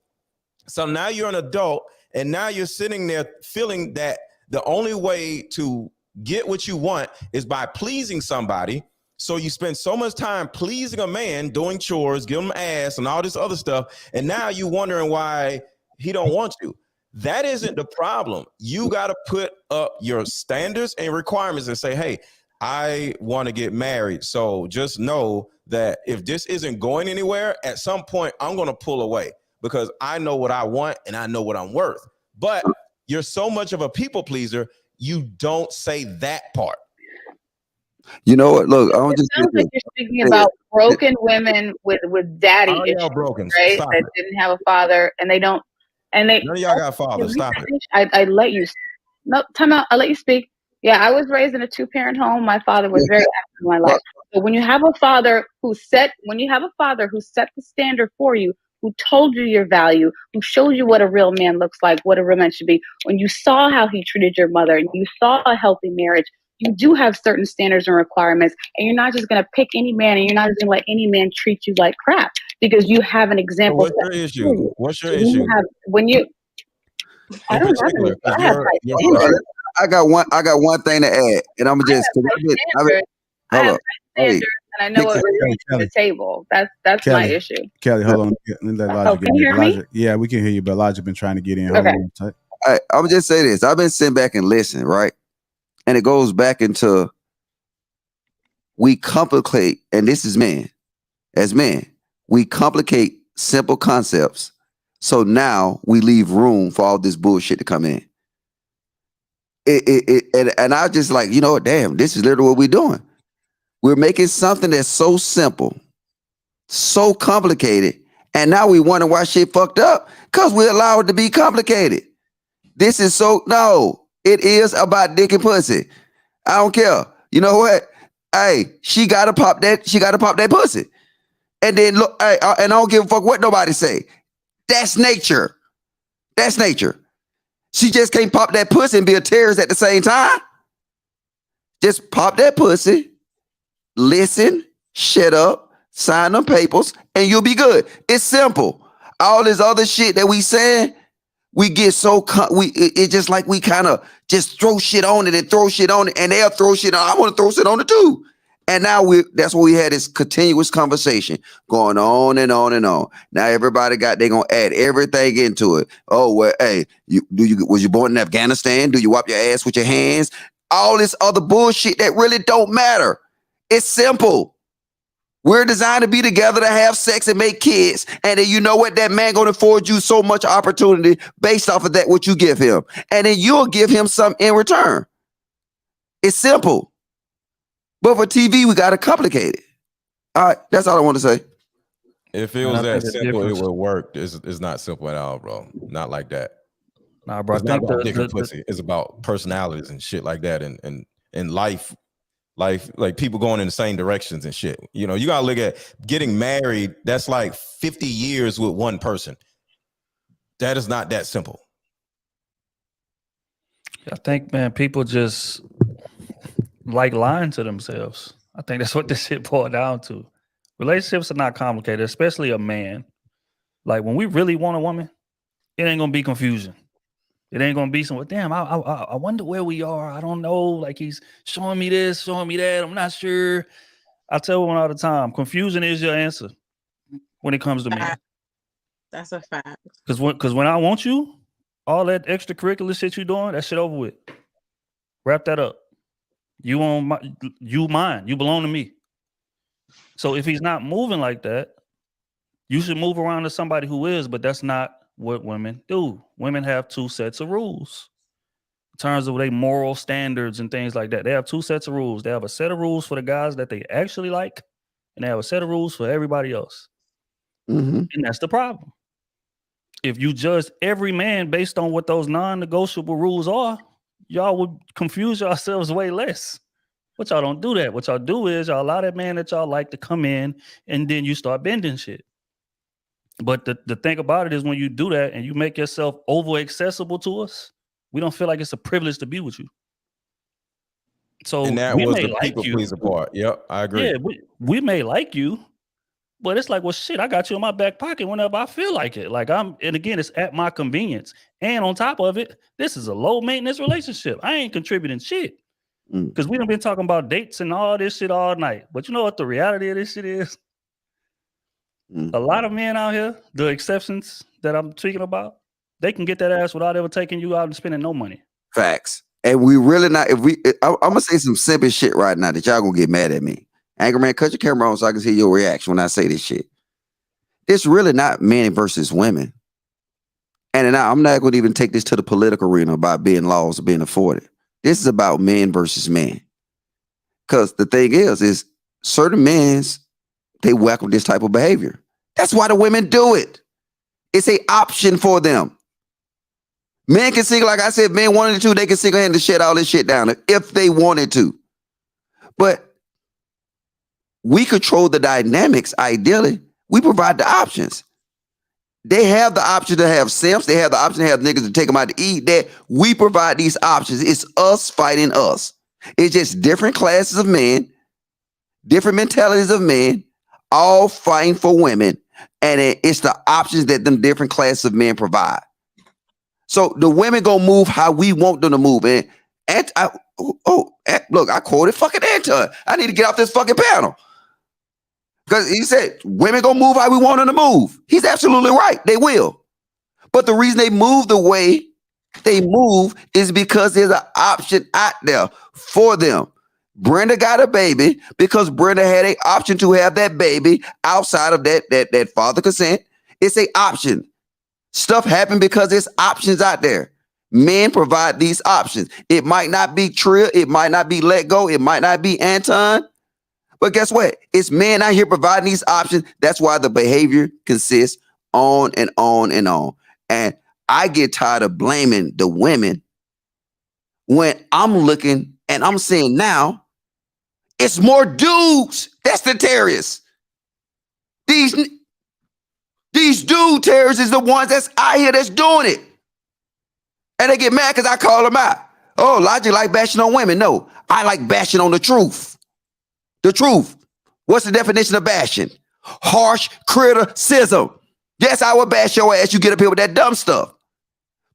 So now you're an adult, and now you're sitting there feeling that the only way to get what you want is by pleasing somebody. So you spend so much time pleasing a man, doing chores, giving him ass and all this other stuff. And now you're wondering why he don't want you. That isn't the problem. You got to put up your standards and requirements and say, hey, I want to get married. So just know that if this isn't going anywhere, at some point I'm going to pull away because I know what I want and I know what I'm worth. But you're so much of a people pleaser, you don't say that part. You know what? Look, I don't just. It sounds like you're speaking about broken women with daddy issues, broken. right? Stop that it. didn't have a father, and they don't. And they. None of y'all got fathers. Stop it. I let you. No, time out. I let you speak. Yeah, I was raised in a 2-parent home. My father was very active in my life. So when you have a father who set the standard for you, who told you your value, who showed you what a real man looks like, what a real man should be, when you saw how he treated your mother and you saw a healthy marriage, you do have certain standards and requirements, and you're not just going to pick any man, and you're not just going to let any man treat you like crap because you have an example. So what's your issue? What's your issue? I don't have I got one thing to add, and I'm just I have standards, and I know what we're bringing to the table. That's Kelly, my issue. Kelly, hold on. Let Elijah can you hear me? Yeah, we can hear you, but Elijah been trying to get in. Okay. Hold on. I'm gonna just say this. I've been sitting back and listening, right? And it goes back into we complicate, and this is men. As men, we complicate simple concepts. So now we leave room for all this bullshit to come in. And I just like, you know what, damn, this is literally what we're doing. We're making something that's so simple, so complicated, and now we wonder why shit fucked up because we allow it to be complicated. This is it is about dick and pussy. I don't care. You know what? Hey, she gotta pop that pussy. And then look, and I don't give a fuck what nobody say. That's nature. That's nature. She just can't pop that pussy and be a terrorist at the same time. Just pop that pussy, listen, shut up, sign them papers, and you'll be good. It's simple. All this other shit that we saying, we get so it's just like we kind of just throw shit on it and throw shit on it, and they'll throw shit on. I want to throw shit on it too. And now that's what we had, this continuous conversation going on and on and on. Now everybody they're gonna add everything into it. Oh, well, hey, was you born in Afghanistan? Do you wipe your ass with your hands? All this other bullshit that really don't matter. It's simple. We're designed to be together, to have sex and make kids. And then you know what? That man gonna afford you so much opportunity based off of that, what you give him. And then you'll give him something in return. It's simple. But for TV, we got to complicate it. All right, that's all I want to say. If it was that simple, it would work. It's not simple at all, bro. Not like that. Nah, bro. It's not about dick and pussy. It's about personalities and shit like that, and life, like people going in the same directions and shit. You know, you gotta look at getting married. That's like 50 years with one person. That is not that simple. I think, man, people just like lying to themselves. I think that's what this shit boiled down to. Relationships are not complicated, especially a man. Like when we really want a woman, it ain't gonna be confusion. It ain't gonna be some, damn, I wonder where we are. I don't know. Like he's showing me this, showing me that. I'm not sure. I tell women all the time, confusion is your answer when it comes to men. That's a fact. Because when I want you, all that extracurricular shit you doing, that shit over with. Wrap that up. You mine. You belong to me. So if he's not moving like that, you should move around to somebody who is, but that's not what women do. Women have two sets of rules in terms of their moral standards and things like that. They have two sets of rules. They have a set of rules for the guys that they actually like, and they have a set of rules for everybody else. Mm-hmm. And that's the problem. If you judge every man based on what those non-negotiable rules are, y'all would confuse yourselves way less. But y'all don't do that. What y'all do is y'all allow that man that y'all like to come in, and then you start bending shit. But the thing about it is when you do that and you make yourself over accessible to us, we don't feel like it's a privilege to be with you. So and that was the people pleaser part. Yep, I agree. Yeah, we may like you, but it's like, well, shit, I got you in my back pocket whenever I feel like it. Like and again, it's at my convenience. And on top of it, this is a low maintenance relationship. I ain't contributing shit. Because we done been talking about dates and all this shit all night. But you know what the reality of this shit is? A lot of men out here, the exceptions that I'm speaking about, they can get that ass without ever taking you out and spending no money. Facts. And we really not, I'm gonna say some simple shit right now that y'all gonna get mad at me. Angry man, cut your camera on so I can see your reaction when I say this shit. It's really not men versus women. And I'm not gonna even take this to the political arena about being laws being afforded. This is about men versus men. Because the thing is certain men, they welcome this type of behavior. That's why the women do it. It's an option for them. Men can sing, like I said, men wanted to, they can single handedly shut all this shit down if they wanted to. But we control the dynamics, ideally. We provide the options. They have the option to have simps. They have the option to have niggas to take them out to eat. That we provide these options. It's us fighting us. It's just different classes of men, different mentalities of men, all fighting for women. And it's the options that them different classes of men provide. So the women gonna move how we want them to move. And look, I quoted fucking Anton. I need to get off this fucking panel. Because he said, women gonna move how we want them to move. He's absolutely right. They will. But the reason they move the way they move is because there's an option out there for them. Brenda got a baby because Brenda had an option to have that baby outside of that father consent. It's an option. Stuff happen because there's options out there. Men provide these options. It might not be Trill. It might not be Let Go. It might not be Anton. But guess what? It's men out here providing these options. That's why the behavior consists on and on and on. And I get tired of blaming the women when I'm looking and I'm seeing now it's more dudes. That's the terrorists. These dude terrorists is the ones that's out here that's doing it. And they get mad because I call them out. Oh, Logic like bashing on women. No, I like bashing on the truth. The truth. What's the definition of bashing? Harsh criticism. Yes, I will bash your ass. You get up here with that dumb stuff.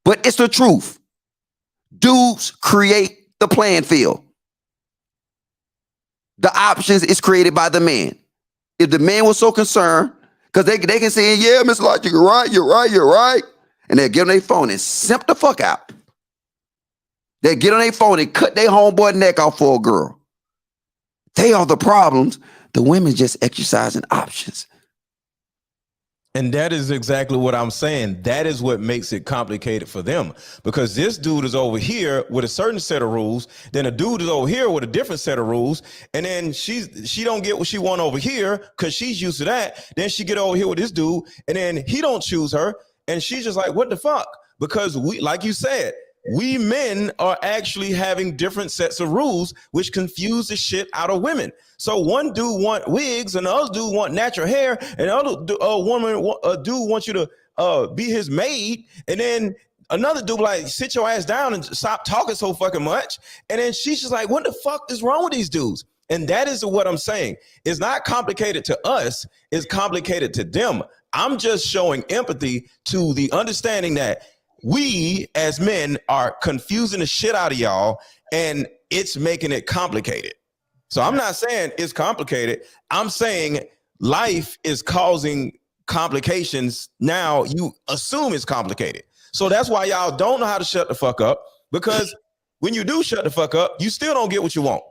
But it's the truth. Dudes create the playing field. The options is created by the man. If the man was so concerned, because they can say, yeah, Mr. Logic, you're right. And they'll get on their phone and simp the fuck out. They'll get on their phone and cut their homeboy neck off for a girl. They are the problems. The women just exercising options. And that is exactly what I'm saying. That is what makes it complicated for them, because this dude is over here with a certain set of rules, then a dude is over here with a different set of rules, and then she don't get what she want over here because she's used to that. Then she get over here with this dude, and then he don't choose her, and she's just like, what the fuck? Because we, like you said, we men are actually having different sets of rules, which confuse the shit out of women. So one dude want wigs, and the other dude want natural hair, and the other dude wants you to be his maid, and then another dude like, sit your ass down and stop talking so fucking much. And then she's just like, what the fuck is wrong with these dudes? And that is what I'm saying. It's not complicated to us, it's complicated to them. I'm just showing empathy to the understanding that we as men are confusing the shit out of y'all, and it's making it complicated. So I'm not saying it's complicated. I'm saying life is causing complications. Now you assume it's complicated. So that's why y'all don't know how to shut the fuck up, because when you do shut the fuck up, you still don't get what you want.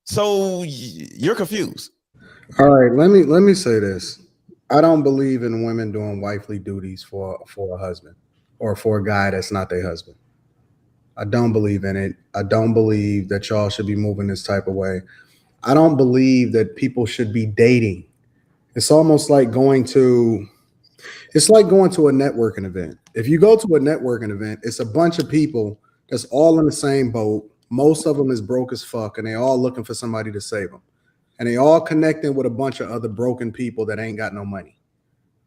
So you're confused. All right, let me say this. I don't believe in women doing wifely duties for a husband or for a guy that's not their husband. I don't believe in it. I don't believe that y'all should be moving this type of way. I don't believe that people should be dating. It's almost like going to a networking event. If you go to a networking event, it's a bunch of people that's all in the same boat. Most of them is broke as fuck, and they all looking for somebody to save them. And they all connecting with a bunch of other broken people that ain't got no money.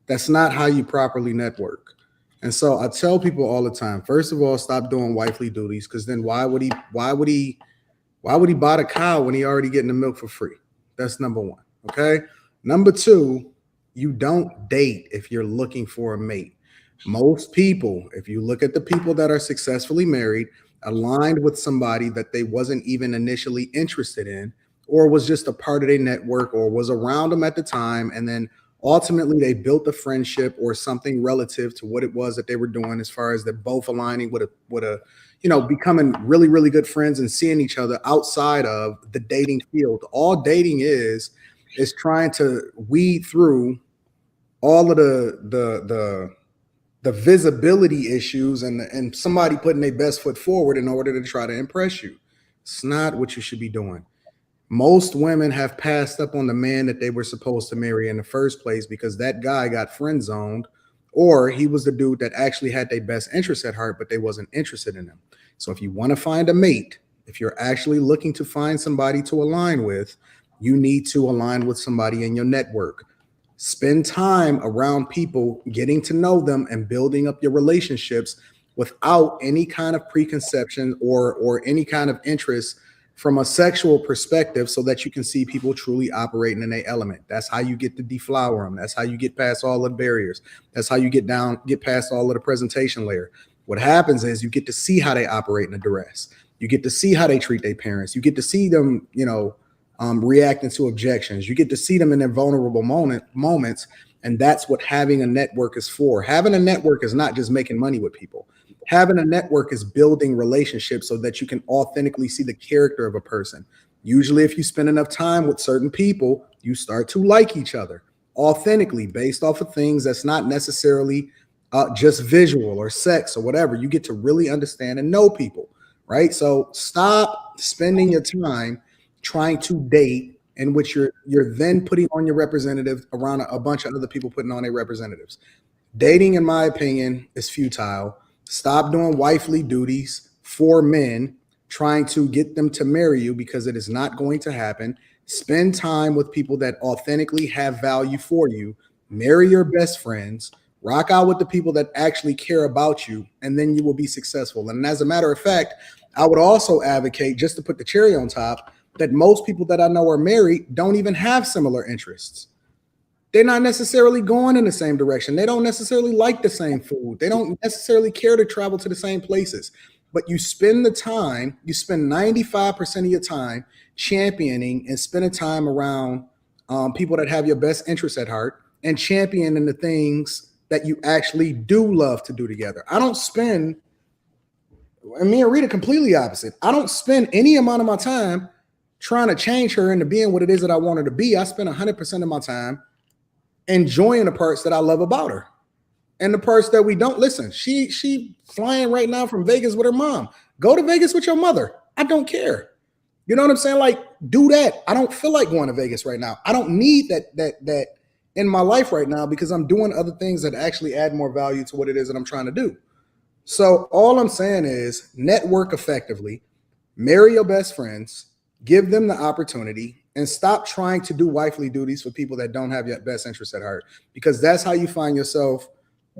That's not how you properly network. And so I tell people all the time, first of all, stop doing wifely duties, because then why would he buy the cow when he already getting the milk for free? That's number one. Okay. Number two, you don't date if you're looking for a mate. Most people, if you look at the people that are successfully married, aligned with somebody that they wasn't even initially interested in, or was just a part of their network, or was around them at the time, and then ultimately they built a friendship or something relative to what it was that they were doing, as far as they're both aligning with a becoming really, really good friends and seeing each other outside of the dating field. All dating is trying to weed through all of the visibility issues and somebody putting their best foot forward in order to try to impress you. It's not what you should be doing. Most women have passed up on the man that they were supposed to marry in the first place because that guy got friend zoned, or he was the dude that actually had their best interest at heart, but they wasn't interested in them. So if you want to find a mate, if you're actually looking to find somebody to align with, you need to align with somebody in your network. Spend time around people, getting to know them and building up your relationships without any kind of preconception or any kind of interest from a sexual perspective, so that you can see people truly operating in their element. That's how you get to deflower them. That's how you get past all the barriers. That's how you get past all of the presentation layer. What happens is you get to see how they operate in a duress. You get to see how they treat their parents. You get to see them, reacting to objections. You get to see them in their vulnerable moments. And that's what having a network is for. Having a network is not just making money with people. Having a network is building relationships so that you can authentically see the character of a person. Usually, if you spend enough time with certain people, you start to like each other authentically based off of things that's not necessarily just visual or sex or whatever. You get to really understand and know people, right? So stop spending your time trying to date in which you're then putting on your representative around a bunch of other people putting on their representatives. Dating, in my opinion, is futile. Stop doing wifely duties for men, trying to get them to marry you, because it is not going to happen. Spend time with people that authentically have value for you. Marry your best friends. Rock out with the people that actually care about you, and then you will be successful. And as a matter of fact, I would also advocate, just to put the cherry on top, that most people that I know are married don't even have similar interests. They're not necessarily going in the same direction. They don't necessarily like the same food. They don't necessarily care to travel to the same places. But you spend the time, you spend 95% of your time championing and spending time around people that have your best interests at heart and championing the things that you actually do love to do together. I don't spend, and me and Rita completely opposite. I don't spend any amount of my time trying to change her into being what it is that I want her to be. I spend 100% of my time enjoying the parts that I love about her. And the parts that we don't. Listen, she flying right now from Vegas with her mom. Go to Vegas with your mother. I don't care. You know what I'm saying? Like, do that. I don't feel like going to Vegas right now. I don't need that in my life right now because I'm doing other things that actually add more value to what it is that I'm trying to do. So all I'm saying is network effectively, marry your best friends, give them the opportunity, and stop trying to do wifely duties for people that don't have your best interest at heart, because that's how you find yourself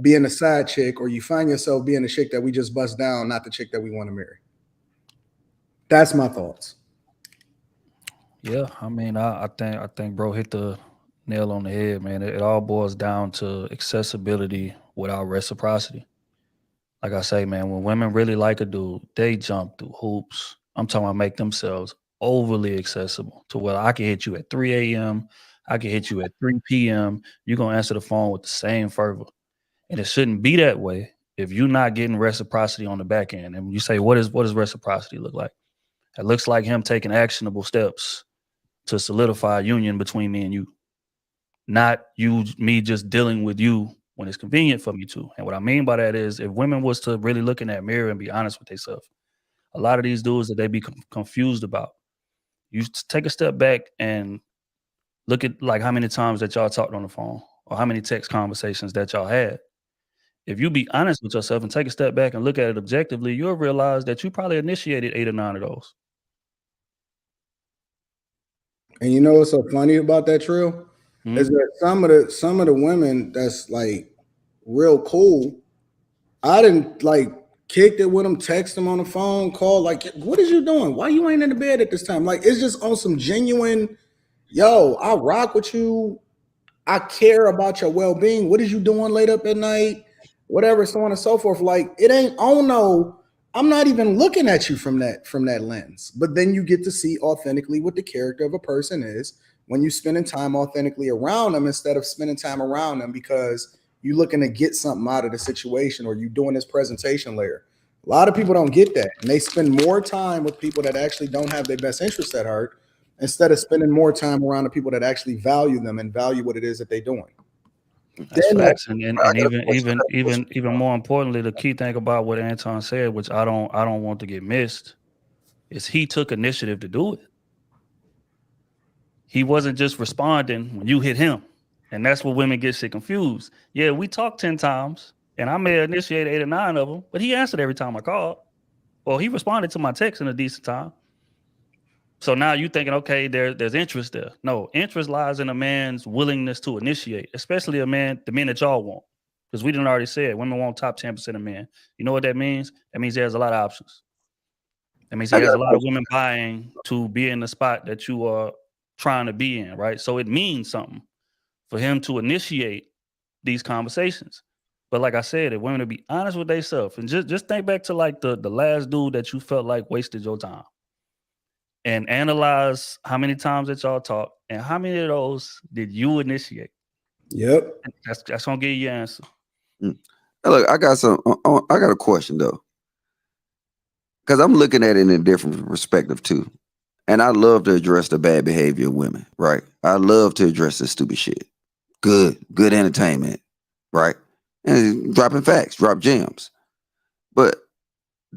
being a side chick, or you find yourself being a chick that we just bust down, not the chick that we want to marry. That's my thoughts. Yeah, I mean, I think bro hit the nail on the head, man. It all boils down to accessibility without reciprocity. Like I say, man, when women really like a dude, they jump through hoops. I'm talking about make themselves overly accessible to where I can hit you at 3 a.m., I can hit you at 3 p.m. You're gonna answer the phone with the same fervor. And it shouldn't be that way if you're not getting reciprocity on the back end. And you say, what does reciprocity look like? It looks like him taking actionable steps to solidify a union between me and you, not me just dealing with you when it's convenient for me to. And what I mean by that is, if women was to really look in that mirror and be honest with themselves, a lot of these dudes that they be confused about, you take a step back and look at like how many times that y'all talked on the phone or how many text conversations that y'all had. If you be honest with yourself and take a step back and look at it objectively, you'll realize that you probably initiated 8 or 9 of those. And you know what's so funny about that, Trill? Mm-hmm. Is that some of the women that's like real cool, I didn't like kicked it with them, text them on the phone, call, like, what is you doing? Why you ain't in the bed at this time? Like, it's just on some genuine, yo, I rock with you. I care about your well-being. What is you doing late up at night? Whatever, so on and so forth. Like, it ain't, oh no, I'm not even looking at you from that lens. But then you get to see authentically what the character of a person is when you spending time authentically around them instead of spending time around them because you're looking to get something out of the situation or you doing this presentation layer. A lot of people don't get that. And they spend more time with people that actually don't have their best interests at heart instead of spending more time around the people that actually value them and value what it is that they're doing. That's facts. And even more importantly, the key thing about what Anton said, which I don't want to get missed, is he took initiative to do it. He wasn't just responding when you hit him. And that's what women get shit confused. Yeah, we talked 10 times and I may have initiated 8 or 9 of them, but he answered every time I called. Well, he responded to my text in a decent time. So now you thinking, okay, there's interest there. No, interest lies in a man's willingness to initiate, especially the men that y'all want. Because we didn't already say it. Women want top 10% of men. You know what that means? That means there's a lot of options. That means he has a lot of women buying to be in the spot that you are trying to be in, right? So it means something for him to initiate these conversations. But like I said, if women to be honest with themselves and just think back to like the last dude that you felt like wasted your time and analyze how many times that y'all talked and how many of those did you initiate? Yep. That's gonna give you your answer. Look, I got a question though. Because I'm looking at it in a different perspective too. And I love to address the bad behavior of women, right? I love to address this stupid shit. Good entertainment, right? And dropping facts, drop gems. But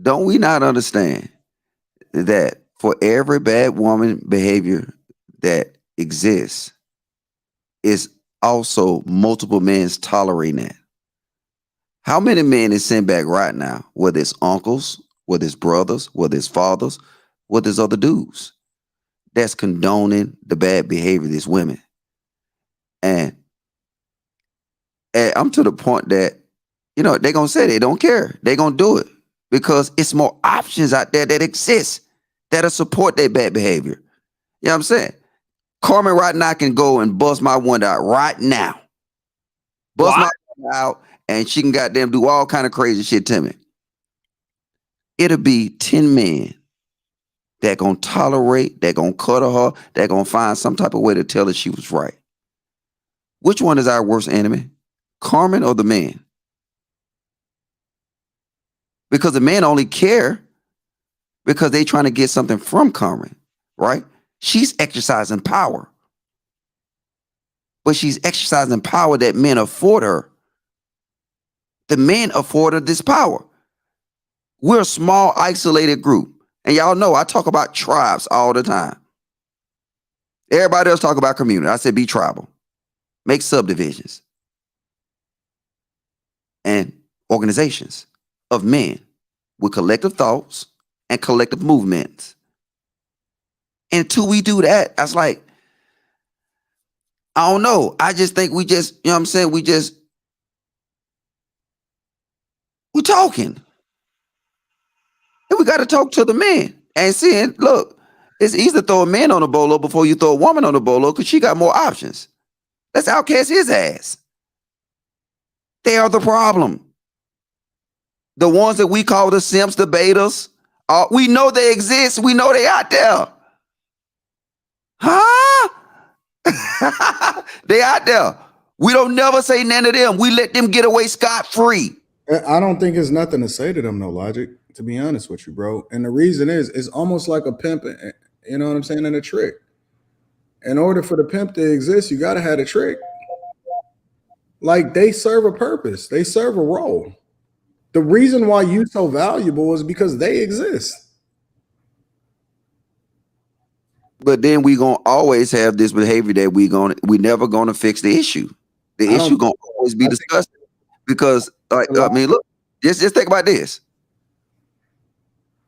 don't we not understand that for every bad woman behavior that exists, is also multiple men tolerating that? How many men is sent back right now, whether it's uncles, whether it's brothers, whether it's fathers, whether it's other dudes, that's condoning the bad behavior of these women. And I'm to the point that, you know, they're going to say they don't care. They're going to do it because it's more options out there that exist that'll support their bad behavior. You know what I'm saying? Carmen right now can go and bust my window out right now. Bust my window out and she can goddamn do all kind of crazy shit to me. It'll be 10 men that gonna tolerate, that gonna cuddle her, that gonna find some type of way to tell her she was right. Which one is our worst enemy? Carmen or the man? Because the men only care because they trying to get something from Carmen, right? She's exercising power. But she's exercising power that men afford her. The men afford her this power. We're a small, isolated group. And y'all know I talk about tribes all the time. Everybody else talk about community. I said be tribal. Make subdivisions. And organizations of men with collective thoughts and collective movements. And until we do that, that's like, I don't know. I just think we just, you know what I'm saying? We're talking. And we got to talk to the men and saying, look, it's easy to throw a man on a bolo before you throw a woman on a bolo because she got more options. Let's outcast his ass. They are the problem. The ones that we call the simps, the betas, we know they exist. We know they out there. Huh? They out there. We don't never say none of them. We let them get away scot-free. I don't think it's nothing to say to them, no Logic, to be honest with you, bro. And the reason is, it's almost like a pimp, you know what I'm saying, and a trick. In order for the pimp to exist, you got to have a trick. Like, they serve a purpose. They serve a role. The reason why you so valuable is because they exist. But then we gonna always have this behavior that we never gonna fix the issue. The issue gonna always be discussed because, like, I mean, look, just think about this.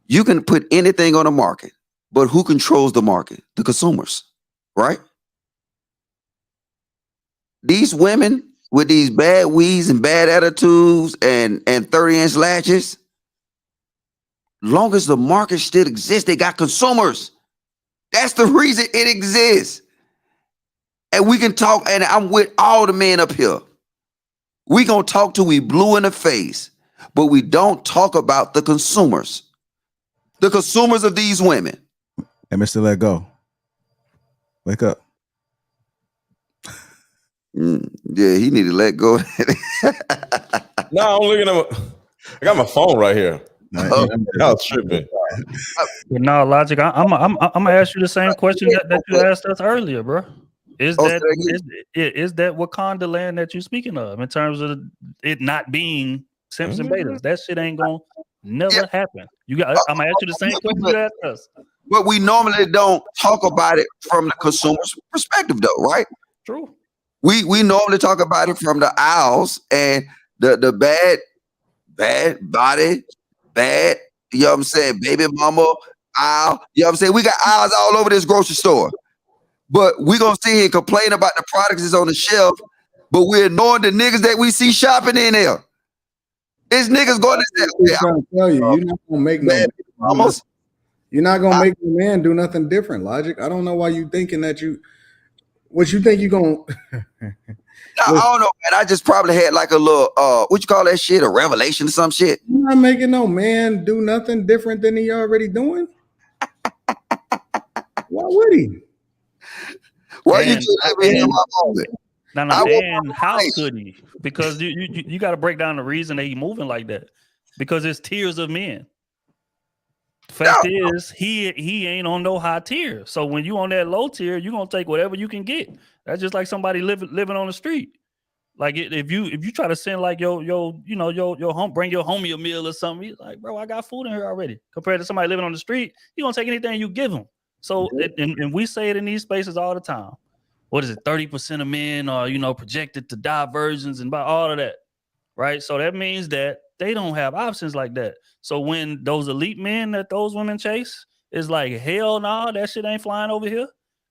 You can put anything on the market, but who controls the market? The consumers, right? These women with these bad weeds and bad attitudes and 30-inch lashes, long as the market still exists, they got consumers. That's the reason it exists. And we can talk, and I'm with all the men up here. We gonna talk till we blue in the face, but we don't talk about the consumers. The consumers of these women. Hey, Mr. Let Go. Wake up. Yeah, he need to let go. No, I'm looking at I got my phone right here. Y'all tripping. But no, Logic, I'm gonna ask you the same question that you asked us earlier, bro. Is that Wakanda land that you're speaking of in terms of it not being simps and betas? That shit ain't gonna never happen. I'm gonna ask you the same question you asked us. But we normally don't talk about it from the consumer's perspective, though, right? True. We normally talk about it from the aisles and the bad body, bad, you know what I'm saying, baby mama aisle. You know what I'm saying? We got aisles all over this grocery store. But we're going to sit here and complain about the products that's on the shelf, but we're ignoring the niggas that we see shopping in there. This niggas going to say, I'm trying to tell you, you're not going to make you're not going to make the man do nothing different, Logic. I don't know why you thinking that what you think you going to... I don't know, man. I just probably had like a little, what you call that shit? A revelation or some shit? You're not making no man do nothing different than he already doing. Why would he? Why you and how could he? Because you got to break down the reason that he moving like that. Because it's tiers of men. Fact is, he ain't on no high tier. So when you on that low tier, you're gonna take whatever you can get. That's just like somebody living on the street. Like if you try to send like your home, bring your homie a meal or something, he's like, bro, I got food in here already. Compared to somebody living on the street, you gonna take anything you give him. So and we say it in these spaces all the time. What is it? 30% of men are projected to die virgins and by all of that, right? So that means that they don't have options like that. So when those elite men that those women chase, It's like, hell no, that shit ain't flying over here.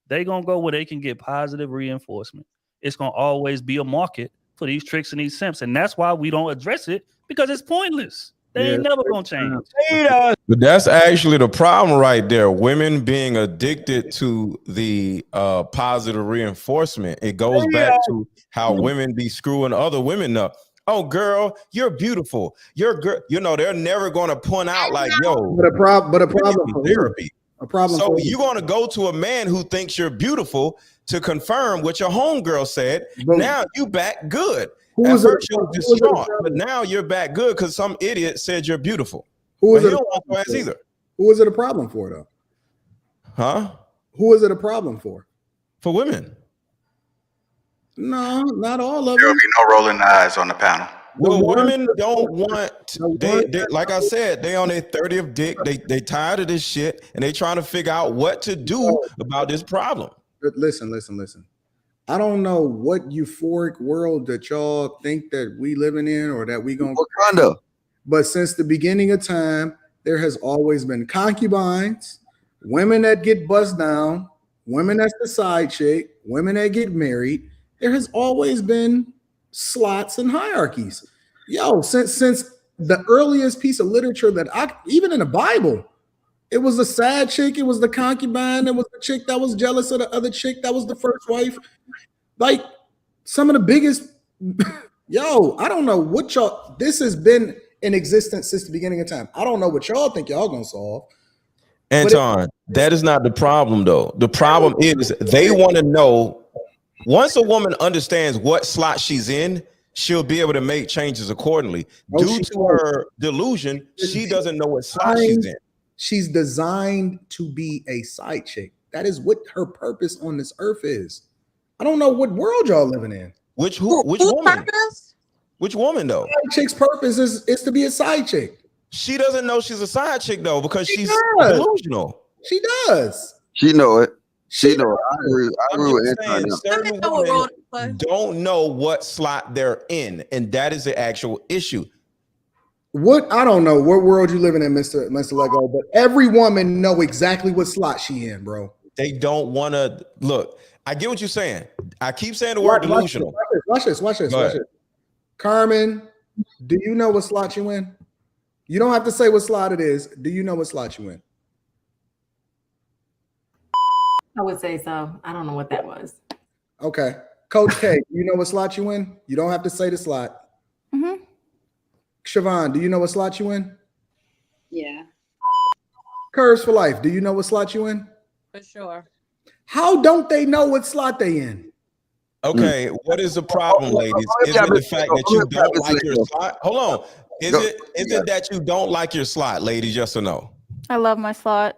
They gonna go where they can get positive reinforcement. It's gonna always be a market for these tricks and these simps. And that's why we don't address it, because it's pointless. They ain't never gonna change. But that's actually the problem right there. Women being addicted to the positive reinforcement. It goes back to how women be screwing other women up. Oh, girl, you're beautiful. You're girl. You know, they're never going to point out like, yo. But a problem for therapy. A problem. So for you're going to go to a man who thinks you're beautiful to confirm what your homegirl said. But now you back good. Who At was it- first you were who was it distraught, a but now you're back good because some idiot said you're beautiful. Who But was he it? don't want your ass either. Who is it a problem for though? Huh? Who is it a problem for? For women. No, not all of There will them. be no rolling eyes on the panel. The women don't want. They like I said, they on their 30th dick. They tired of this shit, and they trying to figure out what to do about this problem. But listen. I don't know what euphoric world that y'all think that we living in or that we gonna. Wakanda. But since the beginning of time, there has always been concubines, women that get buzzed down, women that's the side chick, women that get married. There has always been slots and hierarchies. Yo, since the earliest piece of literature that even in the Bible, it was the sad chick, it was the concubine, it was the chick that was jealous of the other chick, that was the first wife. Like some of the biggest, yo, I don't know what y'all, this has been in existence since the beginning of time. I don't know what y'all think y'all gonna solve. Anton, that is not the problem though. The problem is they want to know. Once a woman understands what slot she's in, she'll be able to make changes accordingly. Due to her delusion, she doesn't know what slot she's in. She's designed to be a side chick. That is what her purpose on this earth is. I don't know what world y'all living in. Which woman? Which woman though? Side chick's purpose is to be a side chick. She doesn't know she's a side chick though because she's does. delusional. She does. She know it. She know it. I agree with Anton. Certain women don't know what slot they're in, and that is the actual issue. What I don't know what world you living in, Mr. Lego, but every woman know exactly what slot she in, bro. They don't want to look. I get what you're saying. I keep saying the word delusional. Watch this. Carmen, do you know what slot you in? You don't have to say what slot it is. Do you know what slot you in? I would say so. I don't know what that was. Okay. Coach K, you know what slot you in? You don't have to say the slot. Mm-hmm. Siobhan, do you know what slot you in? Yeah. Curves for Life, do you know what slot you in? For sure. How don't they know what slot they in? Okay, what is the problem, ladies? Is it the fact that you don't like your slot? Hold on. Is it that you don't like your slot, ladies? Yes or no? I love my slot.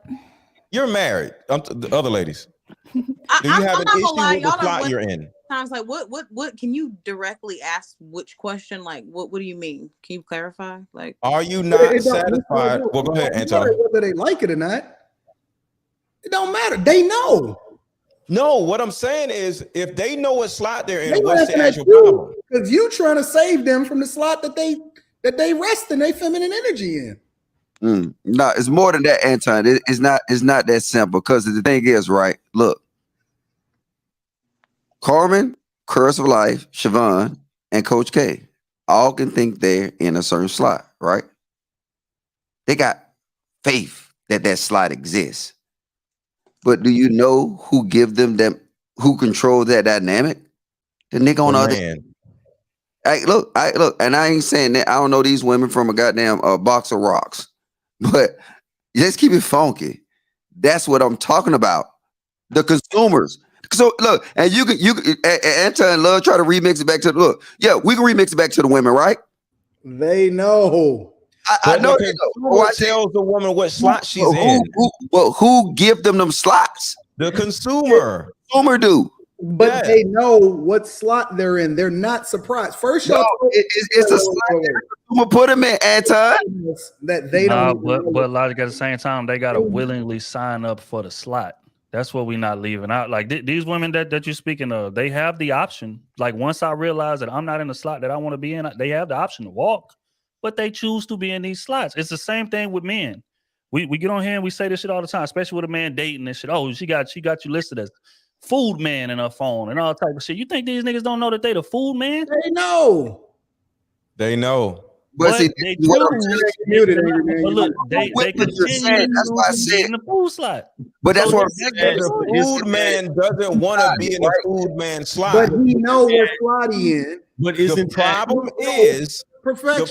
You're married. The other ladies. Do you have an issue with the slot you're in? Times like what can you directly ask which question? Like what do you mean? Can you clarify? Like are you not satisfied? Well, go ahead, Anton. Whether they like it or not, it don't matter. They know. No, what I'm saying is if they know what slot they're in, what's the actual problem? Because you trying to save them from the slot that they rest in their feminine energy in. No, it's more than that, Anton. It's not that simple. Because the thing is, right? Look, Carmen, Curse of Life, Siobhan, and Coach K all can think they're in a certain slot, right? They got faith that slot exists. But do you know who give them who control that dynamic? The nigga on the other end. Look, and I ain't saying that I don't know these women from a goddamn box of rocks, but just keep it funky. That's what I'm talking about. The consumers. So look, and you can Anton love try to remix it back to we can remix it back to the women, right? They know. I know. Who tells the woman what slot she's in? Who give them slots? The consumer. The consumer do. But they know what slot they're in. They're not surprised. First, it's a slot. I'm gonna put them in, Anton. That they don't. But logic at the same time, they gotta willingly sign up for the slot. That's what we're not leaving out. Like these women that you're speaking of, they have the option. Like once I realize that I'm not in the slot that I want to be in, they have the option to walk, but they choose to be in these slots. It's the same thing with men. We get on here and we say this shit all the time, especially with a man dating and shit. Oh, she got you listed as food man in her phone and all type of shit. You think these niggas don't know that they the food man? They know. They know. But see, they what I'm choose. saying, But look, they continue that's why I said in the food slot. But that's So what The food man doesn't want to be in the food man slot. But he know what slot he in. But the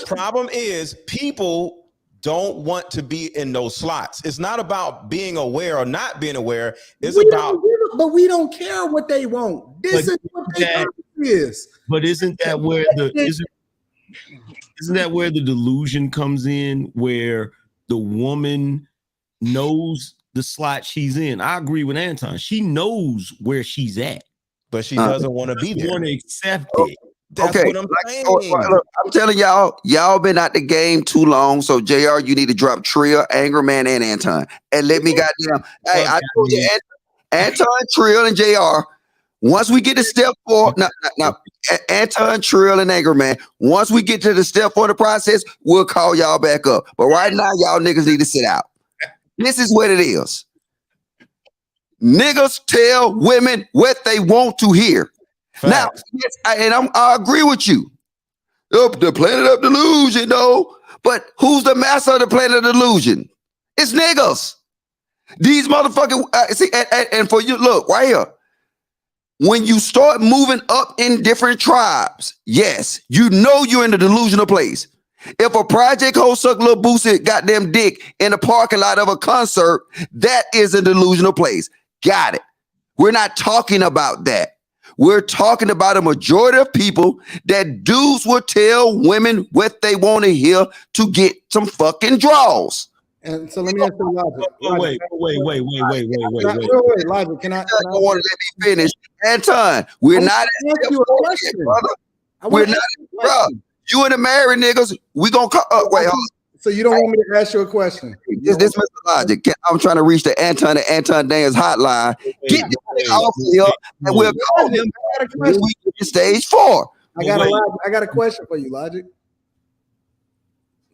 problem is people don't want to be in those slots. It's not about being aware or not being aware. It's But we don't care what they want. This is what they is. But isn't that where isn't that where the delusion comes in, where the woman knows the slot she's in? I agree with Anton. She knows where she's at, but she doesn't want to be there. Want to accept it. That's what I'm saying. Look, I'm telling y'all been out the game too long. So JR, you need to drop Trill, Angry Man, and Anton, and let me goddamn. Hey, I told you, Anton, Trill, and JR. Once we get to step 4, now, Anton, Trill, and Angry Man. Once we get to the step 4 of the process, we'll call y'all back up. But right now, y'all niggas need to sit out. This is what it is. Niggas tell women what they want to hear. Facts. Now, yes, I agree with you. The planet of delusion, though. But who's the master of the planet of delusion? It's niggas. These motherfucking see, and for you, look right here. When you start moving up in different tribes, yes, you know you're in the delusional place. If a project host suck little Boosie goddamn dick in the parking lot of a concert, that is a delusional place. Got it. We're not talking about that. We're talking about a majority of people that dudes will tell women what they want to hear to get some fucking draws. And so let me ask you logic. Wait. Logic, can I want to let me finish? Anton, we're not ask you a question, brother. We're not, bro. You and the married niggas, we gonna call. Wait, hold on. So you don't want me to ask you a question? This Mr. Logic. I'm trying to reach the Anton and Anton Daniels hotline. Get this nigga off of here, and we'll call him when we get to stage 4. I got a question for you, Logic.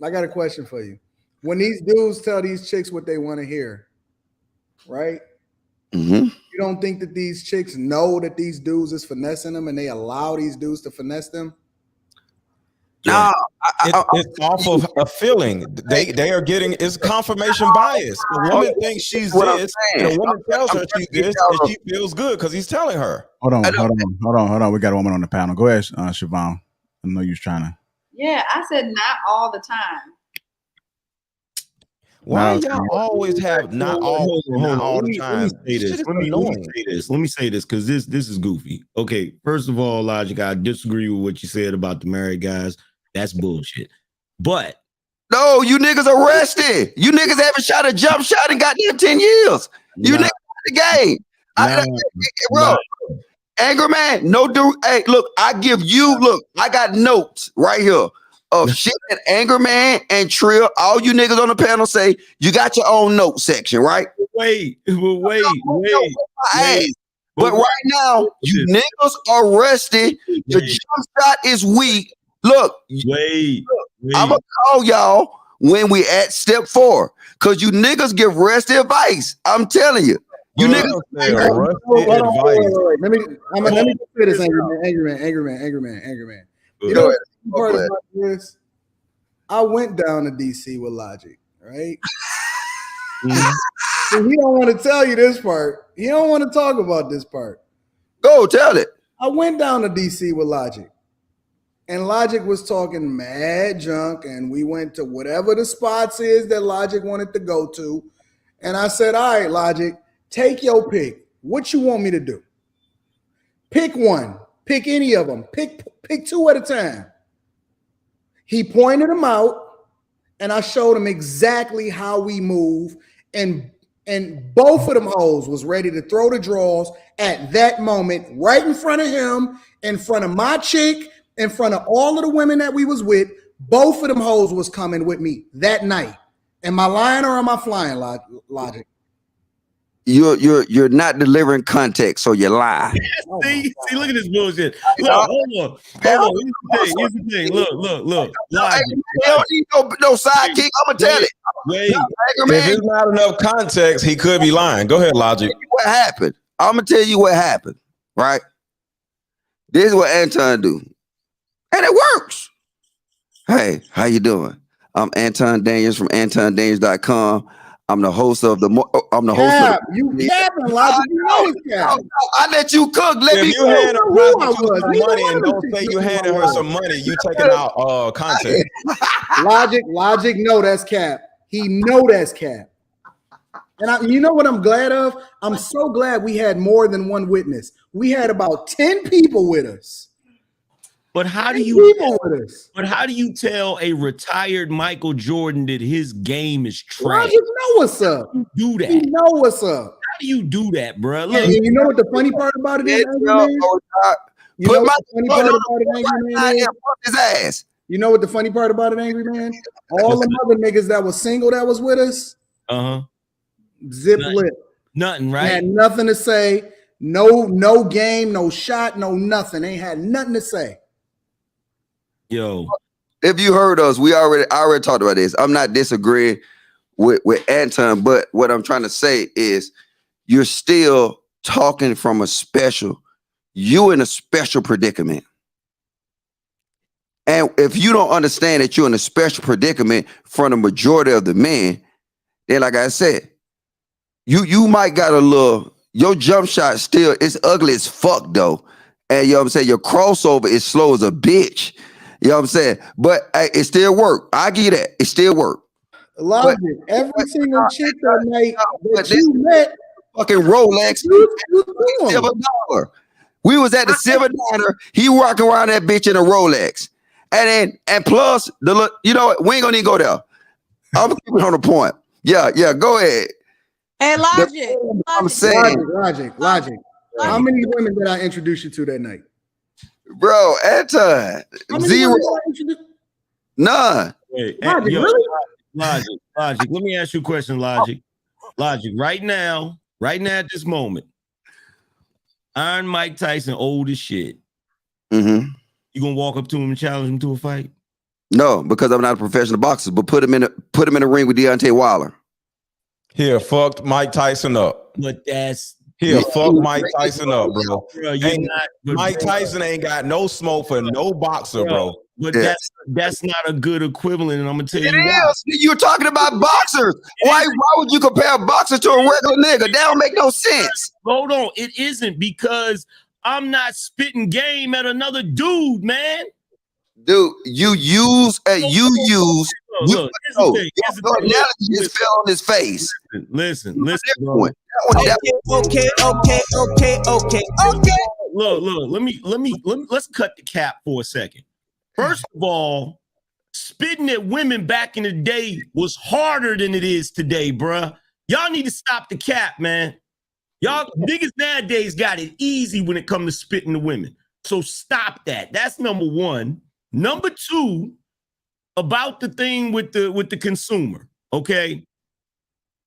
I got a question for you. When these dudes tell these chicks what they want to hear, right? Mm-hmm. You don't think that these chicks know that these dudes is finessing them and they allow these dudes to finesse them? No, it's off of a feeling. They are getting, it's confirmation bias. The woman thinks she's this, and the woman tells her she's this, and she feels good because he's telling her. Hold on. We got a woman on the panel. Go ahead, Siobhan. I know you're trying to. Yeah, I said not all the time. Why y'all always have not all the time? Let me say this because this is goofy. Okay, first of all, Logic, I disagree with what you said about the married guys. That's bullshit. But no, you niggas arrested. You niggas haven't shot a jump shot in goddamn 10 years. You niggas the game. Bro, Angry Man, no dude. Hey, look, I got notes right here of shit that Angry Man and Trill, all you niggas on the panel say, you got your own note section, right? Wait. But right now, you niggas arrested. The jump shot is weak. Look, I'm gonna call y'all when we at step 4 because you niggas give rusty advice. I'm telling you. You niggas. Wait. Let me say this, Angry Man. You know part about this? I went down to DC with Logic, right? So he don't want to tell you this part. He don't want to talk about this part. Go tell it. I went down to DC with Logic. And Logic was talking mad junk, and we went to whatever the spots is that Logic wanted to go to. And I said, all right, Logic, take your pick. What you want me to do? Pick one. Pick any of them. Pick 2 at a time. He pointed them out, and I showed him exactly how we move. And both of them hoes was ready to throw the draws at that moment, right in front of him, in front of my chick, in front of all of the women that we was with. Both of them hoes was coming with me that night. Am I lying or am I flying, Logic? you're not delivering context, so you lie. See, look at this bullshit. Look, hold on. Here's the thing. Look. Logic. He don't need no sidekick. I'm gonna tell it. Wait. If there's not enough context, he could be lying. Go ahead, Logic. What happened? I'm gonna tell you what happened. Right. This is what Anton do, and it works. Hey, how you doing? I'm Anton Daniels from AntonDaniels.com. I'm the host of the. You capping, Logic. You know it's cap. I let you cook. Let me. If you hand a prostitute some money and don't say you handed her some money, you taking out context. Logic. No, that's cap. He know that's cap. And you know what I'm glad of? I'm so glad we had more than one witness. We had about 10 people with us. But how do you tell a retired Michael Jordan that his game is trash? Logic know what's up. Do that. You know what's up. How do you do that, bro? Look, and you know what the funny part about it is, Angry Man? You know what the funny part about it, Angry Man? His ass. You know what the funny part about it, Angry Man? All the other niggas that was single that was with us, zip lip. Nothing, right? Had nothing to say. No game, no shot, no nothing. Ain't had nothing to say. Yo, if you heard us, I already talked about this. I'm not disagreeing with Anton, but what I'm trying to say is you're still talking from you in a special predicament. And if you don't understand that you're in a special predicament from the majority of the men, then like I said, you might got your jump shot still, it's ugly as fuck though. And you know what I'm saying? Your crossover is slow as a bitch. You know what I'm saying? But it still work. I give you that. It still work. Logic. Every single chick that night that you met, fucking Rolex, $7. We was at the Silver Diner. He walking around that bitch in a Rolex. And plus, you know what? We ain't gonna even go there. I'm gonna keep it on the point. Yeah, go ahead. Hey, Logic. I'm saying, Logic. How many women did I introduce you to that night? Bro, Anton, zero. None. Wait, Logic, really? Logic. Let me ask you a question, Logic. Right now at this moment, Iron Mike Tyson old as shit. Mm-hmm. You gonna walk up to him and challenge him to a fight? No, because I'm not a professional boxer. But put him in a ring with Deontay Wilder. Here, fucked Mike Tyson up. But fuck Mike Tyson up, bro. Mike Tyson ain't got no smoke for no boxer, bro. But that's not a good equivalent, and I'm gonna tell you why. You're talking about boxers. Why would you compare a boxer to a regular nigga? That don't make no sense. Hold on, it isn't, because I'm not spitting game at another dude, man. Dude, you use. Look, your analogy just fell on his face. Listen, bro. Okay. Look. Let's cut the cap for a second. First of all, spitting at women back in the day was harder than it is today, bruh. Y'all need to stop the cap, man. Y'all niggas nowadays got it easy when it comes to spitting to women. So stop that. That's number one. Number two, about the thing with the consumer, okay?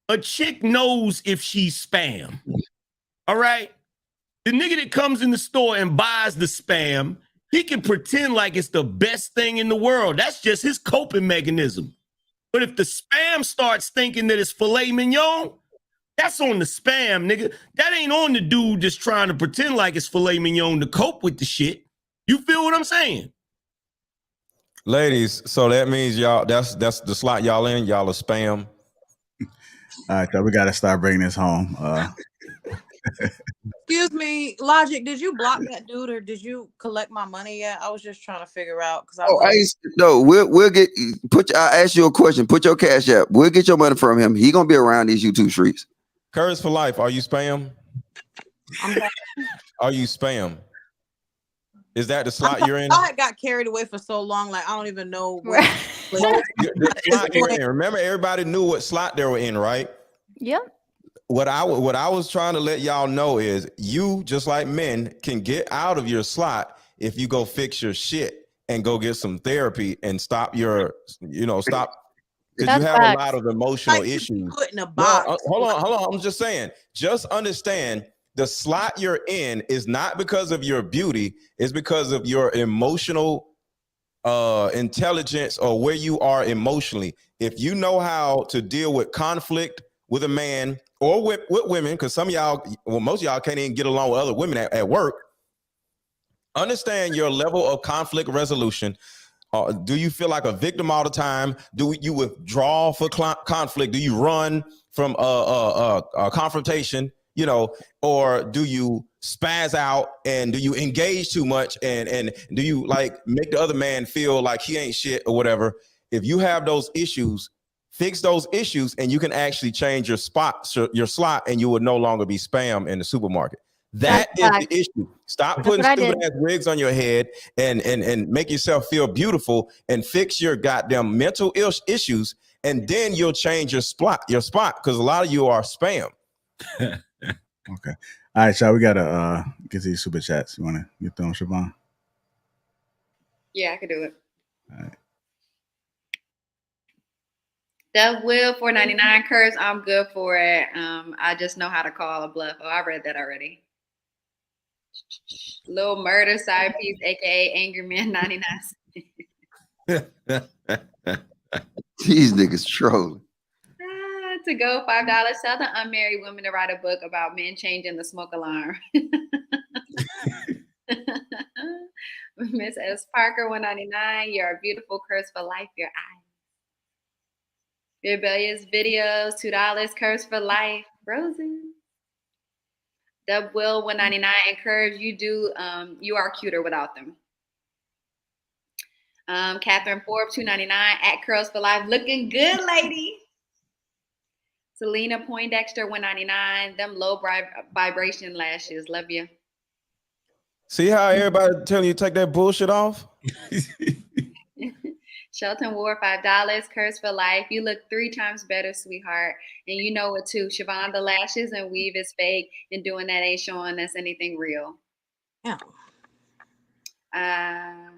A chick knows if she's spam. All right? The nigga that comes in the store and buys the spam, he can pretend like it's the best thing in the world. That's just his coping mechanism. But if the spam starts thinking that it's filet mignon, that's on the spam, nigga. That ain't on the dude just trying to pretend like it's filet mignon to cope with the shit. You feel what I'm saying? Ladies, so that means y'all, that's the slot y'all in. Y'all are spam. All right, so we got to start bringing this home. Excuse me, Logic, did you block that dude or did you collect my money yet? I was just trying to figure out because we'll get I ask you a question. Put your cash app. We'll get your money from him. He gonna be around these YouTube streets. Curse for life. Are you spam? Are you spam? Is that the slot you're in? I got carried away for so long, like I don't even know where. The slot you're in. Remember, everybody knew what slot they were in, right? Yep. What I was trying to let y'all know is you, just like men, can get out of your slot if you go fix your shit and go get some therapy and stop because you That's have a lot facts. of emotional Like to be issues. put in a No, box. hold on. I'm just saying, just understand the slot you're in is not because of your beauty, it's because of your emotional intelligence or where you are emotionally. If you know how to deal with conflict with a man or with women, because some of y'all, well, most of y'all can't even get along with other women at work, understand your level of conflict resolution. Do you feel like a victim all the time? Do you withdraw for conflict? Do you run from a confrontation? You know, or do you spaz out and do you engage too much and do you like make the other man feel like he ain't shit or whatever? If you have those issues, fix those issues and you can actually change your slot, and you will no longer be spam in the supermarket. That is the issue. Stop That's putting what I stupid did. ass wigs on your head and make yourself feel beautiful and fix your goddamn mental issues, and then you'll change your spot because a lot of you are spam. Okay. All right, y'all. We gotta get to these super chats. You wanna get them, Siobhan? Yeah, I could do it. All right. That will $4.99 curves. I'm good for it. I just know how to call a bluff. Oh, I read that already. Little murder side piece, aka Angry Man 99. These niggas trolling. To go $5. Tell the unmarried women to write a book about men changing the smoke alarm. Miss S. Parker, $1.99. You're a beautiful curse for life. Your eyes. Rebellious videos, $2. Curse for life. Roses. Dub Will, $1.99. And curves, you are cuter without them. Catherine Forbes, $2.99. At Curls for Life. Looking good, lady. Selena Poindexter, $1.99. Them low vibration lashes. Love you. See how everybody telling you to take that bullshit off? Shelton Ward, $5. Curse for life. You look 3 times better, sweetheart. And you know it too. Siobhan, the lashes and weave is fake, and doing that ain't showing us anything real. Yeah. AL,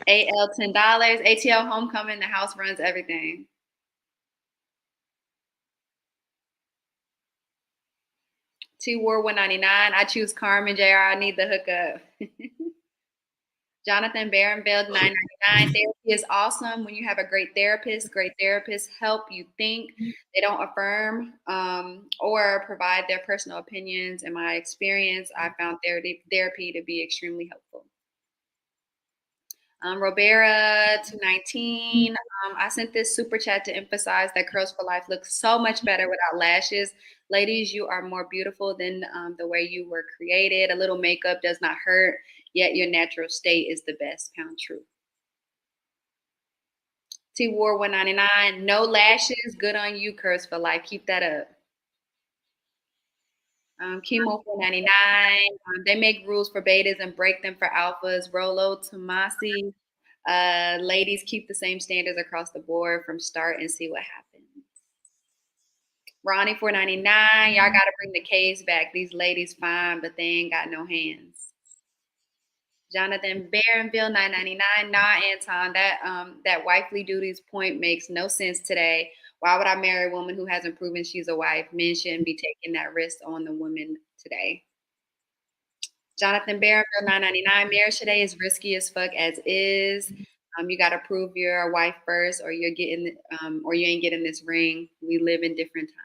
$10. ATL Homecoming, the house runs everything. T War, $1.99. I choose Carmen, JR. I need the hookup. Jonathan Barenfeld, $9.99. Therapy is awesome when you have a great therapist. Great therapists help you think. They don't affirm or provide their personal opinions. In my experience, I found therapy to be extremely helpful. Robera, $2.19. I sent this super chat to emphasize that Curls for Life looks so much better without lashes. Ladies, you are more beautiful than the way you were created. A little makeup does not hurt, yet your natural state is the best. Pound truth. T War, $1.99. No lashes, good on you, Curls for Life. Keep that up. Chemo, $4.99. They make rules for betas and break them for alphas. Rolo Tomasi. Ladies, keep the same standards across the board from start and see what happens. Ronnie, $4.99. Y'all gotta bring the caves back. These ladies fine, but they ain't got no hands. Jonathan Barronville, $9.99. Nah, Anton, that wifely duties point makes no sense today. Why would I marry a woman who hasn't proven she's a wife? Men shouldn't be taking that risk on the women today. Jonathan Barronville, $9.99. Marriage today is risky as fuck as is. You got to prove you're a wife first, or you're getting, or you ain't getting this ring. We live in different times.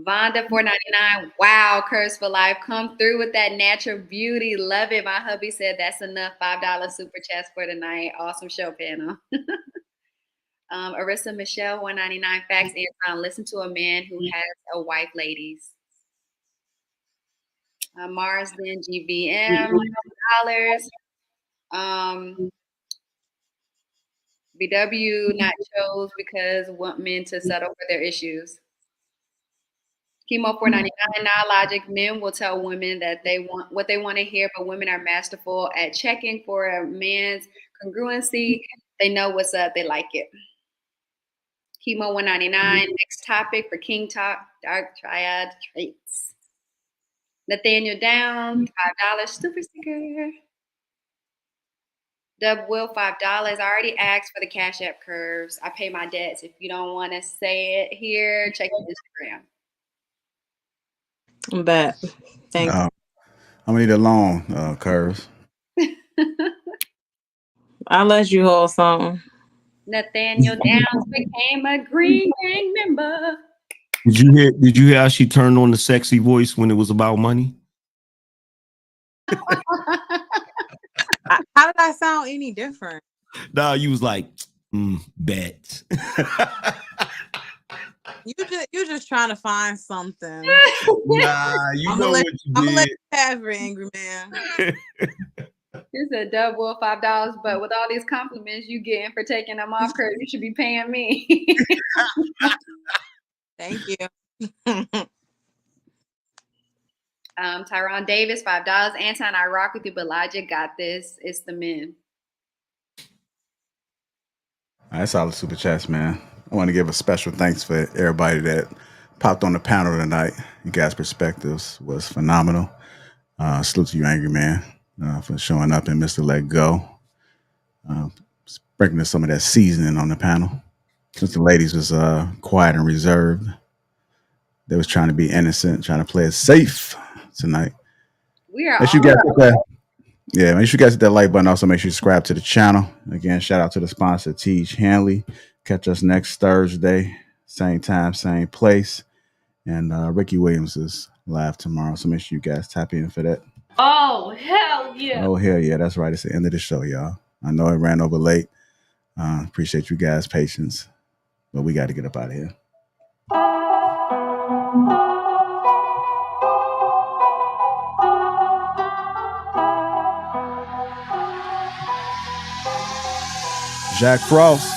Vonda, $4.99. Wow, Curse for Life. Come through with that natural beauty. Love it. My hubby said that's enough. $5 super chats for tonight. Awesome show panel. Arissa Michelle, $1.99. Facts, Anton. Listen to a man who has a wife, ladies. Marsden, GVM, $100. BW not chose because want men to settle for their issues. Chemo, $4.99. Non-logic. Men will tell women that they want what they want to hear, but women are masterful at checking for a man's congruency. They know what's up. They like it. Chemo, $1.99. Next topic for King Talk, dark triad traits. Nathaniel Down, $5 super sticker. Dub Will $5. I already asked for the Cash App curves. I pay my debts. If you don't want to say it here, check Instagram. Bet. Thank you. I'm gonna need a loan, Curves. I'll let you hold something. Nathaniel Downs became a Green Gang member. Did you hear how she turned on the sexy voice when it was about money? How did I sound any different? Nah, you was like, bet. You're just trying to find something. Nah, you know what you did. I'm gonna let you have it, angry man. He said Dub Will $5, but with all these compliments you getting for taking them off, Kurt, you should be paying me. Thank you. Tyron Davis, $5. Anton, I rock with you, but Elijah got this. It's the men. All right, solid super chats, man. I want to give a special thanks for everybody that popped on the panel tonight. You guys' perspectives was phenomenal. Salute to you, Angry Man, for showing up, and Mr. Let Go, bringing us some of that seasoning on the panel. Since the ladies was quiet and reserved, they was trying to be innocent, trying to play it safe tonight. We are. Make sure you guys hit that. Yeah, make sure you guys hit that like button. Also, make sure you subscribe to the channel. Again, shout out to the sponsor, Teach Hanley. Catch us next Thursday, same time, same place. And Ricky Williams is live tomorrow, so make sure you guys tap in for that. Oh, hell yeah. Oh, hell yeah. That's right. It's the end of the show, y'all. I know it ran over late. Appreciate you guys' patience, but we got to get up out of here. Jack Frost.